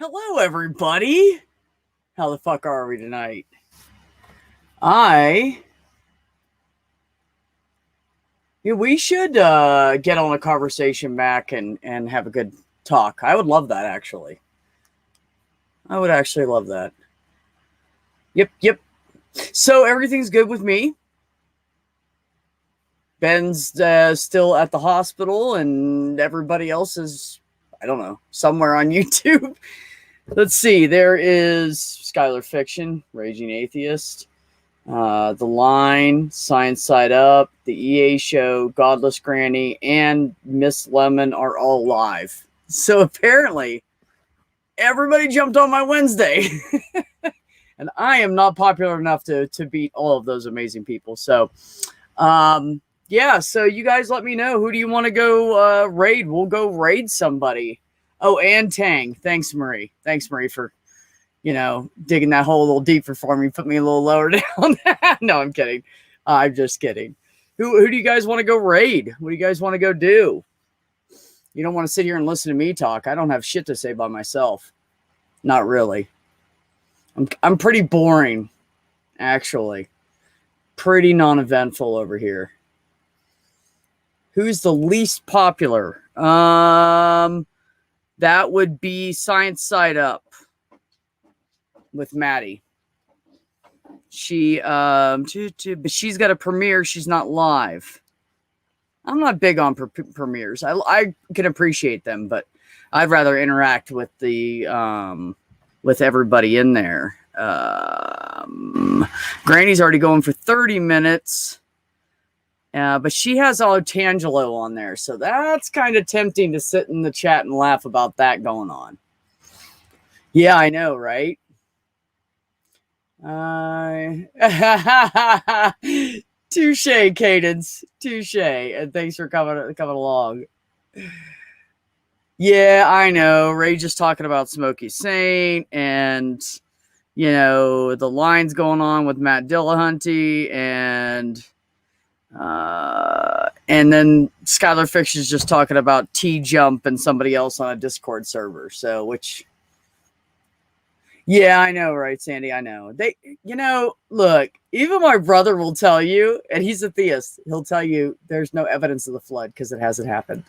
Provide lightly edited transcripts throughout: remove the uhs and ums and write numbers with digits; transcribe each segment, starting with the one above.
Hello, everybody. How the fuck are we tonight? We should get on a conversation back and have a good talk. I would love that, actually. I would actually love that. Yep. So everything's good with me. Ben's still at the hospital, and everybody else is, I don't know, somewhere on YouTube. Let's see. There is Skylar Fiction, Raging Atheist. The Line, Science Side Up, the EA Show, Godless Granny, and Miss Lemon are all live. So apparently, everybody jumped on my Wednesday. And I am not popular enough to beat all of those amazing people. So, yeah, so you guys let me know. Who do you want to go raid? We'll go raid somebody. Oh, and Tang. Thanks, Marie. Thanks, Marie, for digging that hole a little deeper for me, put me a little lower down. No, I'm kidding. I'm just kidding. Who do you guys want to go raid? What do you guys want to go do? You don't want to sit here and listen to me talk. I don't have shit to say by myself. Not really. I'm pretty boring, actually. Pretty non-eventful over here. Who's the least popular? That would be Science Side Up with Maddie. But she's got a premiere. She's not live. I'm not big on premieres. I can appreciate them, but I'd rather interact with the with everybody in there. Granny's already going for 30 minutes. But she has Tangelo on there, so that's kind of tempting to sit in the chat and laugh about that going on. Yeah, I know, right? Touche, Cadence. Touche. And thanks for coming along. Yeah, I know. Ray just talking about Smokey Saint and, the lines going on with Matt Dillahunty and then Skylar Fiction's just talking about T-Jump and somebody else on a Discord server. So, yeah, I know, right, Sandy? I know. Look, even my brother will tell you, and he's a theist, he'll tell you there's no evidence of the flood because it hasn't happened.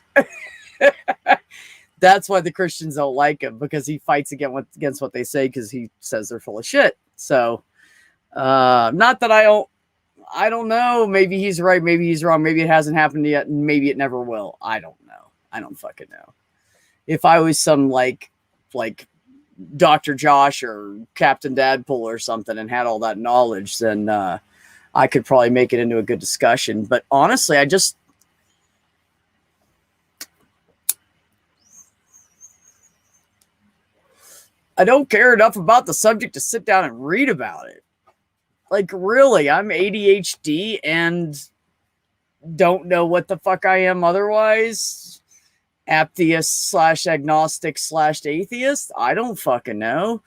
That's why the Christians don't like him, because he fights against what they say, because he says they're full of shit. So, not that I don't know. Maybe he's right. Maybe he's wrong. Maybe it hasn't happened yet. Maybe it never will. I don't know. I don't fucking know. If I was some like Dr. Josh or Captain Dadpool or something and had all that knowledge, then I could probably make it into a good discussion. But honestly, I don't care enough about the subject to sit down and read about it. Like, really, I'm ADHD and don't know what the fuck I am otherwise. Atheist / agnostic / atheist. I don't fucking know.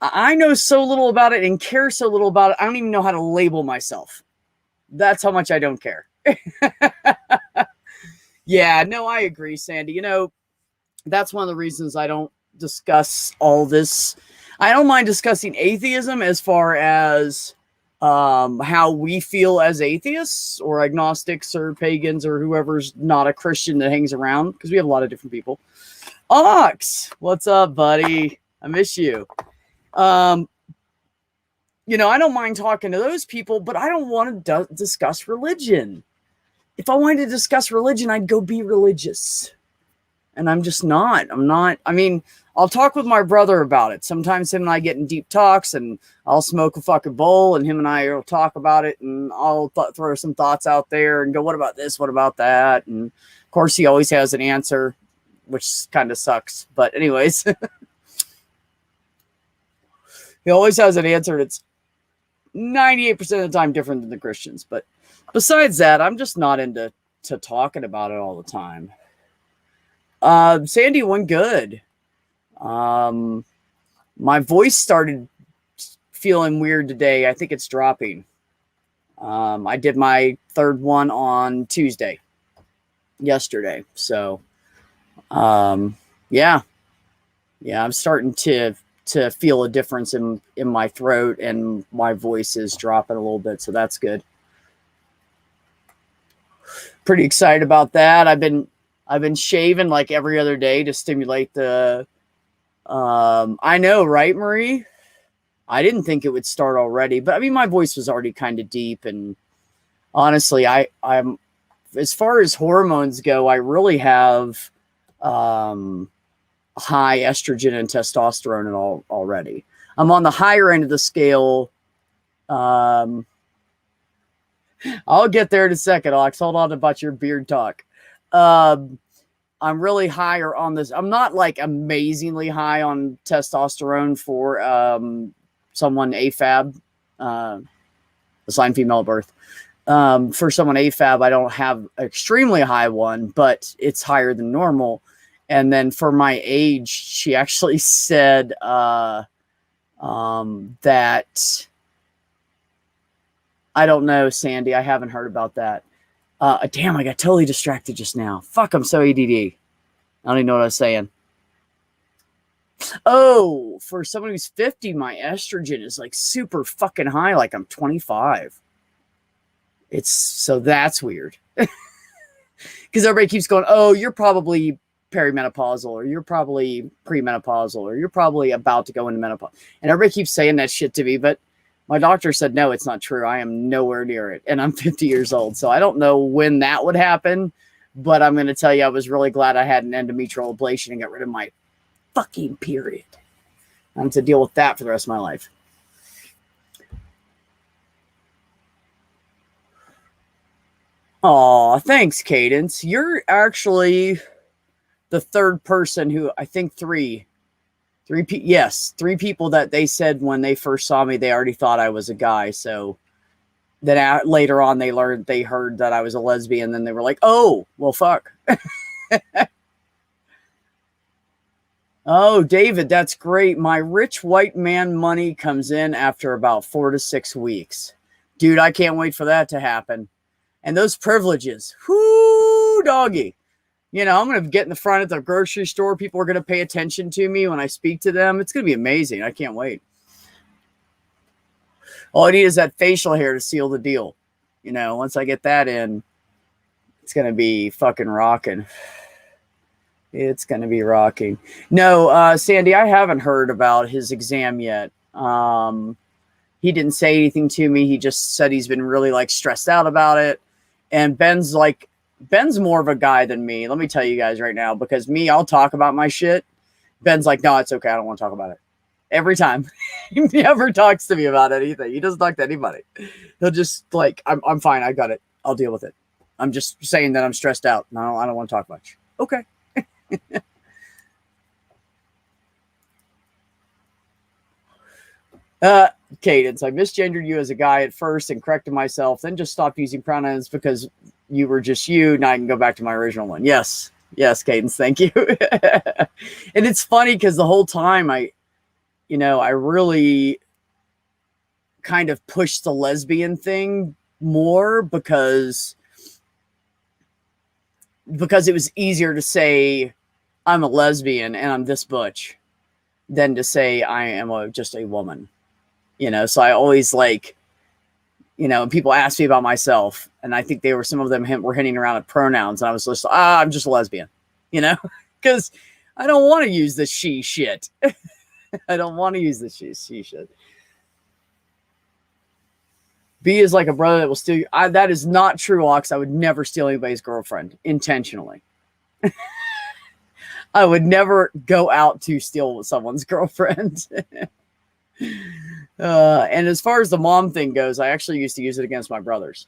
I know so little about it and care so little about it. I don't even know how to label myself. That's how much I don't care. Yeah, no, I agree, Sandy. That's one of the reasons I don't discuss all this. I don't mind discussing atheism as far as how we feel as atheists or agnostics or pagans or whoever's not a Christian that hangs around, because we have a lot of different people. Ox, what's up, buddy? I miss you. I don't mind talking to those people, but I don't want to discuss religion. If I wanted to discuss religion, I'd go be religious. And I'm just not. I'll talk with my brother about it. Sometimes him and I get in deep talks, and I'll smoke a fucking bowl, and him and I will talk about it, and I'll throw some thoughts out there and go, what about this? What about that? And of course, he always has an answer, which kind of sucks. But anyways, he always has an answer that's 98% of the time different than the Christians. But besides that, I'm just not into talking about it all the time. Sandy went good. My voice started feeling weird today. I think it's dropping. I did my third one on yesterday. So, yeah. Yeah, I'm starting to feel a difference in my throat, and my voice is dropping a little bit, so that's good. Pretty excited about that. I've been shaving like every other day to stimulate the I know, right, Marie? I didn't think it would start already, but I mean my voice was already kind of deep, and honestly, I'm as far as hormones go, I really have um high estrogen and testosterone and all already. I'm on the higher end of the scale. Um, I'll get there in a second, Alex. Hold on about your beard talk. Um, I'm really higher on this. I'm not like amazingly high on testosterone for someone AFAB, assigned female at birth. For someone AFAB, I don't have an extremely high one, but it's higher than normal. And then for my age, she actually said that I don't know, Sandy. I haven't heard about that. Damn, I got totally distracted just now. Fuck, I'm so ADD. I don't even know what I was saying. Oh, for someone who's 50, my estrogen is like super fucking high, like I'm 25. It's so that's weird. Because everybody keeps going, oh, you're probably perimenopausal, or you're probably premenopausal, or you're probably about to go into menopause. And everybody keeps saying that shit to me, but my doctor said, no, it's not true. I am nowhere near it. And I'm 50 years old. So I don't know when that would happen, but I'm going to tell you, I was really glad I had an endometrial ablation and got rid of my fucking period. I'm to deal with that for the rest of my life. Oh, thanks, Cadence. You're actually the third person who, I think yes, three people that they said when they first saw me, they already thought I was a guy. So then later on, they heard that I was a lesbian. Then they were like, oh, well, fuck. Oh, David, that's great. My rich white man money comes in after about 4 to 6 weeks. Dude, I can't wait for that to happen. And those privileges, whoo, doggy. You know, I'm going to get in the front of the grocery store. People are going to pay attention to me when I speak to them. It's going to be amazing. I can't wait. All I need is that facial hair to seal the deal. You know, once I get that in, it's going to be fucking rocking. It's going to be rocking. No, Sandy, I haven't heard about his exam yet. He didn't say anything to me. He just said he's been really like stressed out about it. And Ben's more of a guy than me. Let me tell you guys right now, because me, I'll talk about my shit. Ben's like, no, it's okay. I don't want to talk about it. Every time. He never talks to me about anything. He doesn't talk to anybody. He'll just like, I'm fine. I got it. I'll deal with it. I'm just saying that I'm stressed out. No, I don't want to talk much. Okay. Cadence, I misgendered you as a guy at first and corrected myself, then just stopped using pronouns because you were just you. Now I can go back to my original one. Yes, Cadence, thank you. And it's funny because the whole time I really kind of pushed the lesbian thing more because it was easier to say I'm a lesbian and I'm this butch than to say I am just a woman. You know, so I always people ask me about myself, and I think some of them were hinting around at pronouns, and I was just, I'm just a lesbian, because I don't want to use the she shit. I don't want to use the she shit. B is like a brother that will steal you. That is not true, Ox. I would never steal anybody's girlfriend intentionally. I would never go out to steal someone's girlfriend. And as far as the mom thing goes, I actually used to use it against my brothers.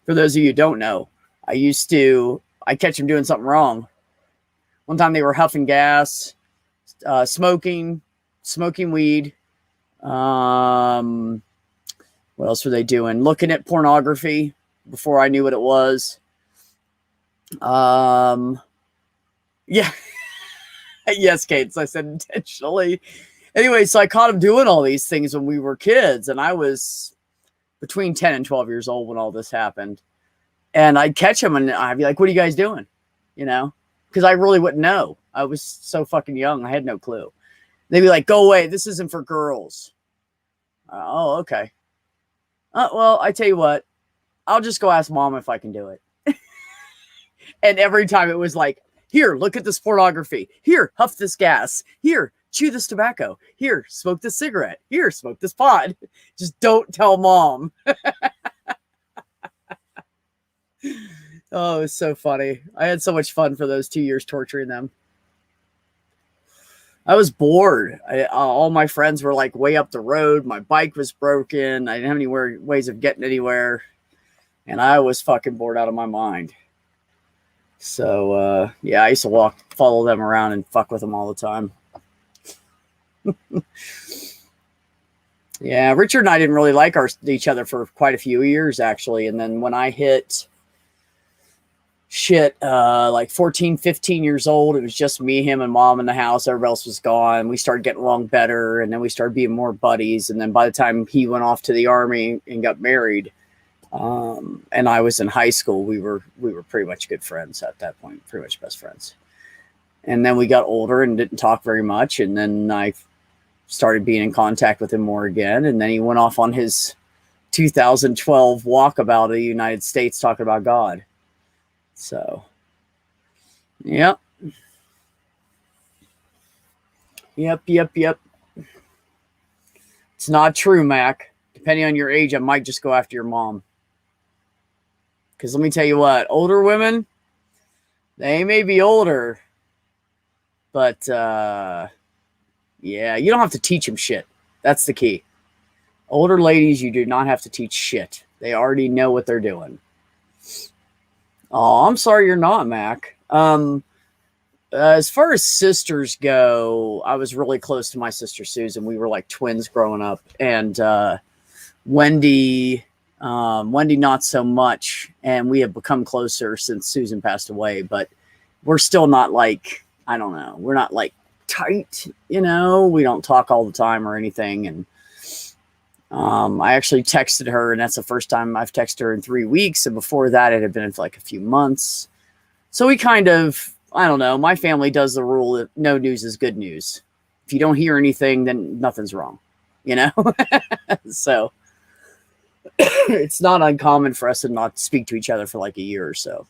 For those of you who don't know, I catch them doing something wrong. One time they were huffing gas, smoking weed. What else were they doing? Looking at pornography before I knew what it was. Yeah. Yes, Kate. So I said intentionally. Anyway, so I caught him doing all these things when we were kids, and I was between 10 and 12 years old when all this happened. And I'd catch him, and I'd be like, what are you guys doing? Because I really wouldn't know. I was so fucking young. I had no clue. They'd be like, go away. This isn't for girls. Oh, okay. Well, I tell you what, I'll just go ask mom if I can do it. And every time it was like, here, look at this pornography. Here, huff this gas. Here, chew this tobacco. Here, smoke this cigarette. Here, smoke this pod. Just don't tell mom. Oh, it was so funny. I had so much fun for those 2 years torturing them. I was bored. All my friends were like way up the road. My bike was broken. I didn't have any ways of getting anywhere. And I was fucking bored out of my mind. So, yeah, I used to follow them around and fuck with them all the time. Yeah, Richard and I didn't really like each other for quite a few years, actually. And then when I hit like 14, 15 years old, it was just me, him, and mom in the house. Everybody else was gone. We started getting along better, and then we started being more buddies. And then by the time he went off to the army and got married, and I was in high school, we were pretty much good friends at that point, pretty much best friends. And then we got older and didn't talk very much. And then I started being in contact with him more again. And then he went off on his 2012 walkabout of the United States talking about God. So, yep. Yep. It's not true, Mac. Depending on your age, I might just go after your mom. Because let me tell you what, older women, they may be older, but yeah, you don't have to teach them shit. That's the key. Older ladies, you do not have to teach shit. They already know what they're doing. Oh, I'm sorry you're not, Mac. As far as sisters go, I was really close to my sister Susan. We were like twins growing up, and Wendy not so much, and we have become closer since Susan passed away, but we're still not like, I don't know, we're not like tight, we don't talk all the time or anything. And I actually texted her, and that's the first time I've texted her in 3 weeks, and before that it had been for like a few months. So we kind of, I don't know, my family does the rule that no news is good news. If you don't hear anything, then nothing's wrong, so it's not uncommon for us to not speak to each other for like a year or so.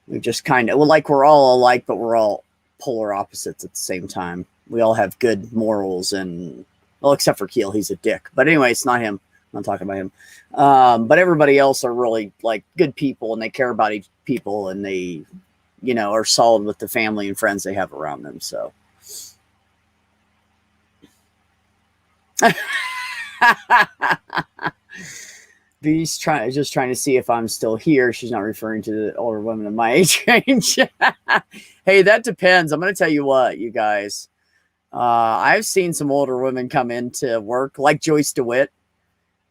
We just kind of, like we're all alike, but we're all polar opposites at the same time. We all have good morals, and, well, except for Keel, he's a dick. But anyway, it's not him. I'm not talking about him. But everybody else are really like good people, and they care about people, and they, are solid with the family and friends they have around them. So. B's just trying to see if I'm still here. She's not referring to the older women of my age range. Hey, that depends. I'm going to tell you what, you guys. I've seen some older women come into work, like Joyce DeWitt.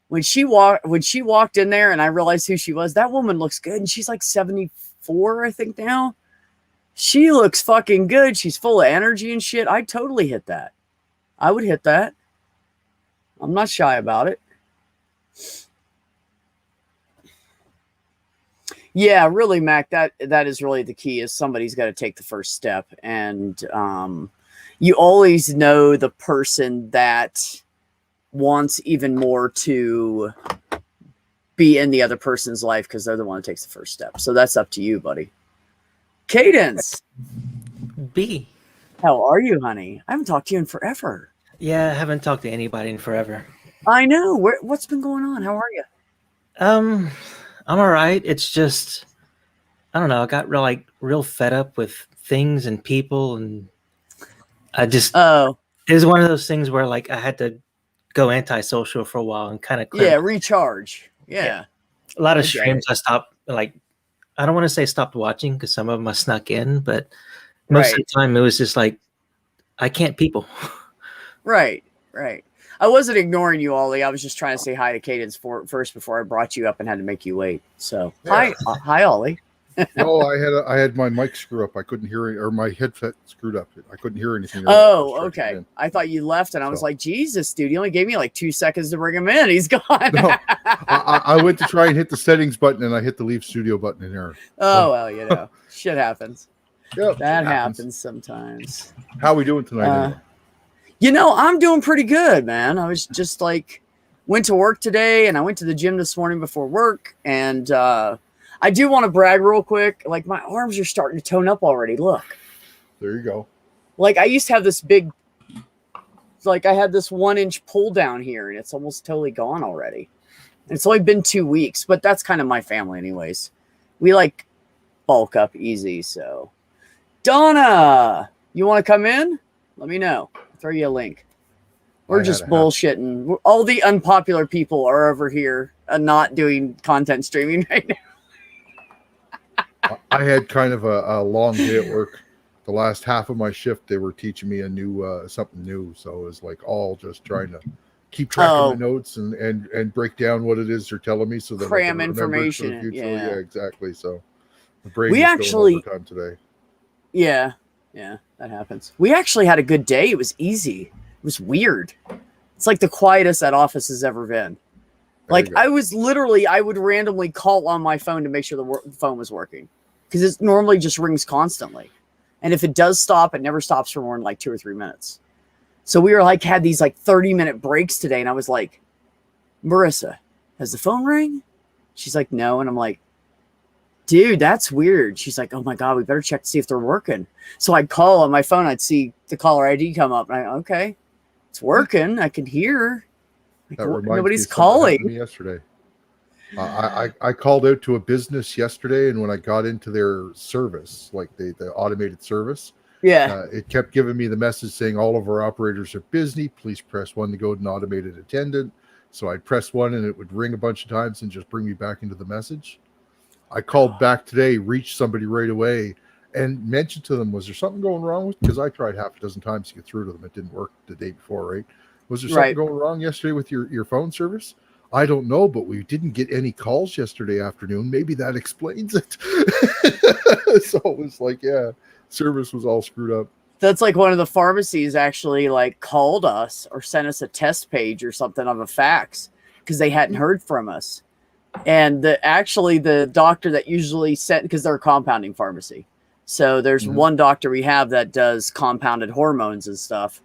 When she walked in there, and I realized who she was, that woman looks good, and she's like 74, I think now. She looks fucking good. She's full of energy and shit. I'd totally hit that. I would hit that. I'm not shy about it. Yeah, really, Mac, that is really the key, is somebody's got to take the first step. And you always know the person that wants even more to be in the other person's life, because they're the one that takes the first step. So that's up to you, buddy. Cadence. B. How are you, honey? I haven't talked to you in forever. Yeah, I haven't talked to anybody in forever. I know. What's been going on? How are you? I'm all right. It's just, I don't know. I got real fed up with things and people, and I just, it was one of those things where like I had to go antisocial for a while and kind of recharge. Yeah. A lot of streams I stopped, like, I don't want to say stopped watching, because some of them I snuck in, but most of the time it was just like, I can't people. Right. I wasn't ignoring you, Ollie. I was just trying to say hi to Cadence first before I brought you up and had to make you wait. So, yeah. Hi, Ollie. No, I had my mic screw up. I couldn't hear, or my headset screwed up. I couldn't hear anything. Oh, okay. I thought you left, and I was like, Jesus, dude, he only gave me like 2 seconds to bring him in. He's gone. No, I went to try and hit the settings button, and I hit the leave studio button in there. Oh, well, shit happens. Yep, That it happens sometimes. How are we doing tonight? Anyway? You know, I'm doing pretty good, man. I was just like, went to work today and I went to the gym this morning before work. And I do want to brag real quick. Like, my arms are starting to tone up already. Look. There you go. Like, I used to have this big, like, I had this 1-inch pull down here and it's almost totally gone already. And it's only been 2 weeks, but that's kind of my family, anyways. We like bulk up easy. So, Donna, you want to come in? Let me know. Throw you a link. We're just bullshitting. All the unpopular people are over here not doing content streaming right now. I had kind of a long day at work. The last half of my shift, they were teaching me a new something new. So it was like all just trying to keep track of my notes and break down what it is they're telling me so that cram I can information. For the future. Yeah, exactly. So the brain we actually going overtime today. Yeah, that happens. We actually had a good day. It was easy. It was weird. It's like the quietest that office has ever been. Like, I would randomly call on my phone to make sure the phone was working because it normally just rings constantly. And if it does stop, it never stops for more than like 2 or 3 minutes. So we were like, had these like 30-minute breaks today. And I was like, Marissa, has the phone ring? She's like, no. And I'm like, dude, that's weird. She's like, oh my God, we better check to see if they're working. So I'd call on my phone. I'd see the caller ID come up. And okay, it's working. I can hear. Like, nobody's calling. Me yesterday. I called out to a business yesterday, and when I got into their service, like the automated service, it kept giving me the message saying all of our operators are busy. Please press 1 to go to an automated attendant. So I'd press 1, and it would ring a bunch of times and just bring me back into the message. I called back today, reached somebody right away, and mentioned to them, was there something going wrong with? Because I tried half a dozen times to get through to them. It didn't work the day before, right? Was there something going wrong yesterday with your phone service? I don't know, but we didn't get any calls yesterday afternoon. Maybe that explains it. So it was like, service was all screwed up. That's like one of the pharmacies actually like called us or sent us a test page or something of a fax because they hadn't heard from us. And the doctor that usually sent, because they're a compounding pharmacy. So there's one doctor we have that does compounded hormones and stuff.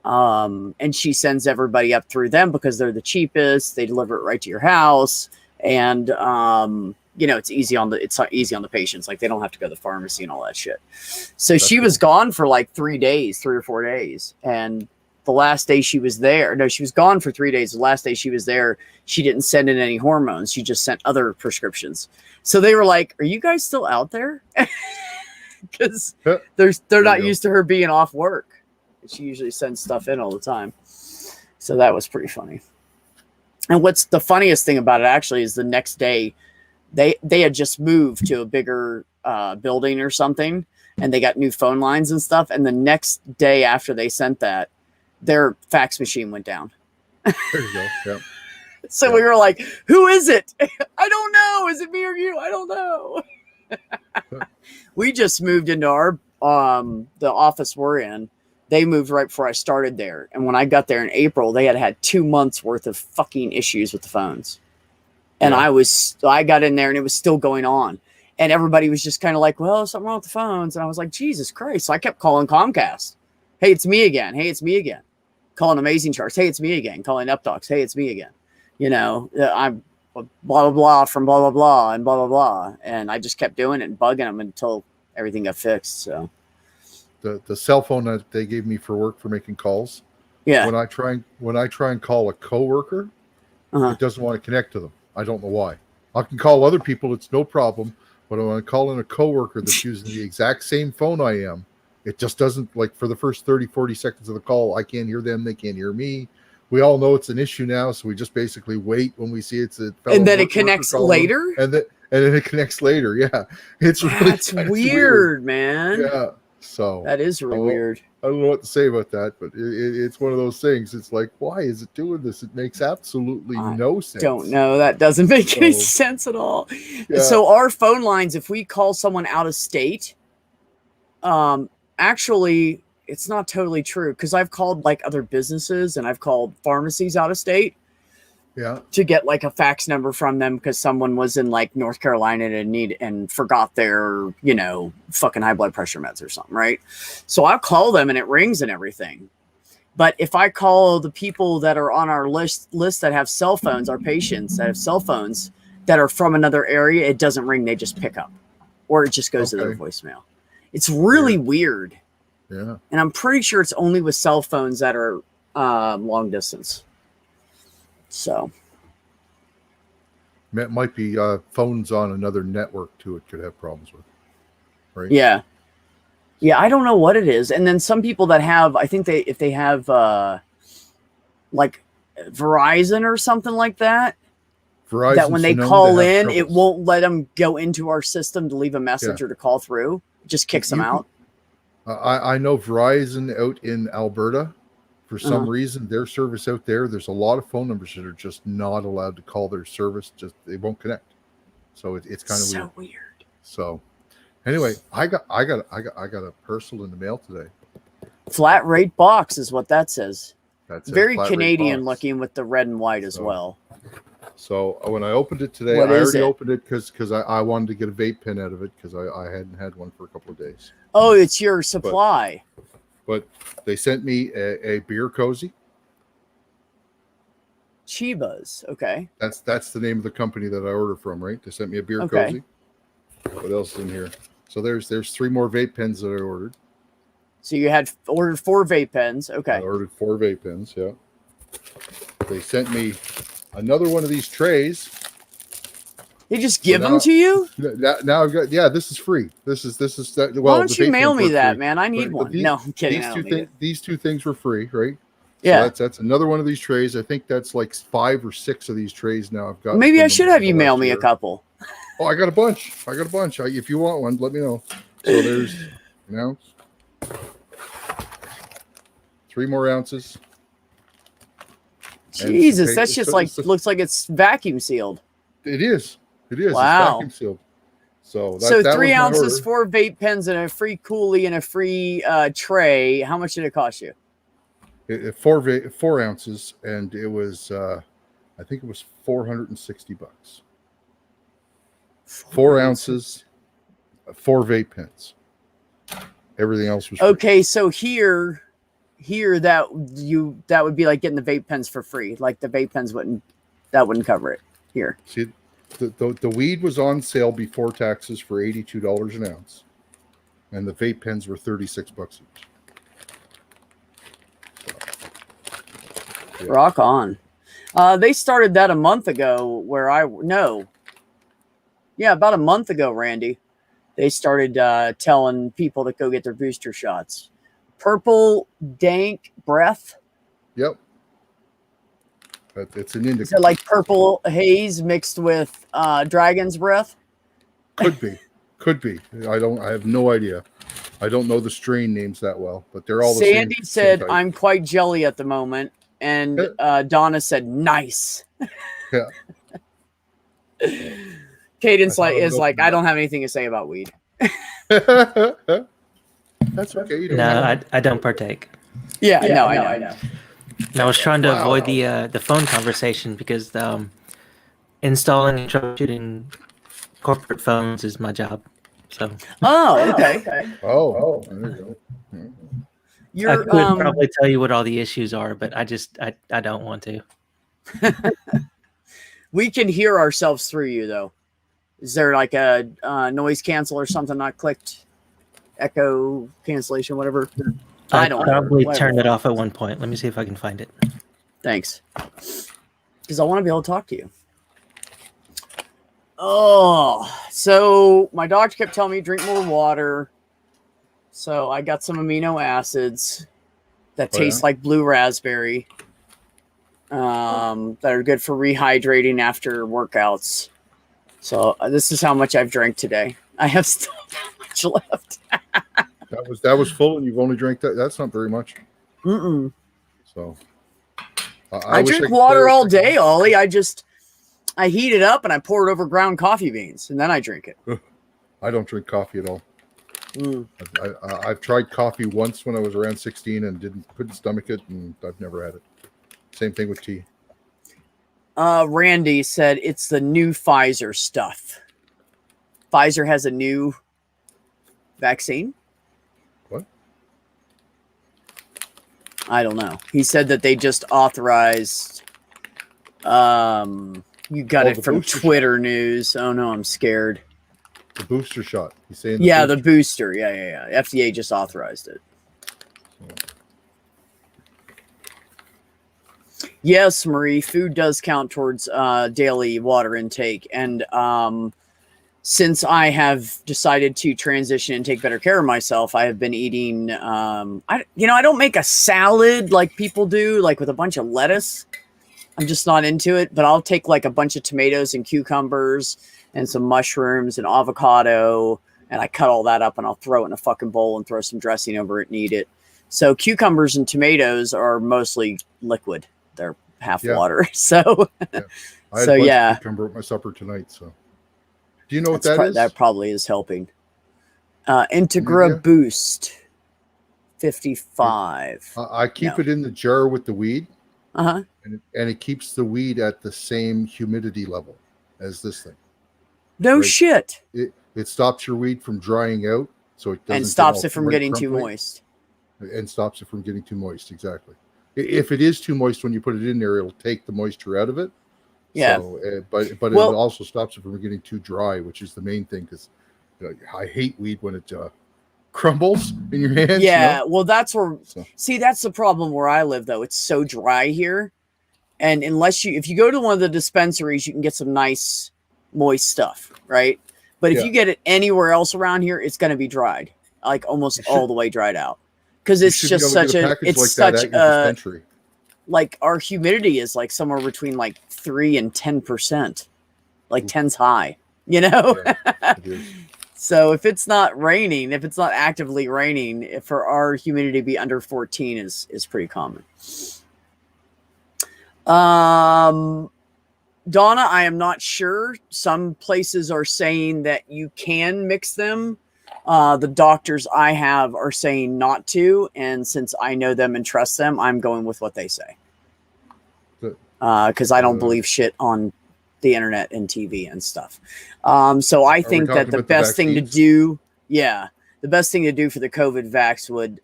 And she sends everybody up through them because they're the cheapest. They deliver it right to your house. And, it's easy on the patients. Like, they don't have to go to the pharmacy and all that shit. So she was gone for like 3 or 4 days. And the last day she was there, she was gone for 3 days. The last day she was there, she didn't send in any hormones. She just sent other prescriptions. So they were like, are you guys still out there? Because they're not used to her being off work. She usually sends stuff in all the time. So that was pretty funny. And what's the funniest thing about it actually is the next day they had just moved to a bigger building or something, and they got new phone lines and stuff. And the next day after they sent that, their fax machine went down. There you go. Yeah. So we were like, who is it? I don't know. Is it me or you? I don't know. We just moved into our the office we're in. They moved right before I started there. And when I got there in April, they had 2 months worth of fucking issues with the phones. And I got in there and it was still going on. And everybody was just kind of like, well, something wrong with the phones. And I was like, Jesus Christ. So I kept calling Comcast. Hey, it's me again. Hey, it's me again. Calling Amazing Charts. Hey, it's me again. Calling UpDocs. Hey, it's me again. I'm blah, blah, blah from blah, blah, blah and blah, blah, blah. And I just kept doing it and bugging them until everything got fixed. So. The cell phone that they gave me for work for making calls. Yeah. When I try and call a coworker, it doesn't want to connect to them. I don't know why. I can call other people, it's no problem. But when I call in a coworker that's using the exact same phone I am, it just doesn't, like, for the first 30, 40 seconds of the call, I can't hear them, they can't hear me. We all know it's an issue now, so we just basically wait when we see it's a fellow and then it connects later. And then it connects later. Yeah, it's really weird, man. Yeah. So that is really weird. I don't know what to say about that, but it's one of those things. It's like, why is it doing this? It makes absolutely no sense. Don't know. That doesn't make any sense at all. Yeah. So our phone lines, if we call someone out of state, actually, it's not totally true because I've called like other businesses and I've called pharmacies out of state. to get like a fax number from them because someone was in like North Carolina and forgot their, fucking high blood pressure meds or something, right? So I'll call them and it rings and everything. But if I call the people that are on our list that have cell phones, our patients that have cell phones that are from another area, it doesn't ring. They just pick up, or it just goes to their voicemail. It's really weird. Yeah. And I'm pretty sure it's only with cell phones that are long distance. So it might be phones on another network too. It could have problems with, right? Yeah. I don't know what it is. And then some people that have, I think if they have like Verizon or something like that, that when they call in, it won't let them go into our system to leave a message or to call through. It just kicks them out. I know Verizon out in Alberta. For some reason, their service out there's a lot of phone numbers that are just not allowed to call their service. Just they won't connect. So it's kind of weird. So anyway, I got a parcel in the mail today. Flat rate box is what that says. That's very Canadian looking with the red and white as well. So when I opened it today, I already opened it because I wanted to get a vape pen out of it because I hadn't had one for a couple of days. Oh, it's your supply. But they sent me a beer cozy. Chivas, okay. That's the name of the company that I ordered from, right? They sent me a beer cozy. What else is in here? So there's 3 more vape pens that I ordered. So you had ordered 4 vape pens, okay. I ordered 4 vape pens, yeah. They sent me another one of these trays. They just give them to you? Now I've got this is free. This is well. Why don't you mail me that, man? I need one. No, I'm kidding. These 2 things were free, right? Yeah. So that's another one of these trays. I think that's like 5 or 6 of these trays now. I've got. Maybe I should have you mail me a couple. Oh, I got a bunch. If you want one, let me know. So there's 3 more ounces. Jesus, that's just looks like it's vacuum sealed. It is. Wow. It's vacuum sealed. So 3 ounces, 4 vape pens, and a free coolie and a free tray. How much did it cost you? 4 ounces, and it was I think it was $460. 4 ounces, 4 vape pens. Everything else was free. Okay. So here that would be like getting the vape pens for free. Like the vape pens wouldn't cover it here. See, the weed was on sale before taxes for $82 an ounce, and the vape pens were $36 each. So, rock on. They started that a month ago. About a month ago, Randy. They started telling people to go get their booster shots. Purple dank breath. Yep. It's an indicator. Is it like purple haze mixed with dragon's breath? Could be. I have no idea. I don't know the strain names that well, but they're all the same. Sandy said, "I'm quite jelly at the moment," and Donna said, "Nice." Yeah. Cadence is like, I don't have anything to say about weed. That's okay. I don't partake. Yeah, I know. I was trying to avoid the phone conversation because installing and troubleshooting corporate phones is my job. So. Oh, okay. Oh, there you go. I could probably tell you what all the issues are, but I don't want to. We can hear ourselves through you, though. Is there like a noise cancel or something not clicked? Echo cancellation, whatever. I probably turned it off at one point. Let me see if I can find it. Thanks. Because I want to be able to talk to you. Oh, so my doctor kept telling me drink more water. So I got some amino acids that taste like blue raspberry. That are good for rehydrating after workouts. So this is how much I've drank today. I have still that much left. That was full, and you've only drank that. That's not very much. Mm-mm. So I drink water all day, Ollie. I heat it up and I pour it over ground coffee beans, and then I drink it. I don't drink coffee at all. I've tried coffee once when I was around 16 and couldn't stomach it, and I've never had it. Same thing with tea. Randy said it's the new Pfizer stuff. Pfizer has a new vaccine. What? I don't know. He said that they just authorized. You got it from Twitter news. Oh no, I'm scared. The booster shot. He's saying the booster. Yeah. FDA just authorized it. Yes, Marie, food does count towards daily water intake. And since I have decided to transition and take better care of myself, I have been eating, I don't make a salad like people do, like with a bunch of lettuce. I'm just not into it, but I'll take like a bunch of tomatoes and cucumbers and some mushrooms and avocado, and I cut all that up and I'll throw it in a fucking bowl and throw some dressing over it and eat it. So cucumbers and tomatoes are mostly liquid. They're half water. So, I had cucumber at my supper tonight. So, do you know what that is? That probably is helping. Integra Boost 55. I keep it in the jar with the weed. Uh-huh. And it keeps the weed at the same humidity level as this thing. No shit. It stops your weed from drying out, so it doesn't. And stops it from getting too moist. And stops it from getting too moist, exactly. If it is too moist when you put it in there, it'll take the moisture out of it. Yeah. So, but it also stops it from getting too dry, which is the main thing. Because I hate weed when it crumbles in your hands. Yeah, well, that's where. See, that's the problem where I live, though. It's so dry here, and if you go to one of the dispensaries, you can get some nice moist stuff, right? But if you get it anywhere else around here, it's going to be dried, like almost all the way dried out, because it's just such like our humidity is like somewhere between like 3 and 10%, like 10's high, Yeah, So if it's not raining, if it's not actively raining, for our humidity to be under 14 is pretty common. Donna, I am not sure. Some places are saying that you can mix them. The doctors I have are saying not to. And since I know them and trust them, I'm going with what they say. Because I don't believe shit on the internet and TV and stuff. So I think that the best thing to do, the best thing to do for the COVID vax would,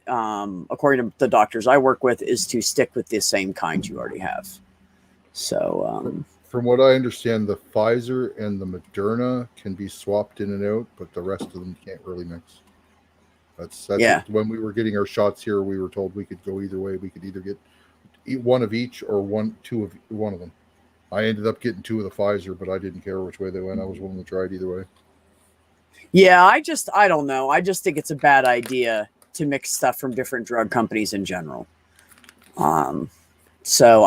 according to the doctors I work with, is to stick with the same kind you already have. So, from what I understand, the Pfizer and the Moderna can be swapped in and out, but the rest of them can't really mix. That's when we were getting our shots here, we were told we could go either way. We could either get one of each or two of one of them. I ended up getting 2 of the Pfizer, but I didn't care which way they went. I was willing to try it either way. Yeah, I don't know. I just think it's a bad idea to mix stuff from different drug companies in general. So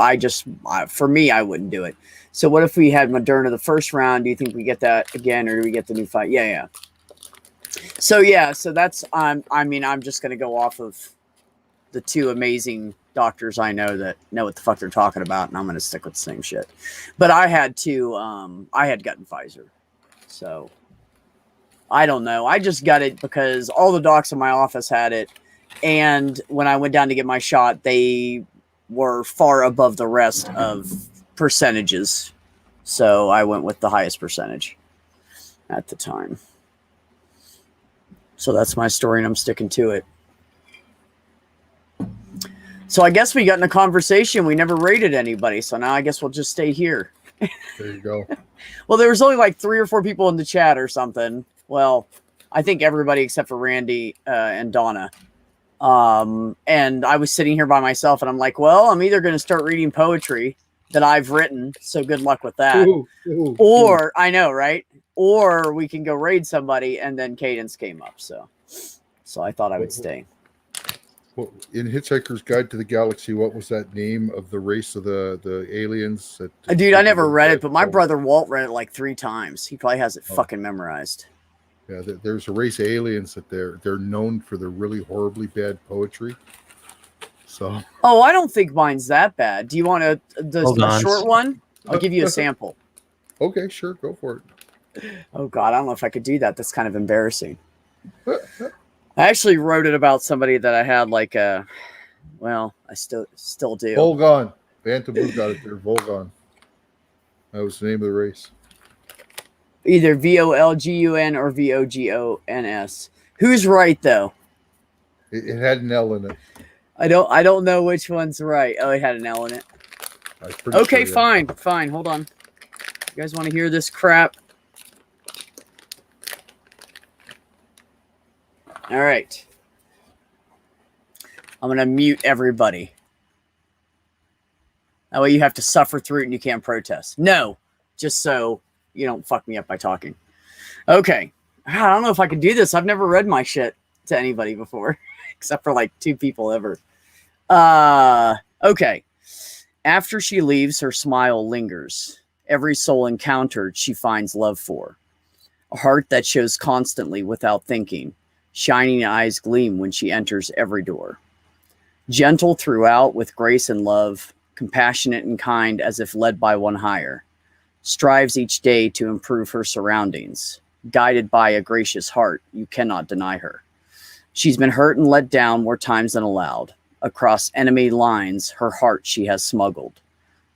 for me, I wouldn't do it. So what if we had Moderna the first round? Do you think we get that again, or do we get the new fight? Yeah. So that's, I'm just going to go off of the 2 amazing doctors I know that know what the fuck they're talking about, and I'm going to stick with the same shit. But I had gotten Pfizer. So I don't know. I just got it because all the docs in my office had it. And when I went down to get my shot, they were far above the rest of percentages. So I went with the highest percentage at the time. So that's my story, and I'm sticking to it. So I guess we got in a conversation. We never rated anybody. So now I guess we'll just stay here. There you go. Well, there was only like 3 or 4 people in the chat or something. Well, I think everybody except for Randy and Donna. And I was sitting here by myself, and I'm like, well, I'm either going to start reading poetry that I've written. So good luck with that. Or I know, right? Or we can go raid somebody. And then Cadence came up. So I thought I would stay. Well, in Hitchhiker's Guide to the Galaxy, what was that name of the race of the aliens? Dude, I never read it, but my brother Walt read it like 3 times. He probably has it fucking memorized. Yeah, there's a race of aliens that they're known for their really horribly bad poetry. So. Oh, I don't think mine's that bad. Do you want the short one? I'll give you a sample. Okay, sure, go for it. Oh God, I don't know if I could do that. That's kind of embarrassing. I actually wrote it about somebody that I had like I still do. Volgon. Bantam Blue got it there. Volgon. That was the name of the race. Either Volgun or Vogons. Who's right though? It had an L in it. I don't know which one's right. Oh, it had an L in it. Okay, sure, yeah. Fine. Hold on. You guys want to hear this crap? All right. I'm going to mute everybody. That way you have to suffer through it and you can't protest. No, just so you don't fuck me up by talking. Okay. I don't know if I can do this. I've never read my shit to anybody before, except for like 2 people ever. Okay. After she leaves, her smile lingers. Every soul encountered, she finds love for. A heart that shows constantly without thinking. Shining eyes gleam when she enters every door. Gentle throughout with grace and love, compassionate and kind as if led by one higher. Strives each day to improve her surroundings. Guided by a gracious heart, you cannot deny her. She's been hurt and let down more times than allowed. Across enemy lines, her heart she has smuggled.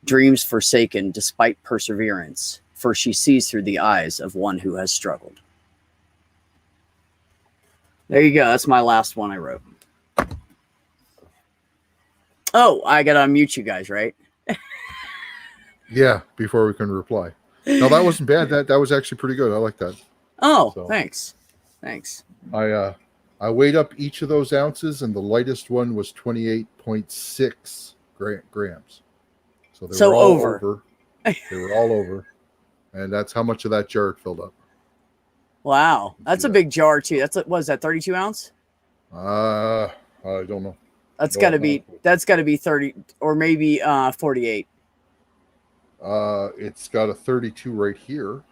Dreams forsaken despite perseverance, for she sees through the eyes of one who has struggled. There you go. That's my last one I wrote. Oh, I got to unmute you guys, right? Yeah, before we can reply. No, that wasn't bad. That was actually pretty good. I like that. Oh, so, thanks. I weighed up each of those ounces, and the lightest one was 28.6 grams. So they were all over. They were all over. And that's how much of that jar it filled up. Wow. That's a big jar, too. What is that, 32 ounce? I don't know. That's got to be 30 or maybe 48. It's got a 32 right here.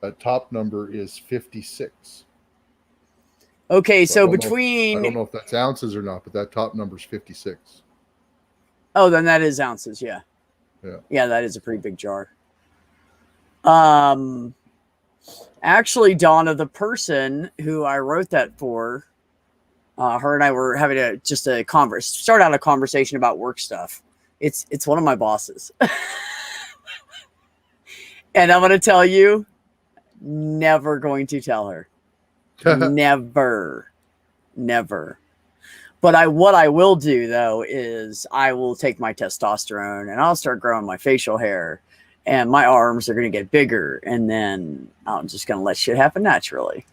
That top number is 56. Okay, so I between... I don't know if that's ounces or not, but that top number is 56. Oh, then that is ounces, yeah. Yeah, that is a pretty big jar. Actually, Donna, the person who I wrote that for, her and I were having start out a conversation about work stuff. It's one of my bosses. And I'm going to tell you, never going to tell her. Never. But what I will do though is I will take my testosterone and I'll start growing my facial hair and my arms are going to get bigger. And then I'm just going to let shit happen naturally.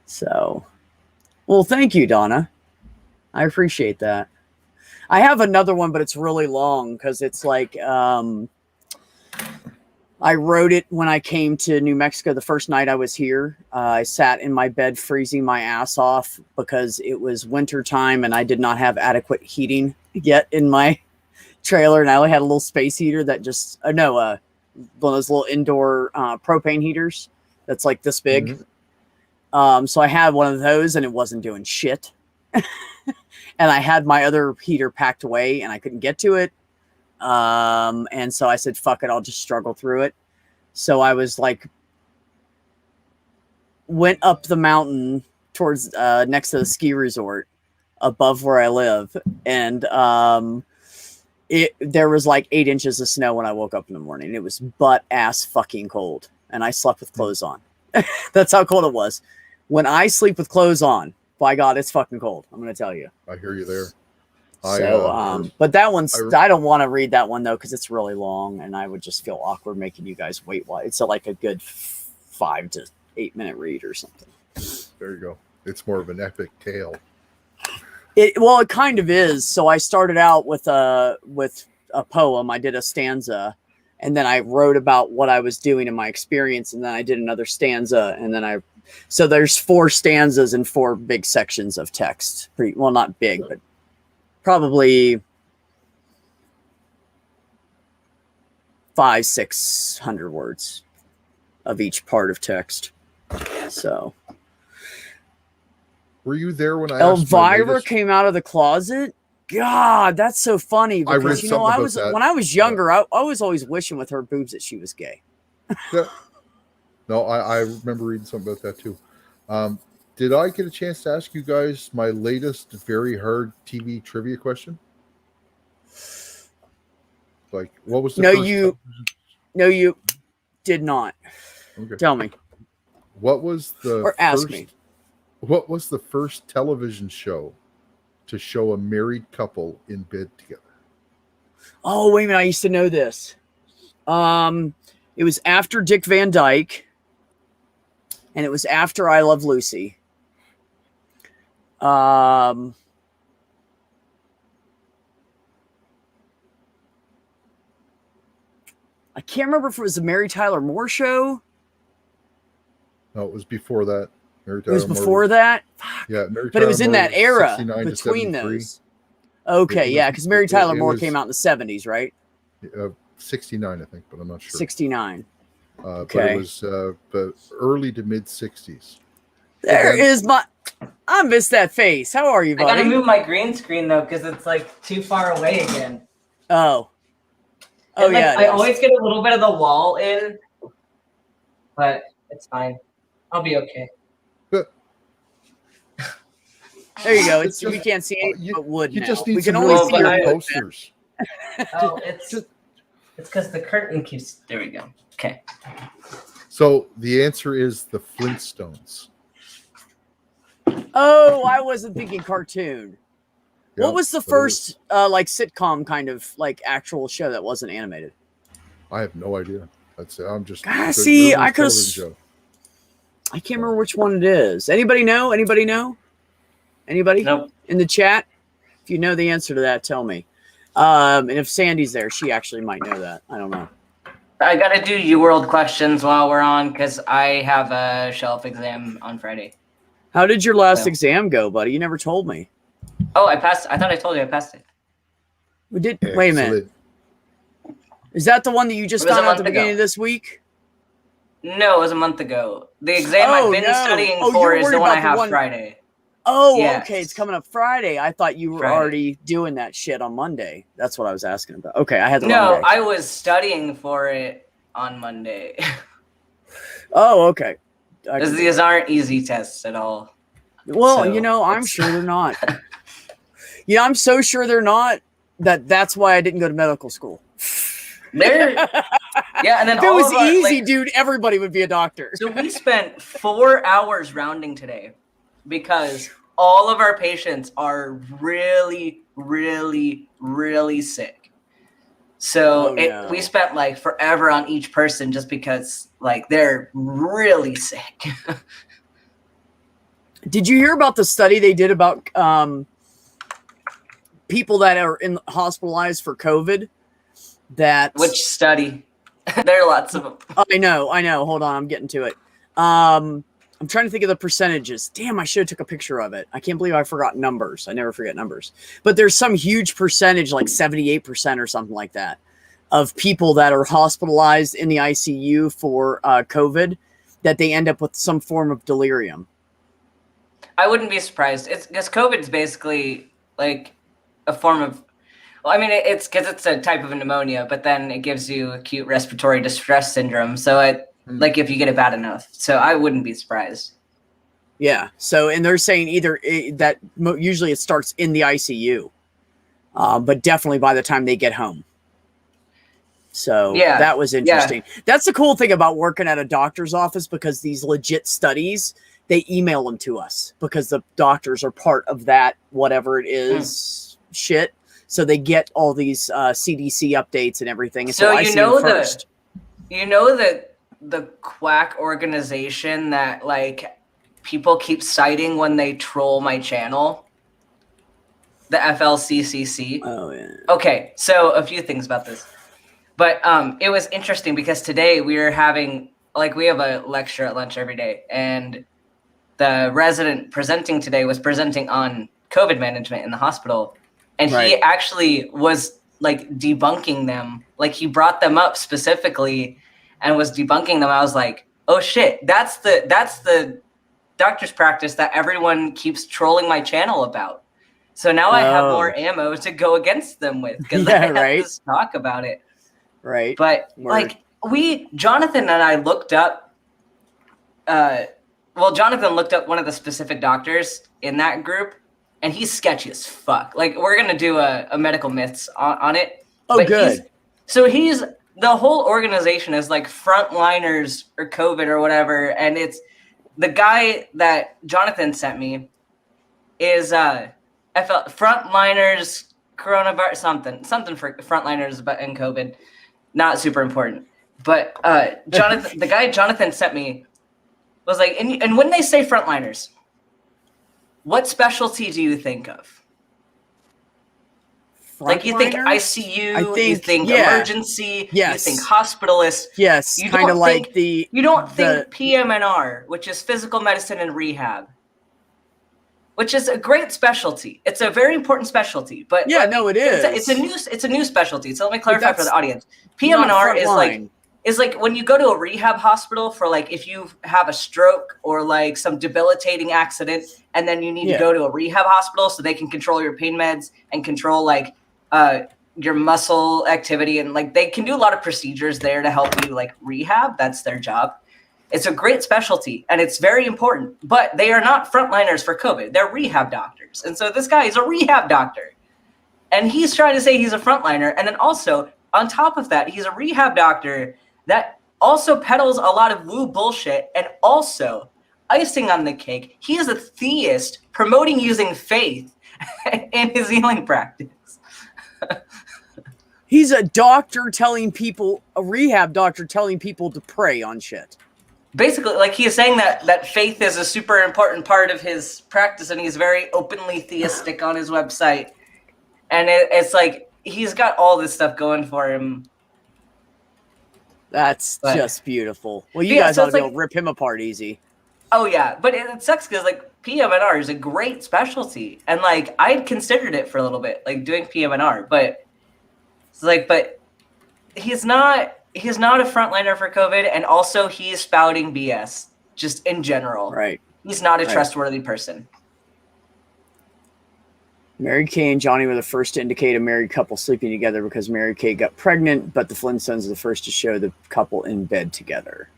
So, well, thank you, Donna. I appreciate that. I have another one, but it's really long because it's like, I wrote it when I came to New Mexico the first night I was here. I sat in my bed freezing my ass off because it was winter time and I did not have adequate heating yet in my trailer. And I only had a little space heater that one of those little indoor propane heaters that's like this big. Mm-hmm. So I had one of those and it wasn't doing shit. And I had my other heater packed away and I couldn't get to it. And so I said, fuck it, I'll just struggle through it. So I was like, went up the mountain towards, next to the ski resort above where I live. And, there was like 8 inches of snow when I woke up in the morning. It was butt ass fucking cold. And I slept with clothes on. That's how cold it was. When I sleep with clothes on, by God, it's fucking cold. I'm going to tell you. I hear you there. But that one's, I don't want to read that one though, because it's really long and I would just feel awkward making you guys wait while it's like a good 5 to 8 minute read or something. There you go. It's more of an epic tale. It kind of is. So I started out with a poem. I did a stanza and then I wrote about what I was doing in my experience. And then I did another stanza and then so there's 4 stanzas and 4 big sections of text. Not big, but probably 500-600 words of each part of text. So, were you there when Elvira came out of the closet? God, that's so funny because when I was younger, I was always wishing with her boobs that she was gay. No, I remember reading something about that too. Did I get a chance to ask you guys my latest very hard TV trivia question? Like, what was the No, first you did not. Okay. Tell me. What was the Or ask me. What was the first television show to show a married couple in bed together? Oh, wait a minute. I used to know this. It was after Dick Van Dyke, and it was after I Love Lucy. I can't remember if it was the Mary Tyler Moore show. No, it was before that. It was before that? Fuck. Yeah, Mary but Tyler it was in Moore that era 69 to between 73. those. Okay, yeah, because Mary Tyler Moore was- came out in the 70s, right? 69, I think, but I'm not sure. 69. But Okay. it was but early to mid 60s. There is my... I missed that face. How are you, I gotta buddy? move my green screen though, because it's like too far away again. Oh. Oh, And, like, yeah. it I is. always get a little bit of the wall in, but it's fine. I'll be okay. There you go. It's We just- can't see anything you- but wood You now. just We need can some only really see your clear wood. posters. Oh, it's because the curtain keeps. There we go. Okay. So the answer is the Flintstones. Oh, I wasn't thinking cartoon. What Yep, was the but it first like sitcom kind of like actual show that wasn't animated? I have no idea. That's I'm just. Ah, the see, earliest I could've television show. I can't remember which one it is. Anybody know? Anybody know? Anybody Nope. in the chat? If you know the answer to that, tell me. And if Sandy's there, she actually might know that. I don't know. I gotta do UWorld questions while we're on because I have a shelf exam on Friday. How did your last Well. exam go, buddy? You never told me. Oh, I passed. I thought I told you I passed it. We did. Wait a minute. Excellent. Is that the one that you just It was a found out at the month beginning ago. of this week? No, it was a month ago. The exam Oh, I've been no. studying Oh, for you're is worried the one about I the have one- Friday. Oh, Yes. okay. It's coming up Friday. I thought you were Friday. already doing that shit on Monday. That's what I was asking about. Okay, I had the wrong No, day. I was studying for it on Monday. Oh, okay. I can do These that. aren't easy tests at all. Well, so you know, I'm it's- sure they're not. Yeah, I'm so sure they're not. That's why I didn't go to medical school. They're yeah, and then If it all was of our, easy, like, dude, everybody would be a doctor. so we spent 4 hours rounding today because all of our patients are really, really, really sick. So Oh, no. we spent like forever on each person just because like they're really sick. Did you hear about the study they did about people that are hospitalized for COVID? Which study? There are lots of them. I know. Hold on, I'm getting to it. I'm trying to think of the percentages. Damn, I should have took a picture of it. I can't believe I forgot numbers. I never forget numbers. But there's some huge percentage, like 78% or something like that, of people that are hospitalized in the ICU for COVID, that they end up with some form of delirium. I wouldn't be surprised. It's because COVID's basically like a form of. Well, I mean, it's because it's a type of pneumonia, but then it gives you acute respiratory distress syndrome. So like if you get it bad enough. So I wouldn't be surprised. Yeah. So, and they're saying either usually it starts in the ICU, but definitely by the time they get home. So Yeah, that was interesting. That's the cool thing about working at a doctor's office, because these legit studies, they email them to us because the doctors are part of that, whatever it is, shit. So they get all these CDC updates and everything. And So I you see know them first. the quack organization that like people keep citing when they troll my channel, the FLCCC. Oh yeah. Okay, so a few things about this, but it was interesting because today we were having we have a lecture at lunch every day, and the resident presenting today was presenting on COVID management in the hospital, and Right. he actually was like debunking them. Like he brought them up specifically and was debunking them. I was like, oh shit, that's the doctor's practice that everyone keeps trolling my channel about. So now I have Oh. more ammo to go against them with because I Yeah, have right. to talk about it. Right. But Word. Jonathan and I looked up, Jonathan looked up one of the specific doctors in that group, and he's sketchy as fuck. Like, we're going to do a medical myths on it. Oh, but good. So the whole organization is like Frontliners or COVID or whatever, and it's the guy that Jonathan sent me is Frontliners coronavirus something for Frontliners and COVID, not super important. But Jonathan, the guy Jonathan sent me was like, and when they say Frontliners, what specialty do you think of? Like you think ICU, you think emergency, you think hospitalist. Yes, kind of like you don't think PM&R, which is physical medicine and rehab, which is a great specialty. It's a very important specialty, but it is. It's a new specialty. So let me clarify for the audience. PM&R is like when you go to a rehab hospital for like if you have a stroke or like some debilitating accident, and then you need to go to a rehab hospital so they can control your pain meds and control like your muscle activity, and like they can do a lot of procedures there to help you like rehab. That's their job. It's a great specialty and it's very important, but they are not frontliners for COVID. They're rehab doctors. And so this guy is a rehab doctor and he's trying to say he's a frontliner. And then also on top of that, he's a rehab doctor that also peddles a lot of woo bullshit. And also icing on the cake, he is a theist promoting using faith in his healing practice. He's a doctor telling people, a rehab doctor telling people to pray on shit. Basically, like he is saying that faith is a super important part of his practice, and he's very openly theistic on his website. And it's like he's got all this stuff going for him. That's just beautiful. Well, you guys ought to like, rip him apart easy. Oh yeah, but it sucks because like PM&R is a great specialty, and like I'd considered it for a little bit, like doing PM&R, but it's like, but he's not a frontliner for COVID, and also he's spouting BS just in general. Right. He's not a trustworthy person. Mary Kay and Johnny were the first to indicate a married couple sleeping together because Mary Kay got pregnant, but the Flintstones are the first to show the couple in bed together.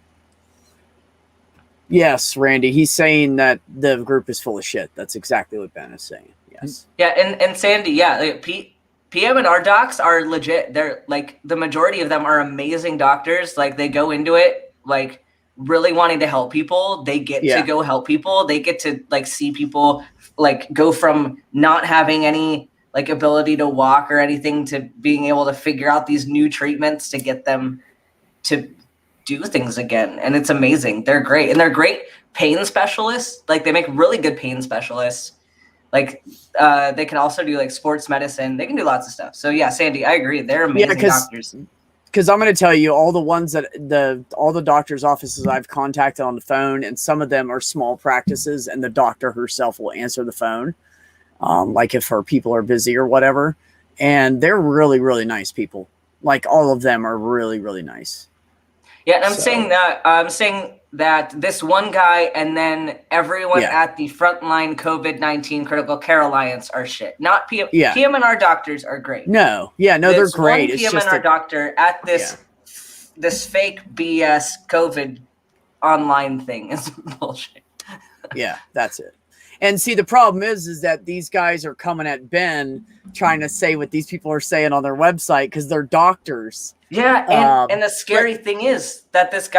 Yes, Randy, he's saying that the group is full of shit. That's exactly what Ben is saying. Yes. Yeah, and Sandy, like PM&R docs are legit. They're like the majority of them are amazing doctors. Like they go into it like really wanting to help people. They get to go help people. They get to like see people like go from not having any like ability to walk or anything to being able to figure out these new treatments to get them to do things again. And it's amazing. They're great. And they're great pain specialists. Like they make really good pain specialists. Like they can also do like sports medicine. They can do lots of stuff. So yeah, Sandy, I agree. They're amazing doctors. Because I'm going to tell you, all the ones that all the doctors' offices I've contacted on the phone, and some of them are small practices, and the doctor herself will answer the phone, like if her people are busy or whatever. And they're really, really nice people. Like all of them are really, really nice. Yeah, and I'm saying that this one guy and then everyone at the Frontline COVID-19 Critical Care Alliance are shit. Not PM&R doctors are great. No, they're great. One PM&R doctor at this fake BS COVID online thing is bullshit. Yeah, that's it. And see, the problem is that these guys are coming at Ben trying to say what these people are saying on their website because they're doctors. Yeah, and the scary thing is that this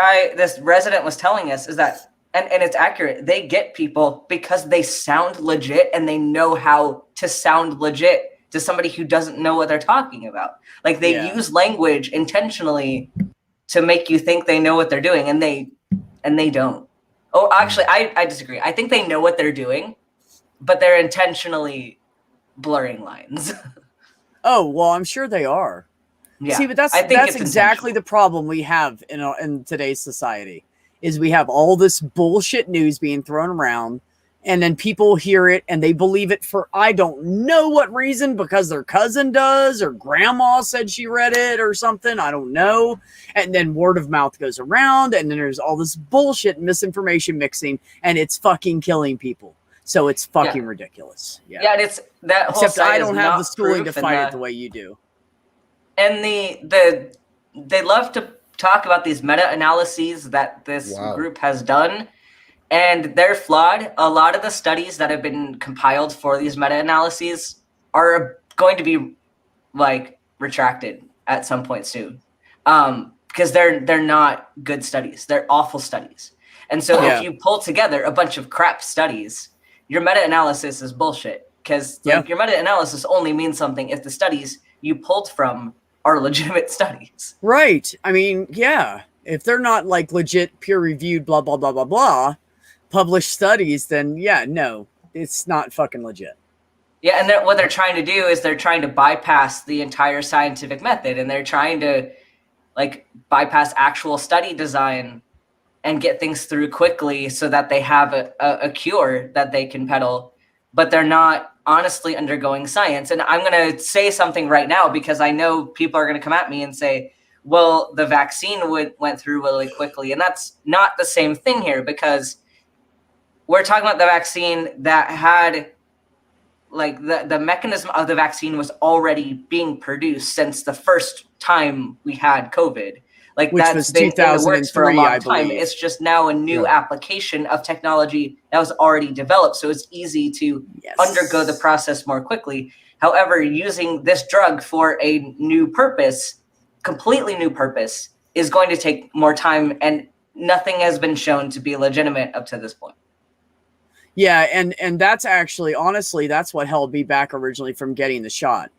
resident was telling us is that, and it's accurate, they get people because they sound legit and they know how to sound legit to somebody who doesn't know what they're talking about. Like they use language intentionally to make you think they know what they're doing, and they don't. Oh, actually, I disagree. I think they know what they're doing, but they're intentionally blurring lines. Oh, well, I'm sure they are. Yeah. See, but that's exactly the problem we have in today's society is we have all this bullshit news being thrown around, and then people hear it and they believe it for I don't know what reason, because their cousin does or grandma said she read it or something. I don't know. And then word of mouth goes around, and then there's all this bullshit and misinformation mixing, and it's fucking killing people. So it's fucking ridiculous. Yeah, and it's that whole except I don't have the schooling to fight it the way you do. And they love to talk about these meta-analyses that this group has done, and they're flawed. A lot of the studies that have been compiled for these meta-analyses are going to be like retracted at some point soon, because they're not good studies. They're awful studies. And so if you pull together a bunch of crap studies, your meta-analysis is bullshit, because your meta-analysis only means something if the studies you pulled from are legitimate studies. Right. I mean, yeah. If they're not like legit peer-reviewed, blah, blah, blah, blah, blah, published studies, then no, it's not fucking legit. Yeah, and what they're trying to do is they're trying to bypass the entire scientific method, and they're trying to like bypass actual study design and get things through quickly so that they have a cure that they can peddle, but they're not honestly undergoing science. And I'm going to say something right now because I know people are going to come at me and say, well, the vaccine went through really quickly. And that's not the same thing here, because we're talking about the vaccine that had like the mechanism of the vaccine was already being produced since the first time we had COVID. Like which that's was been in the 2003, works for a long I time. believe. It's just now a new application of technology that was already developed. So it's easy to undergo the process more quickly. However, using this drug for a new purpose, completely new purpose, is going to take more time, and nothing has been shown to be legitimate up to this point. Yeah, and that's actually, honestly, that's what held me back originally from getting the shot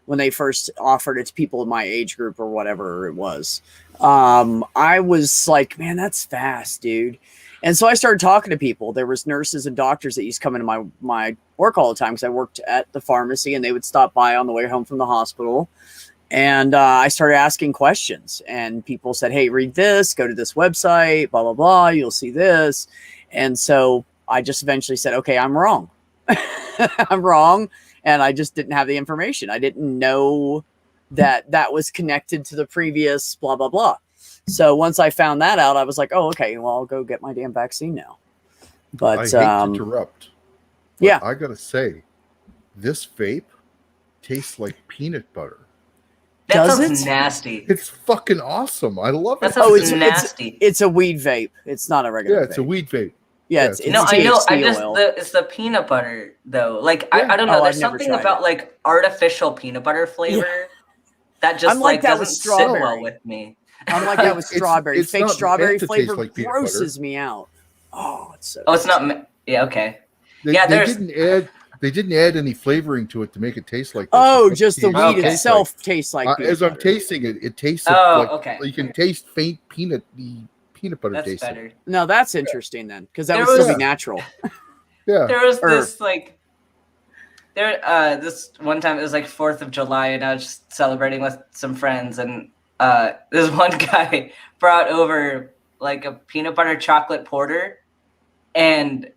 when they first offered it to people in my age group or whatever it was. I was like, man, that's fast, dude. And so I started talking to people. There was nurses and doctors that used to come into my work all the time because I worked at the pharmacy, and they would stop by on the way home from the hospital. And I started asking questions, and people said, hey, read this, go to this website, blah, blah, blah, you'll see this. And so I just eventually said, okay, I'm wrong. I'm wrong. And I just didn't have the information. I didn't know that was connected to the previous blah, blah, blah. So once I found that out, I was like, oh, okay, well, I'll go get my damn vaccine now. But I hate to interrupt. Yeah. I got to say, this vape tastes like peanut butter. That Does sounds it? nasty. It's fucking awesome. I love it. That sounds it's nasty. It's a weed vape. It's not a regular Yeah, it's vape. a weed vape. Yeah, it's No, I know. THC I just oil. it's the peanut butter though. Like I don't know. Oh, There's I've never something tried about it. like artificial peanut butter flavor that just I'm like that doesn't with sit well strawberry. with me. I'm like that with It's- strawberry. it's Fake not strawberry meant to flavor taste like peanut grosses me out. Oh, it's so. Oh, it's not. Yeah, okay. They, Yeah, they there's- didn't add any flavoring to it to make it taste like this. Oh, It's just the what weed it tastes itself tastes like. like. peanut As I'm butter. tasting it, it tastes Oh, like okay. you can taste faint peanut butter That's taste. better. No, that's interesting then, because that There would still was- be natural. Yeah. There was Or- this like this one time it was like 4th of July, and I was just celebrating with some friends, and this one guy brought over like a peanut butter chocolate porter, and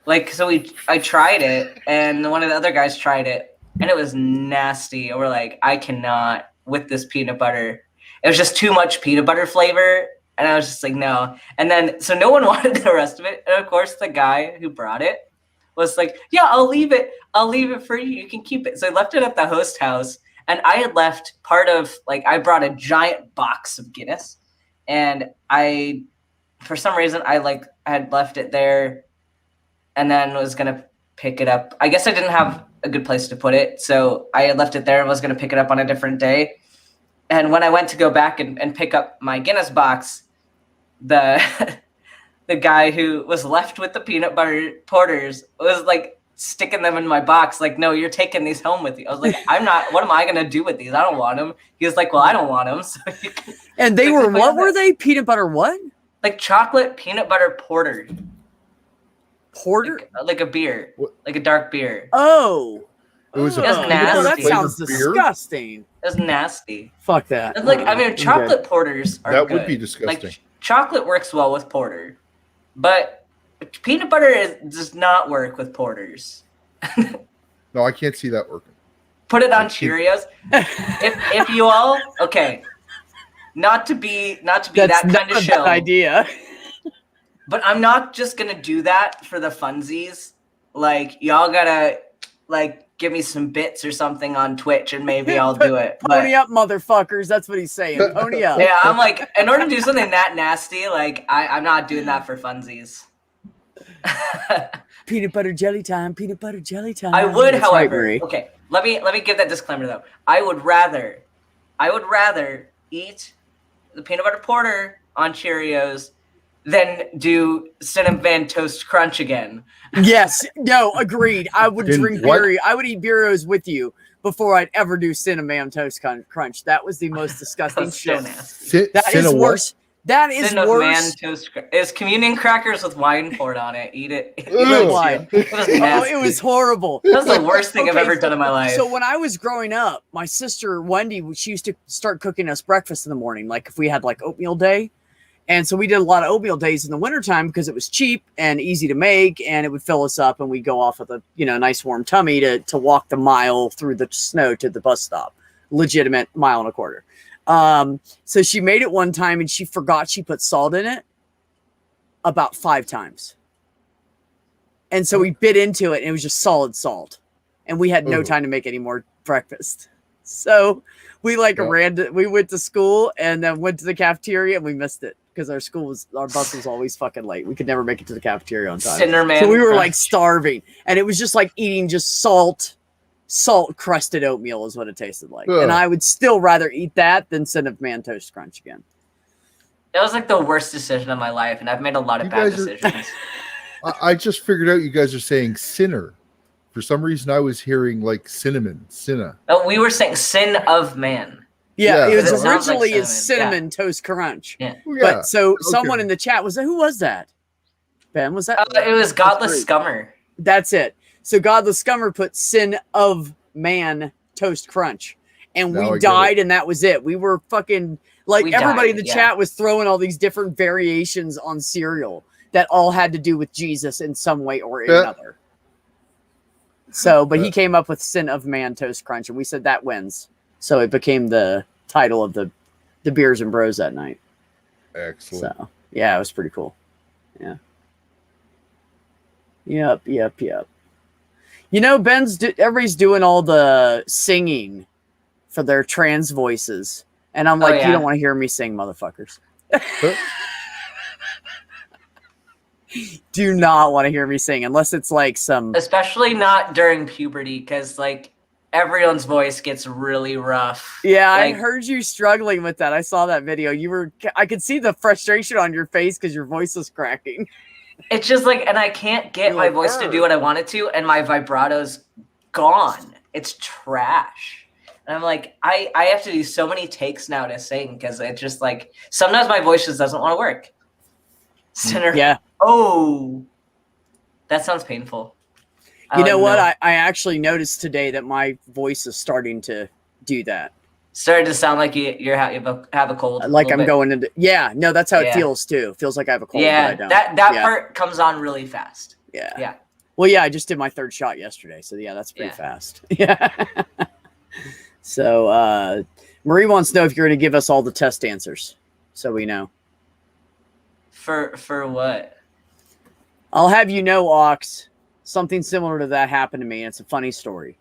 like so I tried it, and one of the other guys tried it, and it was nasty. And we're like, I cannot with this peanut butter. It was just too much peanut butter flavor. And I was just like, no. And then, so no one wanted the rest of it. And of course, the guy who brought it was like, yeah, I'll leave it. I'll leave it for you. You can keep it. So I left it at the host house. And I had left part of, like, I brought a giant box of Guinness. And for some reason, I had left it there and then was going to pick it up. I guess I didn't have a good place to put it. So I had left it there and was going to pick it up on a different day. And when I went to go back and pick up my Guinness box, the guy who was left with the peanut butter porters was like sticking them in my box. Like, no, you're taking these home with you. I was like, I'm not. What am I gonna do with these? I don't want them. He was like, well, I don't want them. So you can, And they like, were what were they? Peanut butter what? like chocolate peanut butter porter, Porter? like a beer, What? like a dark beer. Oh. It was a That's Oh, nasty. no, that sounds flavored beer? disgusting. It was nasty. Fuck that. It's like, I mean, I'm chocolate porters are That good. would be disgusting. Like chocolate works well with porter, but peanut butter does not work with porters. No, I can't see that working. Put it on Like, you- Cheerios. if you all okay, not to be That's that not kind of a show, bad idea. but I'm not just gonna do that for the funsies. Like y'all gotta like give me some bits or something on Twitch, and maybe I'll do it. Pony But up, motherfuckers. That's what he's saying. Pony up. yeah, I'm like, in order to do something that nasty, like I'm not doing that for funsies. Peanut butter jelly time. Peanut butter jelly time. I would, That's right, however, Marie. okay. Let me give that disclaimer though. I would rather I would rather eat the peanut butter porter on Cheerios than do Cinnamon Toast Crunch again. Yes, no, agreed. I would drink beer. I would eat Bureaus with you before I'd ever do Cinnamon Toast Crunch. That was the most disgusting shit. That is worse. That is worse. It's communion crackers with wine poured on it. Eat it. Wine. It was horrible. That was the worst thing I've ever done in my life. So when I was growing up, my sister Wendy, she used to start cooking us breakfast in the morning, like if we had like oatmeal day. And so we did a lot of oatmeal days in the wintertime because it was cheap and easy to make, and it would fill us up, and we'd go off with a nice warm tummy to walk the mile through the snow to the bus stop. Legitimate 1.25 miles. So she made it one time and she forgot she put salt in it about 5 times. And so we bit into it and it was just solid salt. And we had no time to make any more breakfast. So we we went to school and then went to the cafeteria and we missed it because our bus was always fucking late. We could never make it to the cafeteria on time. So we were like starving, and it was just like eating just salt crusted oatmeal is what it tasted like. And I would still rather eat that than Cinnamon Toast Crunch again. It was like the worst decision of my life, and I've made a lot of bad decisions. I just figured out you guys are saying sinner. For some reason, I was hearing like cinnamon, cinna. Oh, we were saying sin of man. Yeah, it was originally like Cinnamon Toast Crunch. Yeah. But someone in the chat who was that? Ben, was that? It was Godless Scummer. That's it. So Godless Scummer put Sin of Man Toast Crunch. And we died, and that was it. We were fucking everybody in the chat was throwing all these different variations on cereal that all had to do with Jesus in some way or another. So, but he came up with Sin of Man Toast Crunch, and we said that wins. So it became the title of the Beers and Bros that night. Excellent. So, yeah, it was pretty cool. Yeah. Yep. Everybody's doing all the singing for their trans voices. And I'm like, you don't want to hear me sing, motherfuckers. Do not want to hear me sing unless it's like some... Especially not during puberty, because like everyone's voice gets really rough. Yeah, I heard you struggling with that. I saw that video. I could see the frustration on your face because your voice was cracking. It's just like, and I can't get my voice to do what I want it to, and my vibrato's gone. It's trash. And I'm like, I have to do so many takes now to sing because it's just like, sometimes my voice just doesn't want to work. Sinner. Yeah. Oh, that sounds painful. You know what? I actually noticed today that my voice is starting to do that. Started to sound like you have a cold. Like I'm going into... Yeah, no, that's how it feels too. It feels like I have a cold. Yeah, but I don't. that part comes on really fast. Yeah. Yeah. Well, yeah, I just did my 3rd shot yesterday. So yeah, that's pretty fast. Yeah. So Marie wants to know if you're going to give us all the test answers so we know. For what? I'll have you know, Ox, something similar to that happened to me. And it's a funny story.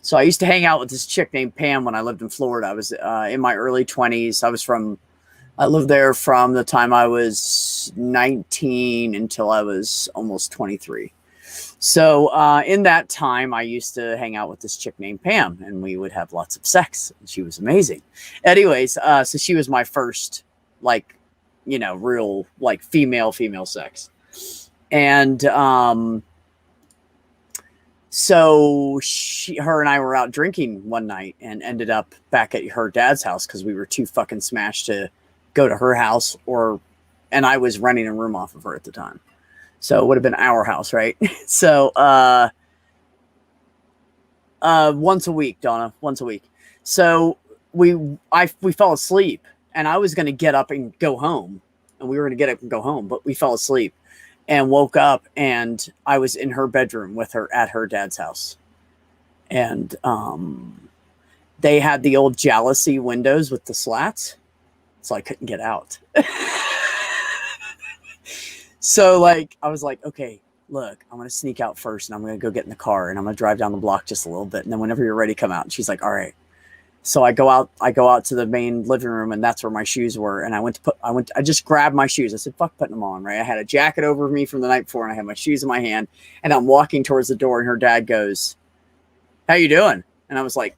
So I used to hang out with this chick named Pam when I lived in Florida. I was in my early 20s. I lived there from the time I was 19 until I was almost 23. So in that time, I used to hang out with this chick named Pam, and we would have lots of sex. And she was amazing. Anyways, so she was my first, real, female sex. And so her and I were out drinking one night and ended up back at her dad's house because we were too fucking smashed to go to her house, and I was renting a room off of her at the time. So it would have been our house, right? So once a week, Donna, once a week. So we fell asleep, and I was going to get up and go home, and we were going to get up and go home, but we fell asleep and woke up, and I was in her bedroom with her at her dad's house. And they had the old jalousie windows with the slats, so I couldn't get out. So I was like, okay, look, I'm going to sneak out first, and I'm going to go get in the car, and I'm going to drive down the block just a little bit. And then whenever you're ready, come out. And she's like, all right. So I go out to the main living room, and that's where my shoes were. And I just grabbed my shoes. I said, fuck putting them on, right? I had a jacket over me from the night before, and I had my shoes in my hand, and I'm walking towards the door, and her dad goes, how you doing? And I was like,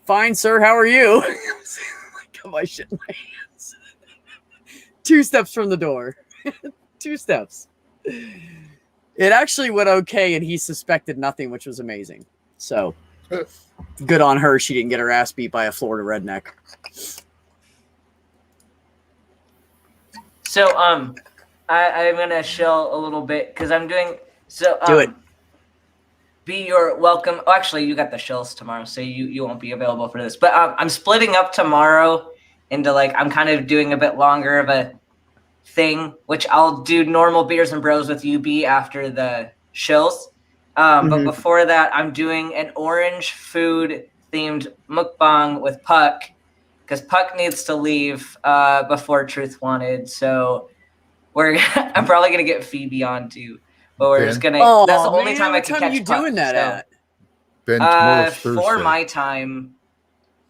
Fine, sir. How are you? I got my shit in my hands. 2 steps from the door. 2 steps. It actually went okay, and he suspected nothing, which was amazing. So, good on her. She didn't get her ass beat by a Florida redneck. So, I'm gonna shill a little bit because I'm doing so. Do it. Be your welcome. Oh, actually, you got the shills tomorrow, so you won't be available for this. But I'm splitting up tomorrow into I'm kind of doing a bit longer of a thing, which I'll do normal beers and bros with UB after the shills. But before that, I'm doing an orange food themed mukbang with Puck because Puck needs to leave before Truth Wanted. So I'm probably gonna get Phoebe on too. But we're just gonna. That's the only time I can catch. What time are you doing that at? Ben, tomorrow's 4 Thursday. my time.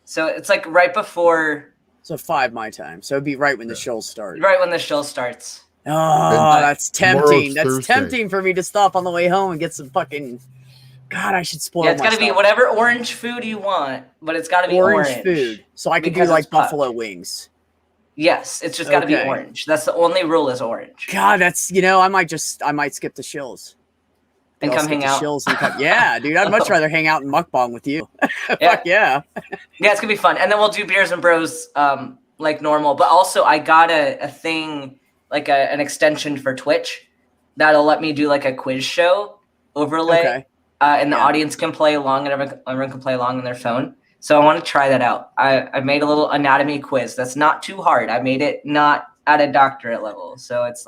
So it's right before. So 5 my time. So it'd be right when the show starts. Right when the show starts. Oh, that's tempting. That's Thursday. tempting for me to stop on the way home and get some fucking. God, I should spoil. Yeah, it's gotta be whatever orange food you want, but it's gotta be orange food. So I could do buffalo wings. Yes, it's just gotta be orange. That's the only rule is orange. God, that's I might skip the shills. And come hang out. Yeah, dude, I'd much rather hang out and mukbang with you. Fuck yeah. Yeah, it's gonna be fun. And then we'll do beers and bros like normal. But also I got a thing, an extension for Twitch that'll let me do a quiz show overlay. Okay. And the audience can play along and everyone can play along on their phone. So I want to try that out. I made a little anatomy quiz that's not too hard. I made it not at a doctorate level. So it's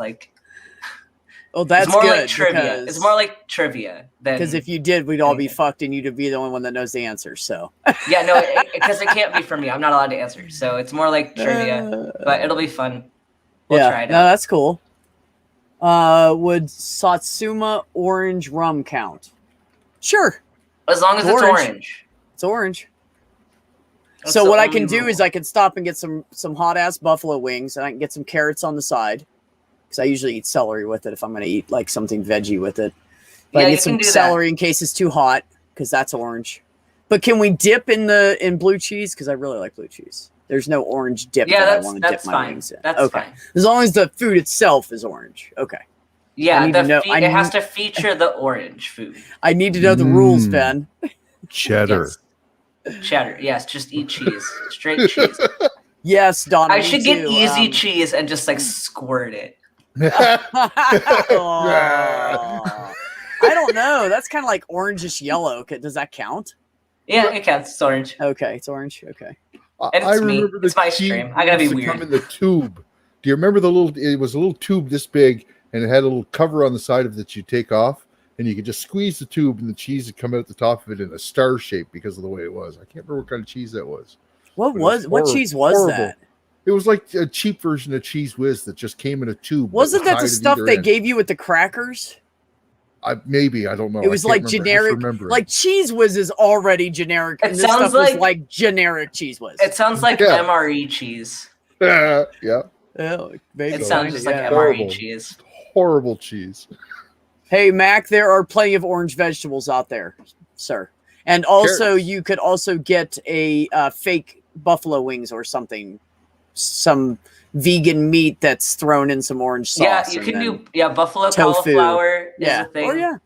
oh, that's it's more good. like trivia. It's more like trivia because if you did, we'd all be fucked, and you'd be the only one that knows the answer. So yeah, no, because it can't be for me. I'm not allowed to answer. So it's more like trivia, but it'll be fun. We'll try it out. No, that's cool. Would Satsuma orange rum count? Sure, as long as it's orange. It's orange. That's so what I can do is I can stop and get some hot ass buffalo wings, and I can get some carrots on the side. Because I usually eat celery with it if I'm going to eat something veggie with it. But I get some celery in case it's too hot because that's orange. But can we dip in blue cheese? Because I really like blue cheese. There's no orange dip that I want to dip my wings in. That's fine. As long as the food itself is orange. Okay. Yeah, it has to feature the orange food. I need to know the rules, Ben. Cheddar. Yes. Cheddar. Yes, just eat cheese. Straight cheese. Yes, Donna. I should get easy cheese and just squirt it. Oh, I don't know. That's kind of like orangish yellow. Does that count? Yeah, it counts. It's orange. Okay, it's orange. Okay. And I remember it's my stream. I gotta be weird. Come in the tube. Do you remember it was a little tube this big, and it had a little cover on the side of it that you take off, and you could just squeeze the tube, and the cheese would come out the top of it in a star shape because of the way it was. I can't remember what kind of cheese that was. What cheese was that? It was like a cheap version of Cheese Whiz that just came in a tube. Wasn't that the stuff they gave you with the crackers? Maybe, I don't know. It was generic. Like Cheese Whiz is already generic. It sounds like generic Cheese Whiz. It sounds like MRE cheese. Yeah. It sounds just like MRE cheese. Horrible cheese. Hey, Mac, there are plenty of orange vegetables out there, sir. And also, you could also get a fake buffalo wings or something. Some vegan meat that's thrown in some orange sauce. Yeah, you can do buffalo cauliflower. Is a thing. Oh yeah,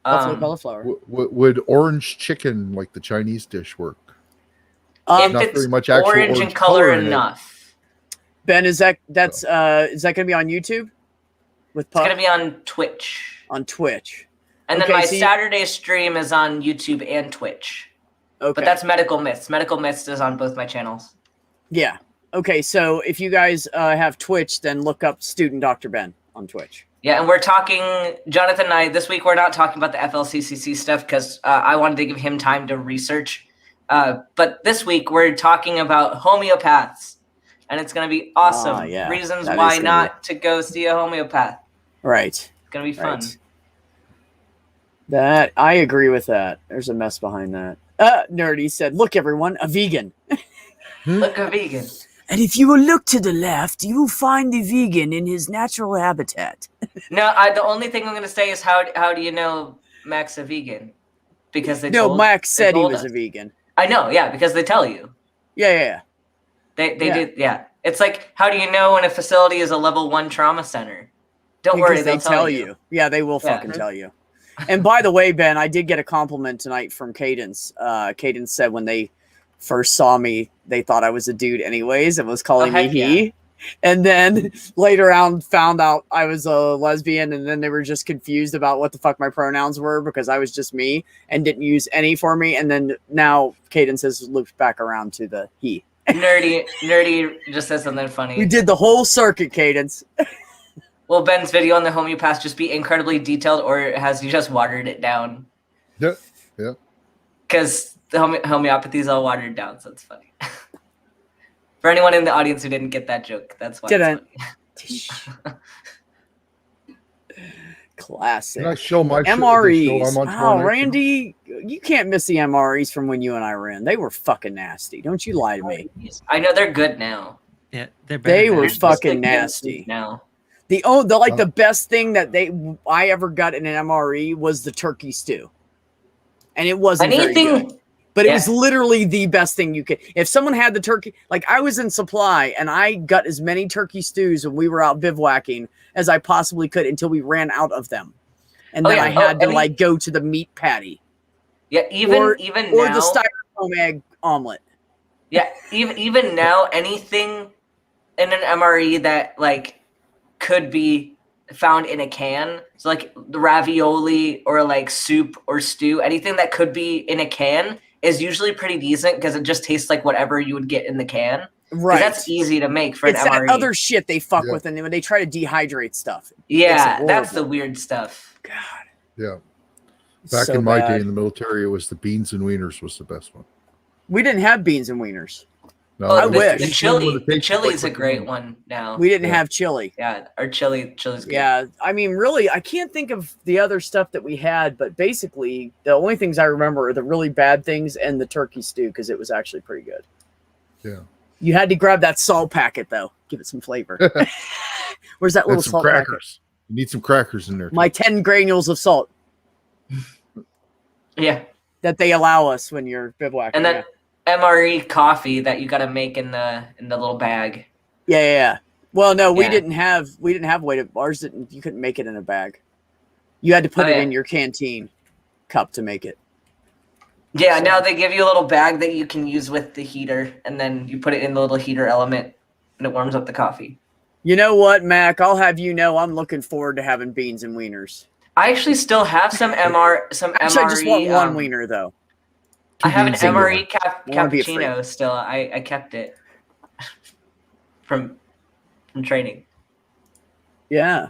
buffalo cauliflower. Would orange chicken like the Chinese dish work? If not it's very much orange in color enough. Ben, is that going to be on YouTube? It's going to be on Twitch. On Twitch. And then my Saturday stream is on YouTube and Twitch. Okay. But that's Medical Myths. Medical Myths is on both my channels. Yeah. Okay, so if you guys have Twitch, then look up Student Dr. Ben on Twitch. Yeah, and we're talking, Jonathan and I, this week we're not talking about the FLCCC stuff because I wanted to give him time to research. But this week we're talking about homeopaths, and it's going to be awesome. Reasons why not to go see a homeopath. Right. It's going to be fun. That I agree with that. There's a mess behind that. Nerdy said, look, everyone, a vegan. Look, a vegan. And if you will look to the left, you will find the vegan in his natural habitat. No, the only thing I'm going to say is how do you know Mac's a vegan? Because Max said he was a vegan. I know, yeah, because they tell you. Yeah. They did, yeah. It's like, how do you know when a facility is a level 1 trauma center? Don't worry, they tell you. Yeah, they will fucking tell you. And by the way, Ben, I did get a compliment tonight from Cadence. Cadence said when they first saw me, they thought I was a dude anyways and was calling me he. Yeah. And then later on found out I was a lesbian, and then they were just confused about what the fuck my pronouns were because I was just me and didn't use any for me. And then now Cadence has looped back around to the he. Nerdy just said something funny. We did the whole circuit, Cadence. Will Ben's video on the homeopath just be incredibly detailed, or has he just watered it down? Yeah. Because the homeopathy is all watered down, so it's funny. For anyone in the audience who didn't get that joke, that's why it's funny. Classic. Can I show my MREs? Wow, Randy, you can't miss the MREs from when you and I ran. They were fucking nasty. Don't you lie to me. I know they're good now. Yeah, they were fucking nasty now. The best thing that I ever got in an MRE was the turkey stew, and it wasn't very good. But it was literally the best thing you could. If someone had the turkey, like I was in supply and I got as many turkey stews when we were out bivouacking as I possibly could until we ran out of them. And then I had to go to the meat patty. Yeah, even or now, the styrofoam egg omelet. Yeah, even now, anything in an MRE that like could be found in a can, so like the ravioli or like soup or stew, anything that could be in a can is usually pretty decent because it just tastes like whatever you would get in the can. Right. That's easy to make for an MRE. It's that other shit they fuck with, and when they try to dehydrate stuff. Yeah, that's the weird stuff. God. Yeah. Back in my day in the military, it was the beans and wieners was the best one. We didn't have beans and wieners. No, I wish. The chili is a great one now. We didn't have chili. Yeah, our chili's good. Yeah, I mean, really, I can't think of the other stuff that we had, but basically, the only things I remember are the really bad things and the turkey stew because it was actually pretty good. Yeah. You had to grab that salt packet, though. Give it some flavor. Where's that little salt crackers. Packet? You need some crackers in there. My 10 granules of salt. Yeah. That they allow us when you're bivouacking. And then MRE coffee that you got to make in the little bag. Yeah. Well, no, we didn't have way to ours. You couldn't make it in a bag. You had to put it in your canteen cup to make it. Yeah, now they give you a little bag that you can use with the heater, and then you put it in the little heater element, and it warms up the coffee. You know what, Mac? I'll have you know I'm looking forward to having beans and wieners. I actually still have some MRE. I just want one wiener, though. I have an MRE cappuccino still. I kept it from training. Yeah.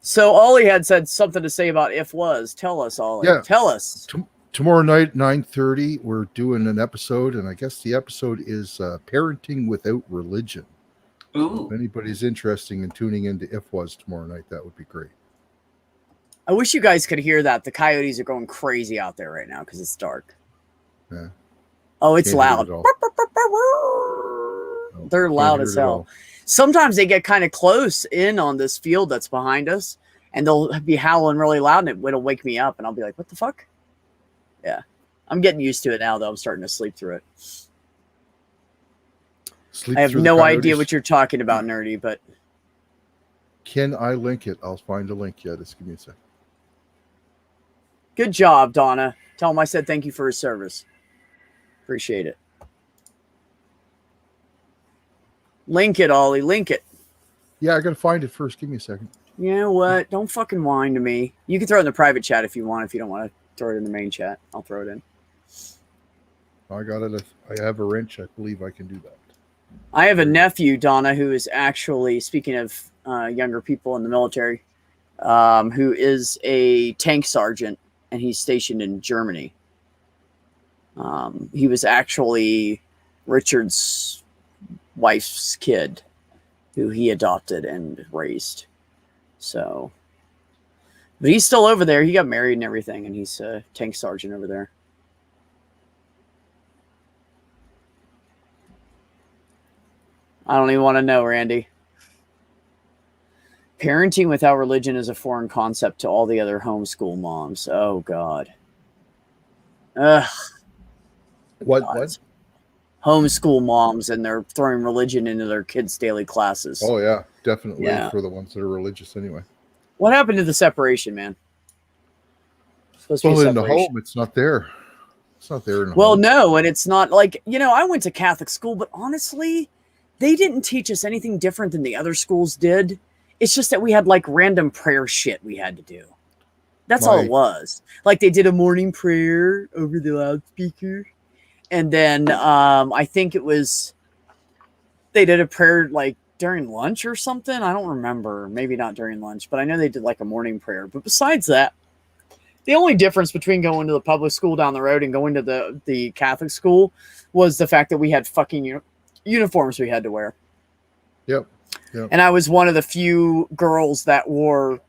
So Ollie had said something to say about if was. Tell us, Ollie. Yeah. Tell us. Tomorrow night, 9:30, we're doing an episode, and I guess the episode is Parenting Without Religion. Ooh. If anybody's interested in tuning into If Was tomorrow night, that would be great. I wish you guys could hear that. The coyotes are going crazy out there right now because it's dark. Yeah. Oh, it's loud. They're loud as hell. Sometimes they get kind of close in on this field that's behind us, and they'll be howling really loud, and it'll wake me up, and I'll be like, what the fuck? Yeah. I'm getting used to it now, though. I'm starting to sleep through it. I have no idea what you're talking about, Nerdy, but... Can I link it? I'll find a link. Yeah, just give me a sec. Good job, Donna. Tell him I said thank you for his service. Appreciate it. Link it, Ollie. Link it. Yeah, I got to find it first. Give me a second. You know what? Don't fucking whine to me. You can throw it in the private chat if you want. If you don't want to throw it in the main chat, I'll throw it in. I got it. I have a wrench. I believe I can do that. I have a nephew, Donna, who is actually, speaking of younger people in the military, who is a tank sergeant, and he's stationed in Germany. He was actually Richard's wife's kid, who he adopted and raised. So, but he's still over there. He got married and everything, and he's a tank sergeant over there. I don't even want to know, Randy. Parenting without religion is a foreign concept to all the other homeschool moms. Oh, God. Ugh. What? Homeschool moms, and they're throwing religion into their kids' daily classes. Oh yeah, definitely Yeah. for the ones that are religious anyway. What happened to the separation, man? Supposed to be Well, in the separation. home, it's not there. It's not there in the Well, home. no, and it's not like, I went to Catholic school, but honestly, they didn't teach us anything different than the other schools did. It's just that we had like random prayer shit we had to do. That's all it was. Like they did a morning prayer over the loudspeaker. And then I think it was, they did a prayer like during lunch or something. I don't remember. Maybe not during lunch, but I know they did like a morning prayer. But besides that, the only difference between going to the public school down the road and going to the Catholic school was the fact that we had fucking uniforms we had to wear. Yep. And I was one of the few girls that wore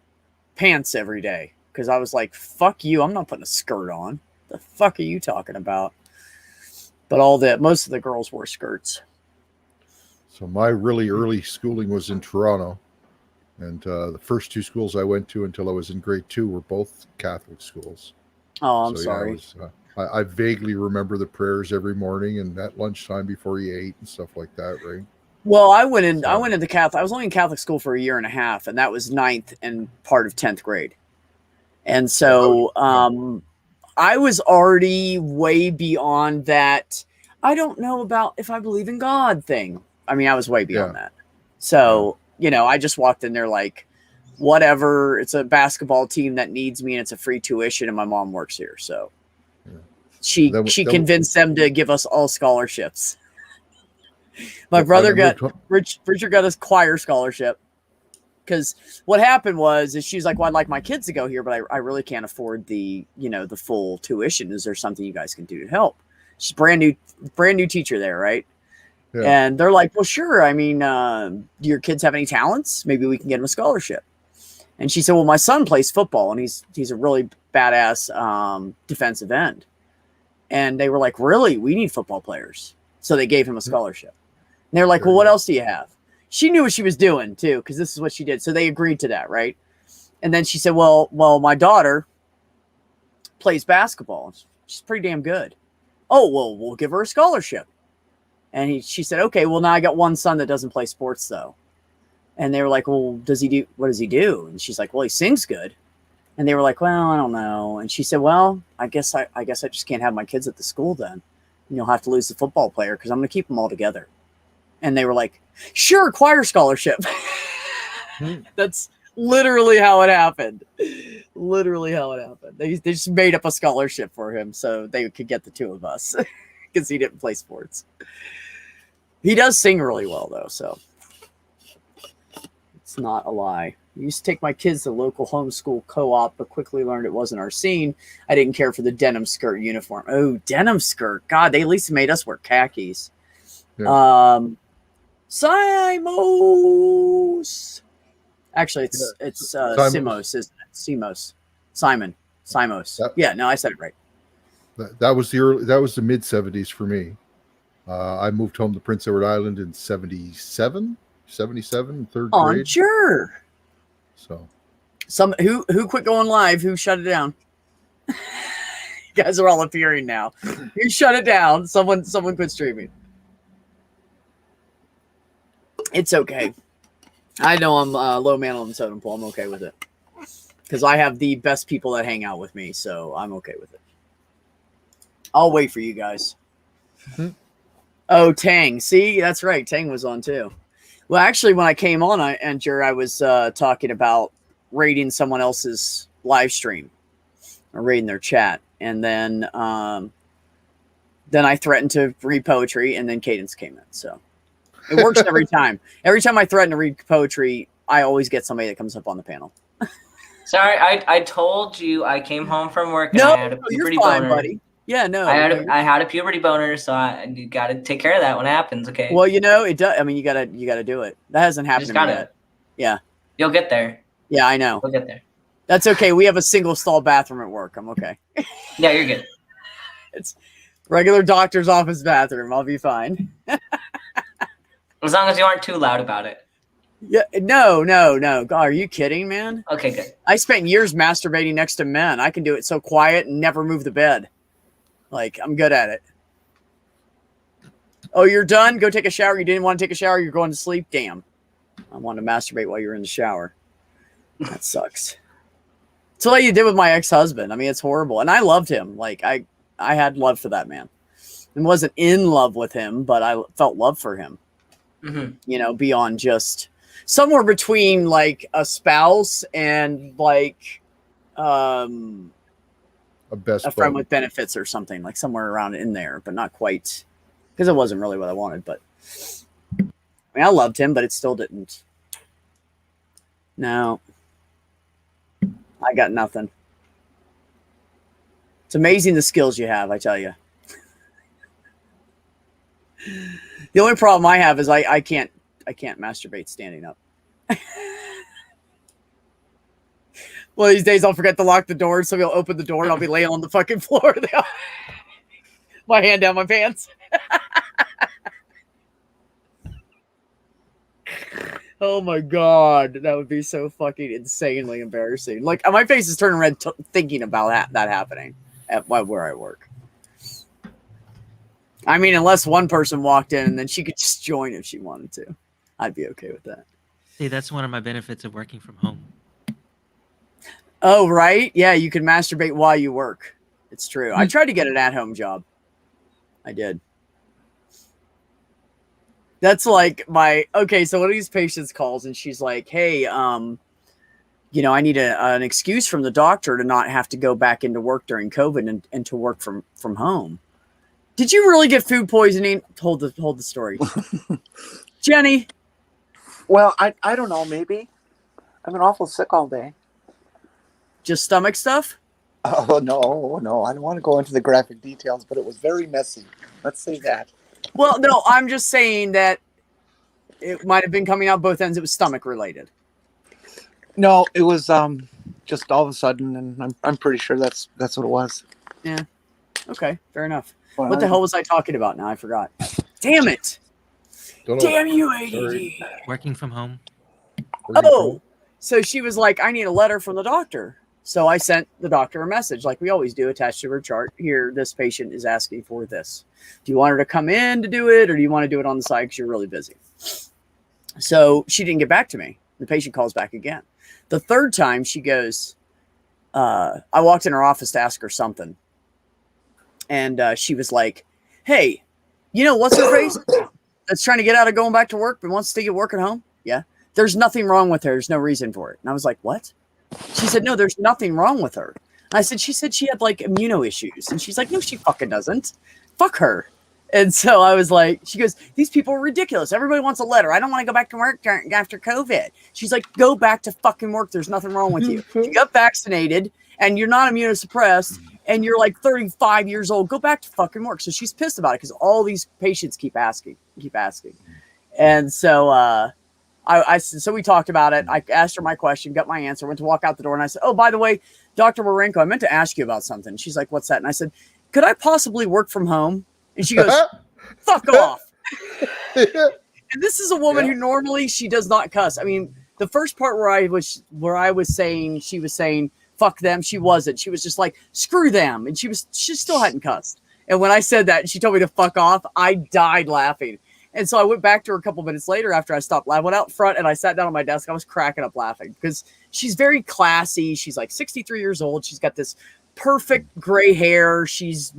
pants every day because I was like, fuck you, I'm not putting a skirt on. The fuck are you talking about? But most of the girls wore skirts. So my really early schooling was in Toronto. And the first two schools I went to until I was in grade 2 were both Catholic schools. Oh, I'm sorry. I vaguely remember the prayers every morning and at lunchtime before you ate and stuff like that, right? Well, I went into Catholic. I was only in Catholic school for a year and a half, and that was 9th and part of 10th grade. And so I was already way beyond that. I don't know about if I believe in God thing. I mean, I was way beyond that. So, I just walked in there like, whatever. It's a basketball team that needs me, and it's a free tuition, and my mom works here. So she convinced them to give us all scholarships. My brother Richard got a choir scholarship. Because what happened is she's like, well, I'd like my kids to go here, but I really can't afford the full tuition. Is there something you guys can do to help? She's brand new teacher there, right? Yeah. And they're like, well, sure. I mean, do your kids have any talents? Maybe we can get them a scholarship. And she said, well, my son plays football, and he's a really badass defensive end. And they were like, really? We need football players. So they gave him a scholarship. And they're like, well, what else do you have? She knew what she was doing too, because this is what she did. So they agreed to that, right? And then she said, well, my daughter plays basketball. She's pretty damn good. Oh, well, we'll give her a scholarship. And she said, okay, well, now I got one son that doesn't play sports though. And they were like, well, what does he do? And she's like, well, he sings good. And they were like, well, I don't know. And she said, well, I guess I just can't have my kids at the school then. And you'll have to lose the football player because I'm going to keep them all together. And they were like, sure, choir scholarship. That's literally how it happened. Literally how it happened. They just made up a scholarship for him so they could get the two of us because he didn't play sports. He does sing really well, though, so it's not a lie. I used to take my kids to local homeschool co-op, but quickly learned it wasn't our scene. I didn't care for the denim skirt uniform. Oh, denim skirt. God, they at least made us wear khakis. Yeah. Simos. Actually, it's Simos, isn't it? Simos. Simon. Simos. Yeah, no, I said it right. That was the mid 70s for me. I moved home to Prince Edward Island in 77, third grade. Oh, sure. So who quit going live? Who shut it down? You guys are all appearing now. You shut it down. Someone quit streaming. It's okay. I know I'm low man on the totem pole. I'm okay with it. Because I have the best people that hang out with me, so I'm okay with it. I'll wait for you guys. Mm-hmm. Oh, Tang. See, that's right. Tang was on too. Well, actually, when I came on, I was talking about rating someone else's live stream or rating their chat. And then I threatened to read poetry, and then Cadence came in. So it works every time. Every time I threaten to read poetry, I always get somebody that comes up on the panel. Sorry, I told you I came home from work and I had a puberty boner. Buddy. Yeah, no. I had a puberty boner, so you got to take care of that when it happens, okay? Well, it does. I mean, you gotta do it. That hasn't happened to me yet. Yeah. You'll get there. Yeah, I know. You'll get there. That's okay. We have a single stall bathroom at work. I'm okay. Yeah, you're good. It's regular doctor's office bathroom. I'll be fine. As long as you aren't too loud about it. Yeah, no. God, are you kidding, man? Okay, good. I spent years masturbating next to men. I can do it so quiet and never move the bed. Like, I'm good at it. Oh, you're done? Go take a shower. You didn't want to take a shower. You're going to sleep. Damn. I wanted to masturbate while you're in the shower. That sucks. It's what you did with my ex-husband. I mean, it's horrible. And I loved him. Like, I had love for that man. I wasn't in love with him, but I felt love for him. Mm-hmm. You know, beyond just somewhere between like a spouse and like a friend with benefits or something, like somewhere around in there, but not quite, because it wasn't really what I wanted. But I mean, I loved him, but it still didn't. No, I got nothing. It's amazing the skills you have, I tell you. The only problem I have is I can't masturbate standing up. Well, these days I'll forget to lock the door, so he'll open the door and I'll be laying on the fucking floor. My hand down my pants. Oh my god, that would be so fucking insanely embarrassing. Like, my face is turning red thinking about that happening at where I work. I mean, unless one person walked in and then she could just join if she wanted to. I'd be okay with that. See, that's one of my benefits of working from home. Oh, right? Yeah, you can masturbate while you work. It's true. I tried to get an at-home job. I did. That's like okay, so one of these patients calls and she's like, hey, you know, I need an excuse from the doctor to not have to go back into work during COVID and to work from home. Did you really get food poisoning? Hold the story. Jenny. Well, I don't know, maybe. I've been awful sick all day. Just stomach stuff? Oh, no. I don't want to go into the graphic details, but it was very messy. Let's say that. Well, no, I'm just saying that it might have been coming out both ends. It was stomach related. No, it was just all of a sudden, and I'm pretty sure that's what it was. Yeah. Okay, fair enough. Well, what the hell was I talking about now? I forgot. Damn it. Damn you, ADD. Sorry. Working from home. So she was like, I need a letter from the doctor. So I sent the doctor a message like we always do, attached to her chart. Here, this patient is asking for this. Do you want her to come in to do it, or do you want to do it on the side because you're really busy? So she didn't get back to me. The patient calls back again. The third time she goes, I walked in her office to ask her something. And she was like, hey, you know, what's her face that's trying to get out of going back to work but wants to get work at home? Yeah. There's nothing wrong with her. There's no reason for it. And I was like, what? She said, no, there's nothing wrong with her. And I said, she said she had like immuno issues. And she's like, no, she fucking doesn't. Fuck her. And so I was like, she goes, these people are ridiculous. Everybody wants a letter. I don't want to go back to work after COVID. She's like, go back to fucking work. There's nothing wrong with you. You got vaccinated and you're not immunosuppressed and you're like 35 years old. Go back to fucking work. So she's pissed about it because all these patients keep asking. And so so we talked about it. I asked her my question, got my answer, went to walk out the door. And I said, oh, by the way, Dr. Warenko, I meant to ask you about something. She's like, what's that? And I said, could I possibly work from home? And she goes, fuck off. And this is a woman who normally she does not cuss. I mean, the first part where I was saying, she was saying, fuck them. She wasn't. She was just like, screw them. And she still hadn't cussed. And when I said that, she told me to fuck off. I died laughing. And so I went back to her a couple minutes later after I stopped laughing. I went out front and I sat down on my desk. I was cracking up laughing because she's very classy. She's like 63 years old. She's got this perfect gray hair. She's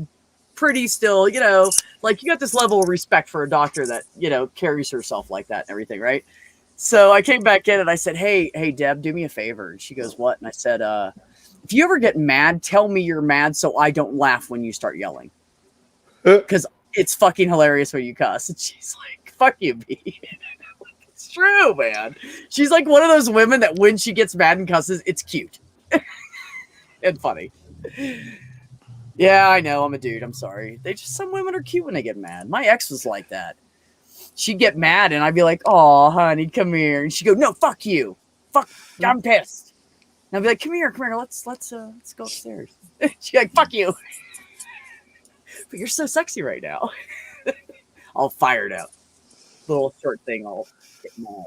pretty still, you know, like you got this level of respect for a doctor that, you know, carries herself like that and everything, right? So I came back in and I said, hey, Deb, do me a favor. And she goes, what? And I said, if you ever get mad, tell me you're mad so I don't laugh when you start yelling. Because it's fucking hilarious when you cuss. And she's like, fuck you, B. It's true, man. She's like one of those women that when she gets mad and cusses, it's cute and funny. Yeah, I know. I'm a dude. I'm sorry. Some women are cute when they get mad. My ex was like that. She'd get mad and I'd be like, oh, honey, come here. And she'd go, no, fuck you. Fuck, I'm pissed. And I'd be like, come here. Let's go upstairs. She's like, fuck you. But you're so sexy right now. All fired up. Little short thing, I'll get mad.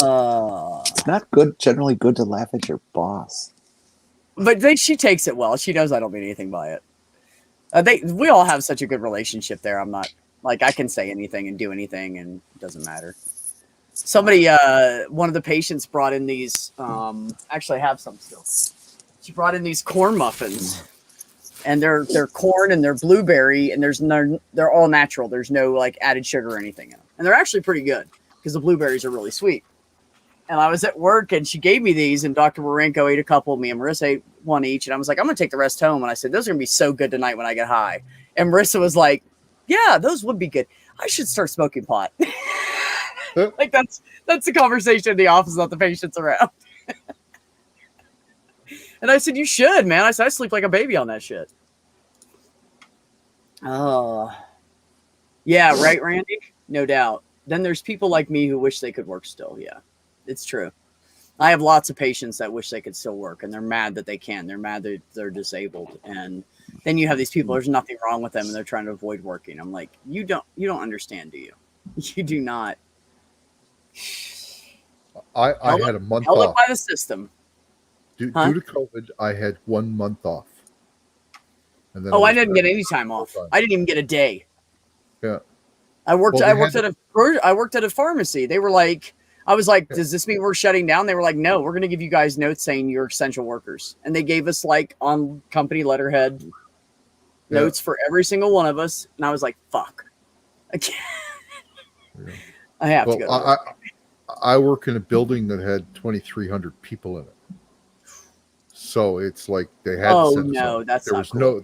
It's not good, generally good to laugh at your boss. But she takes it well. She knows I don't mean anything by it. We all have such a good relationship there. I'm not like I can say anything and do anything, and it doesn't matter. Somebody, one of the patients brought in these. Actually, I have some still. She brought in these corn muffins, and they're corn and they're blueberry, and they're all natural. There's no like added sugar or anything in them, and they're actually pretty good because the blueberries are really sweet. And I was at work, and she gave me these, and Dr. Warenko ate a couple. Me and Marissa ate one each, and I was like, I'm going to take the rest home. And I said, those are going to be so good tonight when I get high. And Marissa was like, yeah, those would be good. I should start smoking pot. Like that's the conversation in the office, not the patients around. And I said, you should, man. I said, I sleep like a baby on that shit. Oh, yeah, right, Randy? No doubt. Then there's people like me who wish they could work still. Yeah. It's true. I have lots of patients that wish they could still work, and they're mad that they can't. They're mad that they're disabled. And then you have these people, there's nothing wrong with them, and they're trying to avoid working. I'm like, you don't understand, do you? You do not. I had a month held off. up by the system. Due to COVID, I had 1 month off. And then I didn't get any time off. I didn't even get a day. Yeah. I worked at a pharmacy. They were like, I was like, does this mean we're shutting down? They were like, no, we're going to give you guys notes saying you're essential workers. And they gave us like on company letterhead notes for every single one of us. And I was like, fuck. I can't. I have to go. I work in a building that had 2,300 people in it. So it's like they had to send us home. That's there not was cool.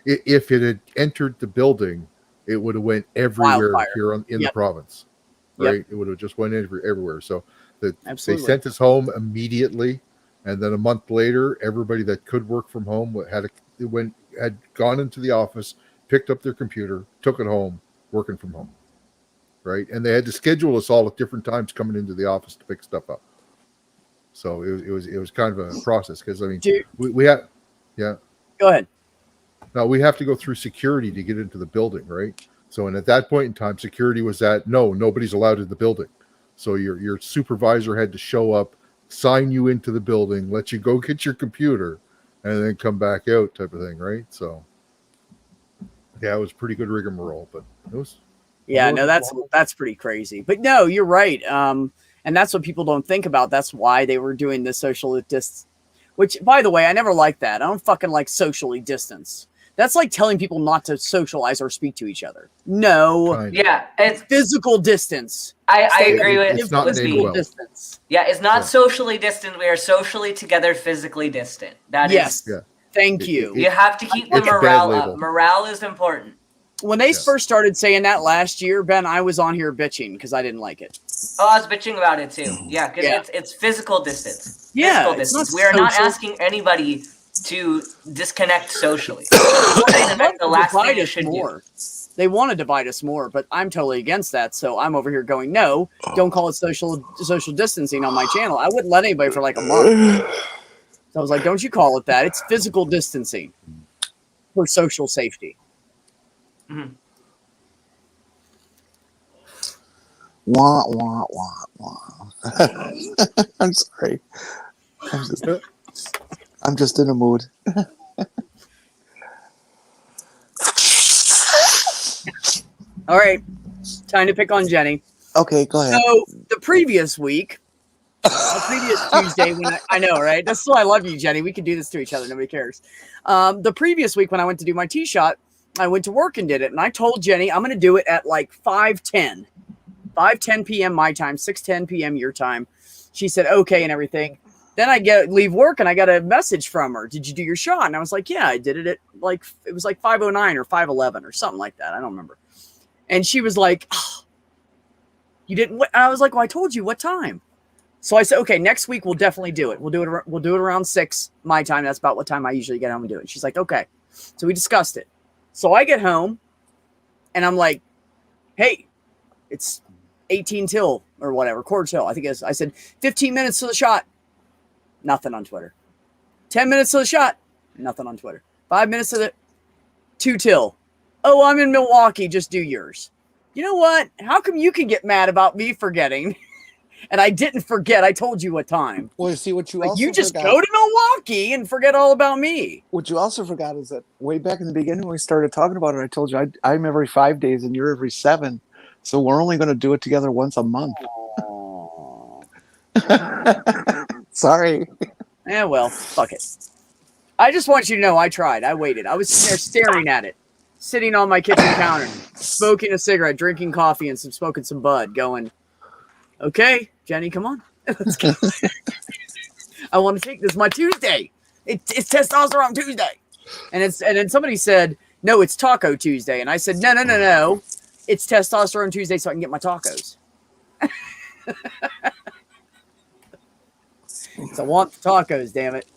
if it had entered the building, it would have went everywhere here in the province. Right, it would have just went everywhere. So they sent us home immediately, and then a month later, everybody that could work from home had gone into the office, picked up their computer, took it home, working from home. Right, and they had to schedule us all at different times coming into the office to pick stuff up. So it was kind of a process because I mean we have Go ahead. Now we have to go through security to get into the building, right? So, and at that point in time, security was at nobody's allowed in the building. So your supervisor had to show up, sign you into the building, let you go get your computer, and then come back out, type of thing, right? So, yeah, it was pretty good rigmarole, but it was. Yeah, no, that's pretty crazy. But no, you're right. And that's what people don't think about. That's why they were doing the social distance. Which, by the way, I never liked that. I don't fucking like socially distance. That's like telling people not to socialize or speak to each other. No. Yeah. It's physical distance. I agree with it's not physical distance. Yeah, it's not socially distant. We are socially together, physically distant. That is. Yeah. Thank you. You have to keep the morale up. Morale is important. When they first started saying that last year, Ben, I was on here bitching because I didn't like it. Oh, I was bitching about it too. Yeah, because it's physical distance. Yeah. Physical distance. We are not asking anybody to disconnect socially. The last thing you should do. They want to divide us more, but I'm totally against that. So I'm over here going, no, don't call it social distancing on my channel. I wouldn't let anybody for like a month. So I was like, don't you call it that? It's physical distancing for social safety. Mm-hmm. Wah, wah, wah, wah. I'm sorry. I'm just in a mood. All right. Time to pick on Jenny. Okay, go ahead. So the previous week, previous Tuesday, when I know, right? That's why I love you, Jenny. We can do this to each other. Nobody cares. The previous week when I went to do my tee shot, I went to work and did it. And I told Jenny, I'm going to do it at like 5:10 p.m. my time, 6:10 p.m. your time. She said, okay, and everything. Then I leave work and I got a message from her. Did you do your shot? And I was like, yeah, I did it at it was like 5:09 or 5:11 or something like that. I don't remember. And she was like, oh, you didn't. And I was like, well, I told you what time. So I said, okay, next week we'll definitely do it. We'll do it around 6 my time. That's about what time I usually get home and do it. She's like, okay. So we discussed it. So I get home and I'm like, hey, it's 18 till or whatever, quarter till. I think I said 15 minutes to the shot. Nothing on Twitter. 10 minutes to the shot. Nothing on Twitter. 5 minutes to the 2 till. Oh, I'm in Milwaukee. Just do yours. You know what? How come you can get mad about me forgetting? And I didn't forget. I told you what time. Well, you see what you Like, also you just forgot. go to Milwaukee and forget all about me. What you also forgot is that way back in the beginning when we started talking about it, I told you I'm every 5 days and you're every 7. So we're only going to do it together once a month. Sorry. Well, fuck it. I just want you to know I tried. I waited. I was sitting there staring at it, sitting on my kitchen counter, smoking a cigarette, drinking coffee, and smoking some bud, going, okay, Jenny, come on. Let's go. I want to take this. My Tuesday. It's Testosterone Tuesday. And then somebody said, no, it's Taco Tuesday. And I said, no. It's Testosterone Tuesday so I can get my tacos. So I want the tacos, damn it.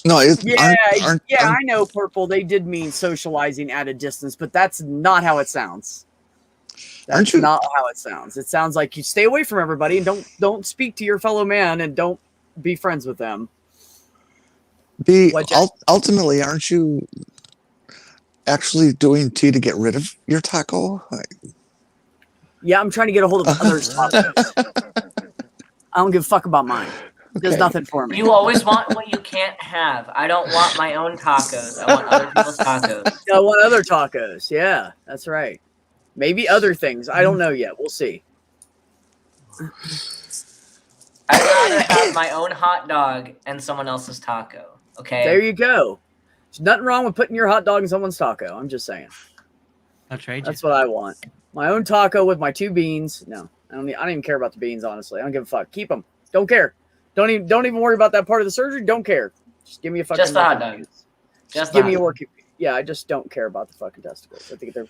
No, I know, Purple. They did mean socializing at a distance, but that's not how it sounds. That's not how it sounds. It sounds like you stay away from everybody and don't speak to your fellow man and don't be friends with them. Ultimately, aren't you actually doing tea to get rid of your taco? Yeah, I'm trying to get a hold of others' tacos. I don't give a fuck about mine. It does nothing for me. You always want what you can't have. I don't want my own tacos. I want other people's tacos. I want other tacos. Yeah, that's right. Maybe other things. I don't know yet. We'll see. I'd rather have my own hot dog and someone else's taco. Okay. There you go. There's nothing wrong with putting your hot dog in someone's taco. I'm just saying. I'll trade you. That's what I want. My own taco with my 2 beans. No, I don't even care about the beans, honestly. I don't give a fuck. Keep them. Don't care. Don't even worry about that part of the surgery. Don't care. Just give me a fucking just the hot dog. Just give me a working. Yeah, I just don't care about the fucking testicles. I think they're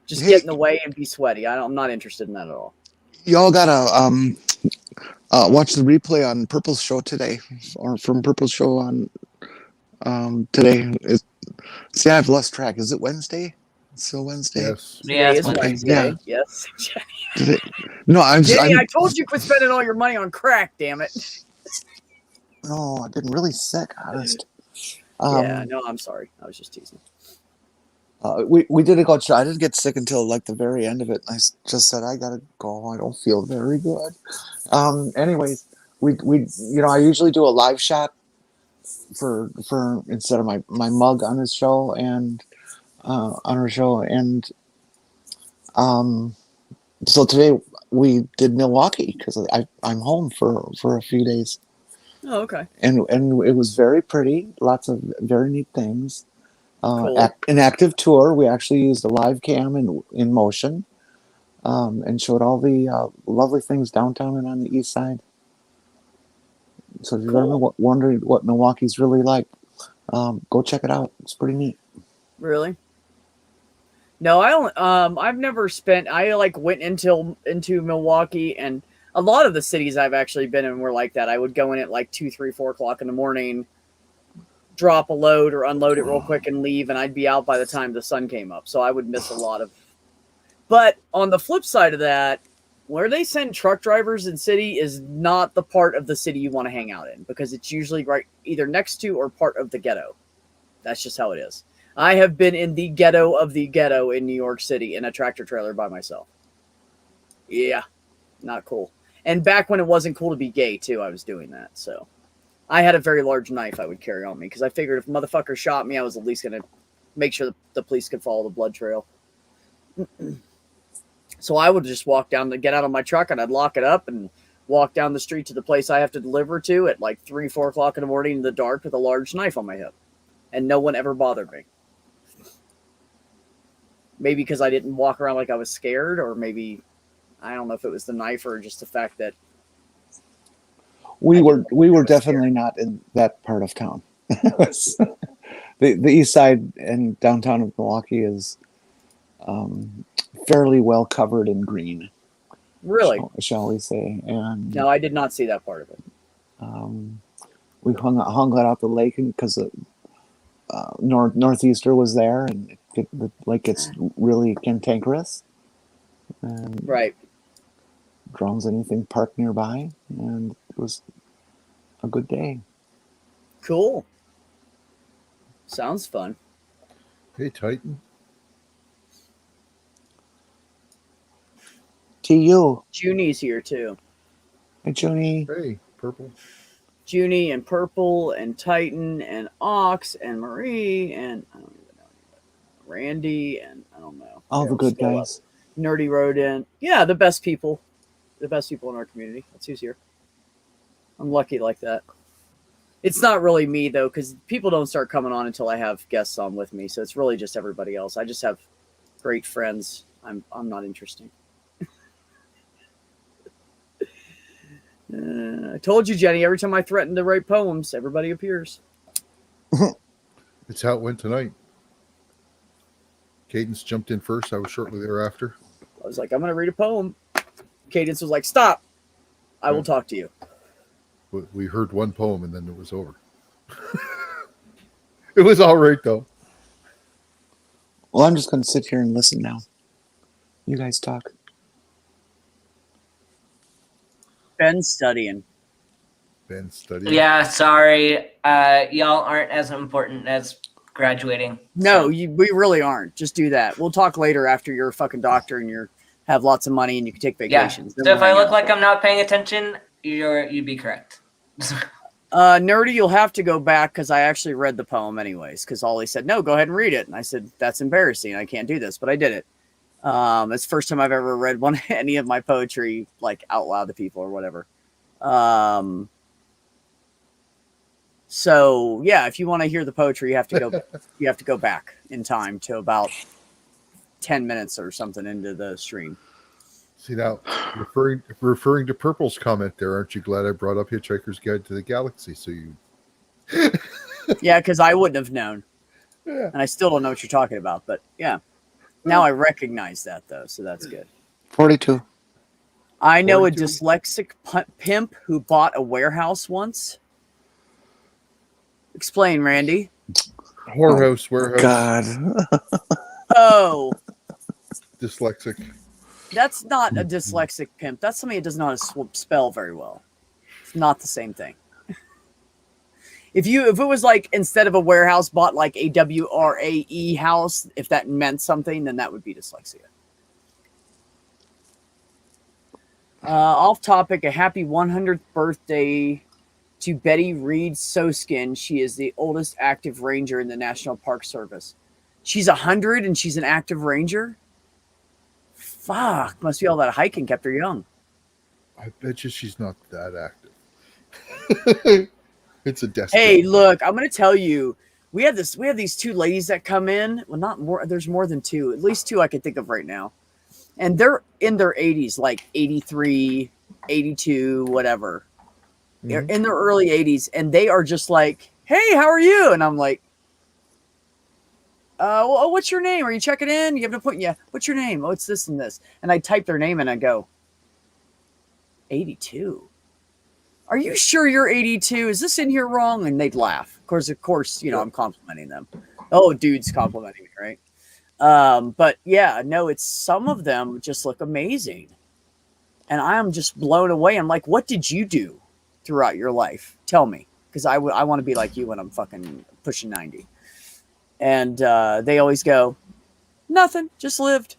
just get in the way and be sweaty. I'm not interested in that at all. Y'all gotta watch the replay on Purple's show today, or from Purple's show on today. See, I've lost track. Is it Wednesday? It's still Wednesday. Yes. Yeah, it's Wednesday. Yeah. Yes. No, Jenny, I told you quit spending all your money on crack. Damn it. No, I've been really sick, honest. Yeah, no, I'm sorry. I was just teasing. We did a go. I didn't get sick until like the very end of it. I just said I gotta go. I don't feel very good. Anyways, we I usually do a live shot for instead of my mug on his show and on her show, and so today we did Milwaukee because I'm home for a few days. Oh, okay. And it was very pretty. Lots of very neat things. Cool. An active tour. We actually used a live cam in motion, and showed all the lovely things downtown and on the east side. So if you've ever wondering what Milwaukee's really like, go check it out. It's pretty neat. Really? No, I don't. I've never spent. I went into Milwaukee, and a lot of the cities I've actually been in were like that. I would go in at like 2, 3, 4 o'clock in the morning, drop a load or unload it real quick, and leave, and I'd be out by the time the sun came up. So I would miss a lot of. But on the flip side of that, where they send truck drivers in city is not the part of the city you want to hang out in, because it's usually right either next to or part of the ghetto. That's just how it is. I have been in the ghetto of the ghetto in New York City in a tractor trailer by myself. Yeah, not cool. And back when it wasn't cool to be gay, too, I was doing that. So I had a very large knife I would carry on me because I figured if motherfucker shot me, I was at least going to make sure the police could follow the blood trail. So I would just get out of my truck, and I'd lock it up and walk down the street to the place I have to deliver to at like 3, 4 o'clock in the morning in the dark with a large knife on my hip. And no one ever bothered me. Maybe because I didn't walk around like I was scared, or maybe, I don't know if it was the knife or just the fact that we were definitely not in that part of town. The east side and downtown of Milwaukee is fairly well covered in green. Really? Shall we say? And no, I did not see that part of it. We hung out the lake because Northeaster was there, and the lake gets really cantankerous. And right. Drowns anything parked nearby, and it was a good day. Cool. Sounds fun. Hey, Titan. you. Junie's here too. Hey, Junie. Hey, Purple. Junie and Purple and Titan and Ox and Marie and I don't even know Randy and I don't know. All the good guys. Nerdy Rodent. Yeah, the best people. The best people in our community. That's who's here. I'm lucky like that. It's not really me though, because people don't start coming on until I have guests on with me. So it's really just everybody else. I just have great friends. I'm not interesting. I told you, Jenny, every time I threaten to write poems, everybody appears. It's how it went tonight. Cadence jumped in first. I was shortly thereafter. I was like, I'm going to read a poem. Cadence was like, stop. I will talk to you. We heard one poem and then it was over. It was all right, though. Well, I'm just going to sit here and listen now. You guys talk. Ben's studying. Ben's studying. Yeah, sorry. Y'all aren't as important as graduating. No, we really aren't. Just do that. We'll talk later after you're a fucking doctor and you have lots of money and you can take vacations. Yeah. So if I look like I'm not paying attention, you'd be correct. Nerdy, you'll have to go back because I actually read the poem anyways. Because Ollie said, "No, go ahead and read it," and I said, "That's embarrassing. I can't do this," but I did it. It's the first time I've ever read any of my poetry like out loud to people or whatever. So yeah, if you want to hear the poetry, you have to go back in time to about 10 minutes or something into the stream. See now, referring to Purple's comment there, aren't you glad I brought up Hitchhiker's Guide to the Galaxy? So you, yeah, because I wouldn't have known, yeah. And I still don't know what you're talking about. But yeah, now I recognize that though, so that's good. 42. I know 42. a dyslexic pimp who bought a warehouse once. Explain, Randy. Whorehouse, warehouse. God. Oh, Dyslexic. that's not a dyslexic pimp. That's somebody that doesn't know how to spell very well. It's not the same thing. If it was like instead of a warehouse bought like a WRAE house, if that meant something, then that would be dyslexia. Off topic, a happy 100th birthday to Betty Reed Soskin. She is the oldest active ranger in the National Park Service. She's 100 and she's an active ranger? Fuck, must be all that hiking kept her young. I bet you she's not that active. It's a destiny. Hey, look, I'm going to tell you, we have these two ladies that come in. Well, not more. There's more than two. At least two I can think of right now. And they're in their 80s, like 83, 82, whatever. Mm-hmm. They're in their early 80s, and they are just like, hey, how are you? And I'm like, well, what's your name? Are you checking in? You have to put, yeah, what's your name? Oh, it's this and this. And I type their name and I go, 82. Are you sure you're 82? Is this in here wrong? And they'd laugh. Of course, you know, I'm complimenting them. Oh, dude's complimenting me, right? But yeah, no, it's some of them just look amazing. And I am just blown away. I'm like, what did you do throughout your life? Tell me. Because I want to be like you when I'm fucking pushing 90. And they always go, nothing, just lived.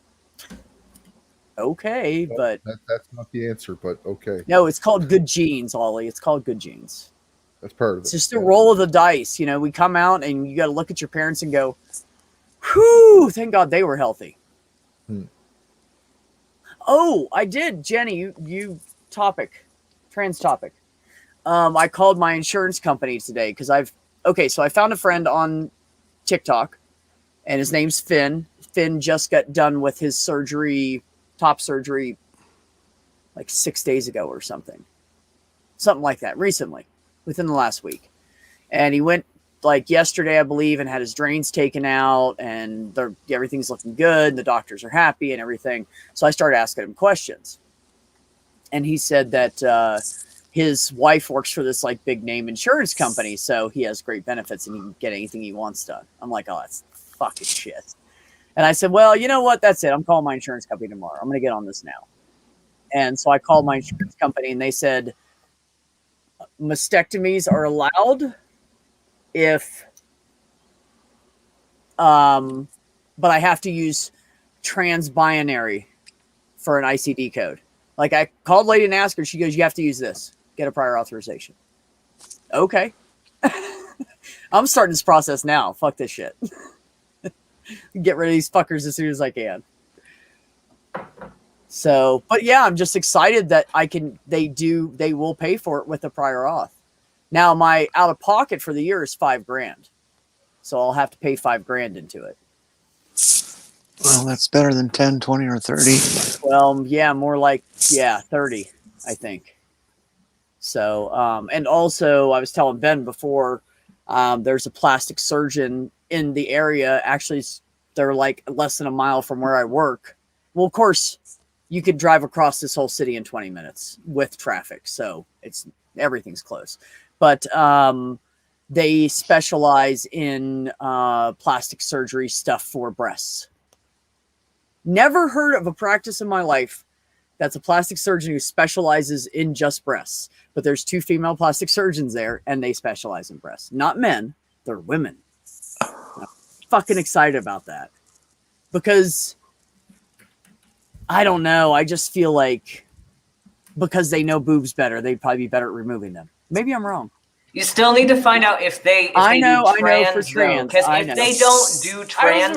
Okay, but that's not the answer, but okay. No, it's called good genes, Ollie. It's called good genes. That's part of it. It's just a roll of the dice. You know, we come out and you got to look at your parents and go, whew, thank God they were healthy. Oh, I did. Jenny, you trans topic. I called my insurance company today because so I found a friend on TikTok and his name's Finn. Finn just got done with his top surgery like 6 days ago or something like that, recently, within the last week. And he went like yesterday, I believe, and had his drains taken out, and everything's looking good, and the doctors are happy and everything. So I started asking him questions, and he said that his wife works for this like big name insurance company, so he has great benefits and he can get anything he wants done. I'm like, oh, that's fucking shit. And I said, well, you know what? That's it. I'm calling my insurance company tomorrow. I'm going to get on this now. And so I called my insurance company, and they said mastectomies are allowed but I have to use trans binary for an ICD code. Like I called lady and asked her, she goes, you have to use this. Get a prior authorization. Okay. I'm starting this process now. Fuck this shit. Get rid of these fuckers as soon as I can. So, but yeah, I'm just excited that they will pay for it with the prior auth. Now my out of pocket for the year is $5,000. So I'll have to pay $5,000 into it. Well, that's better than 10, 20, or 30. Well, yeah, more like, 30, I think. So, and also I was telling Ben before, there's a plastic surgeon in the area. Actually, they're like less than a mile from where I work. Well, of course, you could drive across this whole city in 20 minutes with traffic. So everything's close. But they specialize in plastic surgery stuff for breasts. Never heard of a practice in my life that's a plastic surgeon who specializes in just breasts. But there's 2 female plastic surgeons there, and they specialize in breasts. Not men, they're women. I'm fucking excited about that. Because, I don't know, I just feel like because they know boobs better, they'd probably be better at removing them. Maybe I'm wrong. You still need to find out if they I know do trans, for trans. Because if they don't do trans,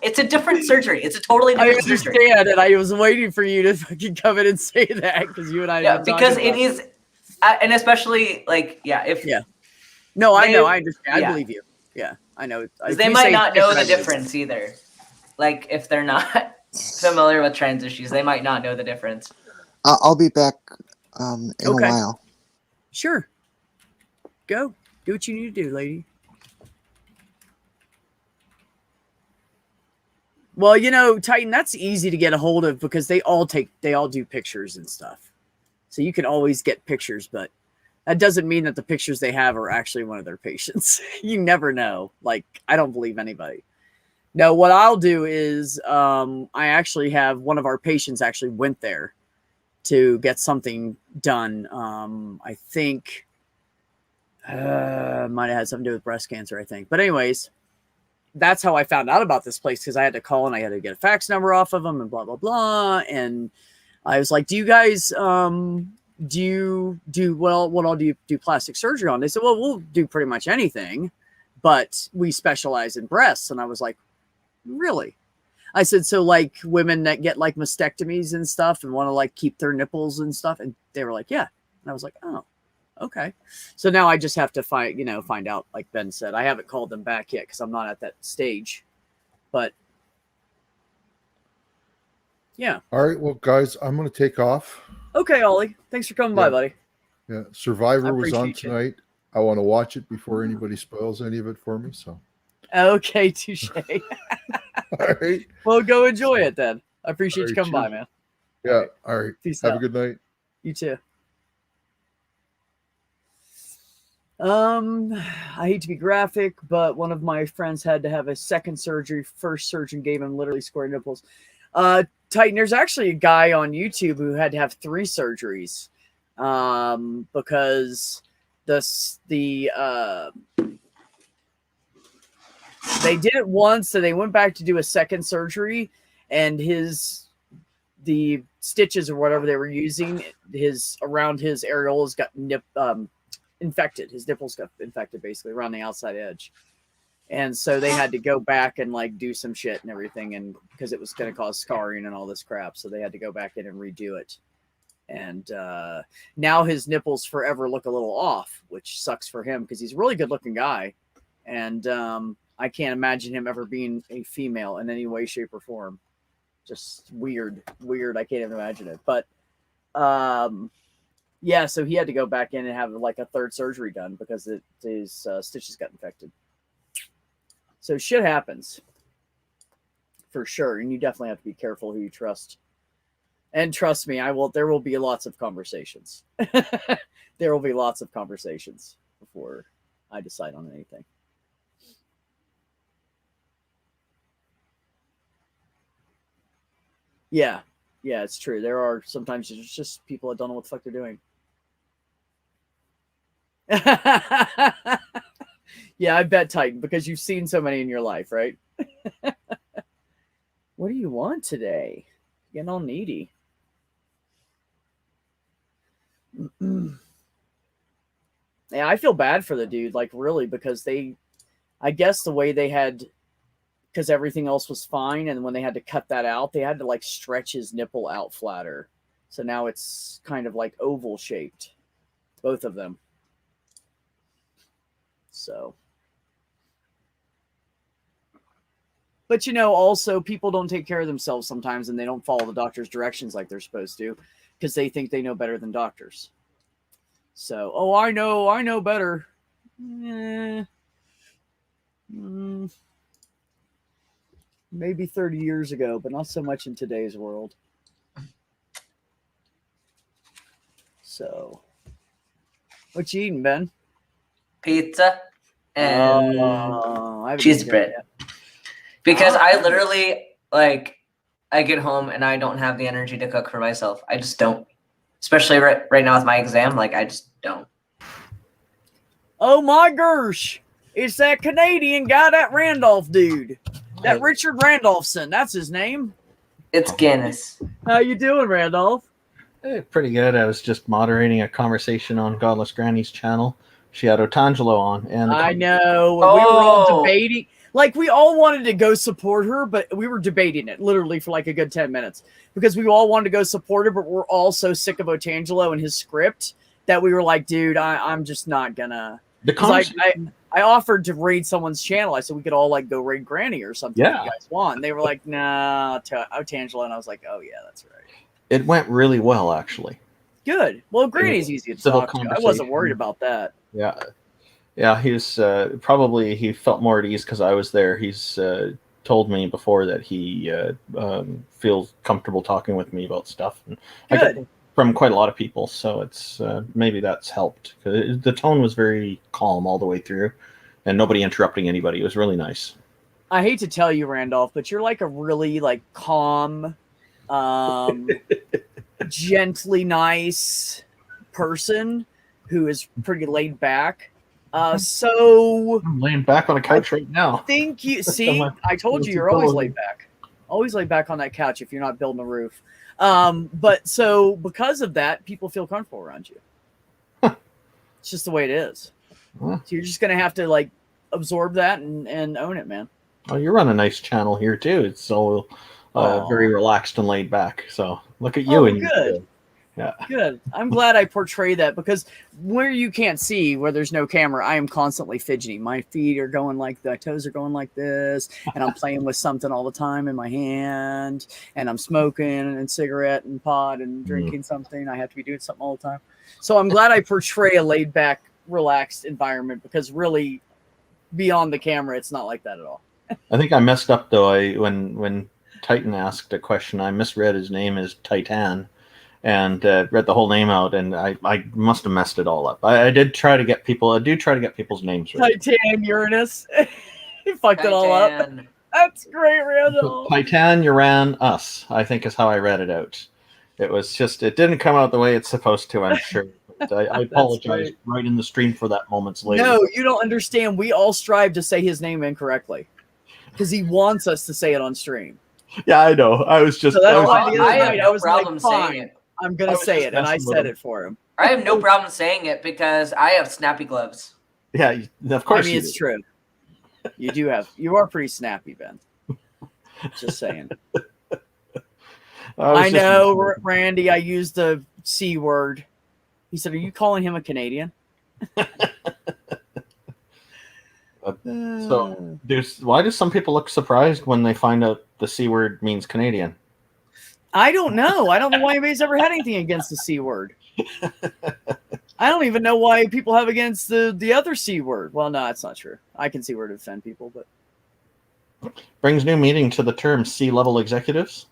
it's a different surgery. It's a totally different surgery. I understand, and I was waiting for you to fucking come in and say that because you and I. Yeah, because it is, and especially No, I know, I understand. I believe you. Yeah, I know. They might not know the difference either. Like if they're not familiar with trans issues, they might not know the difference. I'll be back in a while. Sure. Go. Do what you need to do, lady. Well, Titan, that's easy to get a hold of because they all do pictures and stuff. So you can always get pictures, but that doesn't mean that the pictures they have are actually one of their patients. You never know. Like, I don't believe anybody. No, what I'll do is I actually have one of our patients actually went there to get something done. I think might have had something to do with breast cancer, I think. But anyways, that's how I found out about this place because I had to call and I had to get a fax number off of them and blah, blah, blah. And I was like, do you guys, what all do you do plastic surgery on? They said, well, we'll do pretty much anything, but we specialize in breasts. And I was like, really? I said, so like women that get like mastectomies and stuff and want to like keep their nipples and stuff. And they were like, yeah. And I was like, oh, okay. So now I just have to find out, like Ben said. I haven't called them back yet because I'm not at that stage. But yeah. All right. Well, guys, I'm going to take off. Okay, Ollie. Thanks for coming by, buddy. Yeah. Survivor was on tonight. I want to watch it before anybody spoils any of it for me. So. Okay, touche. All right. Well, go enjoy it then. I appreciate you coming by, man. Yeah. All right. Peace out. Have a good night. You too. I hate to be graphic, but one of my friends had to have a second surgery. First surgeon gave him literally square nipples. Titan, there's actually a guy on YouTube who had to have 3 surgeries because they did it once, so they went back to do a second surgery, and the stitches or whatever they were using around his areolas got infected. His nipples got infected basically around the outside edge. And so they had to go back and like do some shit and everything. And because it was going to cause scarring and all this crap. So they had to go back in and redo it. And now his nipples forever look a little off, which sucks for him because he's a really good looking guy. And I can't imagine him ever being a female in any way, shape, or form. Just weird. I can't even imagine it. But yeah, so he had to go back in and have like a 3rd surgery done because his stitches got infected. So shit happens for sure. And you definitely have to be careful who you trust. And trust me, there will be lots of conversations. There will be lots of conversations before I decide on anything. Yeah, it's true. There are sometimes there's just people that don't know what the fuck they're doing. Yeah, I bet, Titan, because you've seen so many in your life, right? What do you want today? Getting all needy. Yeah, I feel bad for the dude, like really, because I guess the way they had, because everything else was fine, and when they had to cut that out, they had to like stretch his nipple out flatter. So now it's kind of like oval shaped, both of them. So, but also people don't take care of themselves sometimes, and they don't follow the doctor's directions like they're supposed to, because they think they know better than doctors. So, oh, I know better. Maybe 30 years ago, but not so much in today's world. So, what you eating, Ben? Pizza and cheese bread. Because I literally, like, I get home and I don't have the energy to cook for myself. I just don't. Especially right now with my exam, like, I just don't. Oh my gosh. It's that Canadian guy, that Randolph dude. That Richard Randolphson. That's his name. It's Guinness. How you doing, Randolph? Hey, pretty good. I was just moderating a conversation on Godless Granny's channel. She had Otangelo on. And I know. We were all debating. Like, we all wanted to go support her, but we were debating it literally for like a good 10 minutes because we all wanted to go support her, but we're all so sick of Otangelo and his script that we were like, dude, I'm just not gonna. I offered to raid someone's channel. I said we could all like go raid Granny or something if you guys want. And they were like, nah, Otangelo. And I was like, oh, yeah, that's right. It went really well, actually. Good. Well, Granny's easy to talk to. I wasn't worried about that. Yeah. Yeah, he's probably he felt more at ease because I was there. He's told me before that he feels comfortable talking with me about stuff. And good. I get from quite a lot of people, so it's maybe that's helped. The tone was very calm all the way through, and nobody interrupting anybody. It was really nice. I hate to tell you, Randolph, but you're like a really like calm, gently nice person who is pretty laid back. So I'm laying back on a couch right now. Think you see? I told you, you're always laid back. Always laid back on that couch if you're not building a roof. But so because of that, people feel comfortable around you. It's just the way it is. So you're just gonna have to like absorb that and own it, man. Oh, you run a nice channel here too. It's so very relaxed and laid back. So look at you. Oh, and good. Yeah. Good. I'm glad I portray that because where you can't see, where there's no camera, I am constantly fidgeting. My feet are going like my toes are going like this, and I'm playing with something all the time in my hand, and I'm smoking and cigarette and pot and drinking something. I have to be doing something all the time. So I'm glad I portray a laid back, relaxed environment because really beyond the camera, it's not like that at all. I think I messed up though. When Titan asked a question, I misread his name as Titan. And read the whole name out, and I must have messed it all up. I do try to get people's names right. Titan Uranus. You fucked it all up. That's great, Randall. Titan Uranus, I think is how I read it out. It was just, it didn't come out the way it's supposed to, I'm sure. I apologize right in the stream for that moments later. No, you don't understand. We all strive to say his name incorrectly because he wants us to say it on stream. Yeah, I know. I was just. So that's why I was problem like, saying fine. it. I'm going to say it, and I said it for him. I have no problem saying it because I have snappy gloves. Yeah, of course. I mean, it's true. You are pretty snappy, Ben. Just saying. I know, Randy, I used the C word. He said, are you calling him a Canadian? So, why do some people look surprised when they find out the C word means Canadian? I don't know. I don't know why anybody's ever had anything against the C word. I don't even know why people have against the other C word. Well, no, that's not true. I can see where to offend people, but brings new meaning to the term C-level executives.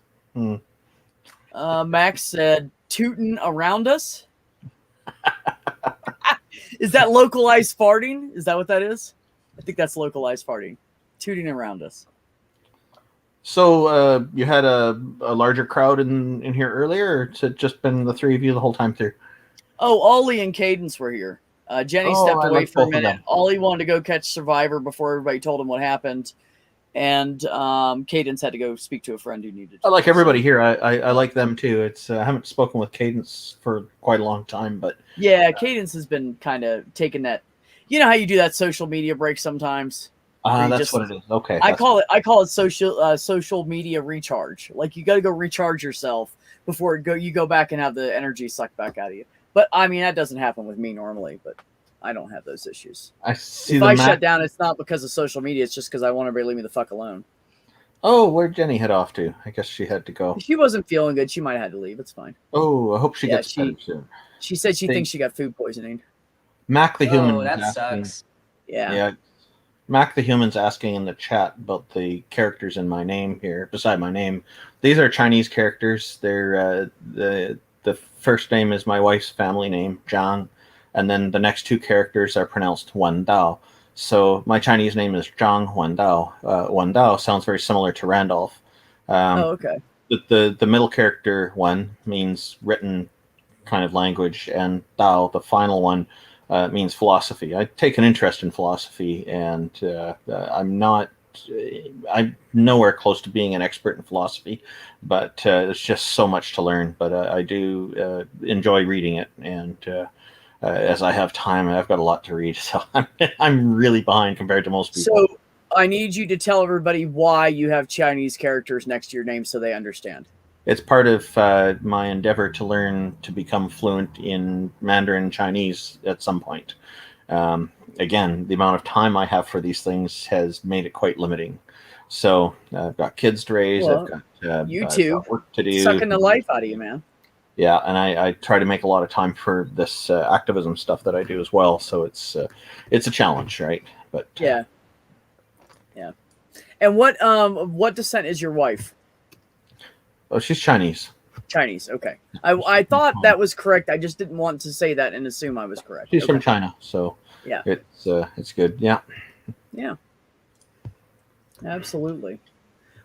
Max said, "Tootin' around us." Is that localized farting? Is that what that is? I think that's localized farting. Tooting around us. So you had a larger crowd in here earlier, or it's just been the three of you the whole time through? Oh, Ollie and Cadence were here. Jenny stepped away for a minute. Ollie wanted to go catch Survivor before everybody told him what happened. And Cadence had to go speak to a friend who needed. I like everybody here. I like them too. It's I haven't spoken with Cadence for quite a long time, but yeah, Cadence has been kind of taking that. You know how you do that social media break sometimes. That's what it is. Okay, I call it social media recharge. Like you got to go recharge yourself before you go back and have the energy sucked back out of you. But I mean that doesn't happen with me normally, but I don't have those issues. I see. If I shut down, it's not because of social media. It's just because I want everybody to leave me the fuck alone. Oh, where'd Jenny head off to? I guess she had to go. If she wasn't feeling good, she might have had to leave. It's fine. Oh, I hope she gets better soon. She said she thinks she got food poisoning. Mac the Human. Oh, that sucks. Yeah. Mac the Human's asking in the chat about the characters in my name here, beside my name. These are Chinese characters. They're the first name is my wife's family name, Zhang, and then the next two characters are pronounced Wan Dao. So my Chinese name is Zhang Wan Dao. Wan Dao sounds very similar to Randolph. Okay. The middle character one means written kind of language, and Dao, the final one, means philosophy. I take an interest in philosophy, and I'm nowhere close to being an expert in philosophy, but it's just so much to learn. But I do enjoy reading it, and as I have time, I've got a lot to read, so I'm really behind compared to most people. So I need you to tell everybody why you have Chinese characters next to your name so they understand. It's part of my endeavor to learn to become fluent in Mandarin Chinese at some point. Again, the amount of time I have for these things has made it quite limiting. So I've got kids to raise. Well, I've got you too. Work to do. Sucking the life out of you, man. Yeah, and I try to make a lot of time for this activism stuff that I do as well. So it's a challenge, right? But yeah. And what descent is your wife? Oh, she's Chinese. Chinese, okay. I thought that was correct. I just didn't want to say that and assume I was correct. She's from China, so yeah, it's good. Yeah. Yeah. Absolutely.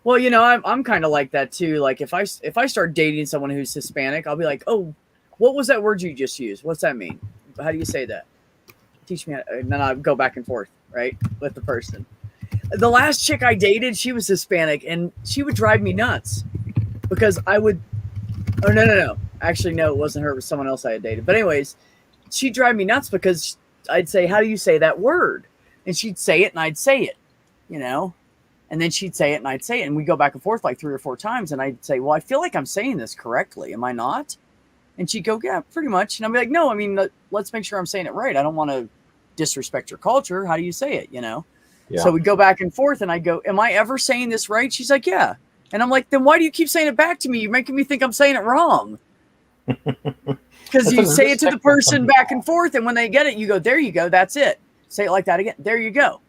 Well, you know, I'm kind of like that too. Like if I start dating someone who's Hispanic, I'll be like, oh, what was that word you just used? What's that mean? How do you say that? Teach me how to, and then I go back and forth, right, with the person. The last chick I dated, she was Hispanic, and she would drive me nuts because I would. Oh no! Actually, no, it wasn't her. It was someone else I had dated. But anyways, she'd drive me nuts because I'd say, "How do you say that word?" And she'd say it, and I'd say it, you know. And then she'd say it, and I'd say it, and we'd go back and forth like 3 or 4 times. And I'd say, "Well, I feel like I'm saying this correctly. Am I not?" And she'd go, "Yeah, pretty much." And I'd be like, "No, I mean, let's make sure I'm saying it right. I don't want to disrespect your culture. How do you say it? You know?" Yeah. So we'd go back and forth, and I'd go, "Am I ever saying this right?" She's like, "Yeah." And I'm like, "Then why do you keep saying it back to me? You're making me think I'm saying it wrong." Because you say it to the person back and forth, and when they get it, you go, "There you go. That's it. Say it like that again. There you go."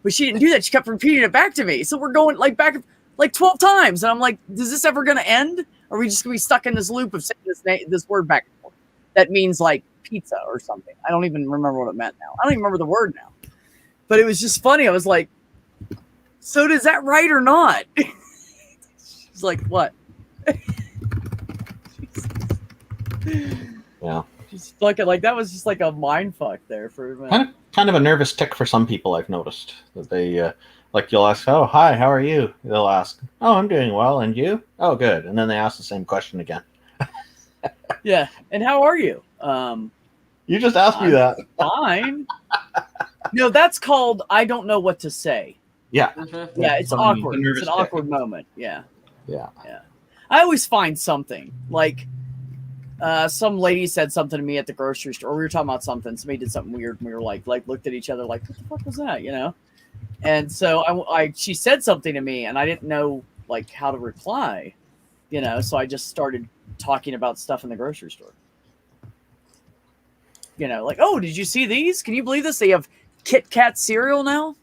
But she didn't do that. She kept repeating it back to me. So we're going like back like 12 times. And I'm like, is this ever going to end? Or are we just going to be stuck in this loop of saying this word back and forth? That means like pizza or something. I don't even remember what it meant now. I don't even remember the word now. But it was just funny. I was like, so is that right or not? She's like, what? Yeah. Just fucking like that was just like a mind fuck there for a minute. Kind of a nervous tick for some people, I've noticed. That they like you'll ask, "Oh, hi, how are you?" They'll ask, "Oh, I'm doing well, and you?" "Oh, good." And then they ask the same question again. Yeah. And how are you? You just asked me that. Fine. No, that's called I don't know what to say. Yeah. Mm-hmm. Yeah, it's awkward. It's an awkward moment. Yeah. Yeah. Yeah. I always find something like some lady said something to me at the grocery store. We were talking about something. Somebody did something weird. And we were like looked at each other like, what the fuck was that? You know? And so she said something to me and I didn't know like how to reply, you know? So I just started talking about stuff in the grocery store. You know, like, oh, did you see these? Can you believe this? They have Kit Kat cereal now.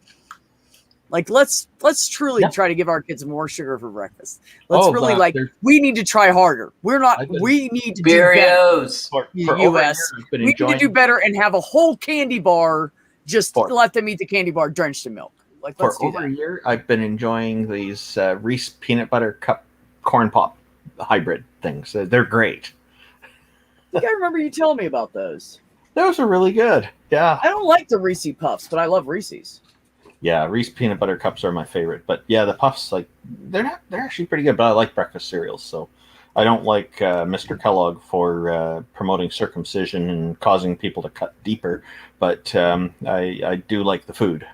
Like, let's truly try to give our kids more sugar for breakfast. Let's we need to try harder. We need to do better. For US. We need to do better and have a whole candy bar. Just let them eat the candy bar drenched in milk. Like, let's do that. For over a year, I've been enjoying these Reese peanut butter cup corn pop hybrid things. They're great. I think I remember you telling me about those. Those are really good. Yeah. I don't like the Reese Puffs, but I love Reese's. Yeah, Reese peanut butter cups are my favorite. But yeah, the puffs, like they're actually pretty good. But I like breakfast cereals, so I don't like Mr. Kellogg for promoting circumcision and causing people to cut deeper. But I do like the food.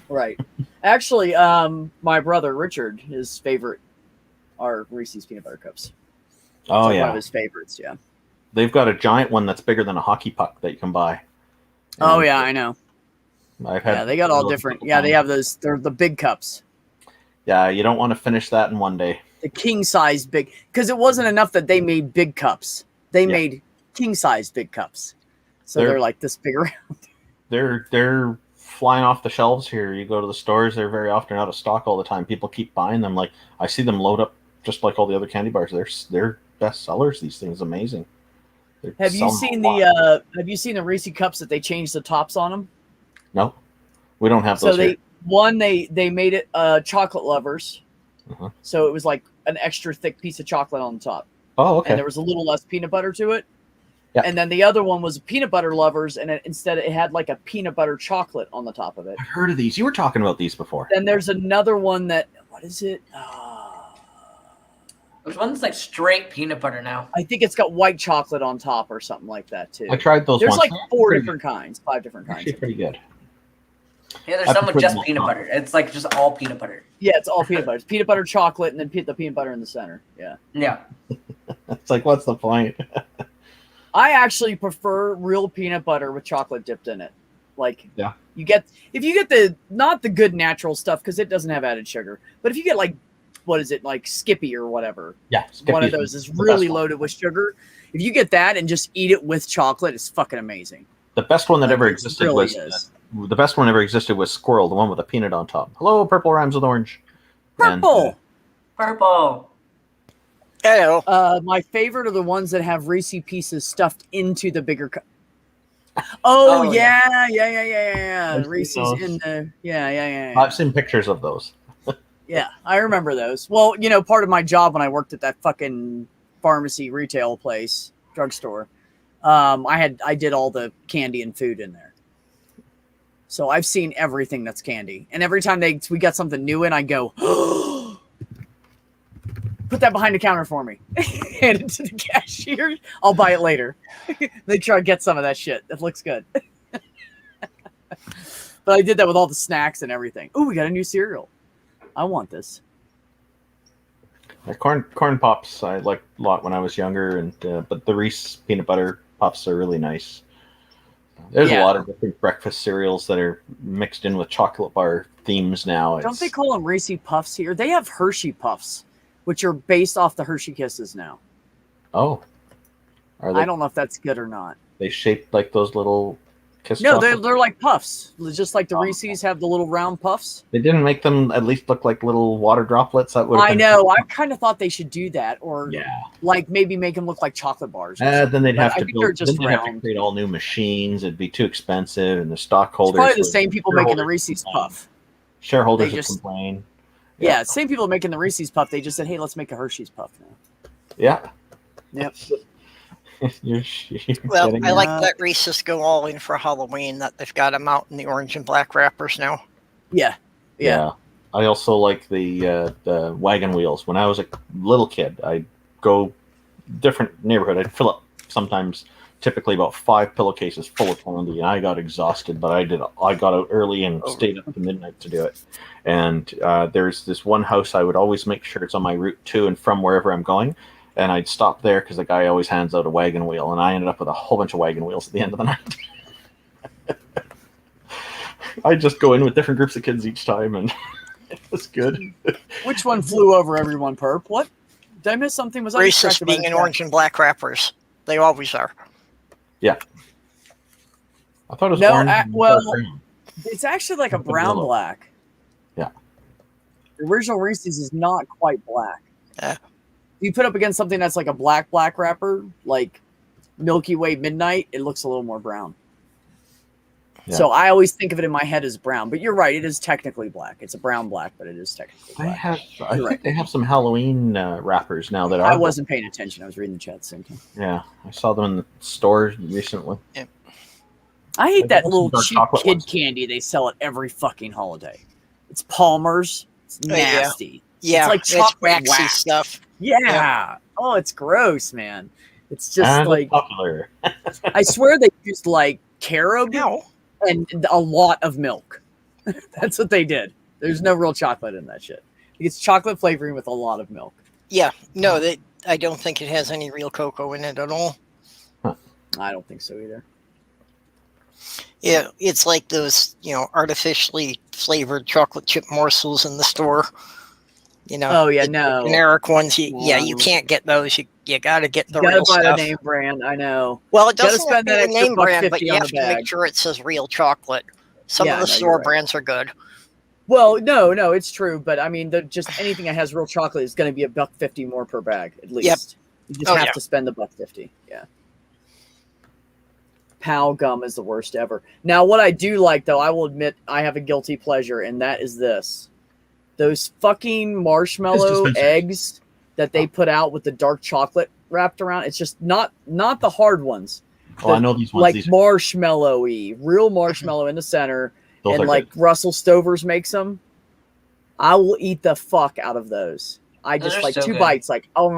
Right. Actually, my brother Richard, his favorite are Reese's peanut butter cups. Oh like yeah, one of his favorites. Yeah. they've got a giant one that's bigger than a hockey puck that you can buy. Oh And yeah, I know. I've had Yeah, they got all those a different. couple Yeah, they times. have those. They're the big cups, Yeah, you don't want to finish that in one day. the king size big, because it wasn't enough that they made big cups. They Yeah. made king size big cups, so They're- they're like this big around. They're flying off the shelves here. You go to the stores; they're very often out of stock all the time. People keep buying them. Like I see them load up just like all the other candy bars. They're best sellers. These things, amazing. They're Have you selling seen a lot. Have you seen the Reese cups that they changed the tops on them? No, we don't have So those here. they made it chocolate lovers, Uh-huh. so it was like an extra thick piece of chocolate on the top, Oh, and okay. there was a little less peanut butter to it. Yeah. And then the other one was peanut butter lovers, and instead it had like a peanut butter chocolate on the top of it. I've heard of these. You were talking about these before. Then there's another one that what is it? There's one that's like straight peanut butter now. I think it's got white chocolate on top or something like that too. I tried those There's once. like four Pretty different kinds, 5 different good. kinds. Actually, pretty good. Yeah, there's I some with prefer just them peanut all. butter. It's like just all peanut butter. Yeah, it's all peanut butter. It's peanut butter chocolate, and then the peanut butter in the center. Yeah. Yeah. It's like, what's the point? I actually prefer real peanut butter with chocolate dipped in it. Like, Yeah. if you get the not the good natural stuff because it doesn't have added sugar, but if you get like what is it like Skippy or whatever, Yeah, one of Skippy's those is the best really one. loaded with sugar. If you get that and just eat it with chocolate, it's fucking amazing. The best one that ever It existed really was is. the best one ever existed was Squirrel, the one with a peanut on top. Hello, purple rhymes with orange. And, Purple. Purple. Hello. My favorite are the ones that have Reese pieces stuffed into the bigger cup. Oh, Oh, yeah. I've seen Reese's those. in the yeah. I've seen pictures of those. Yeah, I remember those. Well, part of my job when I worked at that fucking pharmacy retail place, drugstore, I did all the candy and food in there. So I've seen everything that's candy. And every time we got something new in, I go, put that behind the counter for me. Hand it to the cashier. I'll buy it later. They try to get some of that shit. That looks good. But I did that with all the snacks and everything. Oh, we got a new cereal. I want this. Corn pops I liked a lot when I was younger, and but the Reese peanut butter puffs are really nice. There's Yeah. a lot of different breakfast cereals that are mixed in with chocolate bar themes now. Don't they call them Reese Puffs here? They have Hershey Puffs, which are based off the Hershey Kisses now. Oh, are they? I don't know if that's good or not. They shaped like those little kiss. No, chocolates? they're like puffs, just like the Oh, Reese's have the little round puffs. They didn't make them at least look like little water droplets. That would. I know. I kind of thought they should do that, or Yeah. like maybe make them look like chocolate bars. or something. Then they'd But have I to think they're build. just Then they'd have to round. create all new machines. It'd be too expensive, and the It's stockholders. probably the would- same people making the shareholders Reese's complain. Puff. Shareholders They would just- complain. Yeah, same people making the Reese's Puff. They just said, "Hey, let's make a Hershey's Puff now." Yeah. Yep. you're Well, kidding I me. like that Reese's go all in for Halloween. That they've got them out in the orange and black wrappers now. Yeah. Yeah. I also like the wagon wheels. When I was a little kid, I'd go different neighborhood. I'd fill up sometimes, typically about 5 pillowcases full of candy, and I got exhausted. But I got out early and stayed up to midnight to do it. And there's this one house I would always make sure it's on my route to and from wherever I'm going. And I'd stop there because the guy always hands out a wagon wheel, and I ended up with a whole bunch of wagon wheels at the end of the night. I'd just go in with different groups of kids each time, and it was good. Which one flew over everyone? Perp? What? Did I miss something? Was I Reese's distracted by being the in chat? orange and black wrappers. They always are. I thought it was No, orange. and well- dark brown. It's actually like a Like the brown yellow. black. Yeah. The original Reese's is not quite black. Yeah. You put up against something that's like a black wrapper, like Milky Way Midnight, it looks a little more brown. Yeah. So I always think of it in my head as brown, but you're right, it is technically black. It's a brown black, but it is technically I black. have. I You're think they have some Halloween wrappers now that are. I wasn't paying attention. I was reading the chat at the same time. Yeah, I saw them in the store recently. Yep. I hate that Those little dark cheap chocolate kid ones. candy they sell at every fucking holiday. It's Palmer's. It's Oh, yeah. nasty. Yeah, It's like it's chocolate waxy wax. stuff. Yeah. Oh, it's gross, man. It's just And like it's popular. I swear they used like carob Ow. and a lot of milk. That's what they did. There's no real chocolate in that shit. It's chocolate flavoring with a lot of milk. Yeah, no, I don't think it has any real cocoa in it at all. I don't think so either. Yeah, it's like those, artificially flavored chocolate chip morsels in the store. Oh yeah, the no. generic ones. You No. can't get those. You got to get the You gotta real buy stuff. the name brand. I know. Well, it Gotta doesn't have spend to be that the extra name buck brand, but 50 you on have the to make bag. sure it says real chocolate. Some Yeah, of the no, you're store right. brands are good. Well, no, it's true, but I mean, just anything that has real chocolate is going to be $1.50 more per bag at least. You just Oh, have yeah. to spend the $1.50. Yeah. Pow gum is the worst ever. Now, what I do like, though, I will admit, I have a guilty pleasure, and that is this: those fucking marshmallow dispensers. eggs that they put out with the dark chocolate wrapped around. It's just not the hard ones. Oh, I know these ones. Like These marshmallowy, real marshmallow in the center. those And are like good. Russell Stover's makes them. I will eat the fuck out of those. I Those just are like so 2 good. bites, like all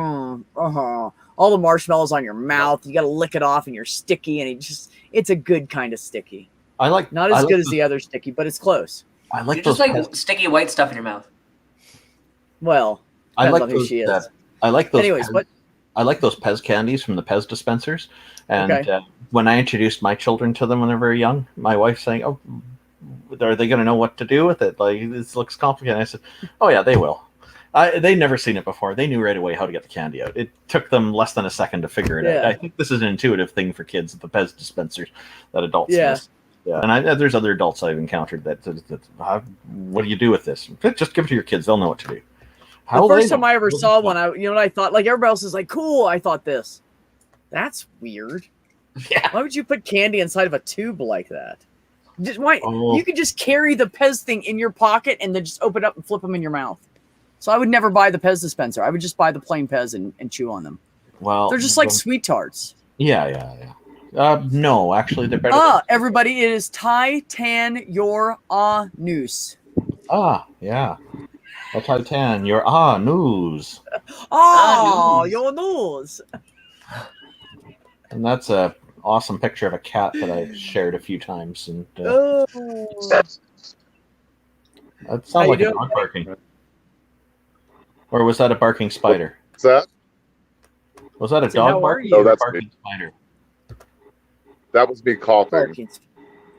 the marshmallows on your mouth. You got to lick it off, and you're sticky, and it's a good kind of sticky. I like Not I as like good as those- the other sticky, but it's close. I You like just those. like Pez, sticky white stuff in your mouth. Well, I depends like on who those. she is. I like those. Anyways, Pez, what? I like those Pez candies from the Pez dispensers. And Okay. when I introduced my children to them when they were very young, my wife's saying, "Oh, are they going to know what to do with it? Like this looks complicated." I said, "Oh yeah, they will." They'd never seen it before. They knew right away how to get the candy out. It took them less than a second to figure it out. Yeah. I think this is an intuitive thing for kids at the Pez dispensers that adults Yeah. miss. Yeah, and there's other adults I've encountered that what do you do with this? Just give it to your kids; they'll know what to do. How The will they first time know? I ever saw one, you know what I thought? Like everybody else is like, cool. I thought this. That's weird. Yeah. Why would you put candy inside of a tube like that? Why? Oh. You could just carry the Pez thing in your pocket and then just open it up and flip them in your mouth. So I would never buy the Pez dispenser. I would just buy the plain Pez and chew on them. Well, They're just like sweet tarts. yeah. No, actually, they're better. Everybody, it is Titan your news. Yeah. A Titan, your news. Oh, your news. And that's a awesome picture of a cat that I've shared a few times. And Oh. that How sounds you like a doing? dog barking. Or was that a barking spider? What's that? Was that a So how dog are barking you? or a that's barking spider? That was me coughing. Barking.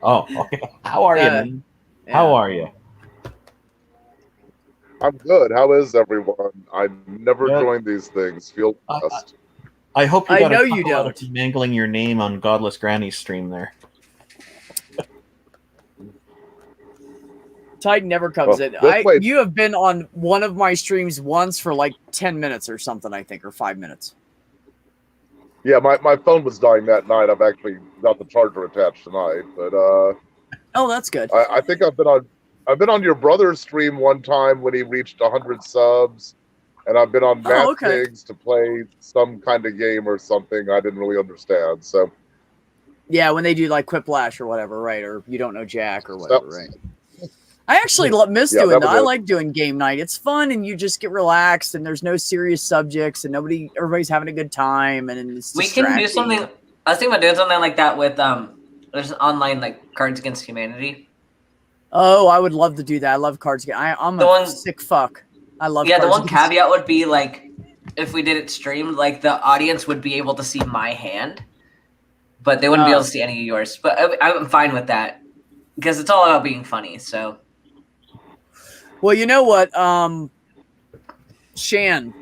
Oh, okay. How are you, man? How are you? I'm good. How is everyone? I never Good. joined these things. Feel I- blessed. I hope you I got know a you chuckle out of don't. me mangling your name on Godless Granny's stream there. Titan never comes Well, in. this way- You have been on one of my streams once for like 10 minutes or something, I think, or 5 minutes. Yeah, my phone was dying that night. I've actually got the charger attached tonight, but Oh, that's good. I think I've been on your brother's stream one time when he reached 100 subs, and I've been on Matt Oh, okay. Diggs to play some kind of game or something I didn't really understand. So Yeah, when they do like Quiplash or whatever, right? Or you don't know Jack or whatever, That- right? I actually miss Yeah, doing that that. was I it. like doing game night. It's fun, and you just get relaxed, and there's no serious subjects, and everybody's having a good time, and it's We can do distracting. something. I was thinking about doing something like that with there's an online like Cards Against Humanity. Oh, I would love to do that. I love cards. I'm The a one- sick fuck. I love. Yeah, the Cards one Against- caveat would be like if we did it streamed, like the audience would be able to see my hand, but they wouldn't be Oh. able to see any of yours. But I'm fine with that because it's all about being funny. So Well, you know what? Shan,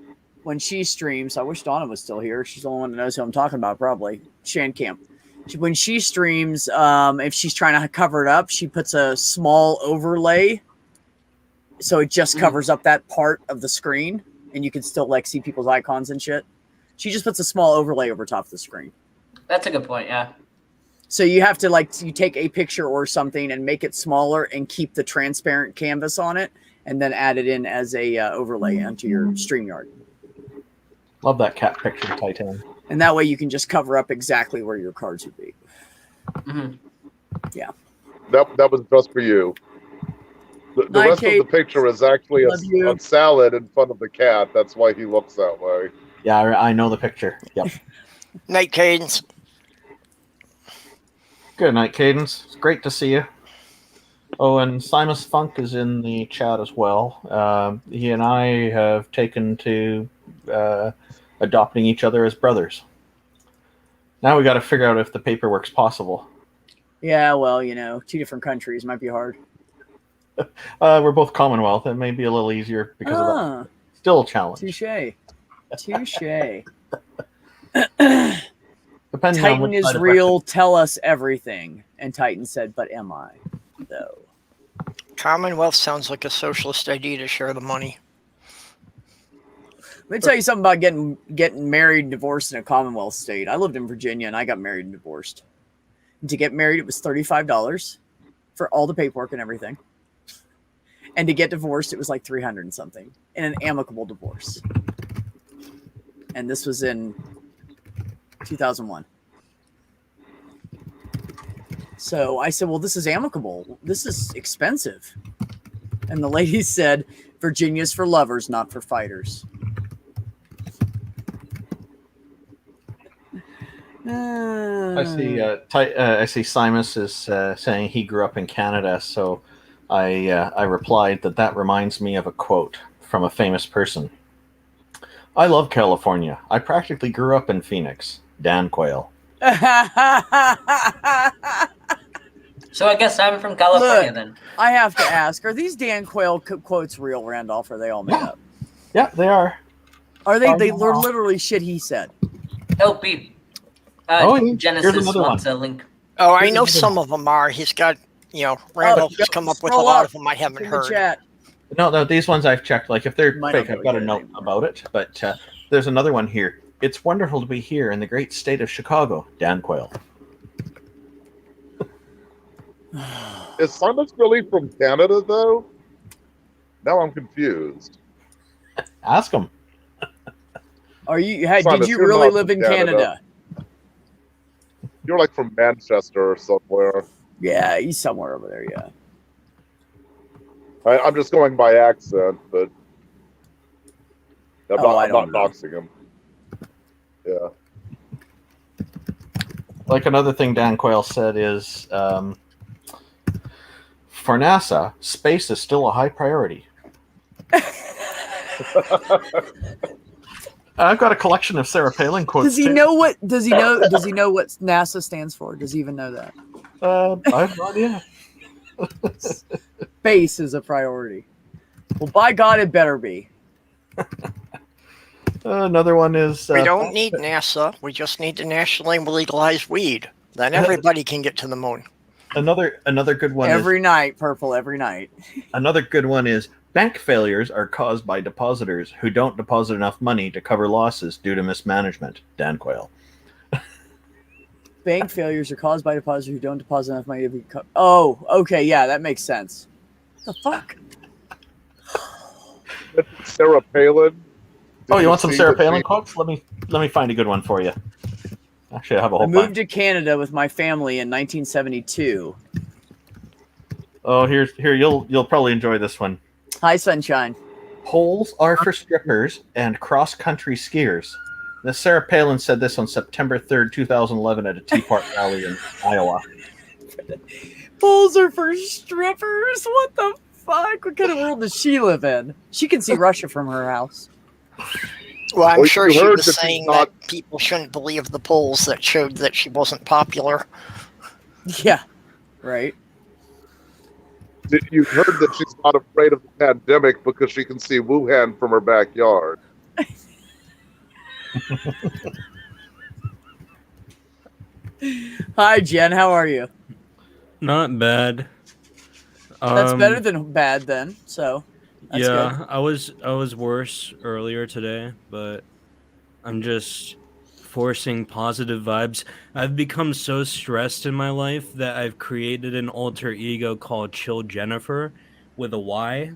when she streams, I wish Donna was still here. She's the only one that knows who I'm talking about, probably. Shan Camp. When she streams, if she's trying to cover it up, she puts a small overlay, so it just covers up that part of the screen, and you can still like see people's icons and shit. She just puts a small overlay over top of the screen. that's a good point. Yeah. So you have to you take a picture or something and make it smaller and keep the transparent canvas on it, and then add it in as a overlay onto your StreamYard. Love that cat picture, Titan. And that way you can just cover up exactly where your cards would be. hmm Yeah. That was just for you. The Night, rest Kate. of the picture is actually Love you. a salad in front of the cat. That's why he looks that way. Yeah, I know the picture. Yep. Night, Cadence. Good night, Cadence. It's great to see you. Oh, and Simus Funk is in the chat as well. He and I have taken to adopting each other as brothers. Now we got to figure out if the paperwork's possible. Yeah, well, 2 different countries might be hard. We're both Commonwealth. It may be a little easier because of that. Still a challenge. Touche. Depending Titan on which is side of real. Tell us everything. And Titan said, "But am I, though?" Commonwealth sounds like a socialist idea to share the money. Let me tell you something about getting married and divorced in a Commonwealth state. I lived in Virginia and I got married and divorced. And to get married, it was $35 for all the paperwork and everything. And to get divorced, it was like $300 and something in an amicable divorce. And this was in 2001. So I said, well, this is amicable. This is expensive. And the lady said, Virginia's for lovers, not for fighters. I see. I see. Simus is saying he grew up in Canada, so I replied that reminds me of a quote from a famous person. I love California. I practically grew up in Phoenix. Dan Quayle. So I guess I'm from California. Look, then. I have to ask: are these Dan Quayle quotes real, Randolph? Or are they all made up? Yeah, they are. Are they? They were literally shit he said. LP. Genesis wants a link. Oh, I know some of them are. He's got, Randolph has come up with a lot of them I haven't heard. Chat. No, these ones I've checked. Like, if they're fake, I've got a note about it. But there's another one here. It's wonderful to be here in the great state of Chicago. Dan Quayle. Is Simus really from Canada, though? Now I'm confused. Ask him. Are you? Did you really live in Canada? You're like from Manchester or somewhere. Yeah, he's somewhere over there. Yeah. I'm just going by accent, but I'm not doxing him. Yeah. Like another thing Dan Quayle said is, for NASA, space is still a high priority. I've got a collection of Sarah Palin quotes. Does he know what? Does he know what NASA stands for? Does he even know that? I have no idea. Space is a priority. Well, by God, it better be. Another one is... we don't need NASA. We just need to nationally legalize weed. Then everybody can get to the moon. Another good one every night, Purple, every night. Another good one is bank failures are caused by depositors who don't deposit enough money to cover losses due to mismanagement. Dan Quayle. Bank failures are caused by depositors who don't deposit enough money to be covered. Oh, okay, yeah, that makes sense. What the fuck? Sarah Palin. Oh, you want some Sarah Palin quotes? Let me find a good one for you. Actually, I have a whole bunch. I moved to Canada with my family in 1972. Oh, here you'll probably enjoy this one. Hi, Sunshine. Poles are for strippers and cross-country skiers. This Sarah Palin said this on September 3rd, 2011 at a Tea Party rally in Iowa. Poles are for strippers? What the fuck? What kind of world does she live in? She can see Russia from her house. Well, I'm sure she was saying that people shouldn't believe the polls that showed that she wasn't popular. Yeah, right. You heard that she's not afraid of the pandemic because she can see Wuhan from her backyard. Hi, Jen. How are you? Not bad. That's better than bad then. So that's yeah, good. I was worse earlier today, but I'm just forcing positive vibes. I've become so stressed in my life that I've created an alter ego called Chill Jennifer with a Y.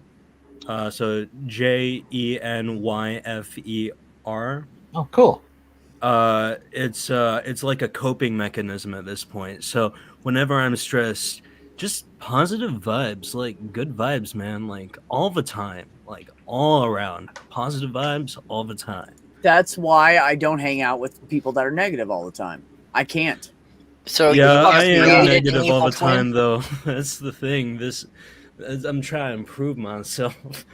So JENYFER. Oh, cool. It's like a coping mechanism at this point. So whenever I'm stressed, just positive vibes, like good vibes, man, like all the time, like all around, positive vibes all the time. That's why I don't hang out with people that are negative all the time. I can't. So Yeah, I am created negative an all the evil twin? time, though. That's the thing. I'm trying to improve myself.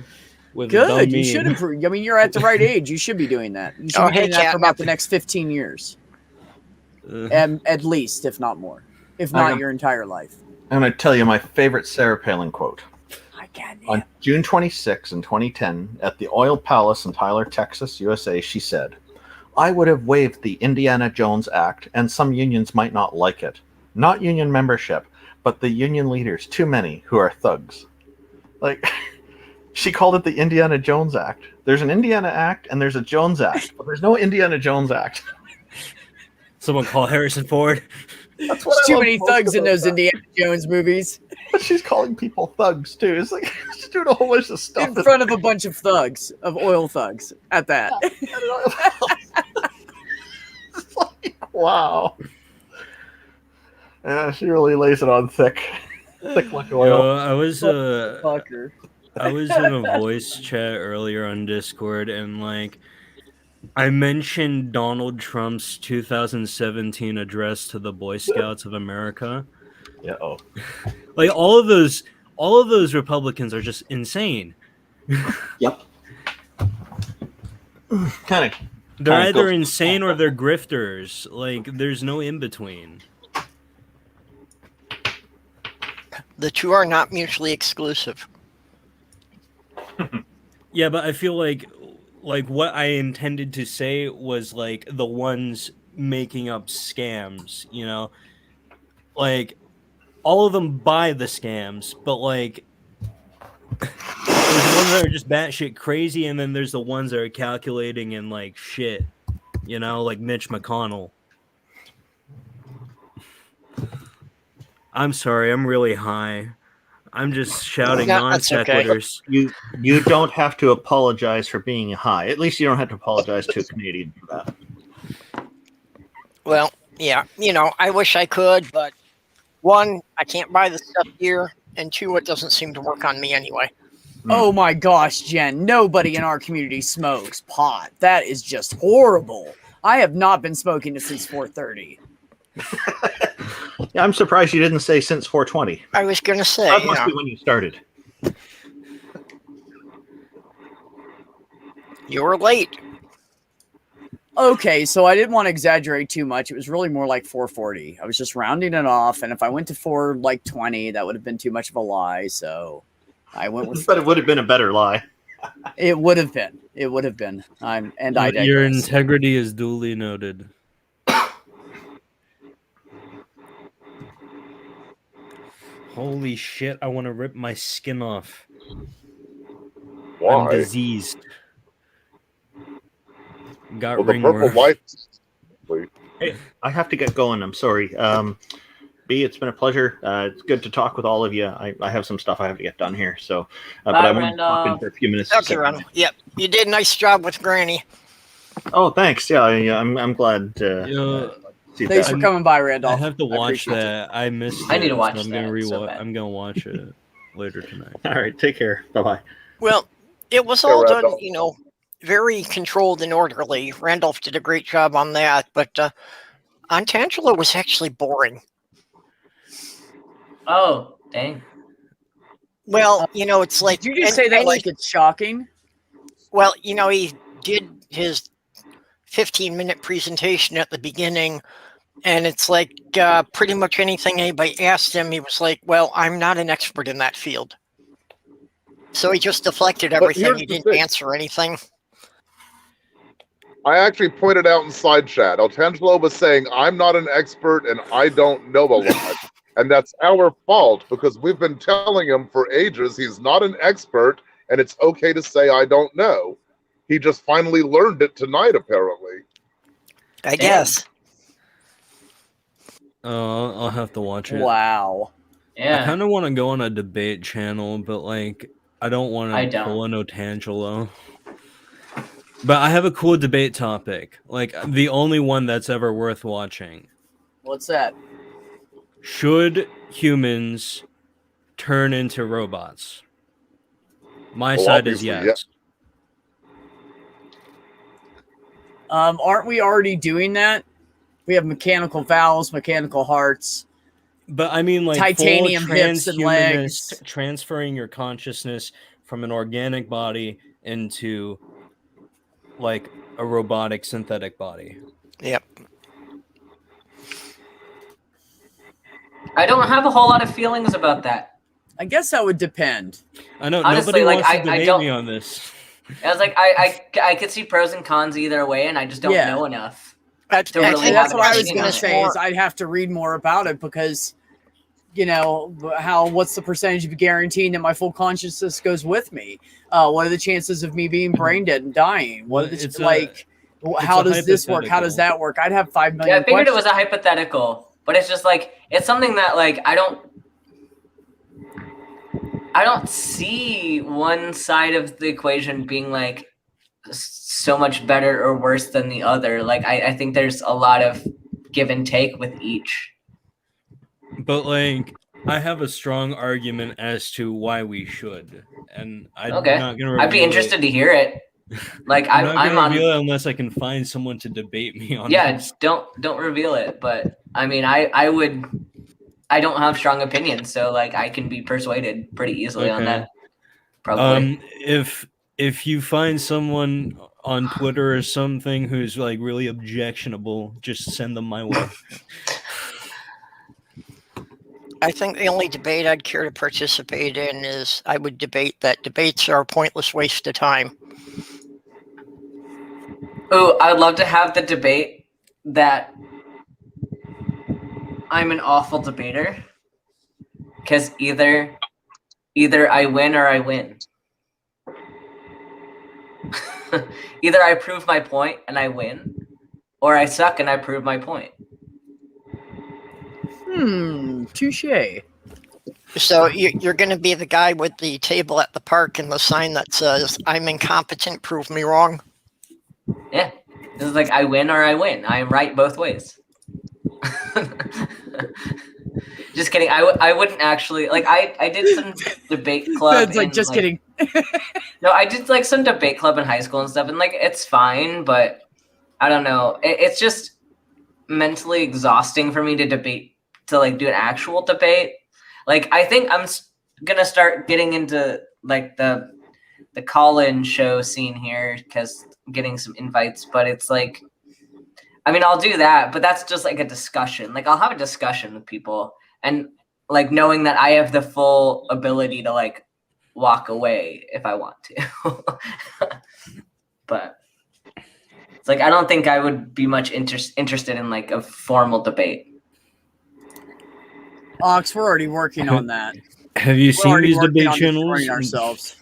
With Good. You should improve. I mean, you're at the right age. You should be doing that. You should be doing that for about the next 15 years. At least, if not more. If not your entire life. I'm going to tell you my favorite Sarah Palin quote. On June 26, in 2010, at the Oil Palace in Tyler, Texas, USA, she said, "I would have waived the Indiana Jones Act, and some unions might not like it. Not union membership, but the union leaders, too many, who are thugs." Like, she called it the Indiana Jones Act. There's an Indiana Act, and there's a Jones Act, but there's no Indiana Jones Act. Someone call Harrison Ford. There's too many thugs in those Indiana Jones movies. But she's calling people thugs too. It's like she's doing a whole bunch of stuff in front of a bunch of thugs, of oil thugs. At that. It's like, wow. Yeah, she really lays it on thick like oil. I was in a voice chat earlier on Discord, and like I mentioned Donald Trump's 2017 address to the Boy Scouts of America. Yeah. Oh. Like all of those Republicans are just insane. Yep. Kind of. They're either insane or they're grifters. Like there's no in between. The two are not mutually exclusive. Yeah, but I feel like what I intended to say was like the ones making up scams, you know? Like all of them buy the scams, but like there's the ones that are just batshit crazy, and then there's the ones that are calculating and like shit, you know, like Mitch McConnell. I'm sorry, I'm really high. I'm just shouting non sequiturs. Okay. You don't have to apologize for being high. At least you don't have to apologize to a Canadian for that. Well, yeah, you know, I wish I could, but one, I can't buy the stuff here, and two, it doesn't seem to work on me anyway. Oh my gosh, Jen, nobody in our community smokes pot. That is just horrible. I have not been smoking since 4:30. Yeah, I'm surprised you didn't say since 4:20. I was going to say. That must be when you started. You were late. Okay, so I didn't want to exaggerate too much. It was really more like 4:40. I was just rounding it off, and if I went to 4:20, that would have been too much of a lie. So I went with. But it would have been a better lie. It would have been. It would have been. I digress. Your integrity is duly noted. Holy shit! I want to rip my skin off. Why? I'm diseased. Got the purple light. Hey, I have to get going. I'm sorry. B, it's been a pleasure. It's good to talk with all of you. I have some stuff I have to get done here, so but I want to talk in for a few minutes. Okay, Randall. Yep, you did a nice job with Granny. Oh, thanks. Yeah, I'm glad. Thanks for coming by, Randolph. I have to watch that. I missed it. I need to watch I'm gonna I'm gonna watch it later tonight. All right, take care. Bye-bye. Well, it was all done, you know, very controlled and orderly. Randolph did a great job on that, but on Tangela was actually boring. Oh, dang. Well, you know, it's like... Did you just say that like it's shocking? Well, you know, he did his 15-minute presentation at the beginning, and it's like pretty much anything anybody asked him, he was like, well, I'm not an expert in that field. So he just deflected everything. He didn't answer anything. I actually pointed out in side chat, Tangelo was saying, I'm not an expert and I don't know a lot. And that's our fault because we've been telling him for ages he's not an expert and it's okay to say I don't know. He just finally learned it tonight, apparently. I guess. I'll have to watch it. Wow. Yeah. I kind of want to go on a debate channel, but like I don't want to pull a Tangelo. But I have a cool debate topic, like the only one that's ever worth watching. What's that? Should humans turn into robots? My Well, side is obviously, yes. Aren't we already doing that? We have mechanical valves, mechanical hearts. But I mean, like titanium full hips and legs. transferring your consciousness from an organic body into like a robotic synthetic body. Yep. I don't have a whole lot of feelings about that. I guess that would depend. I know Honestly, nobody like, wants to I debate don't- me on this. I was like, I could see pros and cons either way, and I just don't Yeah. know enough. I To really think That's have what an I was opinion going on to it. say is I'd have to read more about it because, what's the percentage of guaranteeing that my full consciousness goes with me? What are the chances of me being brain dead and dying? What are the It's how a does this work? How does that work? I'd have 5 million Yeah, I figured it questions. was a hypothetical, but it's just like it's something that like I don't see one side of the equation being like so much better or worse than the other. Like I think there's a lot of give and take with each. But like, I have a strong argument as to why we should, and I'm Okay, not gonna. I'd be interested to hear it. Like I'm not I'm gonna on. reveal it unless I can find someone to debate me on. Yeah, this. don't reveal it. But I mean, I would. I don't have strong opinions, so like I can be persuaded pretty easily on Okay. that. Probably. If you find someone on Twitter or something who's like really objectionable, just send them my way. I think the only debate I'd care to participate in is I would debate that debates are a pointless waste of time. Oh, I would love to have the debate that I'm an awful debater because either I win or I win. Either I prove my point and I win, or I suck and I prove my point. Touche. So you're going to be the guy with the table at the park and the sign that says, "I'm incompetent, prove me wrong." Yeah, this is like I win or I win. I am right both ways. Just kidding. I wouldn't actually like. I did some debate club. It's like just kidding. No, I did like some debate club in high school and stuff, and like it's fine, but I don't know. It's just mentally exhausting for me to debate, to like do an actual debate. Like I think I'm gonna start getting into like the call-in show scene here because I'm getting some invites, but it's like, I mean, I'll do that, but that's just like a discussion. Like I'll have a discussion with people, and like knowing that I have the full ability to like walk away if I want to. But it's like I don't think I would be much interested in like a formal debate. Ox, we're already working on that. Have you We're seen already these working debate on channels? destroying ourselves.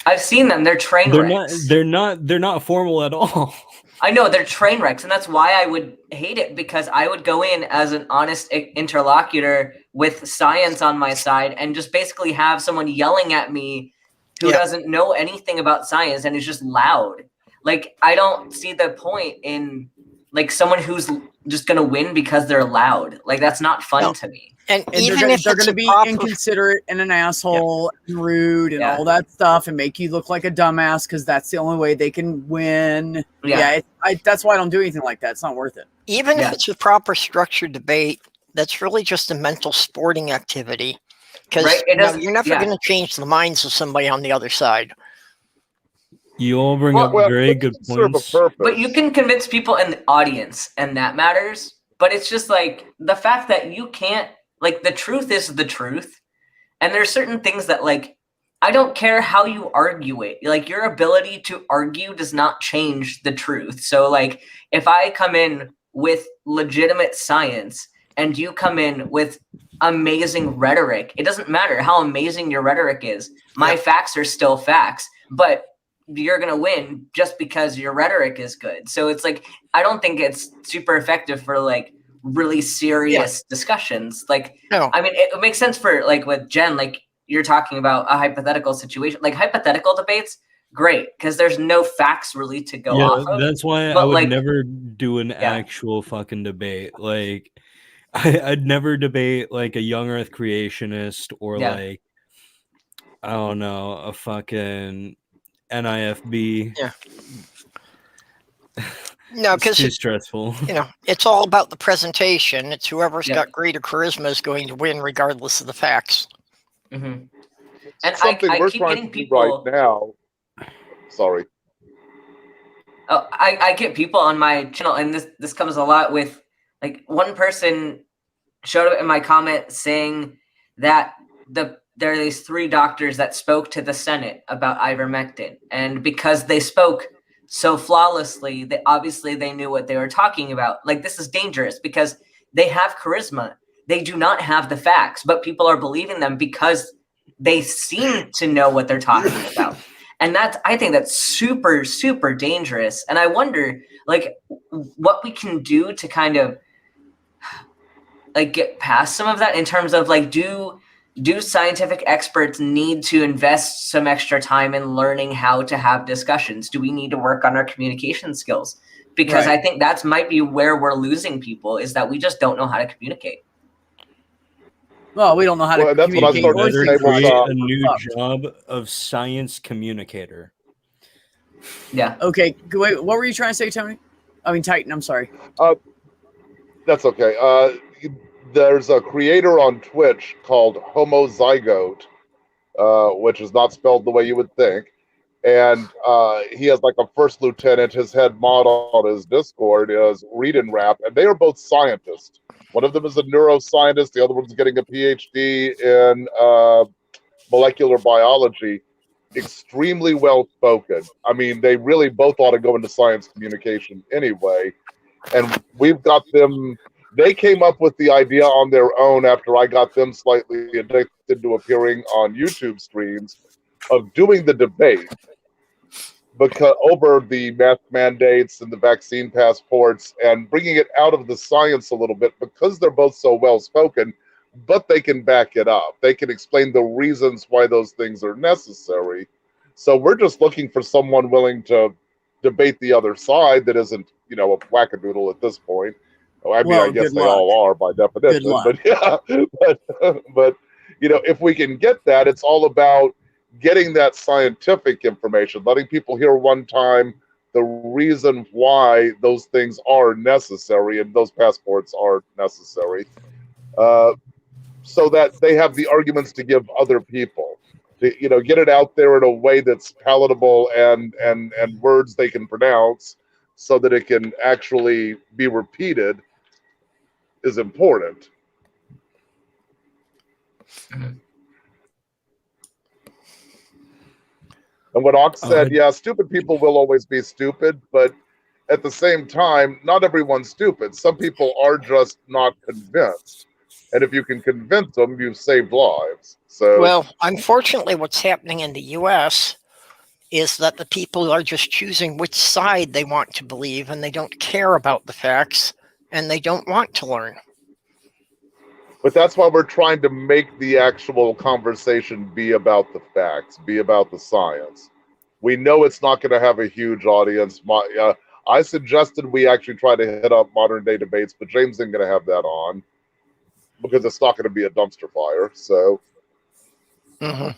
I've seen them. They're train wrecks. They're not formal at all. I know they're train wrecks, and that's why I would hate it, because I would go in as an honest interlocutor with science on my side and just basically have someone yelling at me who doesn't know anything about science and is just loud. Like, I don't see the point in like someone who's just going to win because they're loud. Like, that's not fun to me. And Even even if they're it's going to a be proper- inconsiderate and an asshole and rude and all that stuff and make you look like a dumbass because that's the only way they can win. That's why I don't do anything like that. It's not worth it. Even if it's a proper structured debate, that's really just a mental sporting activity. Because you're never going to change the minds of somebody on the other side. You all bring up very good points. But you can convince people in the audience, and that matters. But it's just like the fact that you can't, like, the truth is the truth. And there's certain things that, like, I don't care how you argue it. Like, your ability to argue does not change the truth. So, like, if I come in with legitimate science and you come in with amazing rhetoric, it doesn't matter how amazing your rhetoric is. My facts are still facts, but you're going to win just because your rhetoric is good. So it's like, I don't think it's super effective for like really serious discussions. Like, I mean, it makes sense for like with Jen, like you're talking about a hypothetical situation, like hypothetical debates great, because there's no facts really to go off of. That's why I would never do an actual fucking debate. Like, I'd never debate like a young Earth creationist or like, I don't know, a fucking NIFB. Yeah. No, because it's too stressful. It's all about the presentation. It's whoever's got greater charisma is going to win, regardless of the facts. Mm-hmm. And something we're trying to do right now. Sorry. Oh, I get people on my channel, and this comes a lot with, like, one person showed up in my comment saying that there are these 3 doctors that spoke to the Senate about ivermectin, and because they spoke so flawlessly, they knew what they were talking about. Like, this is dangerous because they have charisma. They do not have the facts, but people are believing them because they seem to know what they're talking about. And I think that's super, super dangerous. And I wonder, like, what we can do to kind of, like, get past some of that in terms of, like, do scientific experts need to invest some extra time in learning how to have discussions? Do we need to work on our communication skills? Because I think that might be where we're losing people, is that we just don't know how to communicate. Well, we don't know how to communicate. Create a new job of science communicator. Yeah. Okay. Wait, what were you trying to say, Tony? I mean, Titan. I'm sorry. That's okay. There's a creator on Twitch called Homozygote, which is not spelled the way you would think. And he has like a first lieutenant. His head mod on his Discord is Read and Rap, and they are both scientists. One of them is a neuroscientist. The other one's getting a PhD in molecular biology. Extremely well spoken. I mean, they really both ought to go into science communication anyway. And we've got them. They came up with the idea on their own after I got them slightly addicted to appearing on YouTube streams of doing the debate because over the mask mandates and the vaccine passports and bringing it out of the science a little bit because they're both so well spoken, but they can back it up. They can explain the reasons why those things are necessary. So we're just looking for someone willing to debate the other side that isn't, a wackadoodle at this point. I mean, I guess they all are by definition, but but if we can get that, it's all about getting that scientific information, letting people hear one time the reason why those things are necessary and those passports are necessary, so that they have the arguments to give other people. To, get it out there in a way that's palatable and words they can pronounce, so that it can actually be repeated, is important. And what Ox said, stupid people will always be stupid, but at the same time, not everyone's stupid. Some people are just not convinced. And if you can convince them, you've saved lives. So, well, unfortunately, what's happening in the U.S. is that the people are just choosing which side they want to believe, and they don't care about the facts, and they don't want to learn. But that's why we're trying to make the actual conversation be about the facts, be about the science. We know it's not going to have a huge audience. I suggested we actually try to hit up modern day debates, but James isn't going to have that on because it's not going to be a dumpster fire. So, I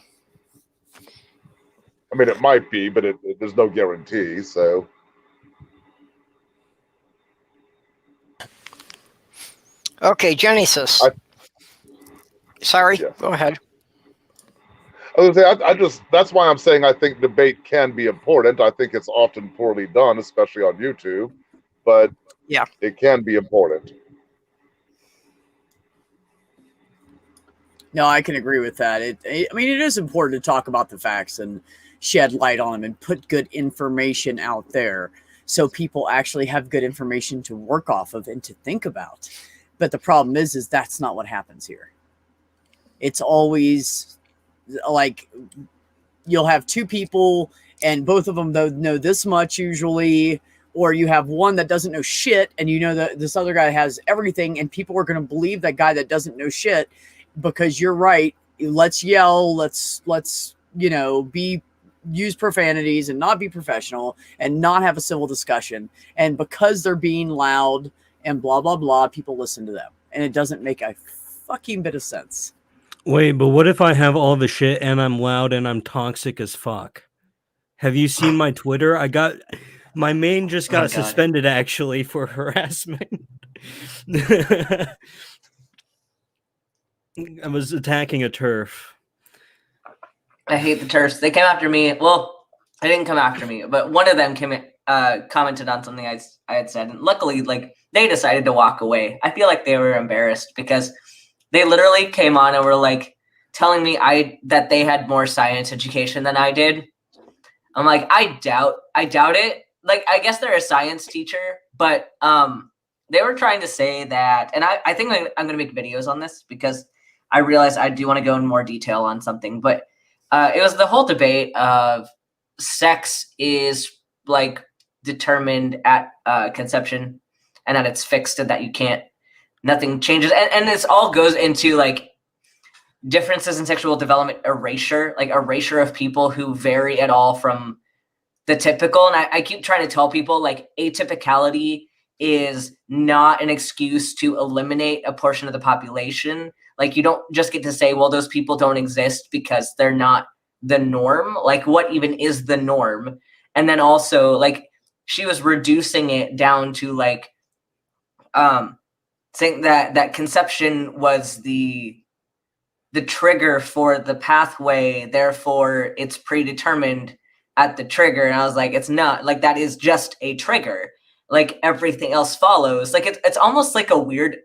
mean, it might be, but there's no guarantee. So. Okay, Genesis. Sorry, go ahead. I was gonna say, that's why I'm saying I think debate can be important. I think it's often poorly done, especially on YouTube, but it can be important. No, I can agree with that. I mean, it is important to talk about the facts and shed light on them and put good information out there so people actually have good information to work off of and to think about. But the problem is that's not what happens here. It's always like you'll have 2 people and both of them know this much usually, or you have one that doesn't know shit and that this other guy has everything, and people are going to believe that guy that doesn't know shit because you're right. Let's yell. Let's be use profanities and not be professional and not have a civil discussion. And because they're being loud and blah, blah, blah, people listen to them. And it doesn't make a fucking bit of sense. Wait, but what if I have all the shit and I'm loud and I'm toxic as fuck? Have you seen my Twitter? My main just got suspended actually for harassment. I was attacking a turf. I hate the turfs. They came after me. Well, they didn't come after me, but one of them commented on something I had said, and luckily, like, they decided to walk away. I feel like they were embarrassed because they literally came on and were like telling me that they had more science education than I did. I'm like, I doubt it. Like, I guess they're a science teacher, but they were trying to say that, and I think I'm going to make videos on this because I realized I do want to go in more detail on something, but it was the whole debate of sex is like determined at conception and that it's fixed and that nothing changes. And this all goes into like differences in sexual development, erasure of people who vary at all from the typical. And I keep trying to tell people like atypicality is not an excuse to eliminate a portion of the population. Like, you don't just get to say, well, those people don't exist because they're not the norm. Like, what even is the norm? And then also, like, she was reducing it down to like saying that conception was the trigger for the pathway, therefore it's predetermined at the trigger. And I was like, it's not. Like, that is just a trigger. Like, everything else follows. Like, it's almost like a weird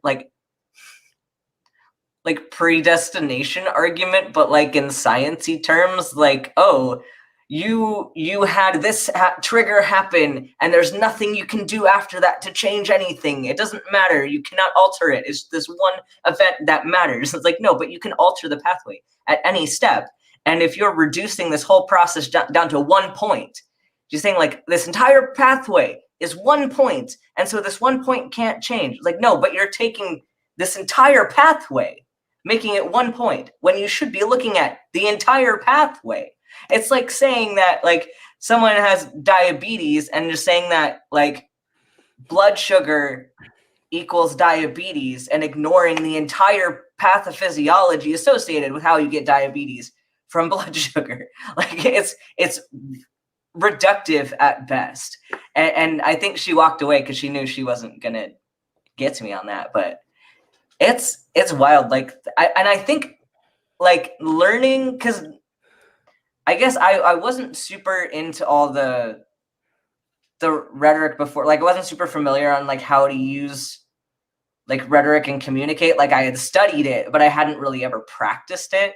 like predestination argument, but like in sciencey terms, like, oh, you had this trigger happen and there's nothing you can do after that to change anything. It doesn't matter. You cannot alter it. It's this one event that matters. It's like, no, but you can alter the pathway at any step. And if you're reducing this whole process down to 1 point, you're saying like this entire pathway is 1 point, and so this 1 point can't change. It's like, no, but you're taking this entire pathway, making it 1 point when you should be looking at the entire pathway. It's like saying that like someone has diabetes and just saying that like blood sugar equals diabetes and ignoring the entire pathophysiology associated with how you get diabetes from blood sugar. Like, it's reductive at best. And I think she walked away because she knew she wasn't gonna get to me on that. But it's wild. Like, I think like learning, because I guess I wasn't super into all the rhetoric before. Like, I wasn't super familiar on like how to use like rhetoric and communicate. Like, I had studied it, but I hadn't really ever practiced it.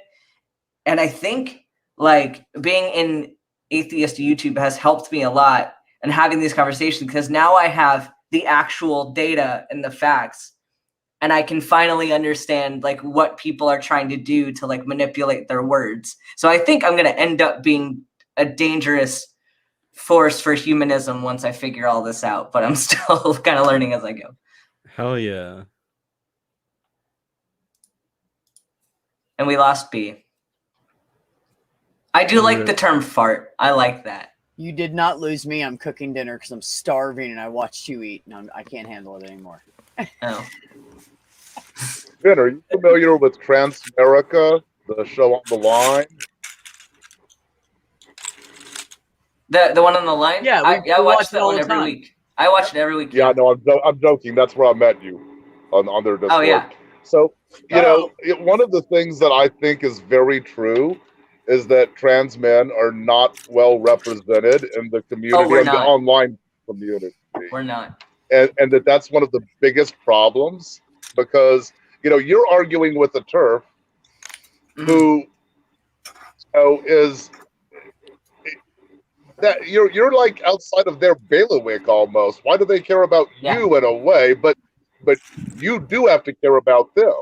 And I think like being in atheist YouTube has helped me a lot, and having these conversations, because now I have the actual data and the facts, and I can finally understand like what people are trying to do to like manipulate their words. So I think I'm going to end up being a dangerous force for humanism once I figure all this out, but I'm still kind of learning as I go. Hell yeah. And we lost B. I do like the term fart. I like that. You did not lose me. I'm cooking dinner because I'm starving and I watched you eat, and I can't handle it anymore. Oh. Ben, are you familiar with Transamerica, the show on the line? The one on the line? Yeah, I watch that one every week. I watch it every week. Yeah, no, I'm joking. That's where I met you on their Discord. Oh, yeah. So, you know, one of the things that I think is very true is that trans men are not well represented in the community, in the online community. We're not. And that's one of the biggest problems, because, you know, you're arguing with a TERF who is that you're like outside of their bailiwick almost. Why do they care about you in a way? But you do have to care about them.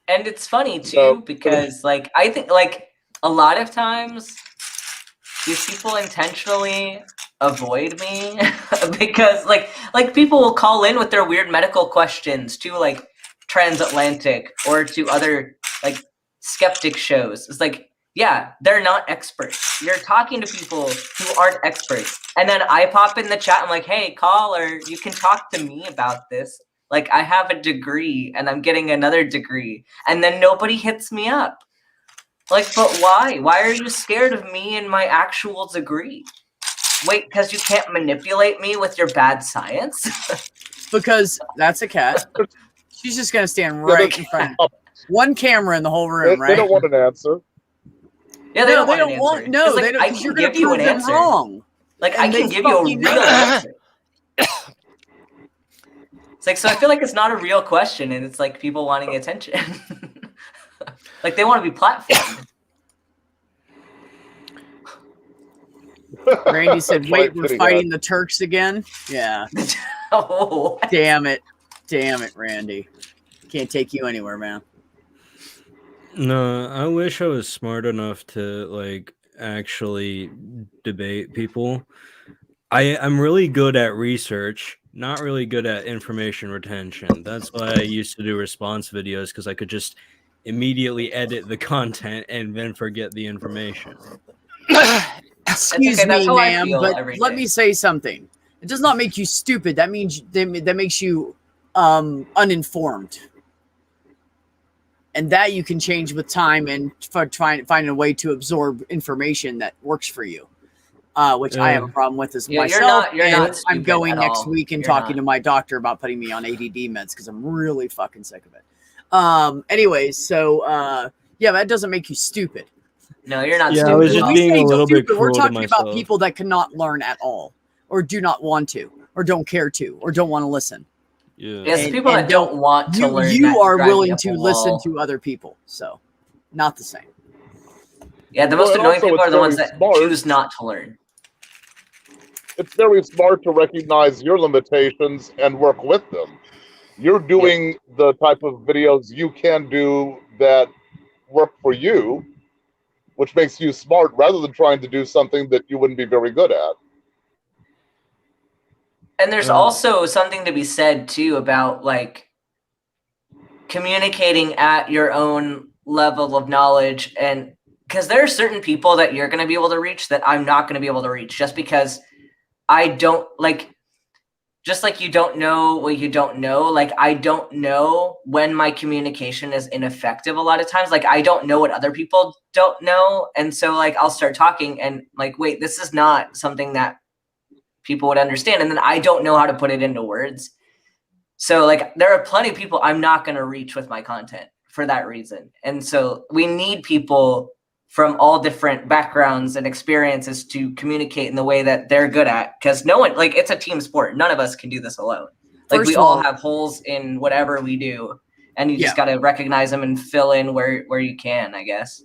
And it's funny too, because like I think like a lot of times these people intentionally avoid me because like people will call in with their weird medical questions to like Transatlantic or to other like skeptic shows. It's like, yeah, they're not experts. You're talking to people who aren't experts. And then I pop in the chat. I'm like, hey, caller, you can talk to me about this. Like, I have a degree and I'm getting another degree. And then nobody hits me up. Like, but why? Why are you scared of me and my actual degree? Wait, because you can't manipulate me with your bad science? Because that's a cat. She's just going to stand right in front of one camera in the whole room, right? They don't want an answer. Yeah, they don't want an answer. No, like, they don't. I can You're give you an answer. Wrong. Like, I can give you a real answer. It's like, so I feel like it's not a real question, and it's like people wanting attention. Like, they want to be platformed. Randy said, wait, we're fighting the Turks again? Yeah. Oh, damn it, Randy. Can't take you anywhere, man. No, I wish I was smart enough to like actually debate people. I'm really good at research, not really good at information retention. That's why I used to do response videos, because I could just immediately edit the content and then forget the information. Excuse me, ma'am, but let me say something. It does not make you stupid. That means that makes you uninformed. And that you can change with time and find a way to absorb information that works for you, which I have a problem with as myself. You're not I'm going next week and talking to my doctor about putting me on ADD meds because I'm really fucking sick of it. Anyways, so yeah, that doesn't make you stupid. No, you're not. Yeah, stupid. I was just being a little bit cruel We're talking to myself. about people that cannot learn at all, or do not want to, or don't care to, or don't want to listen. Yeah, it's people that don't want to learn. You are willing to listen to other people, so not the same. Yeah, the most annoying people are the ones that choose not to learn. It's very smart to recognize your limitations and work with them. You're doing the type of videos you can do that work for you, which makes you smart rather than trying to do something that you wouldn't be very good at. And there's also something to be said too about like communicating at your own level of knowledge, and because there are certain people that you're going to be able to reach that I'm not going to be able to reach, just because I don't like, just like you don't know what you don't know. Like, I don't know when my communication is ineffective a lot of times. Like, I don't know what other people don't know. And so like, I'll start talking and like, wait, this is not something that people would understand. And then I don't know how to put it into words. So like, there are plenty of people I'm not going to reach with my content for that reason. And so we need people from all different backgrounds and experiences to communicate in the way that they're good at. Because no one, like, it's a team sport. None of us can do this alone. Like, we all have holes in whatever we do. And you just got to recognize them and fill in where you can, I guess.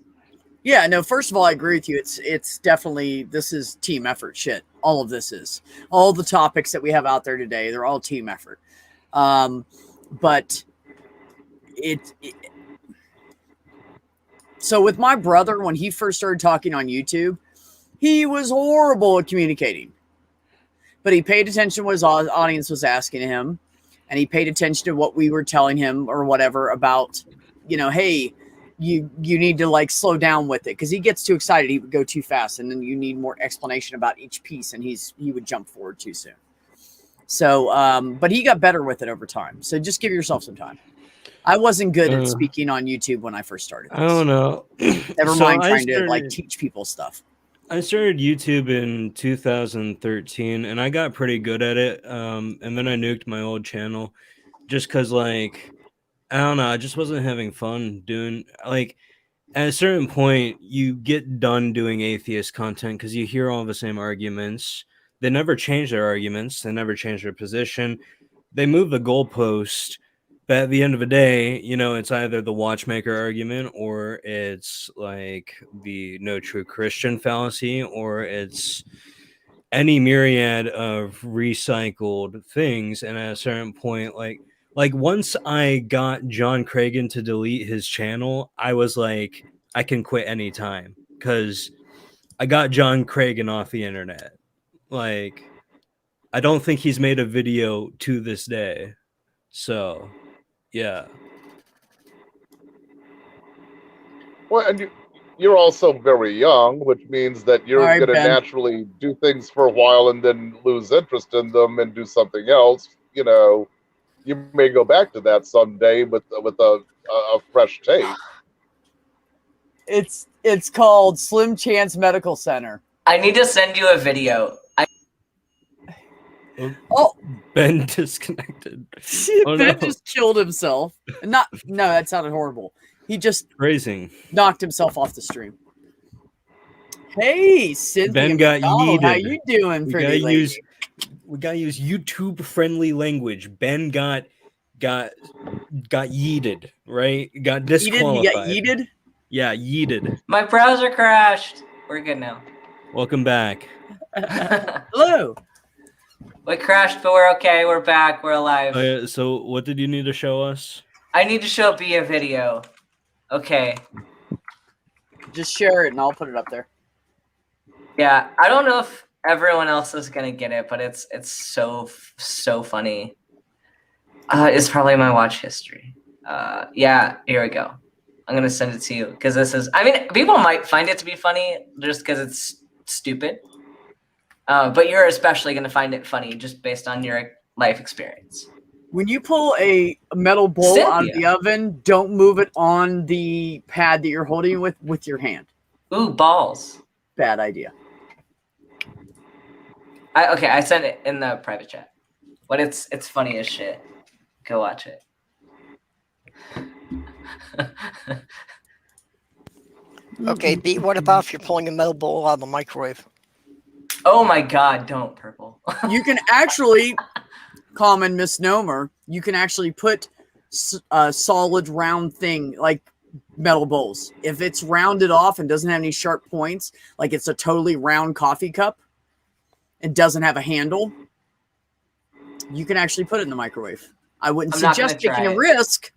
Yeah, no, first of all, I agree with you. It's definitely, this is team effort shit. All of this is. All the topics that we have out there today, they're all team effort. But so with my brother, when he first started talking on YouTube, he was horrible at communicating. But he paid attention to what his audience was asking him, and he paid attention to what we were telling him or whatever about, you know, hey, you need to like slow down with it, because he gets too excited. He would go too fast, and then you need more explanation about each piece, and he would jump forward too soon. So, but he got better with it over time. So just give yourself some time. I wasn't good at speaking on YouTube when I first started this. I don't know. Never mind trying to like teach people stuff. I started YouTube in 2013, and I got pretty good at it. And then I nuked my old channel just because, like, I don't know, I just wasn't having fun doing, like, at a certain point, you get done doing atheist content because you hear all the same arguments. They never change their arguments. They never change their position. They move the goalpost. But at the end of the day, you know, it's either the watchmaker argument, or it's like the no true Christian fallacy, or it's any myriad of recycled things. And at a certain point, like once I got John Cragen to delete his channel, I was like, I can quit anytime, because I got John Cragen off the internet. Like, I don't think he's made a video to this day. So... yeah. Well, and you're also very young, which means that you're All right, going to Ben. naturally do things for a while and then lose interest in them and do something else. You know, you may go back to that someday with a fresh take. It's called Slim Chance Medical Center. I need to send you a video. Oh, Ben disconnected. Ben just killed himself. No, that sounded horrible. He just Phrasing. knocked himself off the stream. Hey, Cynthia Ben got McDonald, how yeeted. you doing, We pretty gotta lady? we gotta use YouTube friendly language. Ben got yeeted, right? Got disqualified. You got yeeted? Yeah, yeeted. My browser crashed. We're good now. Welcome back. Hello. We crashed, but we're okay. We're back. We're alive. So what did you need to show us? I need to show B a video. Okay. Just share it and I'll put it up there. Yeah, I don't know if everyone else is gonna get it, but it's so funny. It's probably my watch history. Yeah, here we go. I'm gonna send it to you because this is. I mean, people might find it to be funny just because it's stupid, but you're especially gonna find it funny just based on your life experience. When you pull a metal bowl Cynthia. out of the oven, don't move it on the pad that you're holding it with your hand. Ooh, balls. Bad idea. Okay, I sent it in the private chat, but it's funny as shit. Go watch it. Okay, B, what about if you're pulling a metal bowl out of the microwave? Oh my god, don't, Purple. You can actually, common misnomer, you can actually put a solid round thing like metal bowls. If it's rounded off and doesn't have any sharp points, like it's a totally round coffee cup, it doesn't have a handle, you can actually put it in the microwave. I wouldn't I'm not suggest gonna taking a try it. risk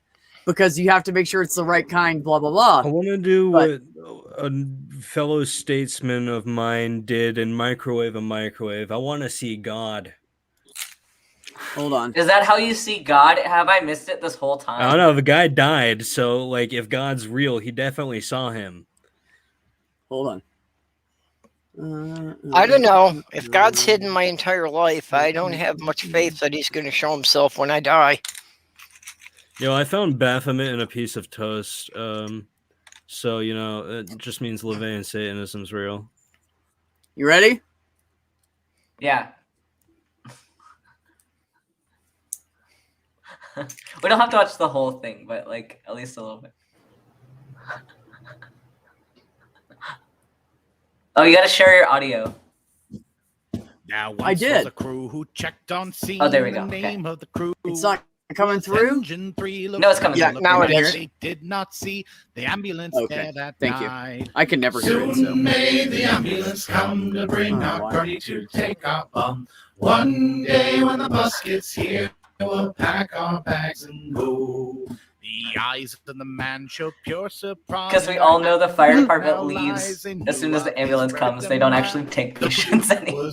because you have to make sure it's the right kind, blah, blah, I blah. want to do But- what a fellow statesman of mine did and microwave a microwave. I want to see God. Hold on. Is that how you see God? Have I missed it this whole time? I don't know. The guy died, so like, if God's real, he definitely saw him. Hold on. I don't know. If God's hidden my entire life, I don't have much faith that he's going to show himself when I die. I found Baphomet in a piece of toast. So it just means LaVeyan Satanism's real. You ready? Yeah. We don't have to watch the whole thing, but like at least a little bit. Oh, you gotta share your audio. Now, I once did. was a crew who checked on scene. Oh, there we The go, okay. name of the crew. It's not coming through? Engine 3 No, it's coming Yeah, through. now it is. They did not see the ambulance Okay, there that thank you. night. I can never hear it. So. Soon may the ambulance come to bring Oh, our wow. party to take our bum. One day when the bus gets here, we'll pack our bags and go. The eyes of the man show pure surprise. Because we all know the fire Now department lies leaves in as soon you as the of ambulance his comes. red They don't and actually black. take patients anymore.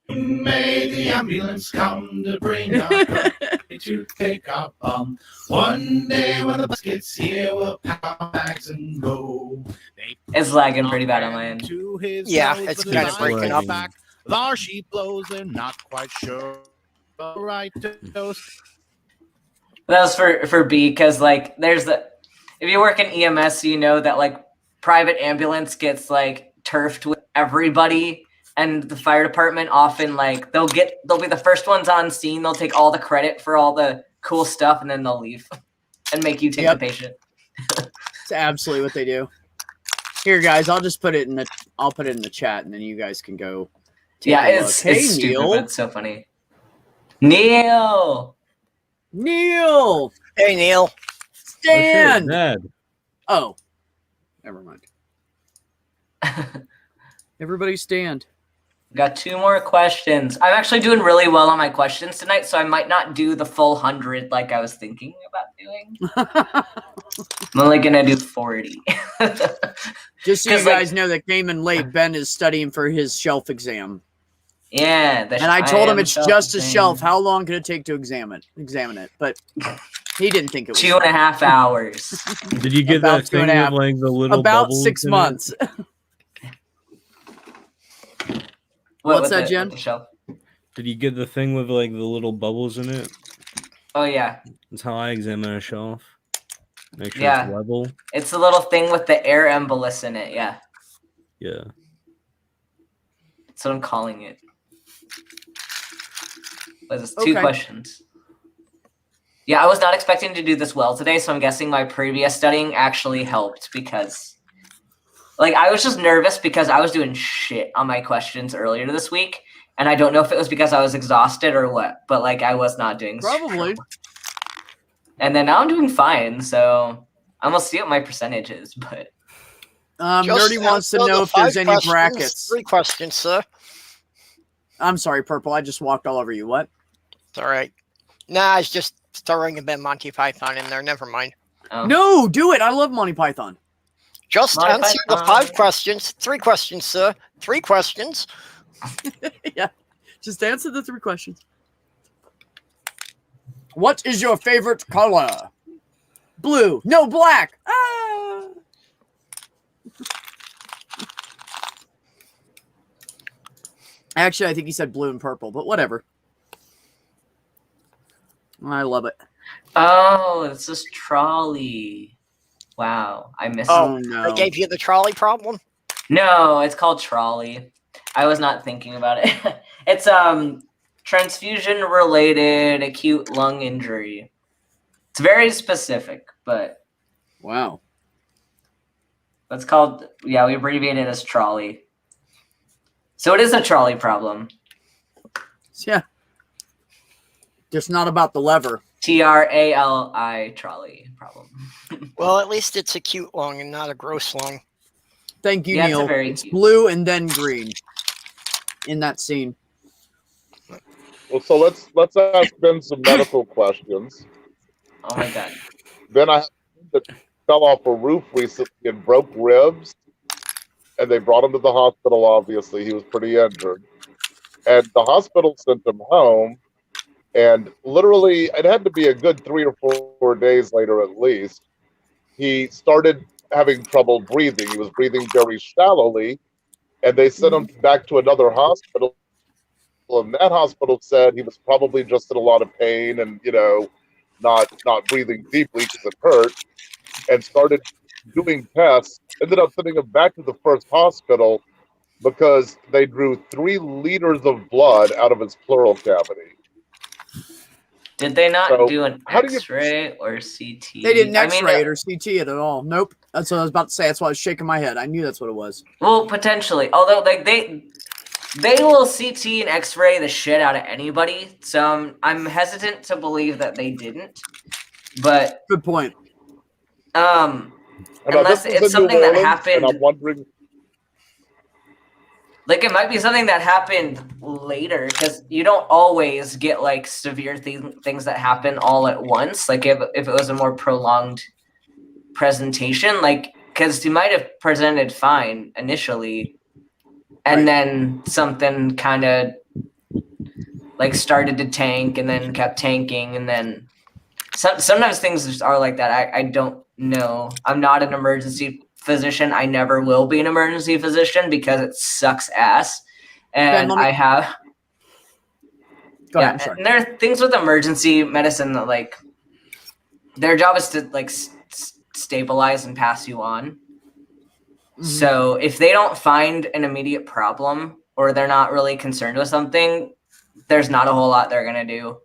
Soon may the ambulance come to bring our party to take our bum. One day when the bus gets here, we'll pack our bags and go. It's lagging pretty bad on my end. To his Yeah, nose, it's but kinda his breaking eyes up. back. There she blows, they're not quite sure. All right, toast. That was for B, because like if you work in EMS, you know that like private ambulance gets like turfed with everybody, and the fire department often like they'll be the first ones on scene. They'll take all the credit for all the cool stuff, and then they'll leave and make you take Yep. the patient. It's absolutely what they do. Here, guys, I'll just put it in the chat, and then you guys can go. Take Yeah, a it's look. Hey, stupid, Neil. but it's so funny. Neil. Neil. Hey, Neil. Stan. Dad. Oh, never mind. Everybody stand. Got 2 more questions. I'm actually doing really well on my questions tonight, so I might not do the full 100 like I was thinking about doing. I'm only gonna do 40. Just so you 'Cause, like- guys know that came in late, Ben is studying for his shelf exam. Yeah, And I told him am it's just a self-exam. shelf. How long could it take to examine it? But He didn't think it was 2.5 hours. Did you get About that thing with like the little about bubbles 6 in it? months. What's that, Jen? Did you get the thing with like the little bubbles in it? Oh yeah. That's how I examine a shelf. Make sure Yeah. it's level. It's the little thing with the air embolus in it. Yeah. Yeah. That's what I'm calling it. Was this 2 Okay. questions? Yeah, I was not expecting to do this well today, so I'm guessing my previous studying actually helped because, like, I was just nervous because I was doing shit on my questions earlier this week, and I don't know if it was because I was exhausted or what, but like I was not doing. Probably. And then now I'm doing fine, so I'm gonna see what my percentage is, but. Just Nerdy wants to answer know the if there's 5 any questions, brackets. 3 questions, sir. I'm sorry, Purple. I just walked all over you. What? It's all right. Nah, it's just throwing a bit Monty Python in there. Never mind. Oh. No, do it. I love Monty Python. Just Monty answer the Python. 5 questions. 3 questions, sir. 3 questions. Yeah. Just answer the 3 questions. What is your favorite color? Blue. No, black. Ah. Actually, I think he said blue and purple, but whatever. I love it. Oh, it's this trolley. Wow, I missed Oh, it. no. They gave you the trolley problem? No, it's called trolley. I was not thinking about it. It's transfusion related acute lung injury. It's very specific, but Wow. it's called, yeah, we abbreviate it as trolley. So it is a trolley problem. Yeah. Just not about the lever. TRALI trolley problem. Well, at least it's acute lung and not a gross lung. Thank you, Yeah, it's a Neil. very It's cute- blue and then green in that scene. Well, so let's ask Ben some medical questions. Oh my god. Ben, I have a friend that fell off a roof recently and broke ribs, and they brought him to the hospital. Obviously, he was pretty injured, and the hospital sent him home. And literally, it had to be a good 3 or 4 days later, at least, he started having trouble breathing. He was breathing very shallowly, and they sent him back to another hospital. And that hospital said he was probably just in a lot of pain and, not breathing deeply because it hurt, and started doing tests. Ended up sending him back to the first hospital because they drew 3 liters of blood out of his pleural cavity. Did they not So, do an how do you- X-ray or CT? They didn't I mean, X-ray it or CT it at all. Nope. That's what I was about to say. That's why I was shaking my head. I knew that's what it was. Well, potentially. Although, like they will CT and X-ray the shit out of anybody. So I'm hesitant to believe that they didn't. But Good point. And unless this was it's in something New that Orleans, happened, and I'm wondering. like it might be something that happened later, because you don't always get like severe things that happen all at once. Like if it was a more prolonged presentation, like because he might have presented fine initially, and then something kind of like started to tank and then kept tanking, and then sometimes things just are like that. I don't know. I'm not an emergency physician. I never will be an emergency physician because it sucks ass. And Ben, let me- I have Go ahead. I'm sorry. and there are things with emergency medicine that like their job is to like stabilize and pass you on. So if they don't find an immediate problem or they're not really concerned with something, there's not a whole lot they're going to do.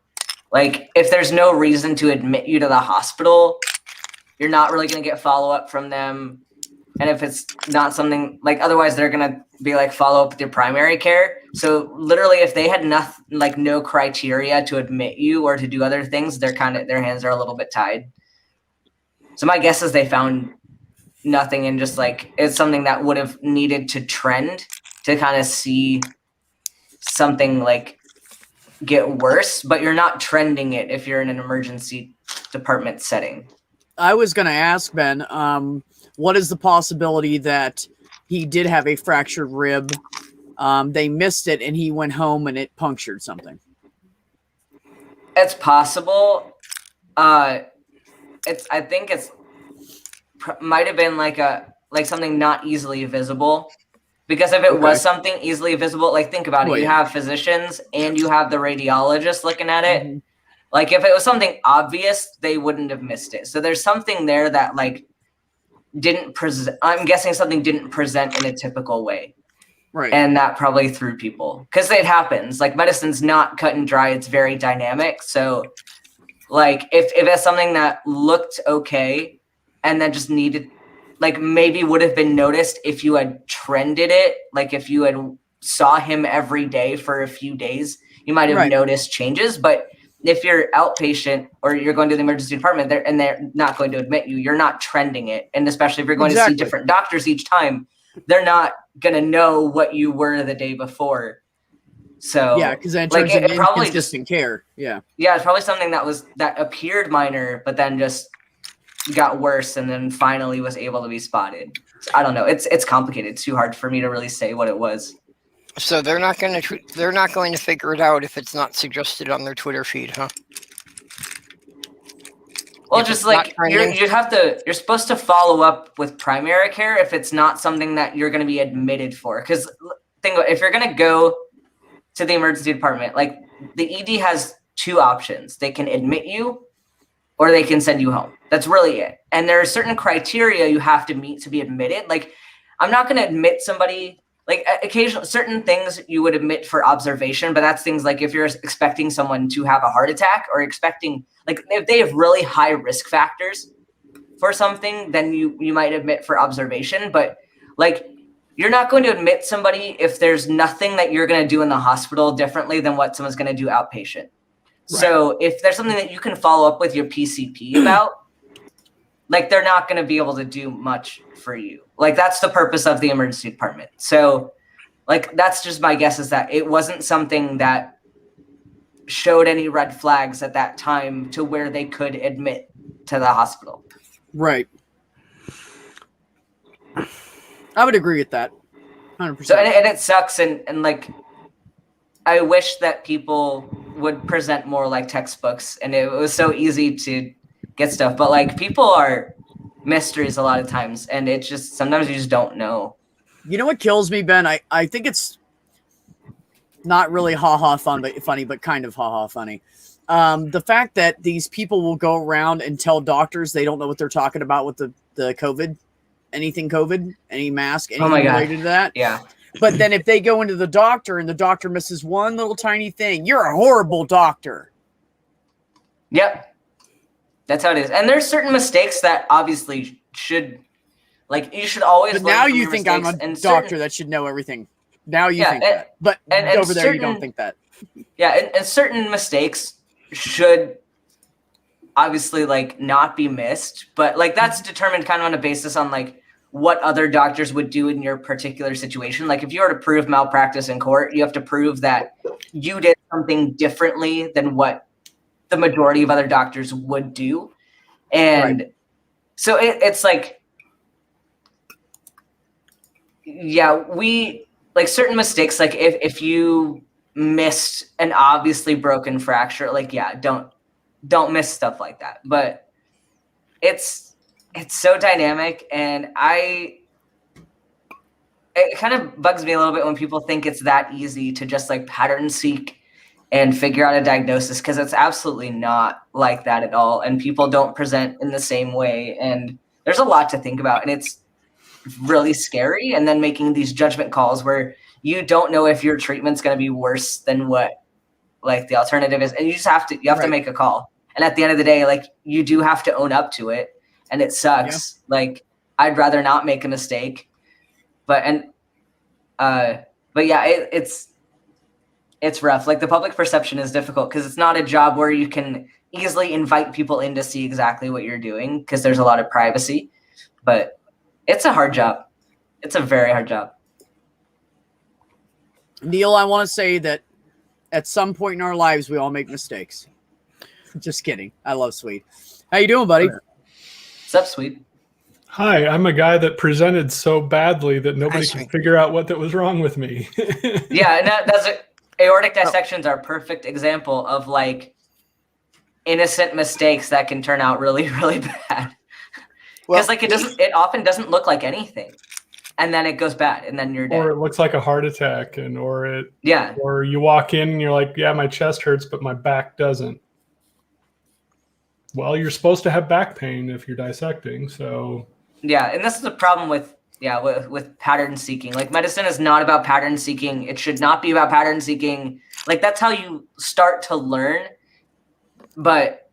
Like if there's no reason to admit you to the hospital, you're not really going to get follow-up from them. And if it's not something like, otherwise they're going to be like follow up with your primary care. So literally if they had nothing, like no criteria to admit you or to do other things, their hands are a little bit tied. So my guess is they found nothing and just like, it's something that would have needed to trend to kind of see something like get worse, but you're not trending it if you're in an emergency department setting. I was going to ask Ben, what is the possibility that he did have a fractured rib? They missed it and he went home and it punctured something. It's possible. I think it's might have been like something not easily visible. Because if it was something easily visible, like think about it, you have physicians and you have the radiologist looking at it. Mm-hmm. Like if it was something obvious, they wouldn't have missed it. So there's something there that like didn't present. I'm guessing something didn't present in a typical way. Right. And that probably threw people because it happens. Like medicine's not cut and dry. It's very dynamic. So like if it's something that looked okay and then just needed, like maybe would have been noticed if you had trended it. Like if you had saw him every day for a few days, you might have noticed changes. But if you're outpatient or you're going to the emergency department and they're not going to admit you, you're not trending it. And especially if you're going to see different doctors each time, they're not going to know what you were the day before. So yeah, because then it probably just in care. Yeah. Yeah, it's probably something that appeared minor, but then just got worse and then finally was able to be spotted. So, I don't know. It's complicated. It's too hard for me to really say what it was. So they're not going to figure it out if it's not suggested on their Twitter feed, huh? Well, just like you're supposed to follow up with primary care if it's not something that you're going to be admitted for. Because if you're going to go to the emergency department, like the ED has two options. They can admit you or they can send you home. That's really it. And there are certain criteria you have to meet to be admitted. Like I'm not going to admit somebody. Like occasionally, certain things you would admit for observation, but that's things like if you're expecting someone to have a heart attack or expecting, like if they have really high risk factors for something, then you might admit for observation. But like you're not going to admit somebody if there's nothing that you're going to do in the hospital differently than what someone's going to do outpatient. Right. So if there's something that you can follow up with your PCP about, like they're not going to be able to do much for you. Like that's the purpose of the emergency department. So like, that's just my guess is that it wasn't something that showed any red flags at that time to where they could admit to the hospital. Right. I would agree with that. 100%. So, and it sucks. And like, I wish that people would present more like textbooks and it was so easy to get stuff, but like people are mysteries a lot of times and it's just sometimes you just don't know. You know what kills me, Ben? I think it's not really funny, but kind of funny. The fact that these people will go around and tell doctors they don't know what they're talking about with the COVID, any mask, anything related to that. Yeah. But then if they go into the doctor and the doctor misses one little tiny thing, you're a horrible doctor. Yep. That's how it is. And there's certain mistakes that obviously should, like, you should always. But now you think I'm a doctor that should know everything. Now you think that. But over there, you don't think that. Yeah. And certain mistakes should obviously, like, not be missed. But, like, that's determined kind of on a basis on, like, what other doctors would do in your particular situation. Like, if you were to prove malpractice in court, you have to prove that you did something differently than what the majority of other doctors would do. And so it's like, yeah, we like certain mistakes. Like if you missed an obviously broken fracture, like, yeah, don't miss stuff like that. But it's so dynamic. And it kind of bugs me a little bit when people think it's that easy to just like pattern seek and figure out a diagnosis, because it's absolutely not like that at all. And people don't present in the same way. And there's a lot to think about. And it's really scary. And then making these judgment calls where you don't know if your treatment's going to be worse than what like the alternative is. And you have to make a call. And at the end of the day, like you do have to own up to it. And it sucks. Yeah. Like I'd rather not make a mistake. But yeah, it's rough. Like the public perception is difficult because it's not a job where you can easily invite people in to see exactly what you're doing because there's a lot of privacy, but it's a hard job. It's a very hard job. Neil, I want to say that at some point in our lives, we all make mistakes. Just kidding. I love Sweet. How you doing, buddy? What's up, Sweet? Hi, I'm a guy that presented so badly that nobody can figure out what that was wrong with me. Yeah, and that's aortic dissections are a perfect example of like innocent mistakes that can turn out really, really bad. Because like it often doesn't look like anything, and then it goes bad, and then you're dead. Or it looks like a heart attack, or you walk in and you're like, yeah, my chest hurts, but my back doesn't. Well, you're supposed to have back pain if you're dissecting, so. Yeah, and this is the problem with pattern seeking. Like, medicine is not about pattern seeking. It should not be about pattern seeking. Like, that's how you start to learn, but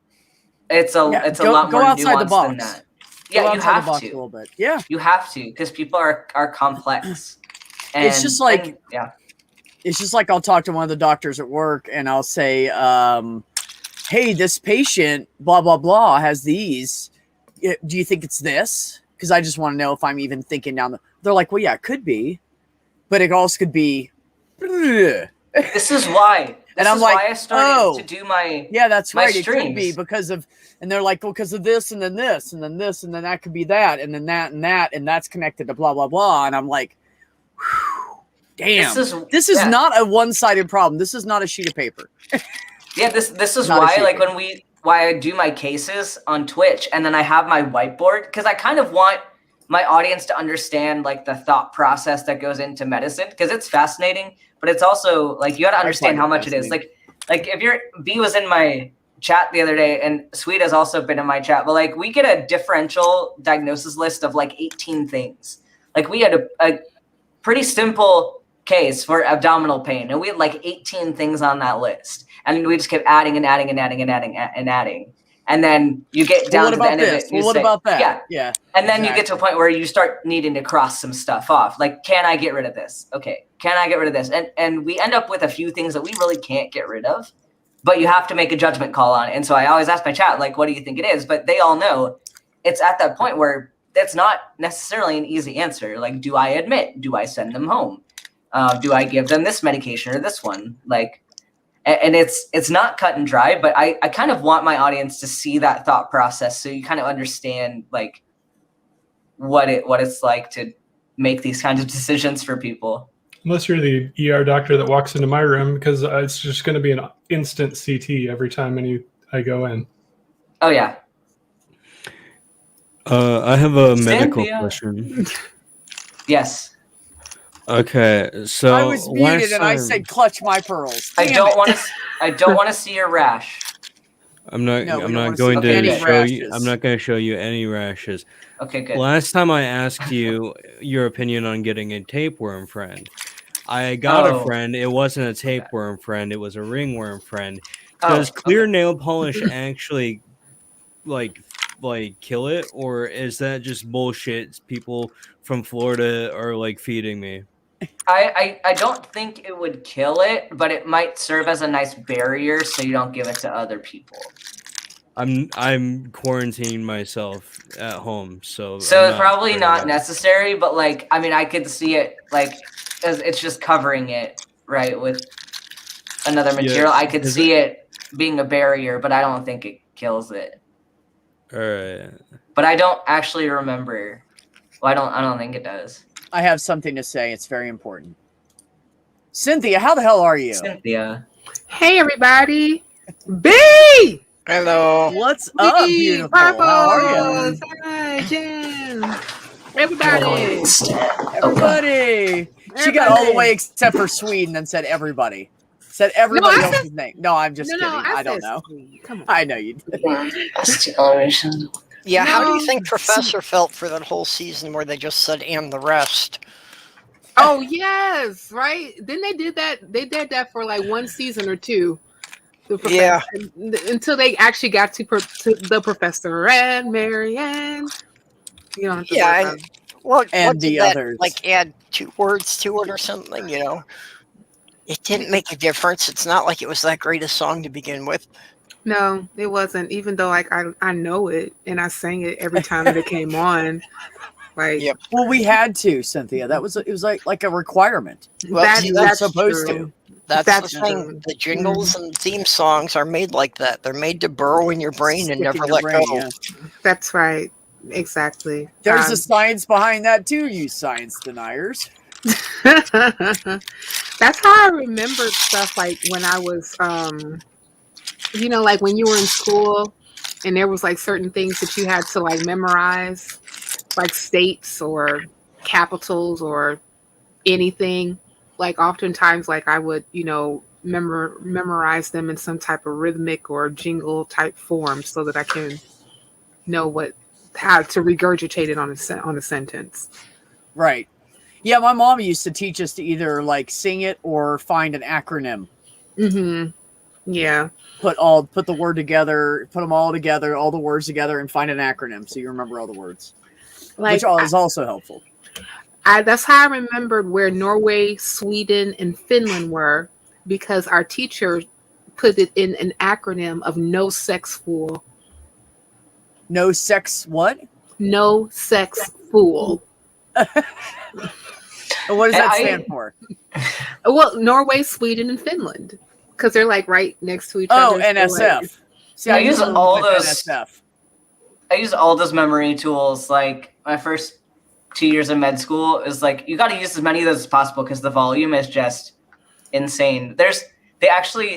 it's a lot more nuanced than that. Yeah, you have to. A little bit. Yeah, you have to, because people are complex. And, it's just like it's just like I'll talk to one of the doctors at work, and I'll say, "Hey, this patient, blah blah blah, has these. Do you think it's this?" Because I just want to know if I'm even thinking down the. They're like, "Well, yeah, it could be, but it also could be." This is why. And I'm like, why I started to do my that's my right. streams. It could be because of, and they're like, well, because of this, and then this, and then this, and then that could be that, and then that, and that's connected to blah blah blah. And I'm like, damn, this is not a one-sided problem. This is not a sheet of paper. Yeah, this is why, like, why I do my cases on Twitch, and then I have my whiteboard, because I kind of want my audience to understand like the thought process that goes into medicine, because it's fascinating, but it's also like you got to understand how much it is. Like if B was in my chat the other day, and Sweet has also been in my chat, but like we get a differential diagnosis list of like 18 things. Like we had a pretty simple case for abdominal pain, and we had like 18 things on that list, and we just kept adding and adding and adding and adding and adding. And then you get down to the end of it. Well, what about that? Yeah. And then you get to a point where you start needing to cross some stuff off. Like, can I get rid of this? Okay. Can I get rid of this? And we end up with a few things that we really can't get rid of, but you have to make a judgment call on it. And so I always ask my chat, like, what do you think it is? But they all know it's at that point where that's not necessarily an easy answer. Like, do I admit? Do I send them home? Do I give them this medication or this one? Like, and it's not cut and dry, but I kind of want my audience to see that thought process, so you kind of understand like what it's like to make these kinds of decisions for people. Unless you're the ER doctor that walks into my room, because it's just going to be an instant CT every time I go in. Oh yeah. I have a medical question. Yes. Okay, so I was muted and I said, "Clutch my pearls." I don't want to see your rash. I'm not going to show you any rashes. Okay, good. Last time I asked you your opinion on getting a tapeworm friend, I got a friend. It wasn't a tapeworm friend. It was a ringworm friend. Does clear nail polish actually like kill it, or is that just bullshit people from Florida are like feeding me? I don't think it would kill it, but it might serve as a nice barrier so you don't give it to other people. I'm quarantining myself at home, so it's probably not necessary, but like I mean I could see it like as it's just covering it right with another material. I could see it being a barrier, but I don't think it kills it. All right. But I don't actually remember. Well, I don't think it does. I have something to say. It's very important. Cynthia, how the hell are you? Cynthia. Hey, everybody. B! Hello. What's up, beautiful? Purple. How are you? Hi, Jen. Everybody. Everybody. She got all the way except for Sweden and said everybody. Said everybody else's name. No, I'm just kidding. I don't know. Come on. I know you did. Yeah, how do you think Professor felt for that whole season where they just said "and the rest"? Oh yes, right. Then they did that. They did that for like one season or two. Yeah, until they actually got to the Professor and Marianne. You know. Yeah, and what the that, others. Like add 2 words to it or something. You know, it didn't make a difference. It's not like it was that great a song to begin with. No, it wasn't. Even though like I know it and I sang it every time that it came on. Like, well, we had to, Cynthia. It was like a requirement. Well, you were supposed to. That's the thing. The jingles and theme songs are made like that. They're made to burrow in your brain and never let go. Yeah. That's right. Exactly. There's a science behind that too, you science deniers. That's how I remembered stuff like when I was you know, like when you were in school and there was like certain things that you had to like memorize, like states or capitals or anything. Like oftentimes, like I would, you know, memorize them in some type of rhythmic or jingle type form so that I can know how to regurgitate it on a sentence. Right. Yeah, my mom used to teach us to either like sing it or find an acronym. Mm-hmm. Yeah. Put the word together, put them all together, all the words together, and find an acronym so you remember all the words, which is also helpful. That's how I remembered where Norway, Sweden, and Finland were, because our teacher put it in an acronym of No Sex Fool. No sex what? No Sex Fool. What does that stand for? Well, Norway, Sweden, and Finland, because they're like right next to each other. Oh, NSF. See, I use all those. NSF. I use all those memory tools. Like my first 2 years of med school is like you got to use as many of those as possible because the volume is just insane.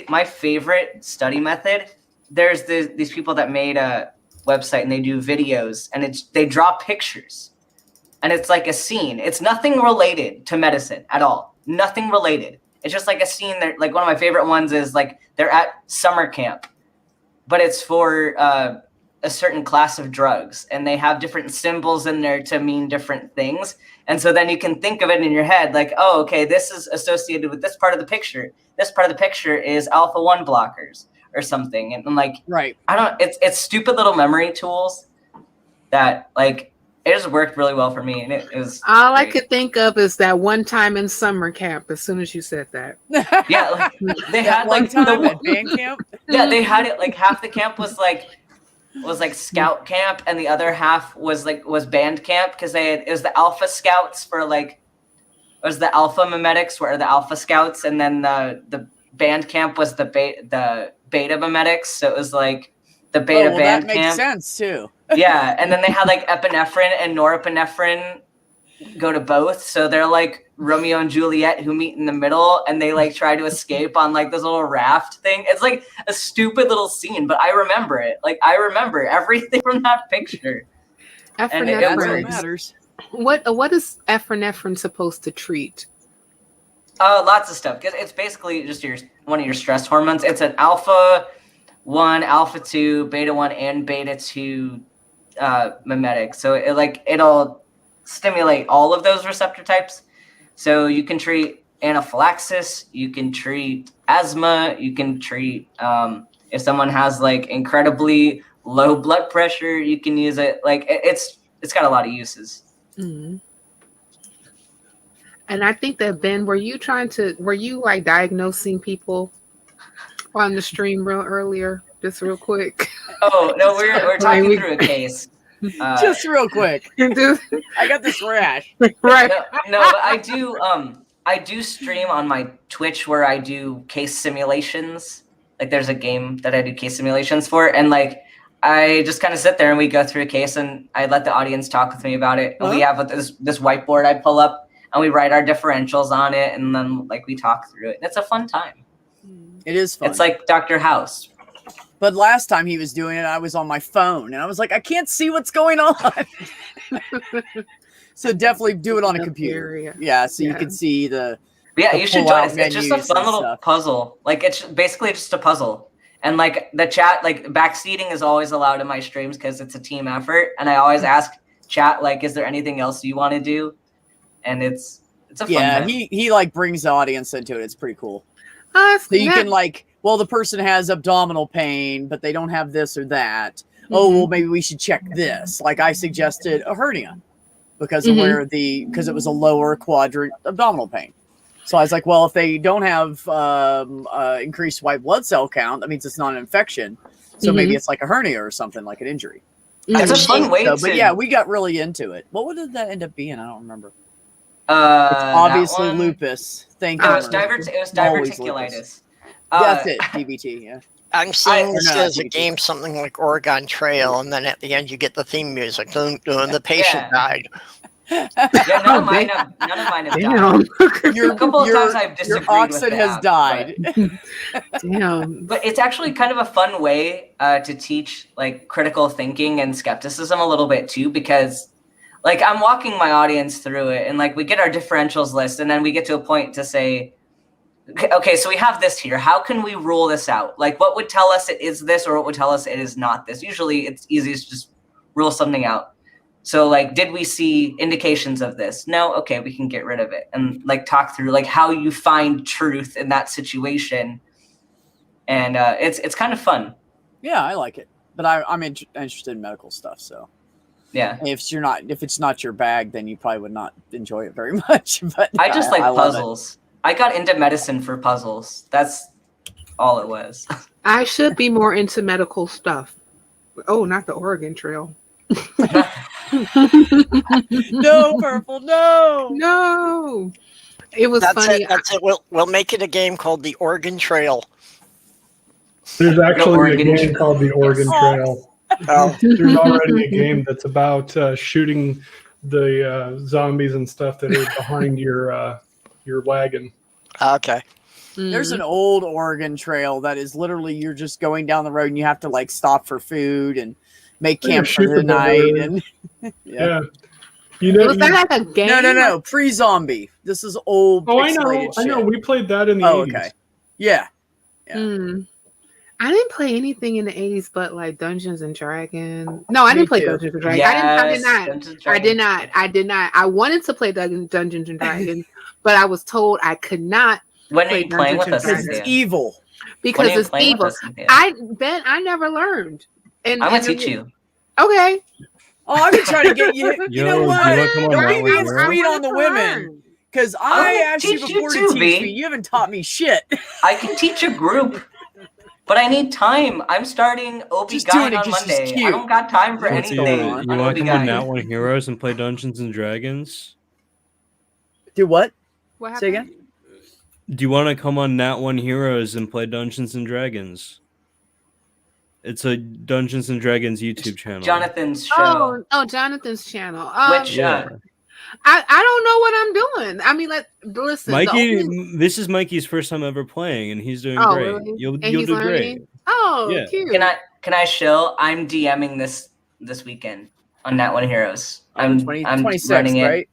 My favorite study method. There's these people that made a website and they do videos and they draw pictures. And it's like a scene. It's nothing related to medicine at all. Nothing related. It's just like a scene that, like, one of my favorite ones is like they're at summer camp, but it's for a certain class of drugs, and they have different symbols in there to mean different things. And so then you can think of it in your head, like, oh, okay, this is associated with this part of the picture. This part of the picture is alpha-1 blockers or something. And like, right. It's stupid little memory tools that like. It just worked really well for me, and it was all great. I could think of is that one time in summer camp. As soon as you said that, yeah, like, they had one like time at band camp. Yeah, they had it like half the camp was like scout camp, and the other half was band camp because it was the Alpha Scouts for like it was the Alpha Mimetics were the Alpha Scouts, and then the band camp was the Beta Mimetics. So it was like the Beta band that camp. makes sense too. Yeah, and then they had like epinephrine and norepinephrine go to both. So they're like Romeo and Juliet who meet in the middle, and they like try to escape on like this little raft thing. It's like a stupid little scene, but I remember it. Like I remember everything from that picture. And it matters. What is epinephrine supposed to treat? Lots of stuff. It's basically just one of your stress hormones. It's an alpha-1, alpha-2, beta-1, and beta-2 mimetic. So it'll stimulate all of those receptor types. So you can treat anaphylaxis, you can treat asthma, you can treat if someone has like incredibly low blood pressure, you can use it. Like it's got a lot of uses. Mm-hmm. And I think that Ben, were you like diagnosing people on the stream earlier, just real quick? Oh no, we're talking through a case. Just real quick. I got this rash. Right. No, but I do stream on my Twitch where I do case simulations. Like there's a game that I do case simulations for, and like I just kind of sit there and we go through a case, and I let the audience talk with me about it. And we have this whiteboard I pull up, and we write our differentials on it, and then like we talk through it. And it's a fun time. It is fun. It's like Dr. House. But last time he was doing it, I was on my phone, and I was like, I can't see what's going on. So definitely do it on a computer. Yeah, so you can see the. Yeah, you should join us. It's just a fun little puzzle. Like it's basically just a puzzle. And like the chat, like backseating is always allowed in my streams because it's a team effort. And I always ask chat, like, is there anything else you want to do? And it's a fun time. he like brings the audience into it. It's pretty cool. So you can like, well, the person has abdominal pain, but they don't have this or that. Mm-hmm. Oh, well, maybe we should check this. Like I suggested a hernia because of because it was a lower quadrant abdominal pain. So I was like, well, if they don't have increased white blood cell count, that means it's not an infection. So maybe it's like a hernia or something, like an injury. It's a fun way to. But yeah, we got really into it. What did that end up being? I don't remember. It's obviously lupus. Thank you. It was diverticulitis. That's it. DVT. Yeah. I'm seeing this as a game, something like Oregon Trail, and then at the end you get the theme music, and the patient died. Yeah, none of mine have Damn. died. A couple of times I've disagreed your with oxen the has app, died. Damn. But it's actually kind of a fun way to teach like critical thinking and skepticism a little bit too, because like I'm walking my audience through it, and like we get our differentials list, and then we get to a point to say, okay, so we have this here. How can we rule this out? Like, what would tell us it is this, or what would tell us it is not this? Usually, it's easiest to just rule something out. So, like, did we see indications of this? No. Okay, we can get rid of it, and like talk through like how you find truth in that situation. And it's kind of fun. Yeah, I like it, but I'm interested in medical stuff, so. Yeah. If it's not your bag, then you probably would not enjoy it very much. But I just like love puzzles. I got into medicine for puzzles. That's all it was. I should be more into medical stuff. Oh, not the Oregon Trail. No, Purple, no. No. It was That's funny. it. That's it. We'll make it a game called the Oregon Trail. There's actually a Oregon game called the Oregon Trail. Oh. There's already a game that's about shooting the zombies and stuff that are behind your wagon. Okay. There's an old Oregon Trail that is literally you're just going down the road and you have to like stop for food and make camp for the night. And yeah. You know, was that like a game? No. Pre-zombie. This is old. Oh, I know. pixelated I know. shit. We played that in the 80s. Okay. Yeah. I didn't play anything in the 80s but like Dungeons and Dragons. No, I didn't play too. Dungeons and Dragons. Yes, I did not. I wanted to play Dungeons and Dragons, but I was told I could not. When are you playing with us? Because it's evil. Because it's evil. I never learned. And I'm gonna teach you. Okay. Oh, I've been trying to get you. You know what? come on, Don't Matt, be being we're sweet on the women. Because I asked you teach you before too, to teach B. me. You haven't taught me shit. I can teach a group, but I need time. I'm starting Just doing OB-GYN it on 'cause she's Monday. I cute. don't got time for What's anything. you on want to come on OB-GYN. Nat One Heroes and play Dungeons and Dragons? Do what? What Say again? Do you want to come on Nat One Heroes and play Dungeons and Dragons? It's a Dungeons and Dragons YouTube channel. Jonathan's show. Oh, Jonathan's channel. Which Yeah. I don't know what I'm doing. I mean, like, listen, Mikey, this is Mikey's first time ever playing, and he's doing Oh, great. really? You'll And do he's great. learning? Oh, Yeah. cute. Can I shill? I'm DMing this weekend on Nat One Heroes. I'm 26th, running it. right?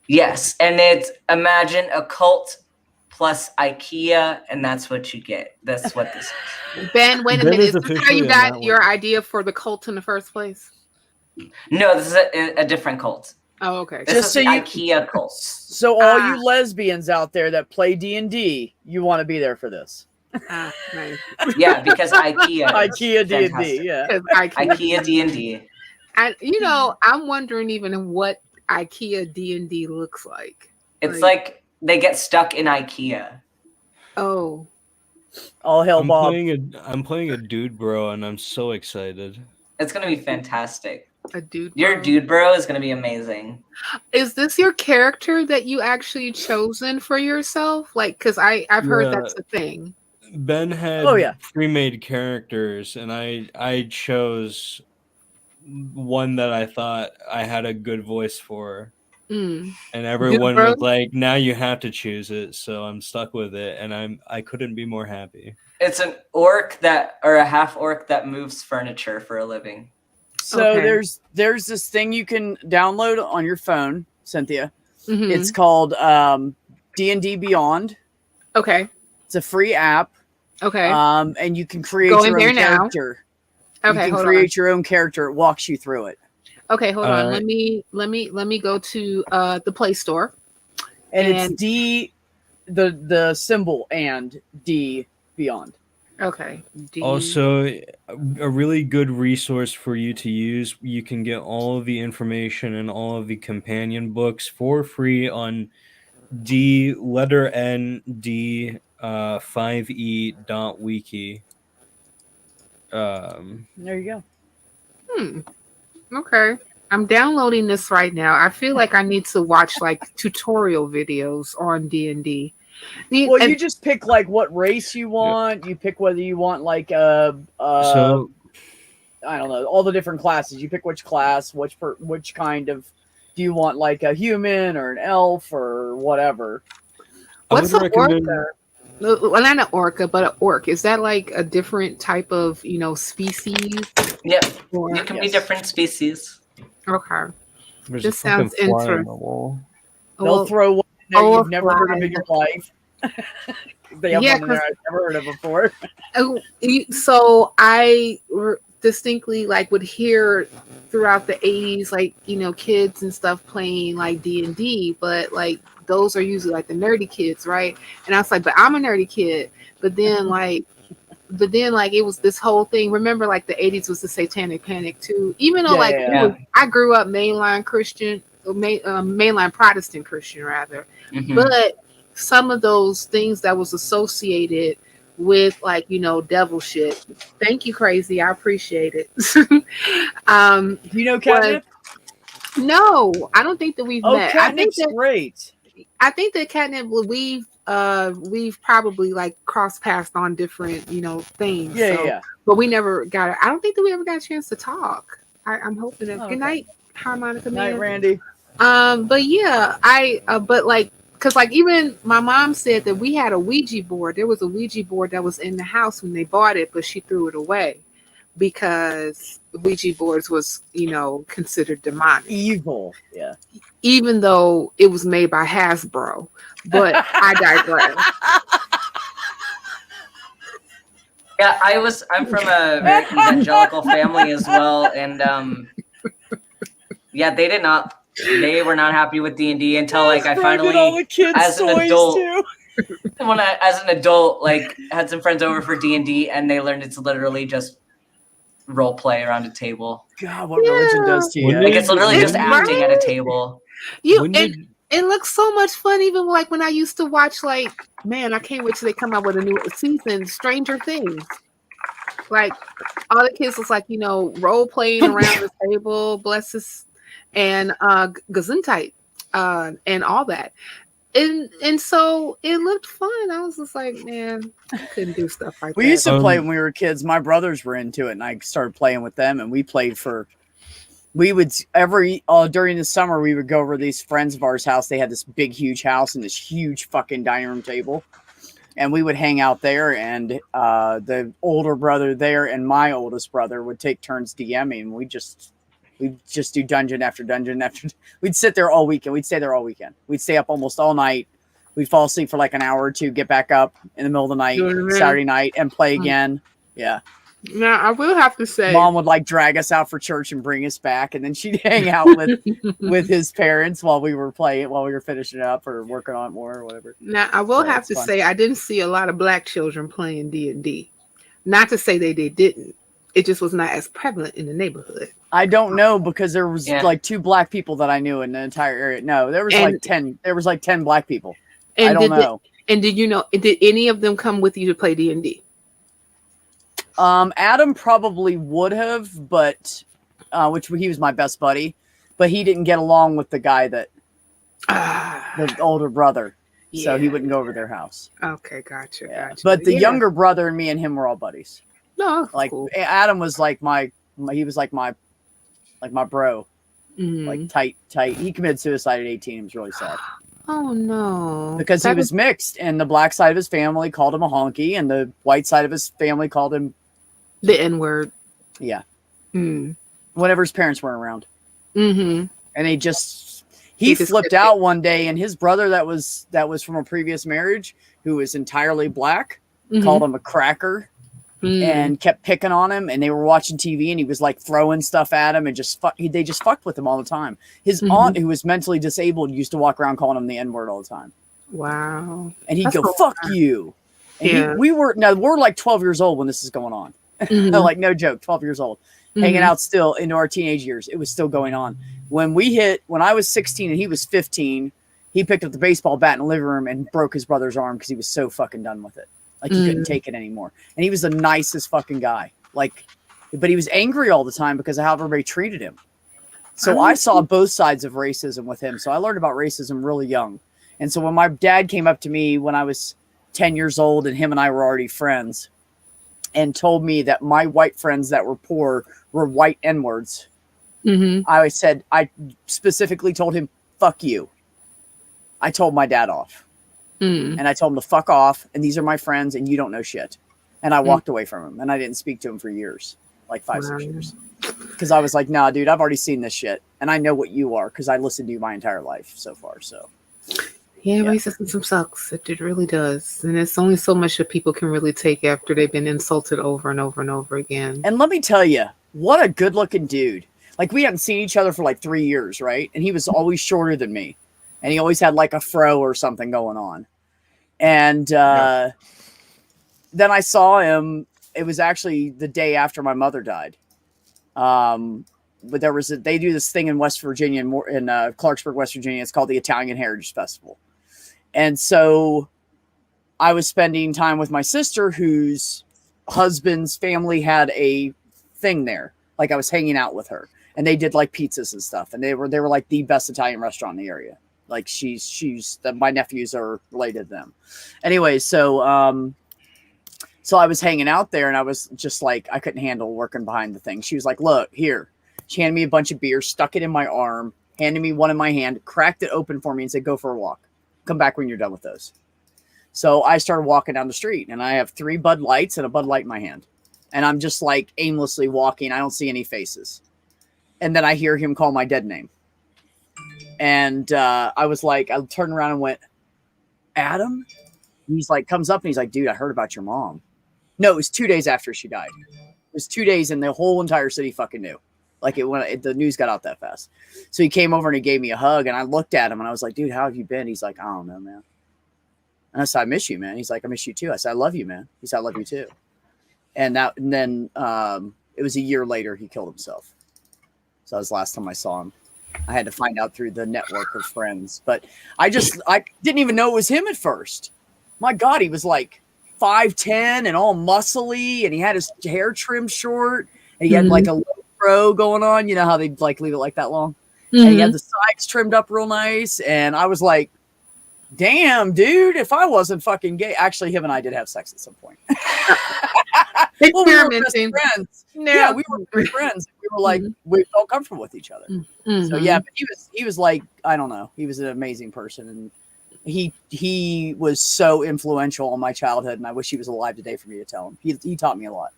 Yes, and it's imagine a cult plus IKEA, and that's what you get. That's what this is. Ben, wait a Ben minute. is Is this how officially you a got Nat your idea for the cult in the first place? No, this is a different cult. Oh, okay. This is the IKEA cult. So all you lesbians out there that play D&D, you want to be there for this. Nice. Yeah, because IKEA. IKEA D&D, fantastic. yeah. IKEA D&D. And I'm wondering even what IKEA D&D looks like. It's like they get stuck in IKEA. Oh. All hell, Bob. I'm playing a dude bro, and I'm so excited. It's gonna be fantastic. A dude. Your dude bro is gonna be amazing. Is this your character that you actually chosen for yourself? Like, because I've heard Yeah. that's a thing. Ben had pre-made characters, and I chose one that I thought I had a good voice for. Mm. And everyone Dude, was bro? like, "Now you have to choose it," so I'm stuck with it, and I couldn't be more happy. It's an orc or a half orc that moves furniture for a living. So there's this thing you can download on your phone, Cynthia. Mhm. It's called D&D Beyond. Okay. It's a free app. Okay. And you can create Go in your there own now. character. Okay, You can hold create your own character. It walks you through it. Okay, hold on. Alright. Let me go to the Play Store. And it's D, the symbol and D Beyond. Okay. D. Also, a really good resource for you to use. You can get all of the information and all of the companion books for free on5e.wiki. There you go. Okay. I'm downloading this right now. I feel like I need to watch like tutorial videos on D&D. Well, you just pick like what race you want. You pick whether you want like So- I don't know, all the different classes. You pick which class, which kind of Do you want like a human or an elf or whatever? What's an orca? Well, not an orca, but an orc. Is that like a different type of, species? Yep. Or, You can be different species. Okay. There's This a fucking sounds fly on interesting. the wall. They'll throw one in there you've never heard of in your life. They have one in there I've never heard of before. So I distinctly would hear throughout the 80s, kids and stuff playing like D&D, but those are usually like the nerdy kids, right? And I was like, but I'm a nerdy kid. But then it was this whole thing. Remember, the 80s was the Satanic Panic too. Even though I grew up mainline Christian, mainline Protestant Christian rather, but some of those things that was associated with devil shit. Thank you, Crazy. I appreciate it. You know catnip? No, I don't think that we've met. Catnip's great. I think that catnip we've probably crossed paths on different things. Yeah. But we never got. I don't think that we ever got a chance to talk. I'm hoping that. Good night, Harmonica Man. Night, Randy. But yeah, because even my mom said that we had a Ouija board. There was a Ouija board that was in the house when they bought it, but she threw it away because Ouija boards was, considered demonic. Evil, yeah. Even though it was made by Hasbro. But I digress. Yeah, I'm from a very evangelical family as well, and yeah, they were not happy with D&D until I finally, as an adult, as an adult, had some friends over for D&D, and they learned it's literally just role play around a table. God, what religion does to you? It's literally just acting at a table. It looks so much fun, even when I used to watch, man, I can't wait till they come out with a new season, Stranger Things. All the kids was role playing around the table, bless us, and Gesundheit, and all that. And so it looked fun. I was just like, man, I couldn't do stuff like that. We used to play when we were kids. My brothers were into it, and I started playing with them, and we played we would during the summer, we would go over to these friends of ours' house. They had this big, huge house and this huge fucking dining room table. And we would hang out there, and the older brother there and my oldest brother would take turns DMing. We'd just do dungeon after dungeon after. We'd sit there all weekend. We'd stay there all weekend. We'd stay up almost all night. We'd fall asleep for an hour or two, get back up in the middle of the night, Saturday night, and play again. Yeah. Now I will have to say, Mom would drag us out for church and bring us back, and then she'd hang out with his parents while we were finishing up or working on it more or whatever. Now I will have to say I didn't see a lot of black children playing D&D. Not to say they didn't. It just was not as prevalent in the neighborhood. I don't know, because there was 2 black people that I knew in the entire area. No, there was 10. There was 10 black people. I don't know. And did you know? Did any of them come with you to play D&D? Adam probably would have, but he was my best buddy, but he didn't get along with the guy that the older brother, so he wouldn't go over their house. Okay, gotcha. But the younger brother and me and him were all buddies. No, cool. Adam was my bro, tight. He committed suicide at 18. It was really sad. Oh no! Because he was mixed, and the black side of his family called him a honky, and the white side of his family called him the N-word. Yeah. Whenever his parents weren't around. Mm-hmm. And he flipped out one day, and his brother that was from a previous marriage, who was entirely black, called him a cracker and kept picking on him, and they were watching TV, and he was throwing stuff at him, and they just fucked with him all the time. His aunt, who was mentally disabled, used to walk around calling him the N-word all the time. Wow. And he'd go, "Fuck you." And we're 12 years old when this is going on. No joke, 12 years old, hanging out still into our teenage years. It was still going on. When I was 16 and he was 15, he picked up the baseball bat in the living room and broke his brother's arm because he was so fucking done with it. He couldn't take it anymore. And he was the nicest fucking guy. But he was angry all the time because of how everybody treated him. So I saw both sides of racism with him. So I learned about racism really young. And so when my dad came up to me when I was 10 years old and him and I were already friends, and told me that my white friends that were poor were white N-words, I specifically told him, fuck you. I told my dad off. And I told him to fuck off. And these are my friends and you don't know shit. And I walked away from him and I didn't speak to him for years, like 5-6 years. Because I was like, nah, dude, I've already seen this shit. And I know what you are because I listened to you my entire life so far. So, yeah, racism sucks. It really does. And it's only so much that people can really take after they've been insulted over and over and over again. And let me tell you, what a good looking dude. Like, we hadn't seen each other for like 3 years, right? And he was always shorter than me. And he always had like a fro or something going on. And then I saw him. It was actually the day after my mother died. But they do this thing in West Virginia, in Clarksburg, West Virginia. It's called the Italian Heritage Festival. And so I was spending time with my sister, whose husband's family had a thing there. Like, I was hanging out with her, and they did like pizzas and stuff. And they were like the best Italian restaurant in the area. Like, my nephews are related to them. Anyway, so I was hanging out there, and I was just like, I couldn't handle working behind the thing. She was like, look, here. She handed me a bunch of beer, stuck it in my arm, handed me one in my hand, cracked it open for me, and said, go for a walk. Come back when you're done with those. So I started walking down the street, and I have 3 Bud Lights and a Bud Light in my hand. And I'm just like aimlessly walking. I don't see any faces. And then I hear him call my dead name. And I was like, I turned around and went, Adam? He's like, comes up and he's like, dude, I heard about your mom. No, it was 2 days after she died. It was 2 days and the whole entire city fucking knew. Like, the news got out that fast. So he came over and he gave me a hug, and I looked at him and I was like, dude, how have you been? He's like, I don't know, man. And I said, I miss you, man. He's like, I miss you too. I said, I love you, man. He said, I love you too. And then it was a year later he killed himself. So that was the last time I saw him. I had to find out through the network of friends, but I didn't even know it was him at first. My God, he was like 5'10" and all muscly, and he had his hair trimmed short, and he had like a little fro going on. You know how they like leave it like that long? And he had the sides trimmed up real nice, and I was like, damn, dude, if I wasn't fucking gay. Actually, him and I did have sex at some point. Well, we were best friends. No. Yeah, we were good friends. We were like, we felt comfortable with each other. So yeah, but he was like, I don't know. He was an amazing person, and he was so influential on my childhood, and I wish he was alive today for me to tell him. He taught me a lot.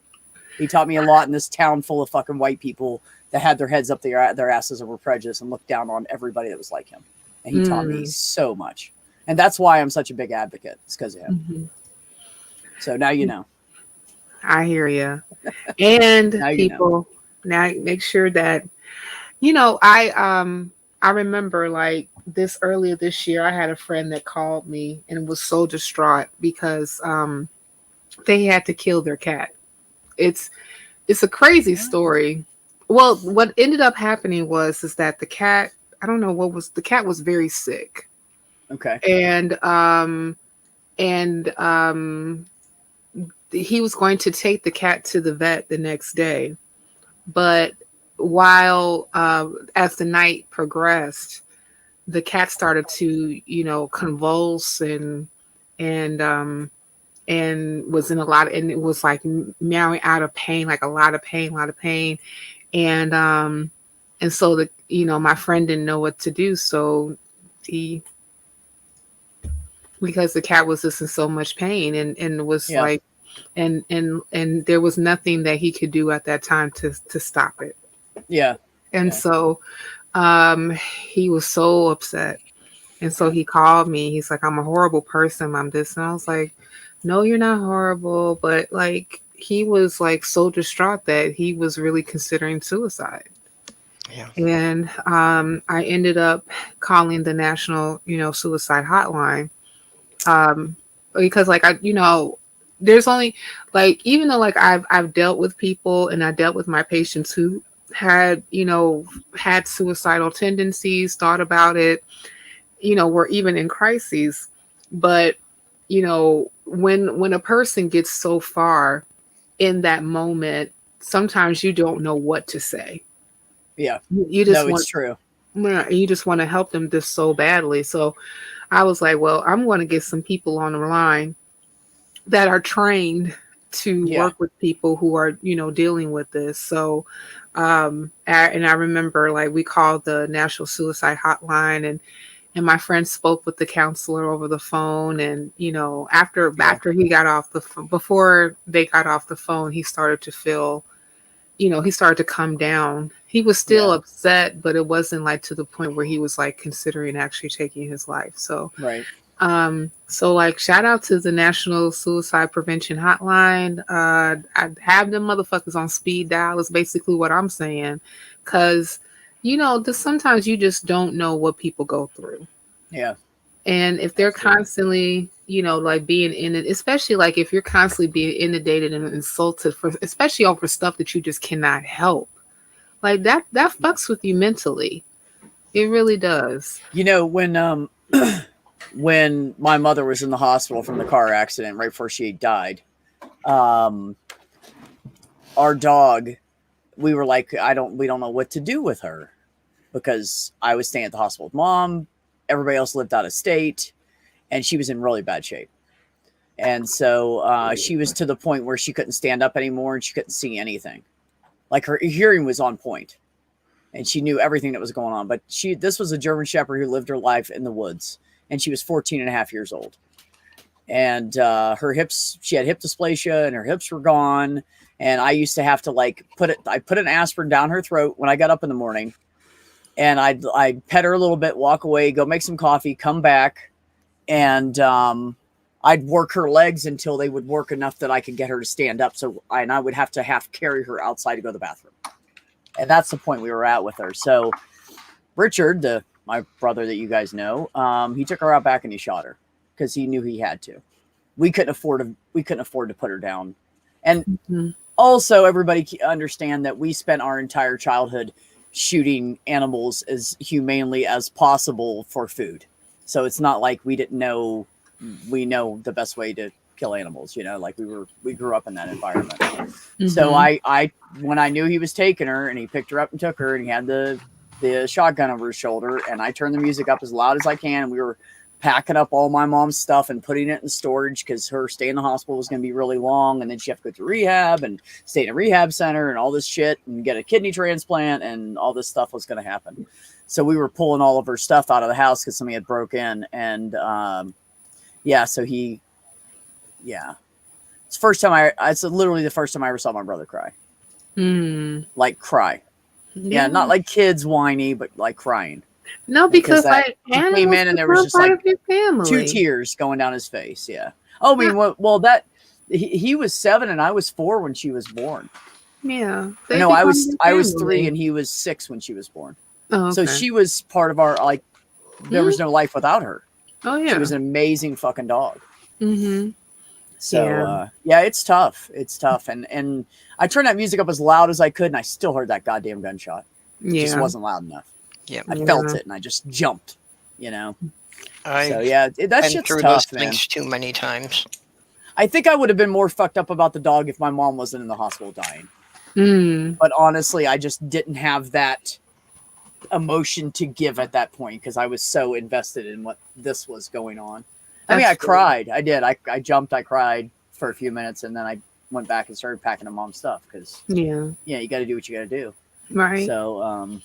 He taught me a lot in this town full of fucking white people that had their heads up their asses and were prejudiced and looked down on everybody that was like him. And he taught me so much. And that's why I'm such a big advocate. It's because of him. So now you know. I hear you. And people, now make sure that, I remember like earlier this year, I had a friend that called me and was so distraught because they had to kill their cat. It's a crazy story. Well, what ended up happening was that the cat, I don't know the cat was very sick. Okay. And he was going to take the cat to the vet the next day. But while as the night progressed, the cat started to, convulse and was in a lot, and it was like meowing out of pain, like a lot of pain. And so my friend didn't know what to do. So because the cat was just in so much pain and was like, and there was nothing that he could do at that time to stop it. Yeah. And so he was so upset. And so he called me. He's like, I'm a horrible person. I'm this. And I was like, no, you're not horrible. But like, he was like so distraught that he was really considering suicide. Yeah. And I ended up calling the national, suicide hotline. Because like, there's only like, even though like I've dealt with people and I dealt with my patients who had, had suicidal tendencies, thought about it, were even in crises. But, when a person gets so far in that moment, sometimes you don't know what to say. Yeah. It's true. You just want to help them just so badly. So I was like, well, I'm going to get some people on the line that are trained to Yeah. work with people who are, dealing with this. So, and I remember like we called the National Suicide Hotline, and my friend spoke with the counselor over the phone. And, after he got off before they got off the phone, he started to feel, he started to come down. He was still upset, but it wasn't like to the point where he was like considering actually taking his life. So, Right. So like shout out to the National Suicide Prevention Hotline. I have them motherfuckers on speed dial is basically what I'm saying. Cause sometimes you just don't know what people go through. Yeah. And if they're constantly, like being in it, especially like if you're constantly being inundated and insulted especially over stuff that you just cannot help, like that fucks with you mentally. It really does. When my mother was in the hospital from the car accident right before she died, our dog, we were like, we don't know what to do with her, because I was staying at the hospital with Mom. Everybody else lived out of state, and she was in really bad shape. And so she was to the point where she couldn't stand up anymore, and she couldn't see anything. Like her hearing was on point, and she knew everything that was going on. But this was a German Shepherd who lived her life in the woods, and she was 14 and a half years old. And her hips, she had hip dysplasia, and her hips were gone. And I used to have to I put an aspirin down her throat when I got up in the morning, and I'd pet her a little bit, walk away, go make some coffee, come back, and I'd work her legs until they would work enough that I could get her to stand up. I would have to carry her outside to go to the bathroom. And that's the point we were at with her. So Richard, my brother that you guys know, he took her out back and he shot her because he knew he had to. We couldn't afford to put her down. And also everybody understand that we spent our entire childhood shooting animals as humanely as possible for food. So it's not like we didn't know, we know the best way to kill animals, like we grew up in that environment. So I when I knew he was taking her and he picked her up and took her, and he had the shotgun over his shoulder, and I turned the music up as loud as I can, and we were packing up all my mom's stuff and putting it in storage because her stay in the hospital was going to be really long, and then she had to go to rehab and stay in a rehab center and all this shit and get a kidney transplant, and all this stuff was going to happen. So we were pulling all of her stuff out of the house because somebody had broke in, and it's literally the first time I ever saw my brother cry. Like cry. Yeah, not like kids whiny, but like crying. No, because like he came in and there was just like 2 tears going down his face. Yeah. Oh, I mean, well, that he was 7 and I was 4 when she was born. Yeah. No, I was 3 and he was 6 when she was born. Oh, okay. So she was part of our, like, there was no life without her. Oh yeah. She was an amazing fucking dog. Mm-hmm. So it's tough. It's tough. And I turned that music up as loud as I could, and I still heard that goddamn gunshot. It just wasn't loud enough. Yeah. I felt it and I just jumped, that Been shit's through tough, those man. things too many times. I think I would have been more fucked up about the dog if my mom wasn't in the hospital dying. But honestly, I just didn't have that emotion to give at that point because I was so invested in what this was going on. I mean, I cried. I did. I jumped. I cried for a few minutes, and then I went back and started packing up mom's stuff because you got to do what you got to do. Right. So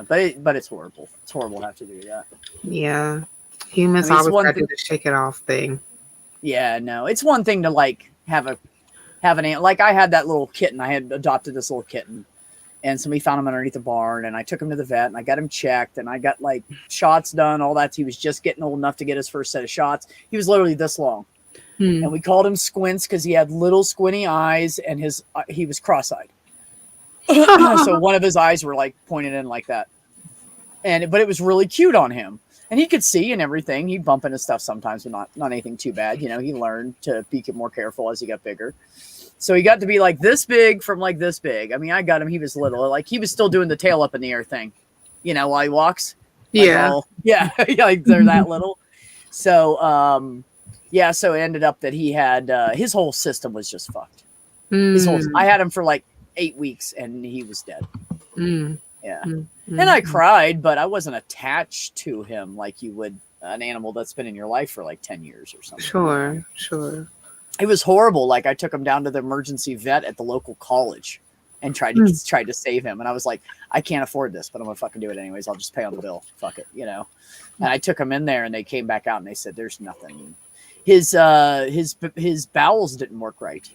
but it's horrible. It's horrible to have to do that. Yeah. Humans always got to do the shake it off thing. Yeah, no. It's one thing to like have an aunt. Like I had that little kitten. I had adopted this little kitten, and somebody found him underneath the barn, and I took him to the vet, and I got him checked, and I got like shots done, all that. He was just getting old enough to get his first set of shots. He was literally this long, and we called him Squints because he had little squinty eyes, and he was cross-eyed. So one of his eyes were like pointed in like that, but it was really cute on him, and he could see and everything. He'd bump into stuff sometimes, but not anything too bad. He learned to be more careful as he got bigger. So he got to be like this big from like this big. I mean, I got him. He was little, like he was still doing the tail up in the air thing, while he walks. Like they're that little. So so it ended up that he had his whole system was just fucked. I had him for like 8 weeks and he was dead. And I cried, but I wasn't attached to him like you would an animal that's been in your life for like 10 years or something. Sure. It was horrible. Like I took him down to the emergency vet at the local college and tried to save him. And I was like, I can't afford this, but I'm gonna fucking do it anyways. I'll just pay on the bill. Fuck it, you know. And I took him in there, and they came back out and they said, "There's nothing." His bowels didn't work right.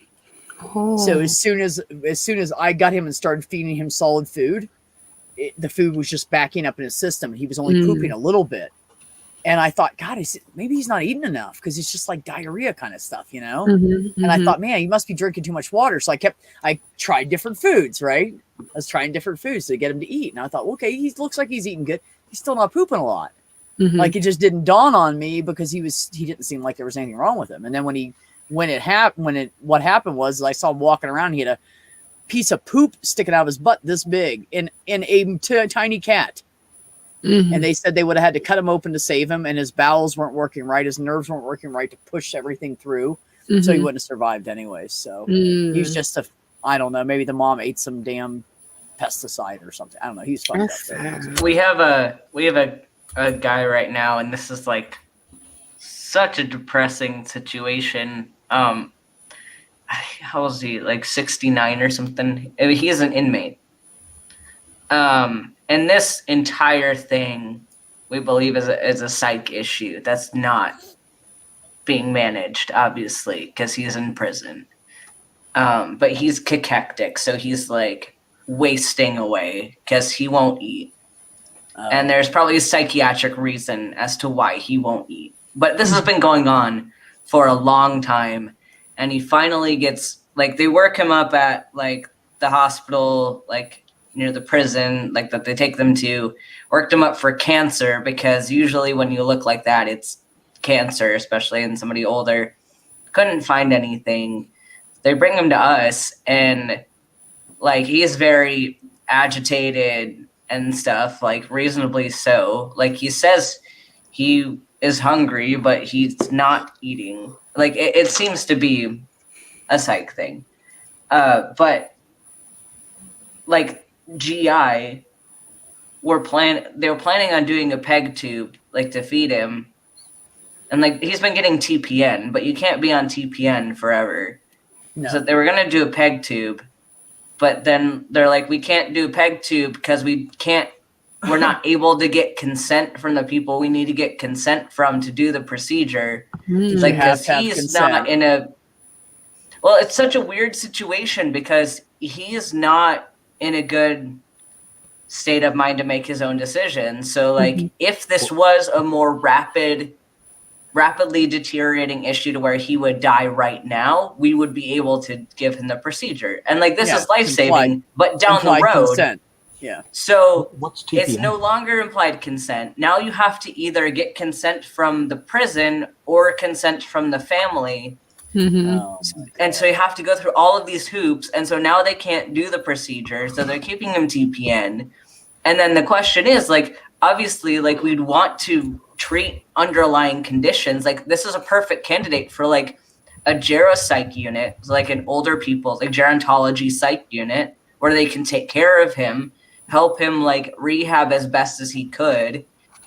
Oh. So as soon as I got him and started feeding him solid food, the food was just backing up in his system. He was only pooping a little bit. And I thought, God, maybe he's not eating enough because it's just like diarrhea kind of stuff, you know? And I thought, man, he must be drinking too much water. So I tried different foods, right? I was trying different foods to get him to eat. And I thought, okay, he looks like he's eating good. He's still not pooping a lot. Like it just didn't dawn on me because he didn't seem like there was anything wrong with him. And then what happened was I saw him walking around. He had a piece of poop sticking out of his butt this big in a tiny cat. And they said they would have had to cut him open to save him, and his bowels weren't working right, his nerves weren't working right to push everything through, so he wouldn't have survived anyways. So he was just I don't know, maybe the mom ate some damn pesticide or something. I don't know. He's fucked up. We have a guy right now, and this is like such a depressing situation. How old is he? Like 69 or something. I mean, he is an inmate. And this entire thing, we believe, is a psych issue that's not being managed, obviously, because he's in prison. But he's cachectic, so he's like wasting away because he won't eat. And there's probably a psychiatric reason as to why he won't eat. But this has been going on for a long time. And he finally gets, like, they work him up at, like, the hospital, like, near the prison, like, that they take them to, worked him up for cancer, because usually when you look like that, it's cancer, especially in somebody older. Couldn't find anything. They bring him to us, and, like, he's very agitated and stuff, like, reasonably so. Like, he says he is hungry, but he's not eating. Like, it seems to be a psych thing. But, like, GI they were planning on doing a peg tube, like, to feed him, and, like, he's been getting TPN, but you can't be on TPN forever. No. So they were gonna do a peg tube, but then they're like, we can't do a peg tube because we're not able to get consent from the people we need to get consent from to do the procedure. Like, because he's not in it's such a weird situation because he is not in a good state of mind to make his own decisions. So, like, if this was a more rapidly deteriorating issue to where he would die right now, we would be able to give him the procedure. And, like, this is life-saving, but down the road. Consent. Yeah. So it's no longer implied consent. Now you have to either get consent from the prison or consent from the family. And so you have to go through all of these hoops, and so now they can't do the procedure, so they're keeping him TPN. And then the question is, like, obviously, like, we'd want to treat underlying conditions. Like, this is a perfect candidate for, like, a geropsych unit, like an older people, like, gerontology psych unit, where they can take care of him, help him, like, rehab as best as he could,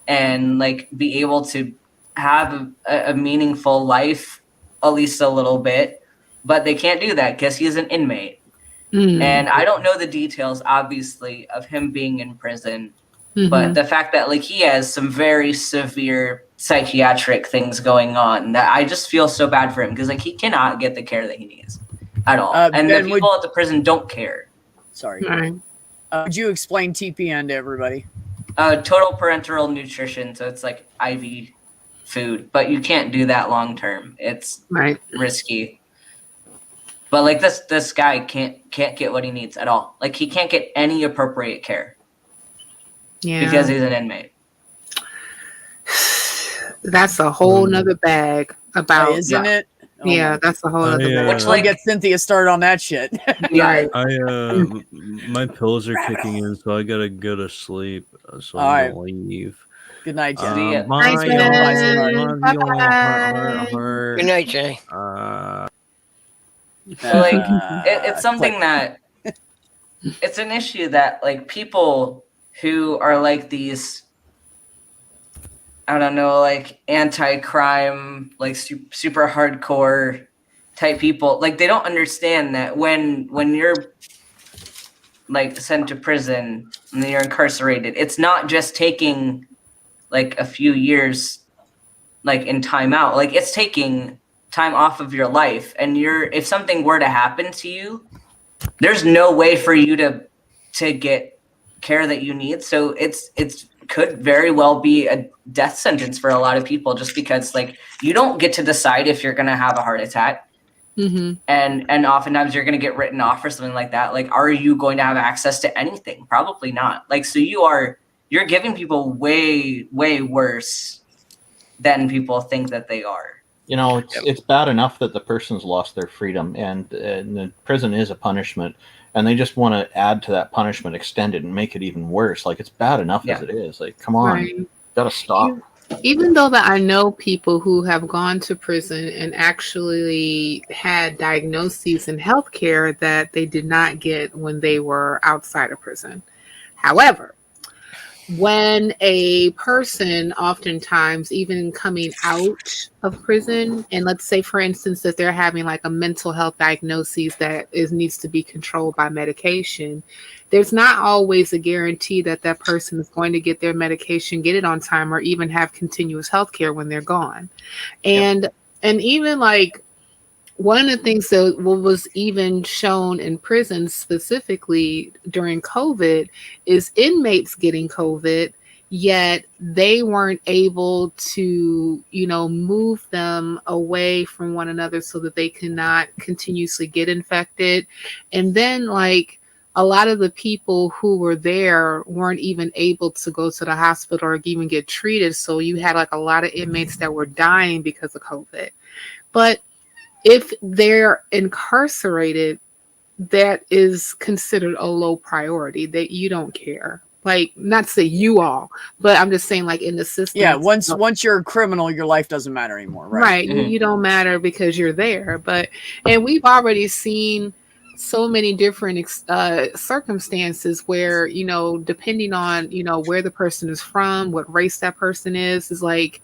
and, like, be able to have a meaningful life, at least a little bit. But they can't do that because he's an inmate. And I don't know the details, obviously, of him being in prison, but the fact that, like, he has some very severe psychiatric things going on, that I just feel so bad for him, because, like, he cannot get the care that he needs at all. And the people at the prison don't care. Sorry. Would you explain TPN to everybody? Total parenteral nutrition. So it's like IV food, but you can't do that long term. It's risky. But, like, this guy can't get what he needs at all. Like, he can't get any appropriate care. Yeah. Because he's an inmate. That's a whole nother bag about, isn't it? Oh, yeah, that's a whole other bag. Which, like, get Cynthia started on that shit. My pills are kicking in, so I gotta go to sleep. So all I'm gonna leave. Good night, Jen. Good night, Jay. Like, it's something that it's an issue that, like, people who are, like, these, I don't know, like, anti-crime, like, super hardcore type people, like they don't understand that when you're like sent to prison and then you're incarcerated, it's not just taking like a few years like in time out. Like it's taking time off of your life, and if something were to happen to you, there's no way for you to get care that you need. So it's could very well be a death sentence for a lot of people, just because like you don't get to decide if you're going to have a heart attack. Mm-hmm. And oftentimes you're going to get written off or something like that. Like, are you going to have access to anything? Probably not. Like, so you're giving people way, way worse than people think that they are. You know, it's bad enough that the person's lost their freedom, and the prison is a punishment, and they just want to add to that punishment, extend it, and make it even worse. Like, it's bad enough as it is. Like, come on, Right. gotta stop. Even though that I know people who have gone to prison and actually had diagnoses in healthcare that they did not get when they were outside of prison. However, when a person oftentimes even coming out of prison, and let's say for instance that they're having like a mental health diagnosis that needs to be controlled by medication, there's not always a guarantee that that person is going to get their medication, get it on time, or even have continuous health care when they're gone. And even like one of the things that was even shown in prisons specifically during COVID is inmates getting COVID, yet they weren't able to, move them away from one another so that they cannot continuously get infected. And then like a lot of the people who were there weren't even able to go to the hospital or even get treated. So you had like a lot of inmates that were dying because of COVID. But if they're incarcerated, that is considered a low priority, that you don't care. Like, not to say you all, but I'm just saying like in the system. Yeah, once you're a criminal, your life doesn't matter anymore, right? Right. You don't matter because you're there. And we've already seen so many different circumstances where, depending on, where the person is from, what race that person is like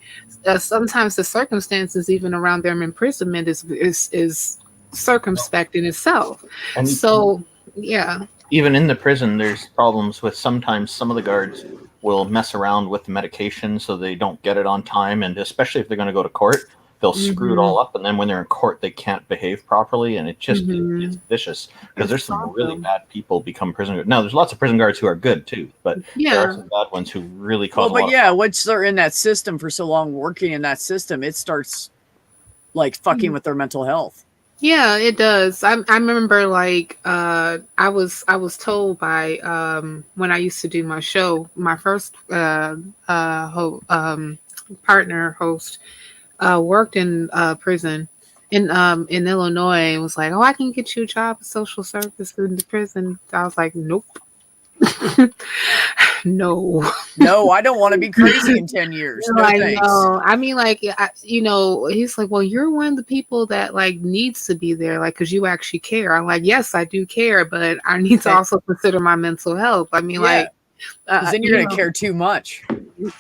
sometimes the circumstances even around their imprisonment is circumspect in itself. And so, yeah. Even in the prison, there's problems with sometimes some of the guards will mess around with the medication so they don't get it on time. And especially if they're going to go to court, they'll screw it all up, and then when they're in court, they can't behave properly, and it just it's vicious because there's some really bad people become prison guards. Now, there's lots of prison guards who are good too, but there are some bad ones who really cause. Once they're in that system for so long, working in that system, it starts like fucking with their mental health. Yeah, it does. I remember like I was told by when I used to do my show, my first partner host. Worked in prison in Illinois, and was like, "Oh, I can get you a job at social service in the prison." I was like, "Nope, no, I don't want to be crazy in 10 years." No, thanks. No. I mean, like, he's like, "Well, you're one of the people that like needs to be there, like, because you actually care." I'm like, "Yes, I do care, but I need to also consider my mental health." I mean, like, because then you're gonna care too much.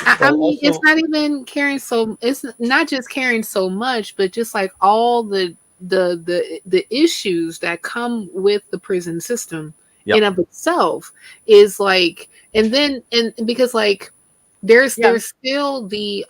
I mean, it's not even caring so. It's not just caring so much, but just like all the issues that come with the prison system in of itself is like, and because like there's still the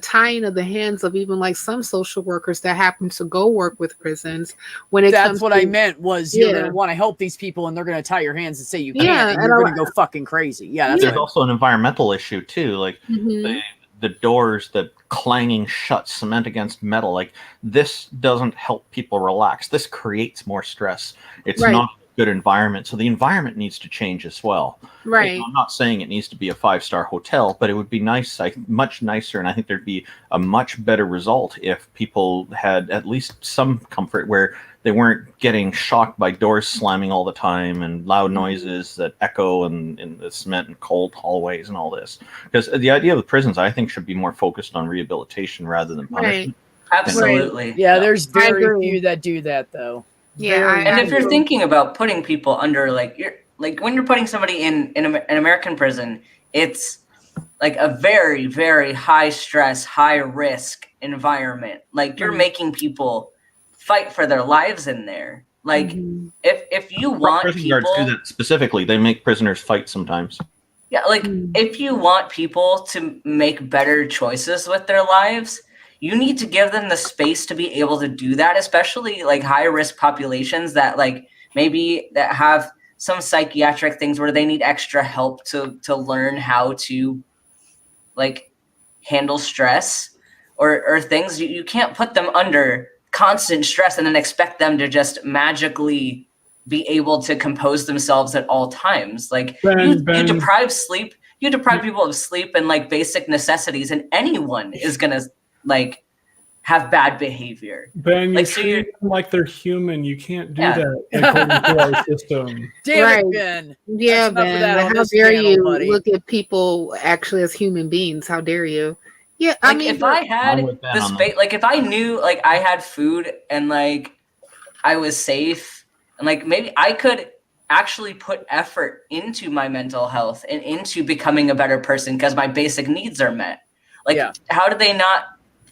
tying of the hands of even like some social workers that happen to go work with prisons when it that's what I meant was you're gonna want to help these people and they're gonna tie your hands and say you can't and you're gonna go fucking crazy. There's also an environmental issue too, like the doors, the clanging shut, cement against metal, like this doesn't help people relax. This creates more stress. It's not good environment, so the environment needs to change as well. Right. I'm not saying it needs to be a 5-star hotel, but it would be nice, much nicer, and I think there'd be a much better result if people had at least some comfort where they weren't getting shocked by doors slamming all the time and loud noises that echo in the cement and cold hallways and all this. Because the idea of the prisons, I think, should be more focused on rehabilitation rather than punishment. Absolutely. Yeah, there's very few that do that though. Yeah, and if you're thinking about putting people under when you're putting somebody in an American prison, it's like a very, very high stress, high risk environment. Like you're making people fight for their lives in there. Like if you want prison guards do people, that specifically. They make prisoners fight sometimes. yeah, like if you want people to make better choices with their lives, you need to give them the space to be able to do that, especially like high risk populations that like maybe that have some psychiatric things where they need extra help to learn how to like handle stress or things. You can't put them under constant stress and then expect them to just magically be able to compose themselves at all times. Like you deprive people of sleep and like basic necessities, and anyone is gonna like have bad behavior. Ben, like, you so treat them like they're human. You can't do that according to our system. Damn it, Ben. Yeah, That's enough of Ben. that on How this dare channel, you buddy. look at people actually as human beings? How dare you? Yeah, I like mean, if I had the space, like if I knew like I had food and like I was safe and like maybe I could actually put effort into my mental health and into becoming a better person because my basic needs are met. Like how do they not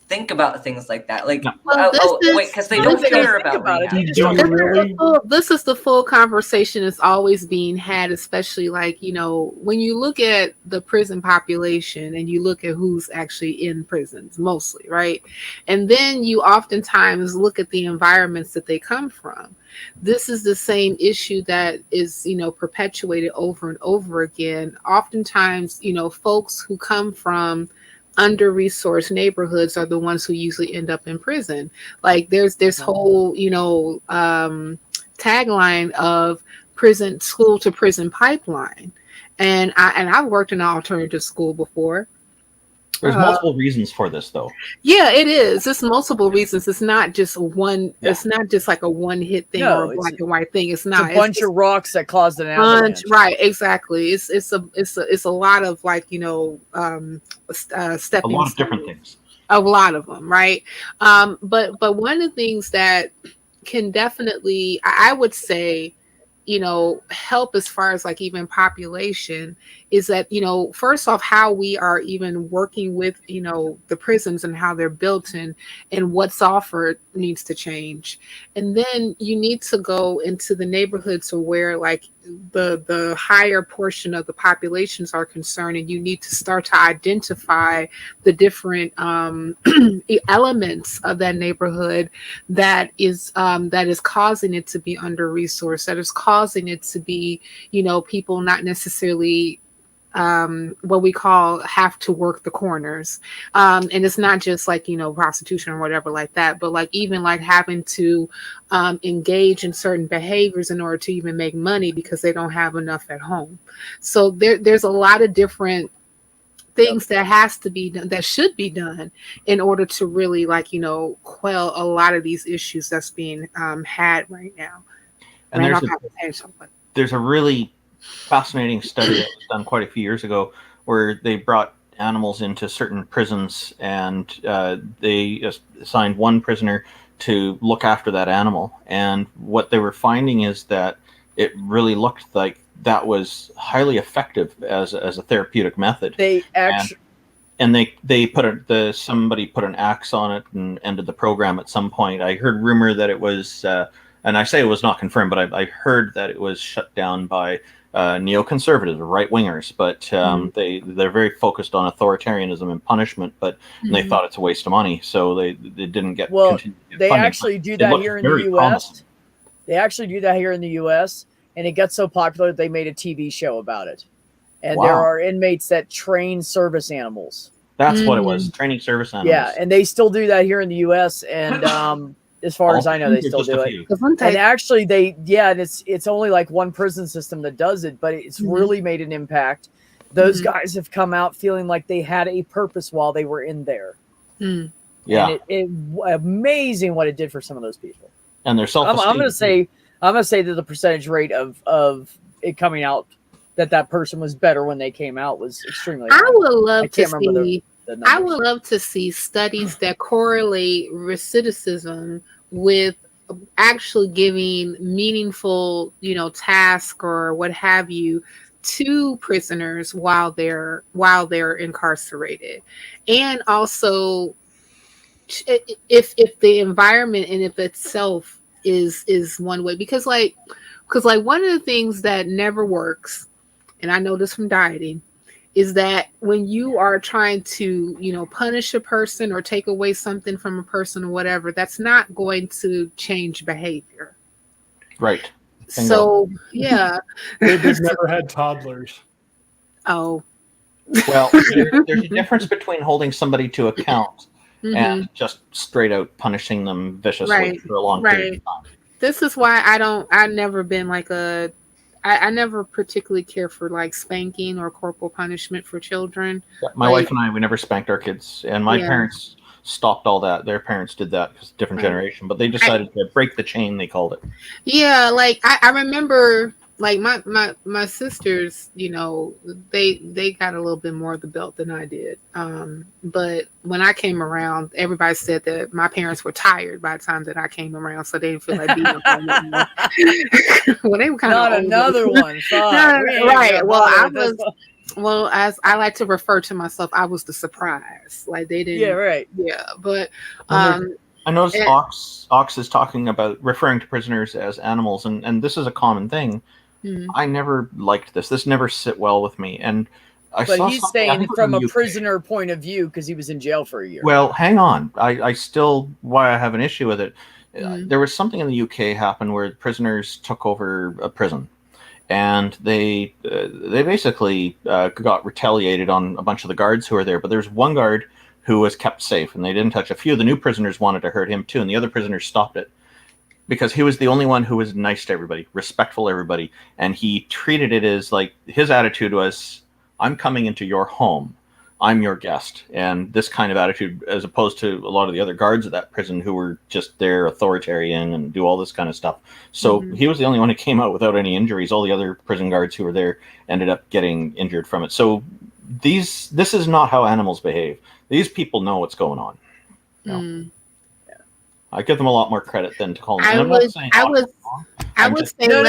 think about things like that? Like because they don't care about rehab. This is the full conversation that's always being had, especially like, you know, when you look at the prison population and you look at who's actually in prisons mostly, right? And then you oftentimes look at the environments that they come from. This is the same issue that is, you know, perpetuated over and over again. Oftentimes, you know, folks who come from under-resourced neighborhoods are the ones who usually end up in prison. Like there's this whole, you know, tagline of prison school to prison pipeline. And I've worked in an alternative school before. There's multiple reasons for this, though. Yeah, it is. It's multiple reasons. It's not just one. Yeah. It's not just like a one-hit thing or a black and white thing. It's not. It's a bunch of rocks that caused an avalanche. Right. Exactly. It's a lot of like, you know, stepping. A lot of different things. A lot of them, right? But one of the things that can definitely, I would say, you know, help as far as like even population is that, you know, first off, how we are even working with, you know, the prisons and how they're built and what's offered needs to change. And then you need to go into the neighborhoods where like the higher portion of the populations are concerned, and you need to start to identify the different elements of that neighborhood that is causing it to be under-resourced, that is causing it to be, you know, people not necessarily what we call have to work the corners. And it's not just like, you know, prostitution or whatever like that, but like even like having to engage in certain behaviors in order to even make money because they don't have enough at home. So there's a lot of different things that has to be done, that should be done in order to really like, you know, quell a lot of these issues that's being had right now. And there's a really fascinating study that was done quite a few years ago where they brought animals into certain prisons and they assigned one prisoner to look after that animal. And what they were finding is that it really looked like that was highly effective as a therapeutic method. They actually and they put somebody put an axe on it and ended the program at some point. I heard rumor that it was and I say it was not confirmed, but I heard that it was shut down by neoconservatives or right wingers, but they're very focused on authoritarianism and punishment, but they thought it's a waste of money, so they didn't get. Well, they actually do that here in the U.S. They actually do that here in the U.S. and it got so popular they made a TV show about it. And there are inmates that train service animals. That's what it was, training service animals. Yeah, and they still do that here in the U.S. and as far as I know, they still do it. And actually, it's only like one prison system that does it, but it's really made an impact. Those guys have come out feeling like they had a purpose while they were in there. Yeah, and amazing what it did for some of those people. And their self-esteem. I'm gonna say that the percentage rate of it coming out that person was better when they came out was extremely high. I would love to see studies that correlate recidivism with actually giving meaningful, you know, task or what have you to prisoners while they're incarcerated, and also if the environment in of itself is one way, because like one of the things that never works, and I know this from dieting, is that when you are trying to, punish a person or take away something from a person or whatever, that's not going to change behavior. Right. So, yeah. They've never had toddlers. Oh. Well, there's a difference between holding somebody to account and just straight out punishing them viciously for a long period of time. This is why I've never been like I never particularly care for like spanking or corporal punishment for children. Yeah, my wife and I, we never spanked our kids, and my parents stopped all that. Their parents did that because different generation, but they decided to break the chain, they called it. Yeah, like I remember like my sisters, they got a little bit more of the belt than I did. But when I came around, everybody said that my parents were tired by the time that I came around, so they didn't feel like beating up on me anymore. Well, they were kind of another one. Right. Well, as I like to refer to myself, I was the surprise. Like they didn't. Yeah. Right. Yeah, but I noticed Ox is talking about referring to prisoners as animals, and this is a common thing. I never liked this. This never sit well with me. And but he's saying from a prisoner point of view because he was in jail for a year. Well, hang on. I still, why I have an issue with it. There was something in the UK happened where prisoners took over a prison, and they basically got retaliated on a bunch of the guards who were there. But there's one guard who was kept safe, and they didn't touch. A few of the new prisoners wanted to hurt him too, and the other prisoners stopped it because he was the only one who was nice to everybody, respectful to everybody, and he treated it as like his attitude was, I'm coming into your home, I'm your guest, and this kind of attitude, as opposed to a lot of the other guards at that prison who were just there authoritarian and do all this kind of stuff. So he was the only one who came out without any injuries. All the other prison guards who were there ended up getting injured from it. So this is not how animals behave. These people know what's going on. I give them a lot more credit than to call them. I would say no.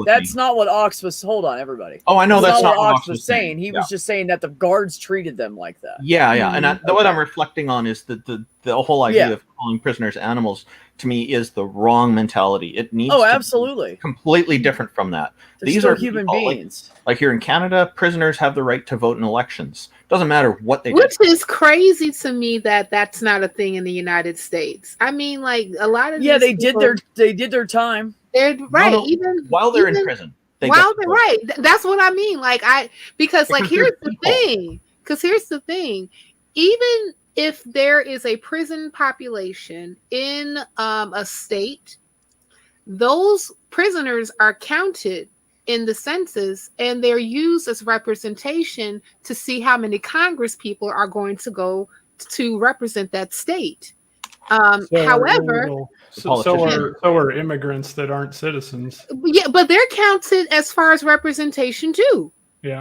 That's not what Ox was. Hold on, everybody. Oh, I know that's not what Ox was saying. He was just saying that the guards treated them like that. Yeah. And what I'm reflecting on is that the whole idea of calling prisoners animals to me is the wrong mentality. It needs absolutely be completely different from that. These are human beings. Like here in Canada, prisoners have the right to vote in elections. Doesn't matter what they do. Which is crazy to me that that's not a thing in the United States. I mean, like a lot of they did their time. They're right, no, even while they're in prison. Right. That's what I mean. Like because here's the thing. Because here's the thing. Even if there is a prison population in a state, those prisoners are counted in the census and they're used as representation to see how many Congress people are going to go to represent that state. However, so are immigrants that aren't citizens. Yeah, but they're counted as far as representation too. Yeah.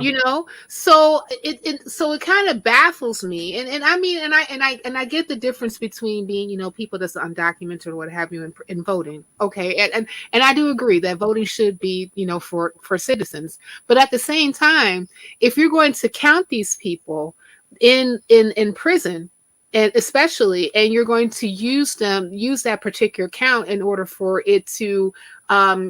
So it kind of baffles me, and I mean, and I get the difference between being, people that's undocumented or what have you, and voting. Okay, and I do agree that voting should be, for citizens. But at the same time, if you're going to count these people in prison, and especially, and you're going to use that particular count in order for it to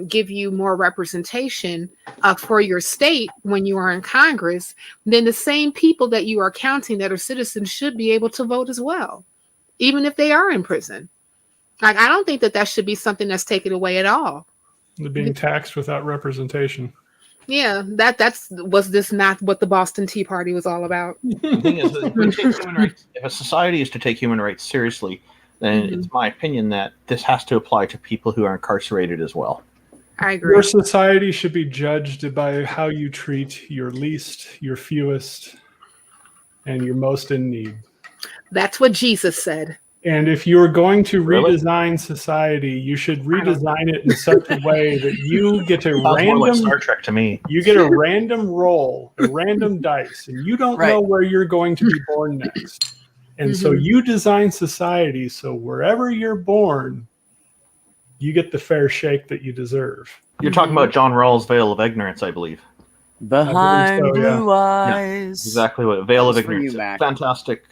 give you more representation for your state when you are in Congress, then the same people that you are counting that are citizens should be able to vote as well, even if they are in prison. Like, I don't think that should be something that's taken away at all. They're being taxed without representation. Yeah, was this not what the Boston Tea Party was all about? The thing is, if a society is to take human rights seriously, then it's my opinion that this has to apply to people who are incarcerated as well. I agree. Your society should be judged by how you treat your least, your fewest, and your most in need. That's what Jesus said. And if you're going to redesign society, you should redesign it in such a way that you get a random like Star Trek to me. You get a random roll, a random dice, and you don't know where you're going to be born next. And so you design society so wherever you're born, you get the fair shake that you deserve. You're talking about John Rawls' Veil of Ignorance, I believe. Behind so, yeah. blue eyes. Exactly what Veil of That was for you, Ignorance. Mac. Fantastic,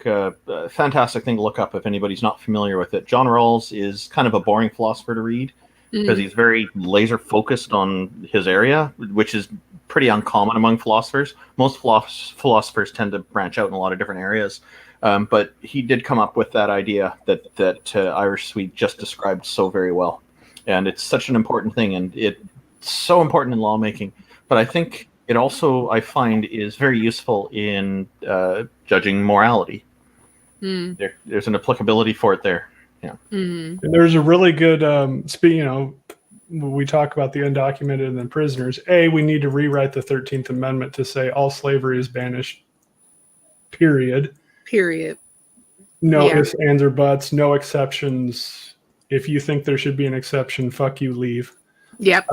fantastic thing to look up if anybody's not familiar with it. John Rawls is kind of a boring philosopher to read because he's very laser focused on his area, which is pretty uncommon among philosophers. Most philosophers tend to branch out in a lot of different areas. But he did come up with that idea that Irish Sweet just described so very well. And it's such an important thing, and it's so important in lawmaking. But I think it also, I find, is very useful in judging morality. There's an applicability for it there. Yeah. And there's a really good, we talk about the undocumented and the prisoners. We need to rewrite the 13th Amendment to say all slavery is banished, period. No ifs, ands, or buts, no exceptions. If you think there should be an exception, fuck you, leave. Yep.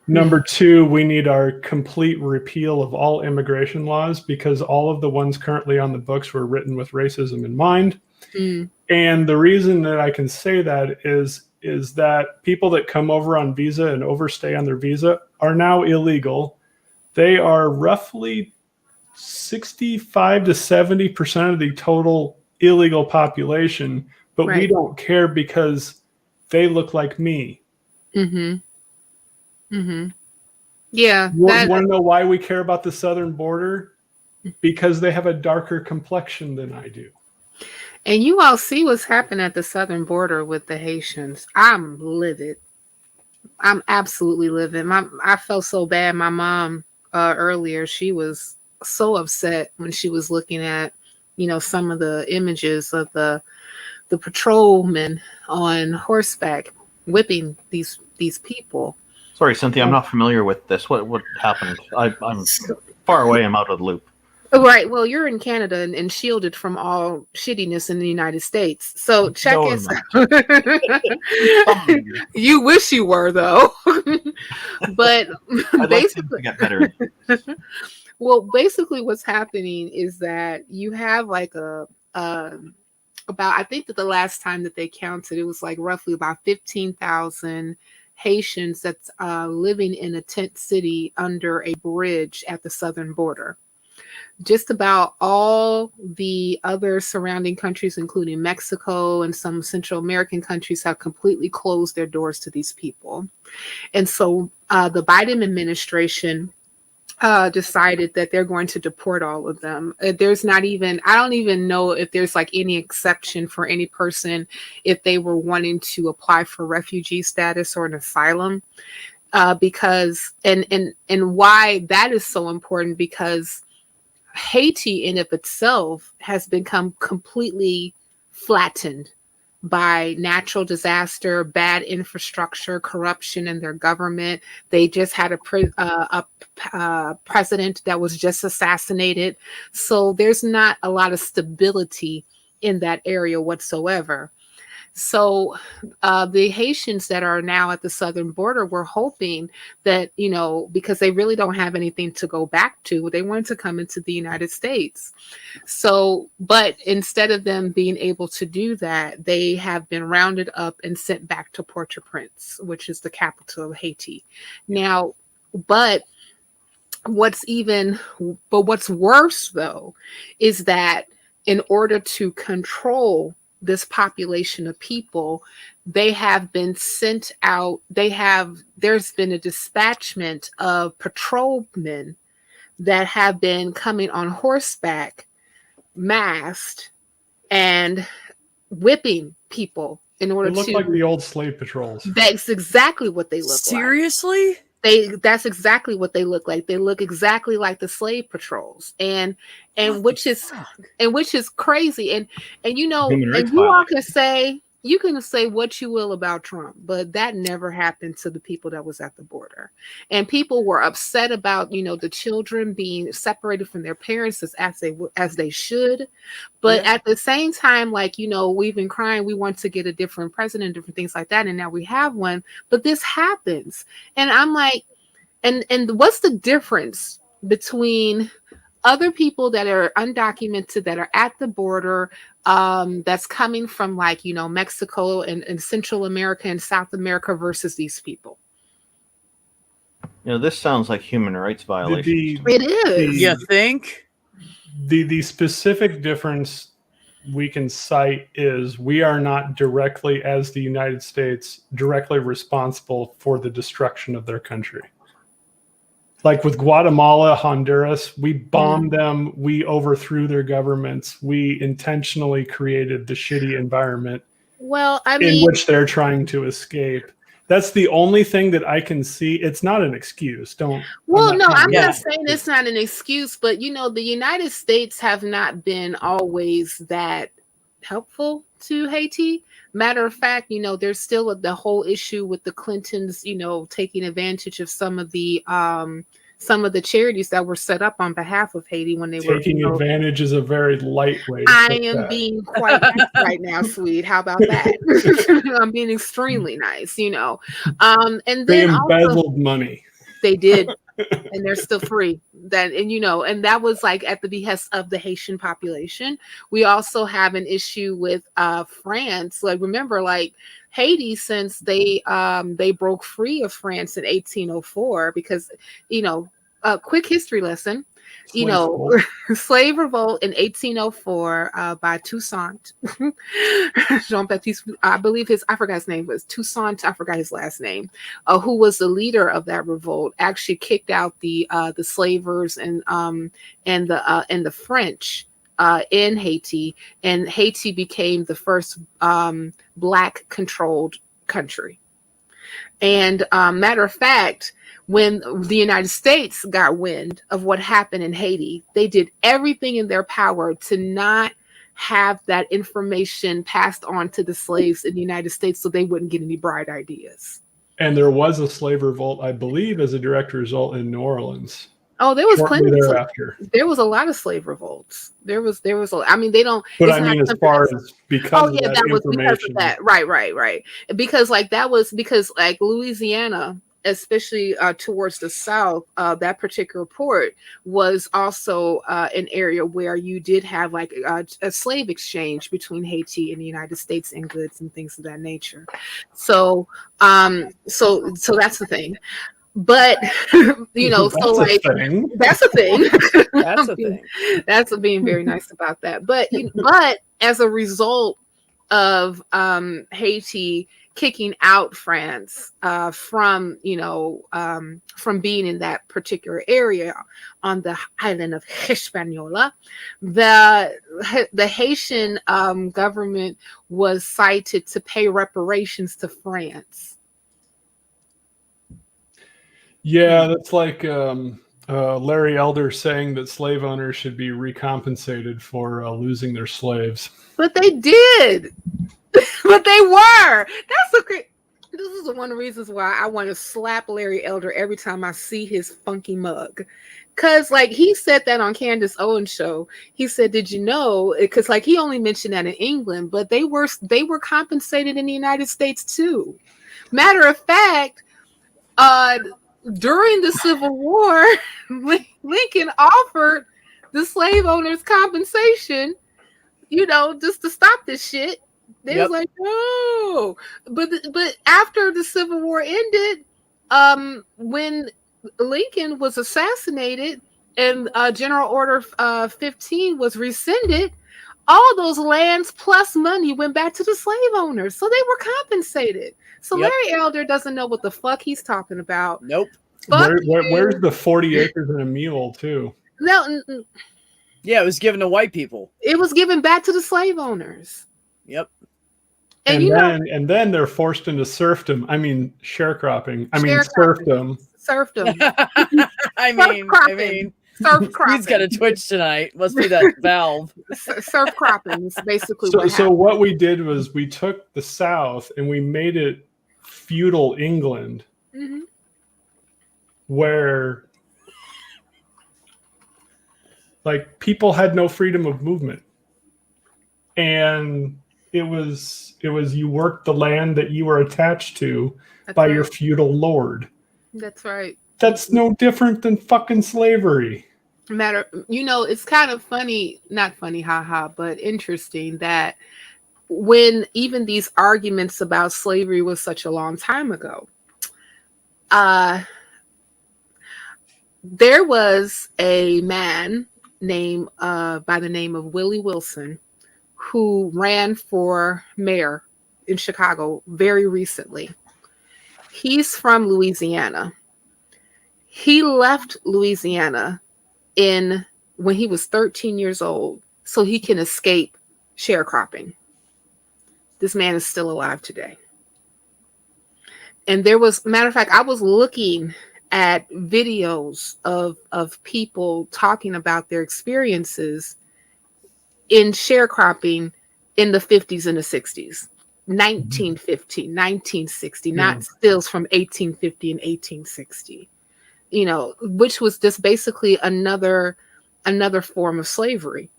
Number 2, we need our complete repeal of all immigration laws because all of the ones currently on the books were written with racism in mind. And the reason that I can say that is that people that come over on visa and overstay on their visa are now illegal. They are roughly 65 to 70% of the total illegal population, but we don't care because they look like me. Yeah. You want to know why we care about the southern border? Because they have a darker complexion than I do. And you all see what's happened at the southern border with the Haitians. I'm livid. I'm absolutely livid. I felt so bad. My mom earlier, she was so upset when she was looking at, some of the images of the patrolmen on horseback whipping these people. Sorry, Cynthia, I'm not familiar with this. What happened? I'm far away. I'm out of the loop. Right. Well, you're in Canada and shielded from all shittiness in the United States. So check this out. You wish you were, though. But basically, get better. Well, basically, what's happening is that you have like about, I think that the last time that they counted, it was like roughly about 15,000 Haitians that's living in a tent city under a bridge at the southern border. Just about all the other surrounding countries, including Mexico and some Central American countries, have completely closed their doors to these people. And so the Biden administration decided that they're going to deport all of them. There's not even, I don't even know if there's like any exception for any person if they were wanting to apply for refugee status or an asylum. Because, and why that is so important, because Haiti in of itself has become completely flattened by natural disaster, bad infrastructure, corruption in their government. They just had a president that was just assassinated. So there's not a lot of stability in that area whatsoever. So the Haitians that are now at the southern border were hoping that, because they really don't have anything to go back to, they wanted to come into the United States. So, but instead of them being able to do that, they have been rounded up and sent back to Port-au-Prince, which is the capital of Haiti. Now, but what's worse though, is that in order to control this population of people, they have been sent out. There's been a dispatchment of patrolmen that have been coming on horseback, masked, and whipping people in order to look like the old slave patrols. That's exactly what they look like. Seriously? That's exactly what they look like. They look exactly like the slave patrols, and which is crazy. And you all can say what you will about Trump, but that never happened to the people that was at the border. And people were upset about the children being separated from their parents as they should. But at the same time, we've been crying, we want to get a different president, different things like that, and now we have one. But this happens, and I'm like, and what's the difference between other people that are undocumented that are at the border, that's coming from Mexico and Central America and South America versus these people? This sounds like human rights violation. It is. You think? The specific difference we can cite is we are not directly, as the United States, directly responsible for the destruction of their country. Like with Guatemala, Honduras, we bombed them, we overthrew their governments, we intentionally created the shitty environment in which they're trying to escape. That's the only thing that I can see. It's not an excuse. I'm not saying it's not an excuse, but the United States have not been always that helpful to Haiti. Matter of fact, there's still the whole issue with the Clintons, taking advantage of some of the charities that were set up on behalf of Haiti when they were taking advantage is a very light way. I am being quite nice right now, sweet. How about that? I'm being extremely nice, and then they embezzled money. They did. And they're still free. And that was like at the behest of the Haitian population. We also have an issue with France. Like, remember, like Haiti, since they broke free of France in 1804, because a quick history lesson. Slave revolt in 1804 by Toussaint Jean-Baptiste. I forgot his name was Toussaint. I forgot his last name. Who was the leader of that revolt? Actually kicked out the slavers and the French in Haiti, and Haiti became the first Black controlled country. And matter of fact, when the United States got wind of what happened in Haiti, they did everything in their power to not have that information passed on to the slaves in the United States so they wouldn't get any bright ideas. And there was a slave revolt, I believe, as a direct result in New Orleans. Oh, there was plenty thereafter. There was a lot of slave revolts. There was I mean, they don't. But I mean, as far as because that was because of that. Right. Because like Louisiana, especially towards the south, that particular port was also an area where you did have like a slave exchange between Haiti and the United States and goods and things of that nature. So that's the thing. But so like that's a thing. That's a thing. That's being very nice about that. But as a result of Haiti kicking out France from being in that particular area on the island of Hispaniola, the Haitian government was cited to pay reparations to France. Yeah, that's like Larry Elder saying that slave owners should be recompensated for losing their slaves. But they did. But they were. That's a great. This is one of the reasons why I want to slap Larry Elder every time I see his funky mug. Because, like, he said that on Candace Owens' show. He said, did you know? Because, like, he only mentioned that in England, but they were compensated in the United States, too. Matter of fact, during the Civil War, Lincoln offered the slave owners compensation, just to stop this shit. They was like, no. But after the Civil War ended, when Lincoln was assassinated and General Order 15 was rescinded, all those lands plus money went back to the slave owners. So they were compensated. So Larry Elder doesn't know what the fuck he's talking about. Nope. Where's the 40 acres and a mule, too? No. Yeah, it was given to white people. It was given back to the slave owners. Yep. And then they're forced into serfdom. I mean, sharecropping. I mean, serfdom. Serfdom. I mean, surf cropping. He's got a Twitch tonight. Must be that valve. Surf cropping is basically what happened. So what we did was we took the South and we made it feudal England, where like people had no freedom of movement, and it was you worked the land that you were attached to by your feudal lord. That's right. That's no different than fucking slavery. It's kind of funny, not funny, haha, but interesting that when even these arguments about slavery was such a long time ago, there was a man named by the name of Willie Wilson who ran for mayor in Chicago very recently. He's from Louisiana. He left Louisiana when he was 13 years old so he can escape sharecropping. This man is still alive today. And there was, matter of fact, I was looking at videos of people talking about their experiences in sharecropping in the 50s and the 60s, 1950, 1960, not stills from 1850 and 1860, which was just basically another form of slavery.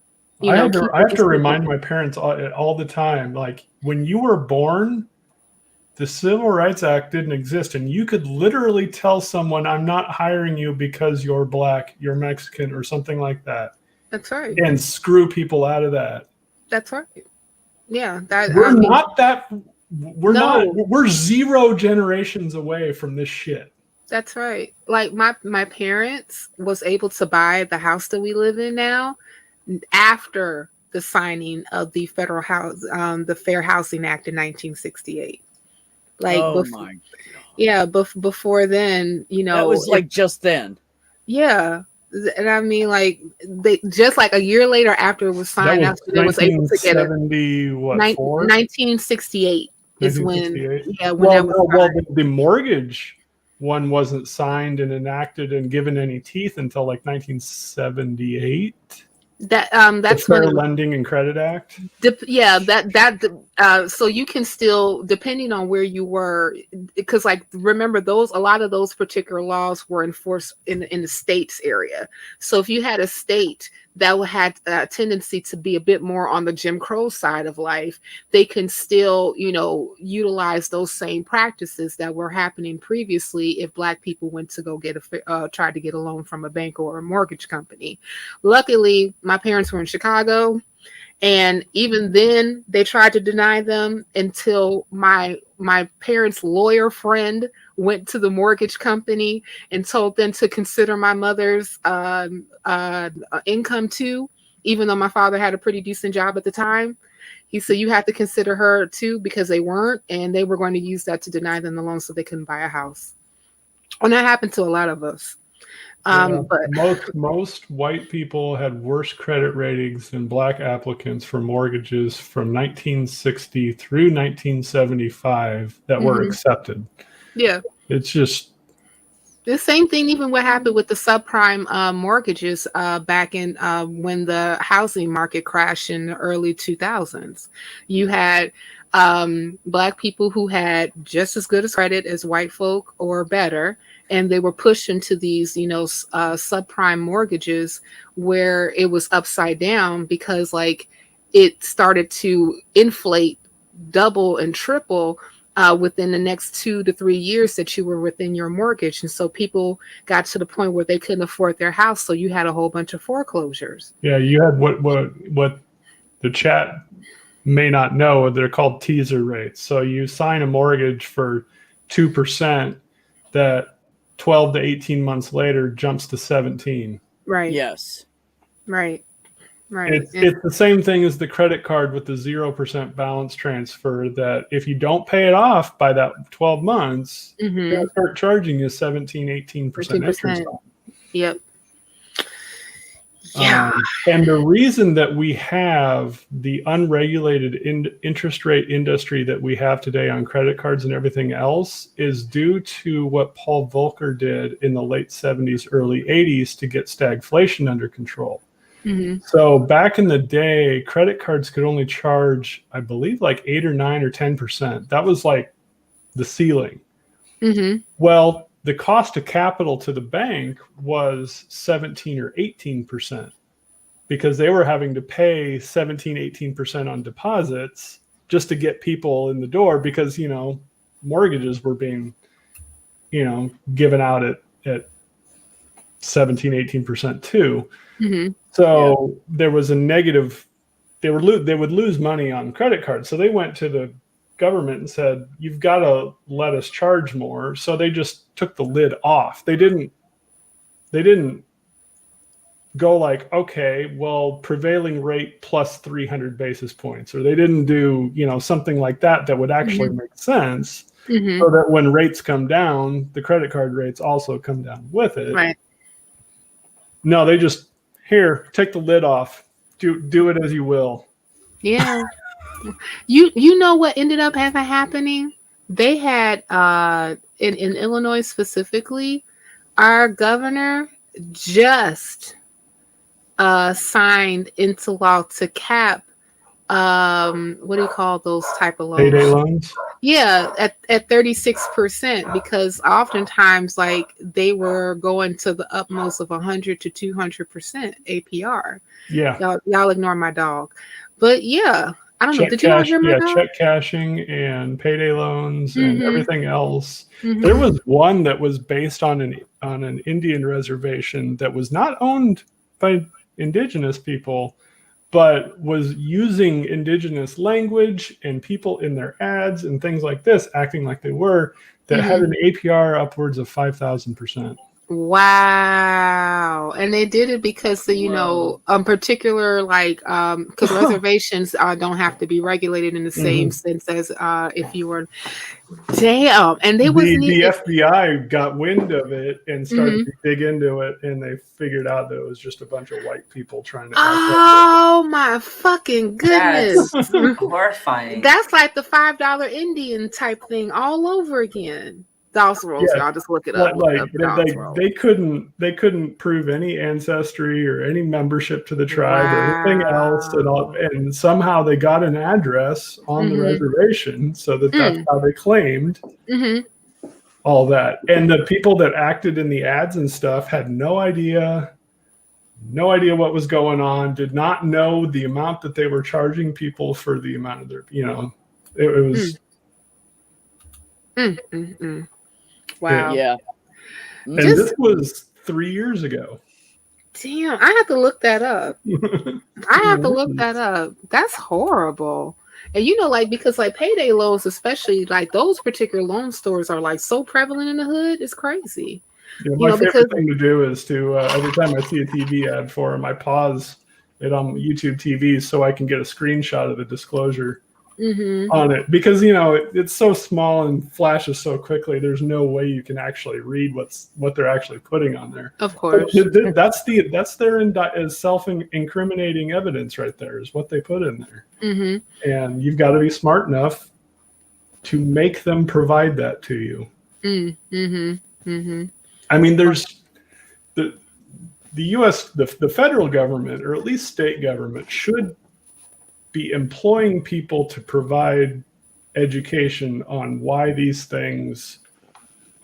I have to remind my parents all the time, like, when you were born, the Civil Rights Act didn't exist, and you could literally tell someone, I'm not hiring you because you're black, you're Mexican, or something like that. That's right. And screw people out of that. That's right. Yeah. We're 0 generations away from this shit. That's right. Like my parents was able to buy the house that we live in now after the signing of the Fair Housing Act in 1968. Like, before then, that was like just then. Yeah. And I mean, like, they just like a year later after it was signed, that was able to get 1968 is when, the mortgage one wasn't signed and enacted and given any teeth until like 1978. That's the Fair Lending and Credit Act. So you can still, depending on where you were, because like remember a lot of those particular laws were enforced in the states area. So if you had a state that had a tendency to be a bit more on the Jim Crow side of life, they can still, utilize those same practices that were happening previously if Black people went to go try to get a loan from a bank or a mortgage company. Luckily, my parents were in Chicago, and even then they tried to deny them until my parents' lawyer friend went to the mortgage company and told them to consider my mother's income too, even though my father had a pretty decent job at the time. He said, you have to consider her too, because they weren't, and they were going to use that to deny them the loan so they couldn't buy a house. And that happened to a lot of us. But most white people had worse credit ratings than Black applicants for mortgages from 1960 through 1975 that were accepted. Yeah. It's just the same thing. Even what happened with the subprime mortgages back in when the housing market crashed in the early 2000s. You had Black people who had just as good as credit as white folk or better, and they were pushed into these, subprime mortgages where it was upside down because like it started to inflate double and triple within the next 2 to 3 years that you were within your mortgage. And so people got to the point where they couldn't afford their house. So you had a whole bunch of foreclosures. Yeah, you had what the chat may not know, they're called teaser rates. So you sign a mortgage for 2% that 12 to 18 months later jumps to 17. Right. Yes. Right. It's the same thing as the credit card with the 0% balance transfer, that if you don't pay it off by that 12 months, they'll start charging you 17, 18% interest. Yep. Yeah. And the reason that we have the unregulated interest rate industry that we have today on credit cards and everything else is due to what Paul Volcker did in the late 70s, early 80s to get stagflation under control. So back in the day, credit cards could only charge, I believe, like 8 or 9 or 10%. That was like the ceiling. Well, the cost of capital to the bank was 17 or 18% because they were having to pay 17, 18% on deposits just to get people in the door because, mortgages were being, given out at 17, 18% too. So there was a negative, they would lose money on credit cards. So they went to the government and said, you've got to let us charge more. So they just took the lid off. They didn't they didn't go like, okay, well, prevailing rate plus 300 basis points, or they didn't do, something like that would actually make sense, so that when rates come down, the credit card rates also come down with it. Right. No, they just, here, take the lid off. Do it as you will. Yeah. You know what ended up happening? They had in Illinois specifically, our governor just signed into law to cap what do you call those type of loans? Payday loans? Yeah, at 36%, because oftentimes like they were going to the utmost of 100 to 200% APR. Yeah. Y'all ignore my dog. But yeah, I don't know. Did you hear my dog? Check cashing and payday loans and everything else. There was one that was based on an Indian reservation that was not owned by indigenous people, but was using indigenous language and people in their ads and things like this, acting like they were, that had an APR upwards of 5,000%. Wow. And they did it because, particular, like, because reservations don't have to be regulated in the same sense as if you were, damn. And they wasn't the FBI got wind of it and started to dig into it, and they figured out that it was just a bunch of white people trying to. Oh my fucking goodness. That's horrifying. That's like the $5 Indian type thing all over again. Dawes Rolls, y'all just look it up. They couldn't prove any ancestry or any membership to the tribe or anything else at all, and somehow they got an address on the reservation, so that's how they claimed all that. And the people that acted in the ads and stuff had no idea what was going on, did not know the amount that they were charging people for the amount of their, it was. Wow. Yeah. And this was 3 years ago. Damn, I have to look that up. That's horrible. And because payday loans, especially like those particular loan stores are like so prevalent in the hood, it's crazy. Yeah, my favorite thing to do is to every time I see a TV ad for them, I pause it on YouTube TV so I can get a screenshot of the disclosure on it, because it's so small and flashes so quickly. There's no way you can actually read what they're actually putting on there. Of course, that's their self-incriminating evidence right there, is what they put in there. And you've got to be smart enough to make them provide that to you. I mean, there's the U.S. the federal government, or at least state government, should be employing people to provide education on why these things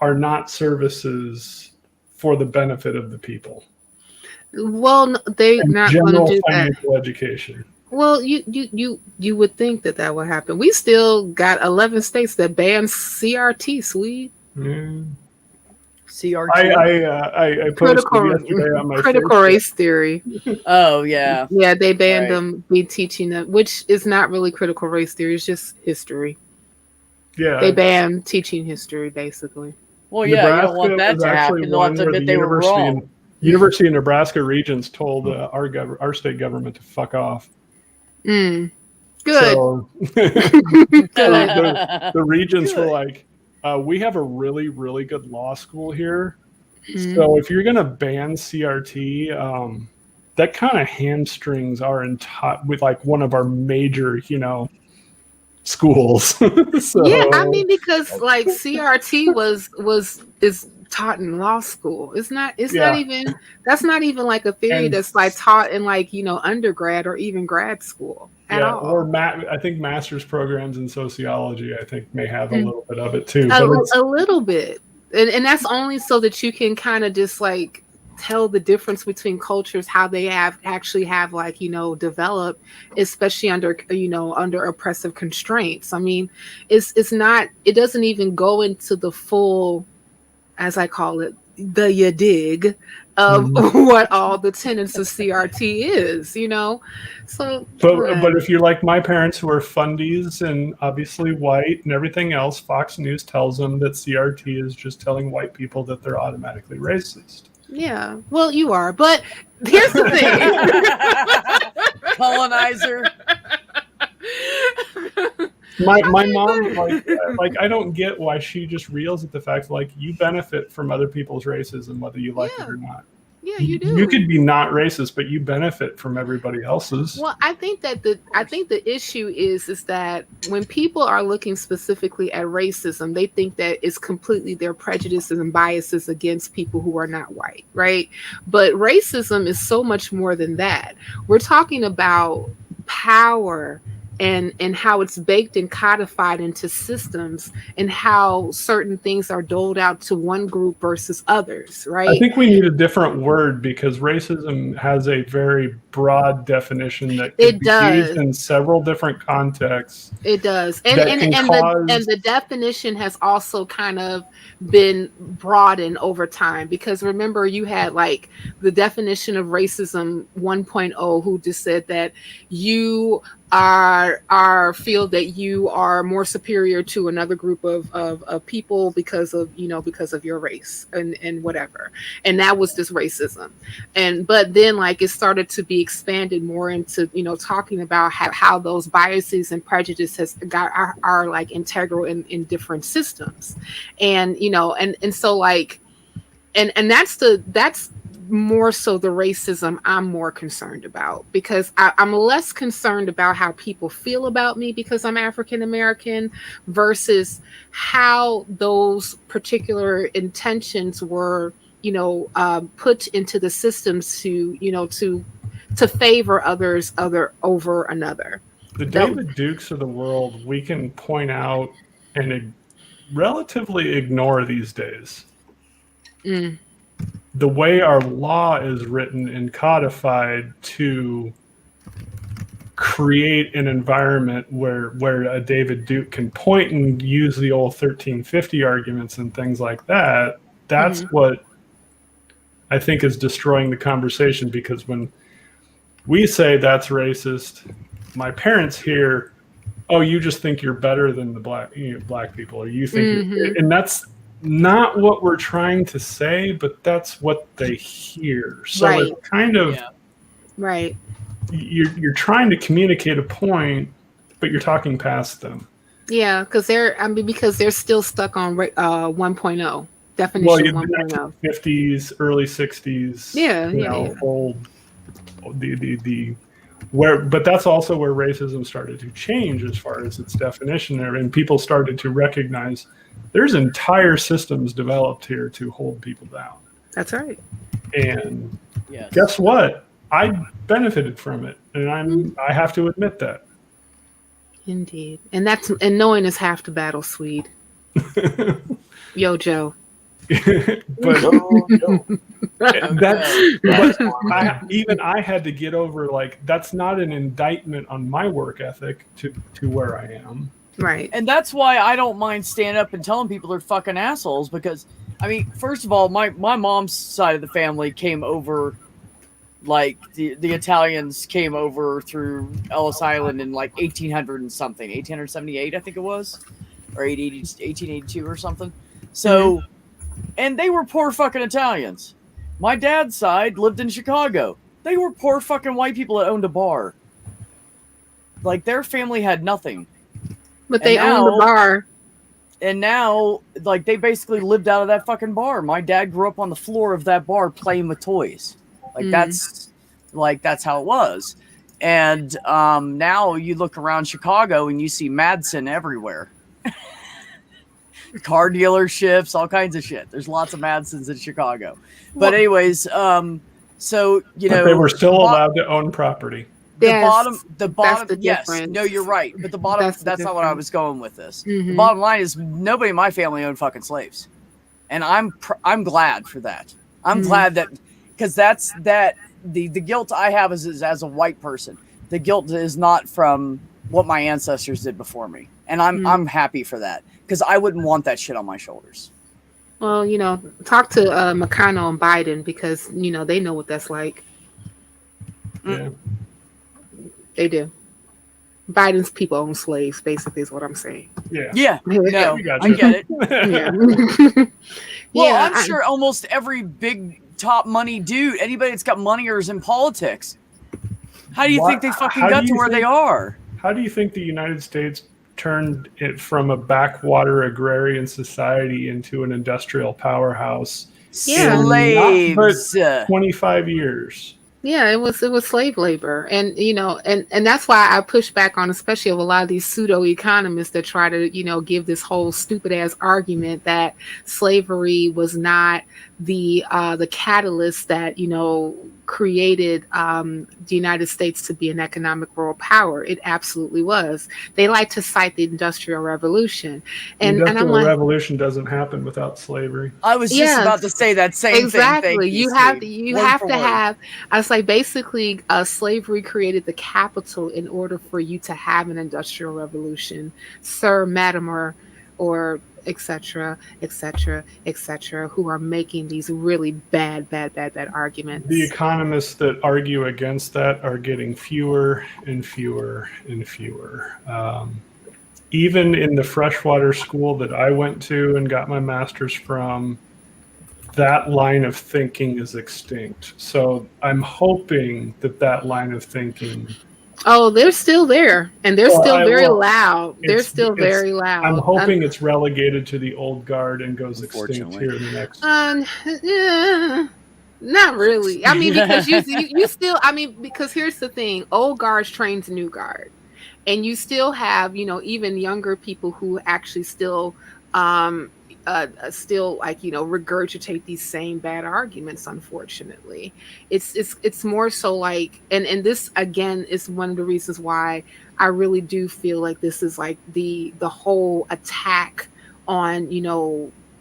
are not services for the benefit of the people. Well, they're not going to do that. Financial education. Well, you would think that would happen. We still got 11 states that ban CRT, Swede. CRT. I posted yesterday on my critical race theory. Oh yeah. Yeah, they banned them be teaching them, which is not really critical race theory, it's just history. Yeah. They banned teaching history basically. Well, yeah, Nebraska, you don't want that to happen. They'll have to admit they were wrong. University of Nebraska Regents told our state government to fuck off. Good. So, the Regents were like, we have a really, really good law school here. So if you're going to ban CRT, that kind of hamstrings our entire, with like one of our major, schools. So, yeah, I mean, because like CRT is taught in law school. It's not even, that's not even like a theory that's like taught in like, undergrad or even grad school at all. Or I think master's programs in sociology, I think may have a little bit of it too. A little bit. And that's only so that you can kind of just like tell the difference between cultures, how they actually have like, developed, especially under oppressive constraints. I mean, it's not, it doesn't even go into the full, as I call it, the you dig of what all the tenets of CRT is, So, but if you're like my parents, who are fundies and obviously white and everything else, Fox News tells them that CRT is just telling white people that they're automatically racist. Yeah. Well, you are, but here's the thing. Colonizer. My mom like I don't get why she just reels at the fact like you benefit from other people's racism whether you like it or not. Yeah, you do. You could be not racist, but you benefit from everybody else's. Well, I think the issue is that when people are looking specifically at racism, they think that it's completely their prejudices and biases against people who are not white, right? But racism is so much more than that. We're talking about power and how it's baked and codified into systems and how certain things are doled out to one group versus others, right? I think we need a different word because racism has a very broad definition that can be used in several different contexts. It does. And the definition has also kind of been broadened over time because remember you had like the definition of racism 1.0 who just said that you feel that you are more superior to another group of people because of your race and whatever, and that was just racism. But then like it started to be expanded more into talking about how those biases and prejudices are like integral in different systems, and so like and that's more so the racism I'm more concerned about because I'm less concerned about how people feel about me because I'm African American versus how those particular intentions were, put into the systems to favor others over another. The David Dukes of the world we can point out and relatively ignore these days. The way our law is written and codified to create an environment where a David Duke can point and use the old 1350 arguments and things like that, that's what I think is destroying the conversation because when we say that's racist, my parents hear, oh, you just think you're better than the black people, or you think and that's not what we're trying to say, but that's what they hear. So it's kind of right. You're trying to communicate a point, but you're talking past them. Yeah, because they're still stuck on 1.0 definition. 1.0 50s, early 60s. Yeah. Old but that's also where racism started to change as far as its definition there, and people started to recognize there's entire systems developed here to hold people down. That's right. And guess what? I benefited from it, and I have to admit that. Indeed, and knowing is half the battle, Swede. Yo, Joe. But I had to get over like that's not an indictment on my work ethic to where I am. Right. And that's why I don't mind standing up and telling people they're fucking assholes because, I mean, first of all, my mom's side of the family came over, like, the Italians came over through Ellis Island in, like, 1800 and something, 1878, I think it was, or 1882 or something. So, and they were poor fucking Italians. My dad's side lived in Chicago. They were poor fucking white people that owned a bar. Like, their family had nothing. But they owned the bar. And now, like, they basically lived out of that fucking bar. My dad grew up on the floor of that bar playing with toys. Like, that's how it was. And now you look around Chicago and you see Madsen everywhere. Car dealerships, all kinds of shit. There's lots of Madsens in Chicago. But anyways, so, but they were still allowed to own property. The bottom, yes, difference. no, you're right. But the bottom, that's not what I was going with this. Mm-hmm. The bottom line is nobody in my family owned fucking slaves. And I'm glad for that. I'm glad that, because the guilt I have is as a white person. The guilt is not from what my ancestors did before me. And I'm happy for that because I wouldn't want that shit on my shoulders. Well, talk to McConnell and Biden because, they know what that's like. Yeah. They do. Biden's people own slaves, basically, is what I'm saying. Yeah. No, I get it. Yeah. Well, I'm sure almost every big top money dude. Anybody that's got money or is in politics. How do you think they fucking got to where they are? How do you think the United States turned it from a backwater agrarian society into an industrial powerhouse? Yeah. Slaves. 25 years. Yeah, it was slave labor, and and that's why I push back on, especially of a lot of these pseudo economists that try to give this whole stupid ass argument that slavery was not the catalyst that created the United States to be an economic world power. It absolutely was. They like to cite the Industrial Revolution, and the Industrial I'm like, Revolution doesn't happen without slavery. I was just about to say that same thing. Exactly. You have to word. have. I was like, basically, slavery created the capital in order for you to have an industrial revolution, Sir, Madam, or etc., etc., etc., who are making these really bad arguments. The economists that argue against that are getting fewer and fewer and fewer. Even in the freshwater school that I went to and got my master's from, that line of thinking is extinct. So I'm hoping that line of thinking. Oh, they're still there, and they're still very loud. They're still very loud. I'm hoping it's relegated to the old guard and goes extinct here in the next. Not really. I mean, because you still. I mean, because here's the thing: old guards trains new guard, and you still have even younger people who actually still regurgitate these same bad arguments. Unfortunately, it's more so like, and this again is one of the reasons why I really do feel like this is like the whole attack on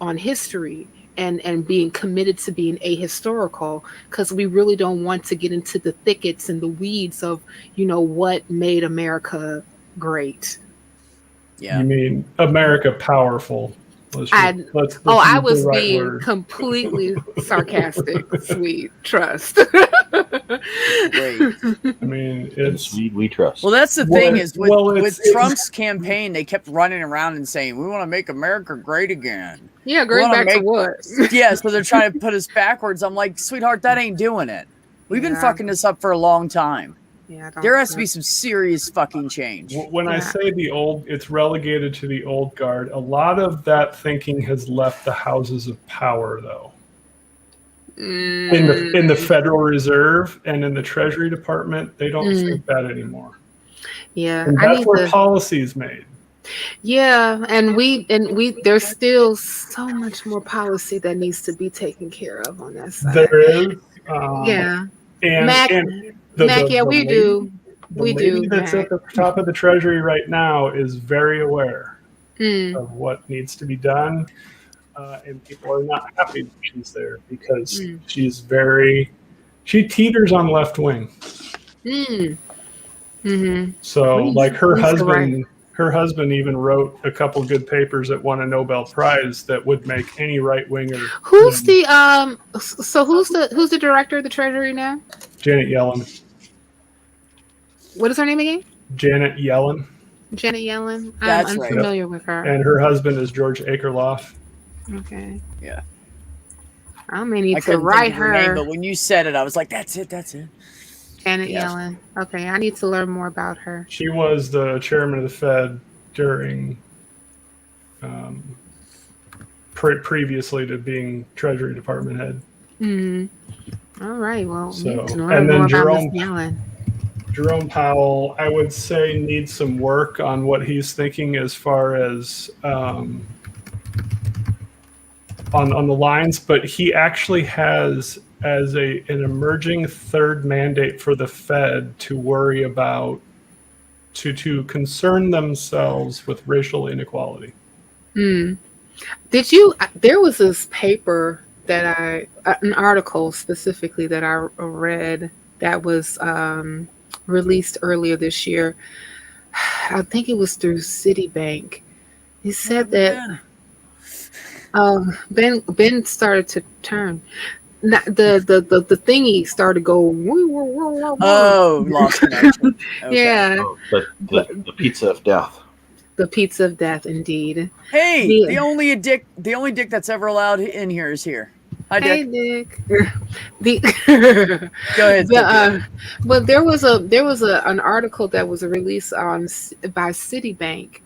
on history and being committed to being ahistorical, because we really don't want to get into the thickets and the weeds of what made America great. Yeah, you mean America powerful? Let's I was being completely sarcastic. Sweet, trust. Great. I mean, it's sweet. We trust. Well, that's the thing is with Trump's campaign, they kept running around and saying, "We want to make America great again." Yeah, going back to what? Yeah, so they're trying to put us backwards. I'm like, sweetheart, that ain't doing it. We've been fucking this up for a long time. Yeah, there has to be some serious fucking change. When I say it's relegated to the old guard, a lot of that thinking has left the houses of power, though. In the Federal Reserve and in the Treasury Department, they don't think that anymore. Yeah, and that's where policy is made. Yeah, and we there's still so much more policy that needs to be taken care of on that side. There is. Yeah. We do. That's at the top of the Treasury right now is very aware of what needs to be done, and people are not happy that she's there because she teeters on left wing. So, like her husband even wrote a couple good papers that won a Nobel Prize that would make any right winger. Who's the director of the Treasury now? Janet Yellen. What is her name again? Janet Yellen. Janet Yellen. I'm right. Familiar with her. And her husband is George Akerlof. Okay. Yeah. I may need to write her name, but when you said it, I was like, "That's it. That's it." Janet Yellen. Okay, I need to learn more about her. She was the chairman of the Fed during, previously to being Treasury Department head. All right. Well, and then Jerome Powell, I would say, needs some work on what he's thinking as far as on the lines, but he actually has as an emerging third mandate for the Fed to worry about, to concern themselves with racial inequality. Did you? There was this paper that an article specifically that I read that was released earlier this year. I think it was through Citibank. He said that Ben started to turn. The thingy started to go. Oh, lost connection. Okay. Yeah. The pizza of death. The pizza of death, indeed. Hey, the only dick that's ever allowed in here is here. Hi, Hey, Dick. Nick. Go ahead. But there was an article that was released by Citibank,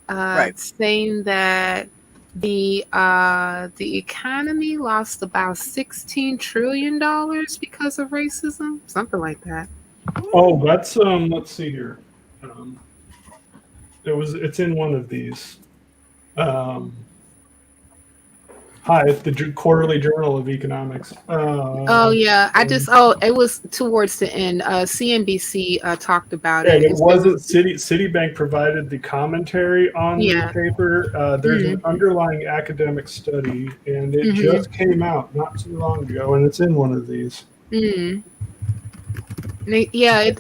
Right. saying that the economy lost about $16 trillion because of racism, something like that. Oh, that's let's see here. It's in one of these. Hi, it's the Quarterly Journal of Economics. Oh yeah, it was towards the end. CNBC talked about And it. it wasn't Citibank provided the commentary on Yeah. the paper. There's an underlying academic study, and it just came out not too long ago, and it's in one of these. Yeah,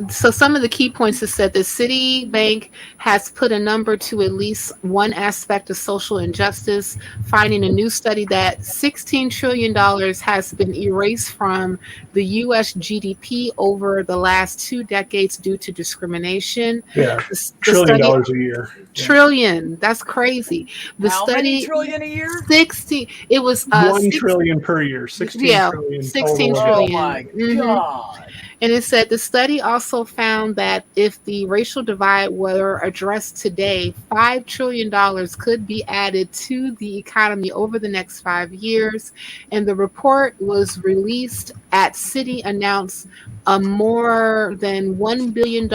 so some of the key points is that the Citibank has put a number to at least one aspect of social injustice, finding a new study that $16 trillion has been erased from the U.S. GDP over the last 2 decades due to discrimination. Yeah, $1 trillion a year. Trillion, that's crazy. How many trillion a year? 60. It was 1 trillion per year. 16 trillion. 16 total. trillion. Oh my God. And it said the study also found that if the racial divide were addressed today, $5 trillion could be added to the economy over the next 5 years. And the report was released at Citi announced a more than $1 billion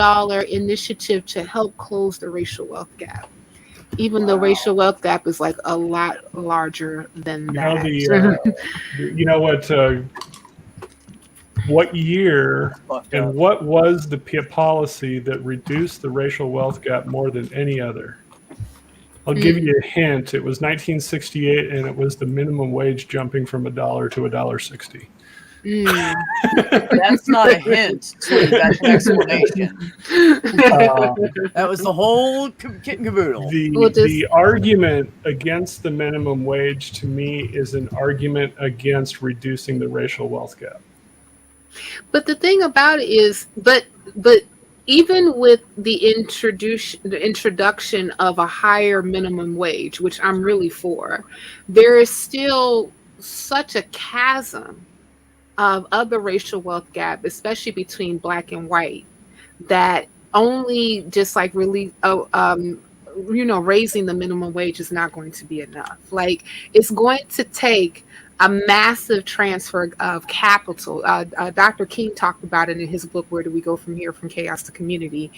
initiative to help close the racial wealth gap. Even though racial wealth gap is like a lot larger than that. You know what year and what was the policy that reduced the racial wealth gap more than any other? I'll give you a hint. It was 1968, and it was the minimum wage jumping from $1 to $1.60. That's not a hint, sweetie. That's an explanation. That was the whole kit and caboodle. The argument against the minimum wage, to me, is an argument against reducing the racial wealth gap. But the thing about it is, but even with the introduction of a higher minimum wage, which I'm really for, there is still such a chasm of the racial wealth gap, especially between black and white, that only just like really raising the minimum wage is not going to be enough. Like, it's going to take a massive transfer of capital. Dr. King talked about it in his book, Where Do We Go From Here? From Chaos to Community.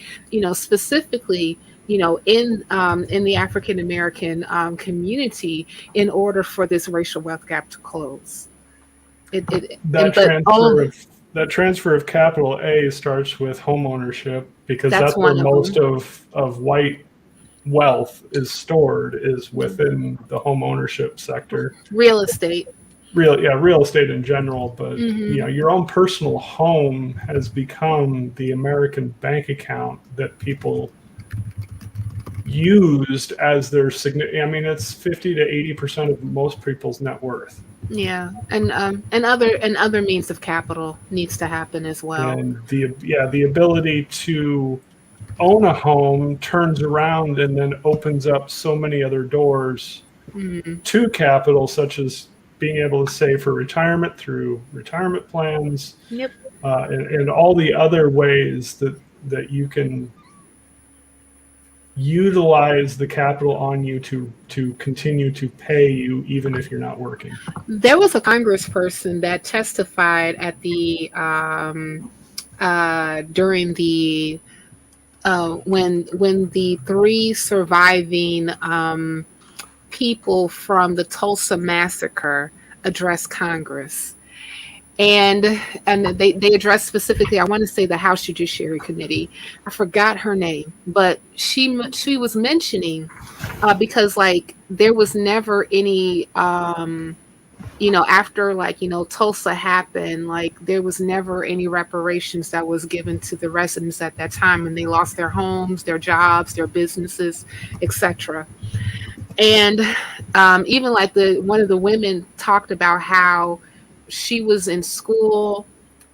Specifically, in the African American community, in order for this racial wealth gap to close. That transfer of capital starts with home ownership, because that's where most of white wealth is stored, is within the home ownership sector. Real estate. Real estate in general, but your own personal home has become the American bank account that people used as their it's 50 to 80% of most people's net worth. Yeah, and other means of capital needs to happen as well. And the ability to own a home turns around and then opens up so many other doors to capital, such as being able to save for retirement through retirement plans, and all the other ways that you can utilize the capital on you to continue to pay you even if you're not working. There was a congressperson that testified at the during the when the 3 surviving people from the Tulsa massacre addressed Congress. And they addressed specifically, I want to say, the House Judiciary Committee. I forgot her name, but she was mentioning because there was never any after Tulsa happened, there was never any reparations that was given to the residents at that time, and they lost their homes, their jobs, their businesses, etc. And even one of the women talked about how she was in school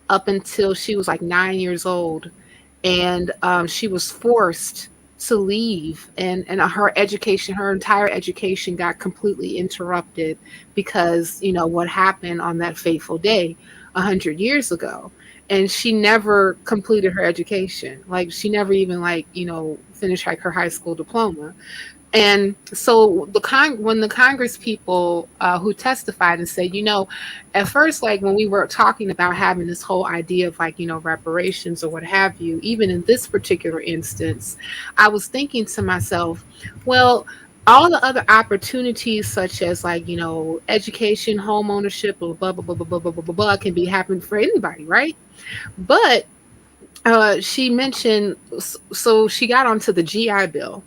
up until she was 9 years old, and she was forced to leave, and her education, her entire education got completely interrupted because what happened on that fateful day 100 years ago. And she never completed her education. Like she never even finished like her high school diploma. And so when the Congress people who testified and said, at first, like when we were talking about having this whole idea of reparations or what have you, even in this particular instance, I was thinking to myself, well, all the other opportunities such as education, home ownership, blah, blah, blah, blah, blah, blah, blah, blah, can be happening for anybody, right? But she mentioned, so she got onto the GI Bill,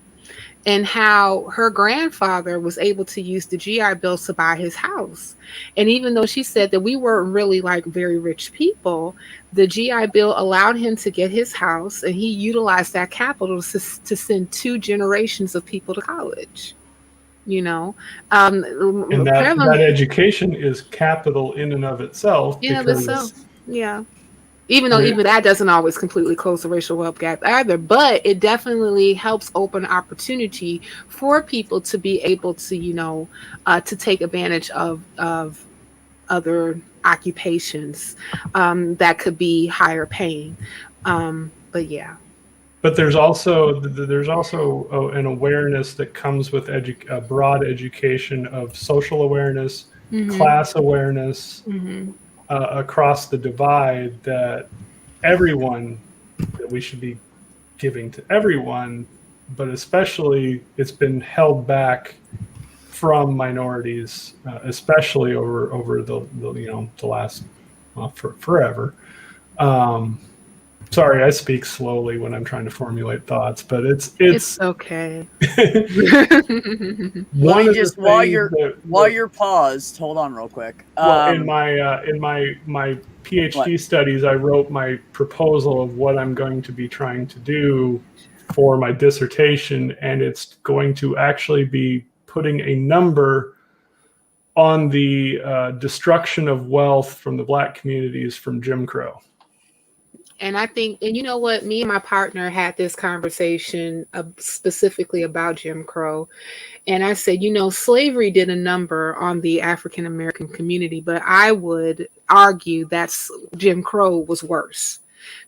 and how her grandfather was able to use the GI Bill to buy his house. And even though she said that we weren't really very rich people, the GI Bill allowed him to get his house, and he utilized that capital to send 2 generations of people to college. And that education is capital in and of itself. Yeah. Even though even that doesn't always completely close the racial wealth gap either, but it definitely helps open opportunity for people to be able to, to take advantage of other occupations that could be higher paying. But yeah. But there's also an awareness that comes with a broad education of social awareness, class awareness. Across the divide, that we should be giving to everyone, but especially it's been held back from minorities, especially over the last forever. Sorry, I speak slowly when I'm trying to formulate thoughts, but it's okay. While you're paused, hold on real quick. In my PhD studies, I wrote my proposal of what I'm going to be trying to do for my dissertation, and it's going to actually be putting a number on the destruction of wealth from the Black communities from Jim Crow. And I think, and you know what, me and my partner had this conversation specifically about Jim Crow. And I said, slavery did a number on the African American community, but I would argue that Jim Crow was worse,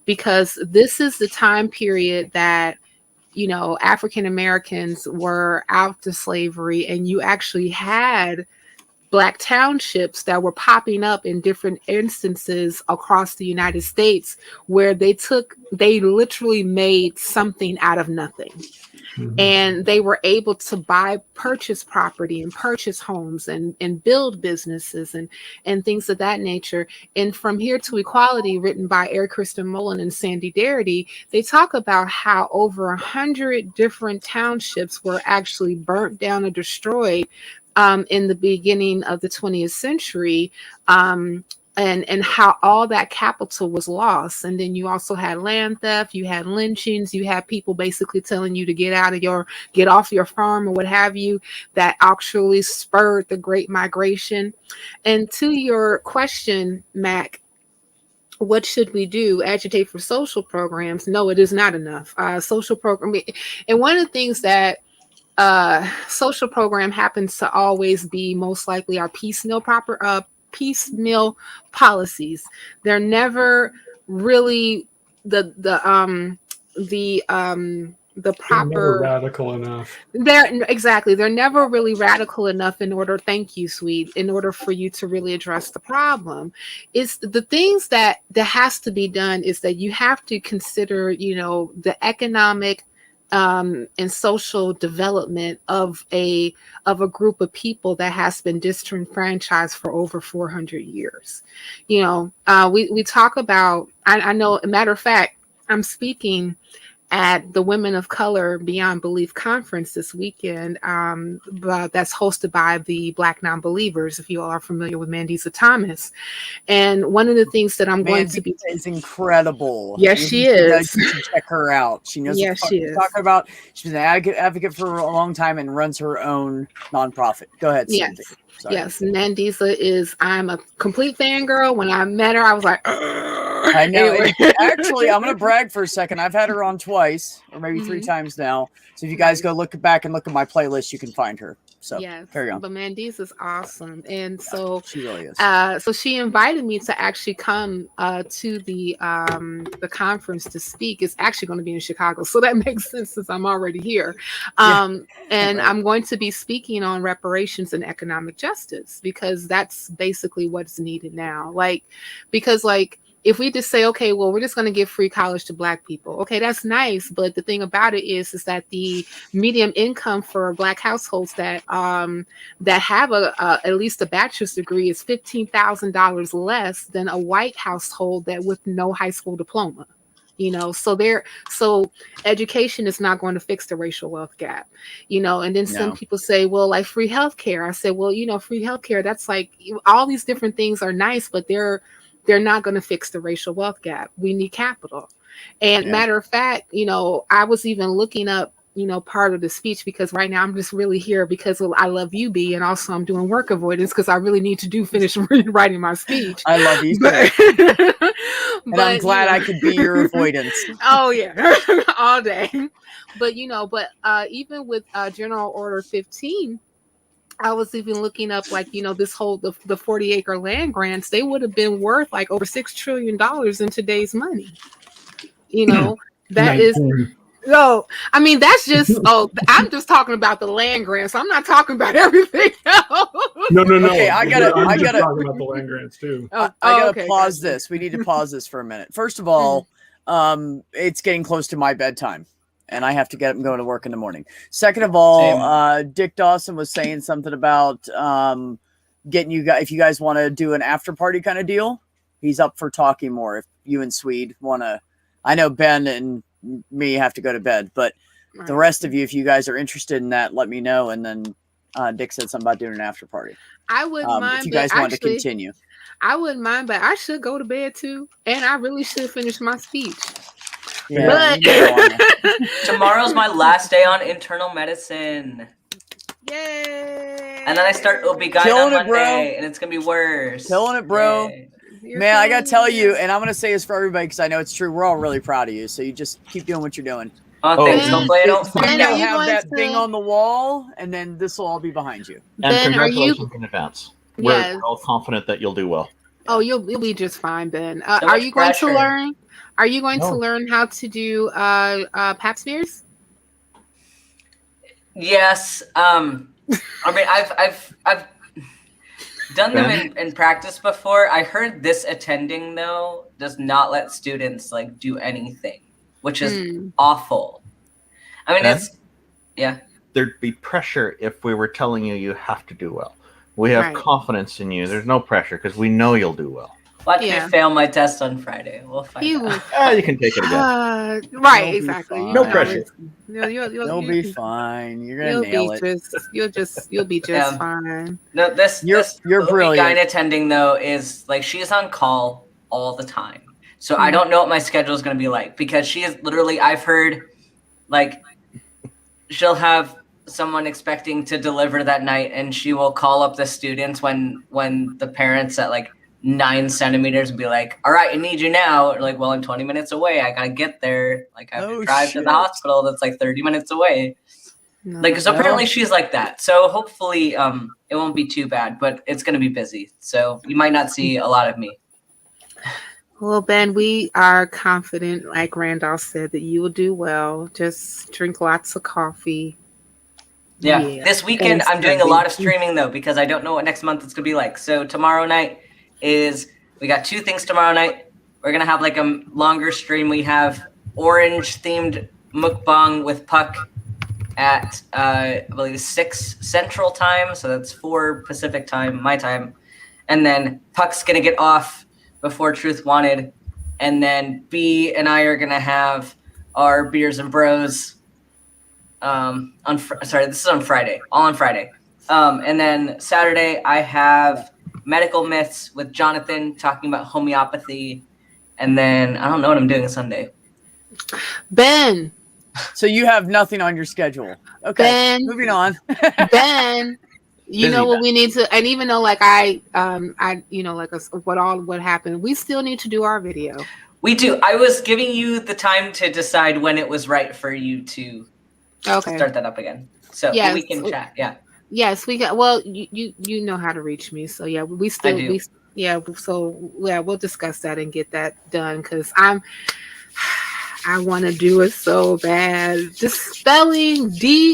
because this is the time period that, African Americans were out to slavery, and you actually had Black townships that were popping up in different instances across the United States, where they literally made something out of nothing. And they were able to purchase property and purchase homes and build businesses and things of that nature. And From Here to Equality, written by Eric Kristen Mullen and Sandy Darity, they talk about how over 100 different townships were actually burnt down or destroyed in the beginning of the 20th century, and how all that capital was lost. And then you also had land theft, you had lynchings, you had people basically telling you to get off your farm or what have you, that actually spurred the Great Migration. And to your question, Mac, what should we do? Agitate for social programs? No, it is not enough. Social program, and one of the things that social program happens to always be most likely our piecemeal policies. They're never really the proper, never radical enough. They're never really radical enough in order for you to really address the problem. It's the things that has to be done is that you have to consider, the economic and social development of a group of people that has been disenfranchised for over 400 years. We talk about, I know, a matter of fact, I'm speaking at the Women of Color Beyond Belief conference this weekend, that's hosted by the Black Non-Believers, if you all are familiar with Mandisa Thomas. And one of the things that I'm going to be is incredible. Yes, she is. You should check her out. She knows what she's talking about. She's an advocate for a long time and runs her own nonprofit. Go ahead, Cindy. Yes, Mandisa I'm a complete fangirl. When I met her, I was like, I know. Anyway. Actually, I'm going to brag for a second. I've had her on twice or maybe 3 times now. So if you guys go look back and look at my playlist, you can find her. So yes, carry on. but Mandy's is awesome, and so she really is. So she invited me to actually come to the conference to speak. It's actually going to be in Chicago, so that makes sense since I'm already here. And right. I'm going to be speaking on reparations and economic justice because that's basically what's needed now. Because if we just say, okay, well, we're just going to give free college to Black people. Okay, that's nice. But the thing about it is that the median income for Black households that have at least a bachelor's degree is $15,000 less than a white household that with no high school diploma. So education is not going to fix the racial wealth gap, and then some people say, well, like free healthcare. I said, well, free healthcare, that's all these different things are nice, but they're not going to fix the racial wealth gap. We need capital. And matter of fact, I was even looking up, part of the speech because right now I'm just really here because I love you, B, and also I'm doing work avoidance because I really need to finish writing my speech. I love you. And I'm glad I could be your avoidance. Oh yeah, all day. But even with General Order 15, I was even looking up this whole the 40-acre land grants, they would have been worth over $6 trillion in today's money. That is no, I mean that's just I'm just talking about the land grants. I'm not talking about everything else. No. Okay, I gotta talking about the land grants too. I gotta pause this. We need to pause this for a minute. First of all, it's getting close to my bedtime. And I have to get up and go to work in the morning. Second of all, Dick Dawson was saying something about getting you guys, if you guys want to do an after party kind of deal, he's up for talking more. If you and Swede want to, I know Ben and me have to go to bed, but the rest of you, if you guys are interested in that, let me know. And then Dick said something about doing an after party. I wouldn't mind. If you guys want to continue. I wouldn't mind, but I should go to bed too. And I really should finish my speech. Yeah, tomorrow's my last day on internal medicine. Yay! And then I start OB-GYN on Monday, and it's gonna be worse. Killing it, bro. Man, I gotta tell you, and I'm gonna say this for everybody because I know it's true. We're all really proud of you. So you just keep doing what you're doing. Thanks. Hopefully I don't have that thing on the wall, and then this will all be behind you. And Ben, congratulations in advance. We're all confident that you'll do well. Oh, you'll be just fine, Ben. Are you going to learn? Are you going to learn how to do pap smears? Yes. I mean, I've done them in practice before. I heard this attending though does not let students do anything, which is awful. I mean, there'd be pressure if we were telling you have to do well. We have confidence in you. There's no pressure because we know you'll do well. Watch me fail my test on Friday. We'll find out. You can take it again. Exactly. No pressure. You'll be fine. You're gonna nail it. You'll be just fine. No, you're brilliant. OB-GYN attending though is she's on call all the time, so I don't know what my schedule is gonna be like because she is literally. I've heard she'll have someone expecting to deliver that night, and she will call up the students when the parents at 9 centimeters and be like, all right, I need you now. Or well, I'm 20 minutes away. I gotta get there. I have to drive to the hospital that's 30 minutes away. So apparently she's like that. So hopefully it won't be too bad, but it's gonna be busy. So you might not see a lot of me. Well, Ben, we are confident, like Randolph said, that you will do well. Just drink lots of coffee. Yeah. This weekend I'm doing a lot of streaming though, because I don't know what next month it's gonna be like. So tomorrow night we got 2 things tomorrow night. We're gonna have a longer stream. We have orange themed mukbang with Puck at I believe 6 Central Time, so that's 4 Pacific Time, my time. And then Puck's gonna get off before Truth Wanted, and then B and I are gonna have our Beers and Bros. This is on Friday, all on Friday. And then Saturday I have Medical Myths with Jonathan talking about homeopathy, and then I don't know what I'm doing Sunday. Ben. So you have nothing on your schedule. Okay. Ben. Moving on. Ben. You know what we need to, and even though like I you know like what happened, we still need to do our video. We do. I was giving you the time to decide when it was right for you to start that up again. So yes, we can chat. Yeah. Yes, we got. Well, you know how to reach me, so yeah, we still we'll discuss that and get that done because I want to do it so bad. Just spelling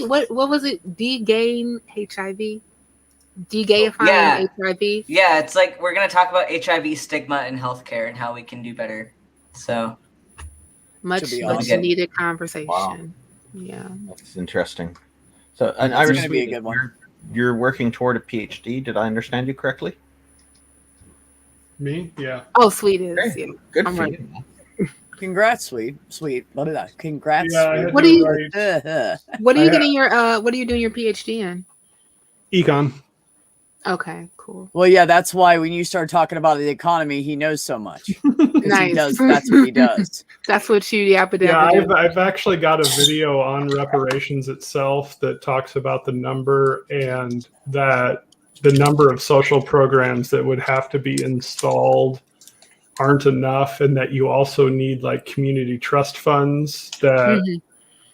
what was it? D-gain HIV. De-gayifying HIV. Yeah, it's like we're gonna talk about HIV stigma in healthcare and how we can do better. So much awesome. needed conversation. Wow. Yeah, that's interesting. So, and it's going to be a good one. You're working toward a PhD. Did I understand you correctly? Me? Yeah. Oh, Sweet is. Okay. Yeah. Good I'm for right. you. Congrats, Sweet. What did I? Congrats. Yeah, Sweet. What are you? right. What are you getting your? What are you doing your PhD in? Econ. Okay, cool. Well, yeah, that's why when you start talking about the economy, he knows so much. Nice. That's what he does. That's what you I've actually got a video on reparations itself that talks about the number and that the number of social programs that would have to be installed aren't enough, and that you also need like community trust funds that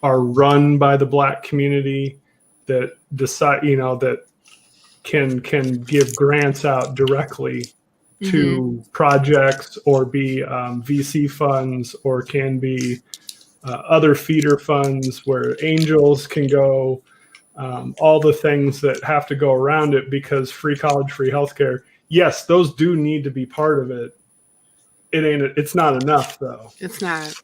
are run by the Black community that decide, that can give grants out directly to projects, or be VC funds, or can be other feeder funds where angels can go, all the things that have to go around it, because free college, free healthcare, yes, those do need to be part of it. It's not enough though. It's not.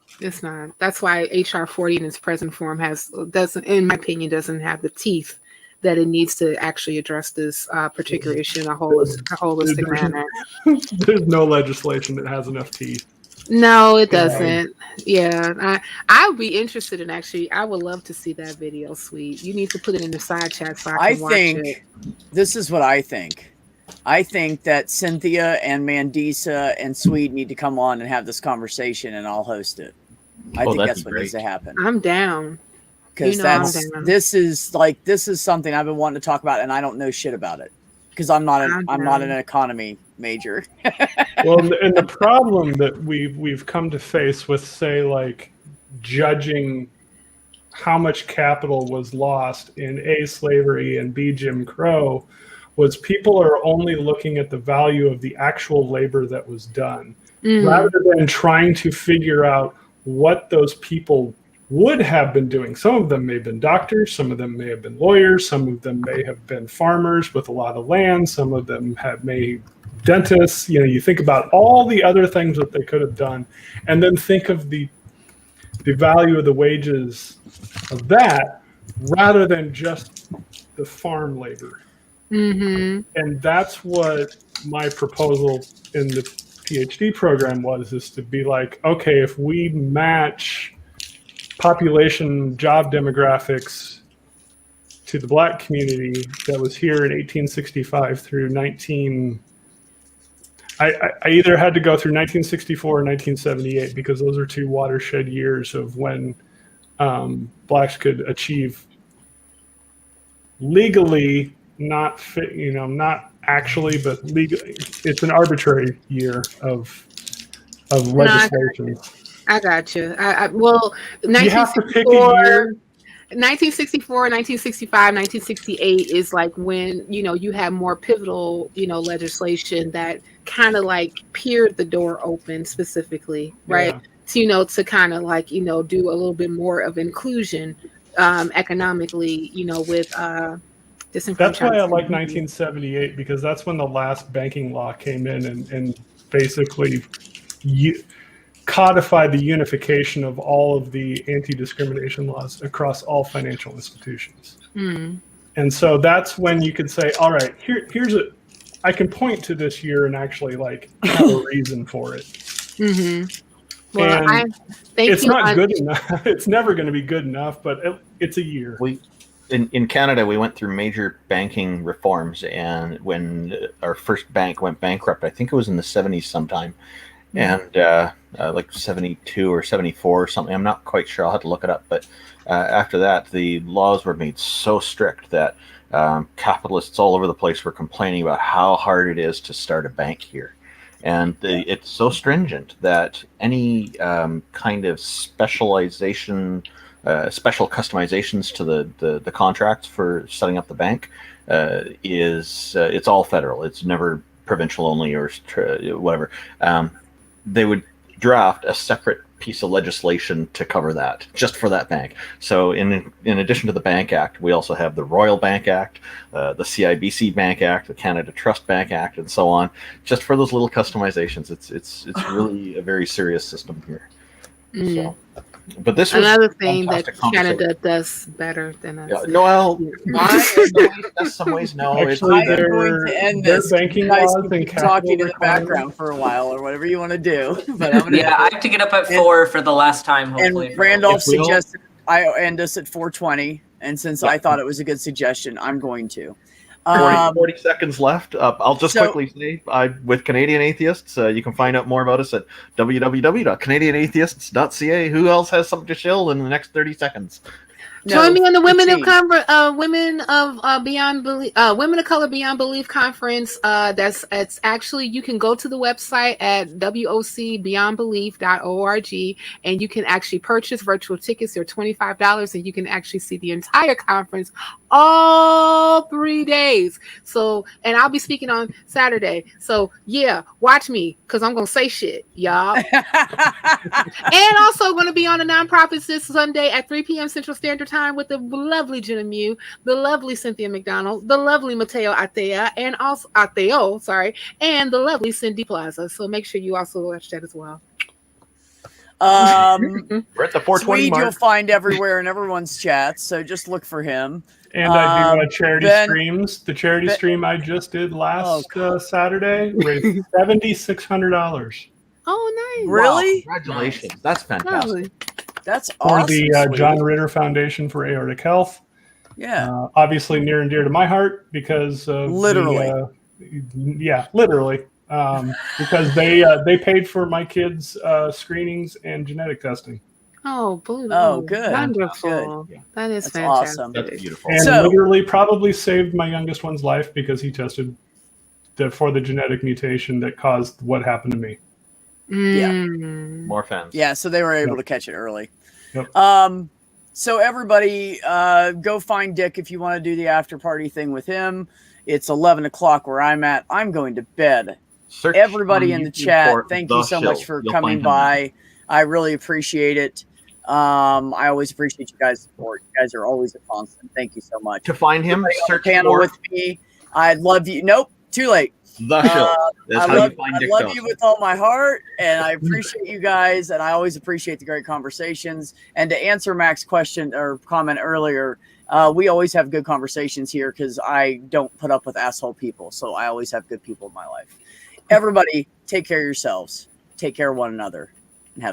That's why HR 40 in its present form doesn't, in my opinion, doesn't have the teeth that it needs to actually address this particular issue in a holistic manner. There's no legislation that has enough teeth. No, it doesn't. Yeah, I would be interested in I would love to see that video, Sweet. You need to put it in the side chat so I can watch it. This is what I think. I think that Cynthia and Mandisa and Sweet need to come on and have this conversation, and I'll host it. I think that's what needs to happen. I'm down. Because this is something I've been wanting to talk about, and I don't know shit about it because I'm not an economy major. Well, and the problem that we've come to face with, say, like judging how much capital was lost in A, slavery, and B, Jim Crow, was people are only looking at the value of the actual labor that was done, rather than trying to figure out what those people would have been doing. Some of them may have been doctors, some of them may have been lawyers, some of them may have been farmers with a lot of land, some of them may dentists. You think about all the other things that they could have done, and then think of the value of the wages of that rather than just the farm labor. And that's what my proposal in the PhD program is to be like, okay, if we match population job demographics to the Black community that was here in 1865 through I either had to go through 1964 or 1978 because those are two watershed years of when Blacks could achieve legally, not actually, but legally. It's an arbitrary year of legislation. I got you. Well, 1964, 1965, 1968 is like when, you have more pivotal, legislation that kind of like peered the door open specifically, right? To, to kind of like, do a little bit more of inclusion economically, with disenfranchised. That's why I like 1978, because that's when the last banking law came in and basically codify the unification of all of the anti-discrimination laws across all financial institutions. And so that's when you could say, all right, I can point to this year and actually like have a reason for it. Well, it's not good enough. It's never going to be good enough, but it's a year. In Canada, we went through major banking reforms, and when our first bank went bankrupt, I think it was in the 70s sometime, and like 72 or 74 or something. I'm not quite sure. I'll have to look it up. But after that, the laws were made so strict that capitalists all over the place were complaining about how hard it is to start a bank here. And it's so stringent that any kind of specialization, special customizations to the contracts for setting up the bank it's all federal. It's never provincial only or whatever. They would draft a separate piece of legislation to cover that, just for that bank. So in addition to the Bank Act, we also have the Royal Bank Act, the CIBC Bank Act, the Canada Trust Bank Act, and so on, just for those little customizations. It's really a very serious system here. So, but this was another thing that Canada does better than us. Yeah, Noel, in some ways, no. Actually, I'm going to end this. banking You guys laws can and keep talking in the capital background for a while or whatever you want to do. But I'm gonna I have to get up at 4 for the last time. Hopefully, and Randolph suggested I end us at 4:20, and since I thought it was a good suggestion, I'm going to. 40 seconds left. I'll just quickly say, with Canadian Atheists, you can find out more about us at www.canadianatheists.ca. Who else has something to shill in the next 30 seconds? Join me on the Women of Color Beyond Belief conference. It's actually, you can go to the website at wocbeyondbelief.org and you can actually purchase virtual tickets. They're $25 and you can actually see the entire conference all 3 days. So, and I'll be speaking on Saturday. So yeah, watch me because I'm gonna say shit, y'all. And also going to be on the nonprofits this Sunday at 3 p.m. Central Standard Time with the lovely Jenna Mew, the lovely Cynthia McDonald, the lovely Mateo Atea, and also and the lovely Cindy Plaza. So make sure you also watch that as well. We're at the 420 Swede mark. you'll find everywhere in everyone's chats, so just look for him. And I do charity streams. The charity stream I just did last Saturday raised $7,600. Oh, nice! Really? Wow, congratulations! That's fantastic. That's For awesome. the John Ritter Foundation for Aortic Health. Yeah. Obviously near and dear to my heart because of literally. Literally. Because they paid for my kids' screenings and genetic testing. Oh, blue. Oh, good. Wonderful. Good. That is That's fantastic. awesome. That's beautiful. And literally probably saved my youngest one's life because he tested for the genetic mutation that caused what happened to me. Yeah. More fans. Yeah, so they were able to catch it early. Yep. So everybody, go find Dick if you want to do the after party thing with him. It's 11 o'clock where I'm at. I'm going to bed. Search Everybody on in the YouTube chat, for thank The you so much Shill. for You'll coming find him by. I really appreciate it. I always appreciate you guys' support. You guys are always a constant. Thank you so much. To find him, Everybody on the search panel for with me. I love you. Nope, too late. The Shill. That's how you find Dick I love Dawson. you with all my heart, and I appreciate you guys, and I always appreciate the great conversations. And to answer Mac's question or comment earlier, we always have good conversations here because I don't put up with asshole people, so I always have good people in my life. Everybody, take care of yourselves. Take care of one another.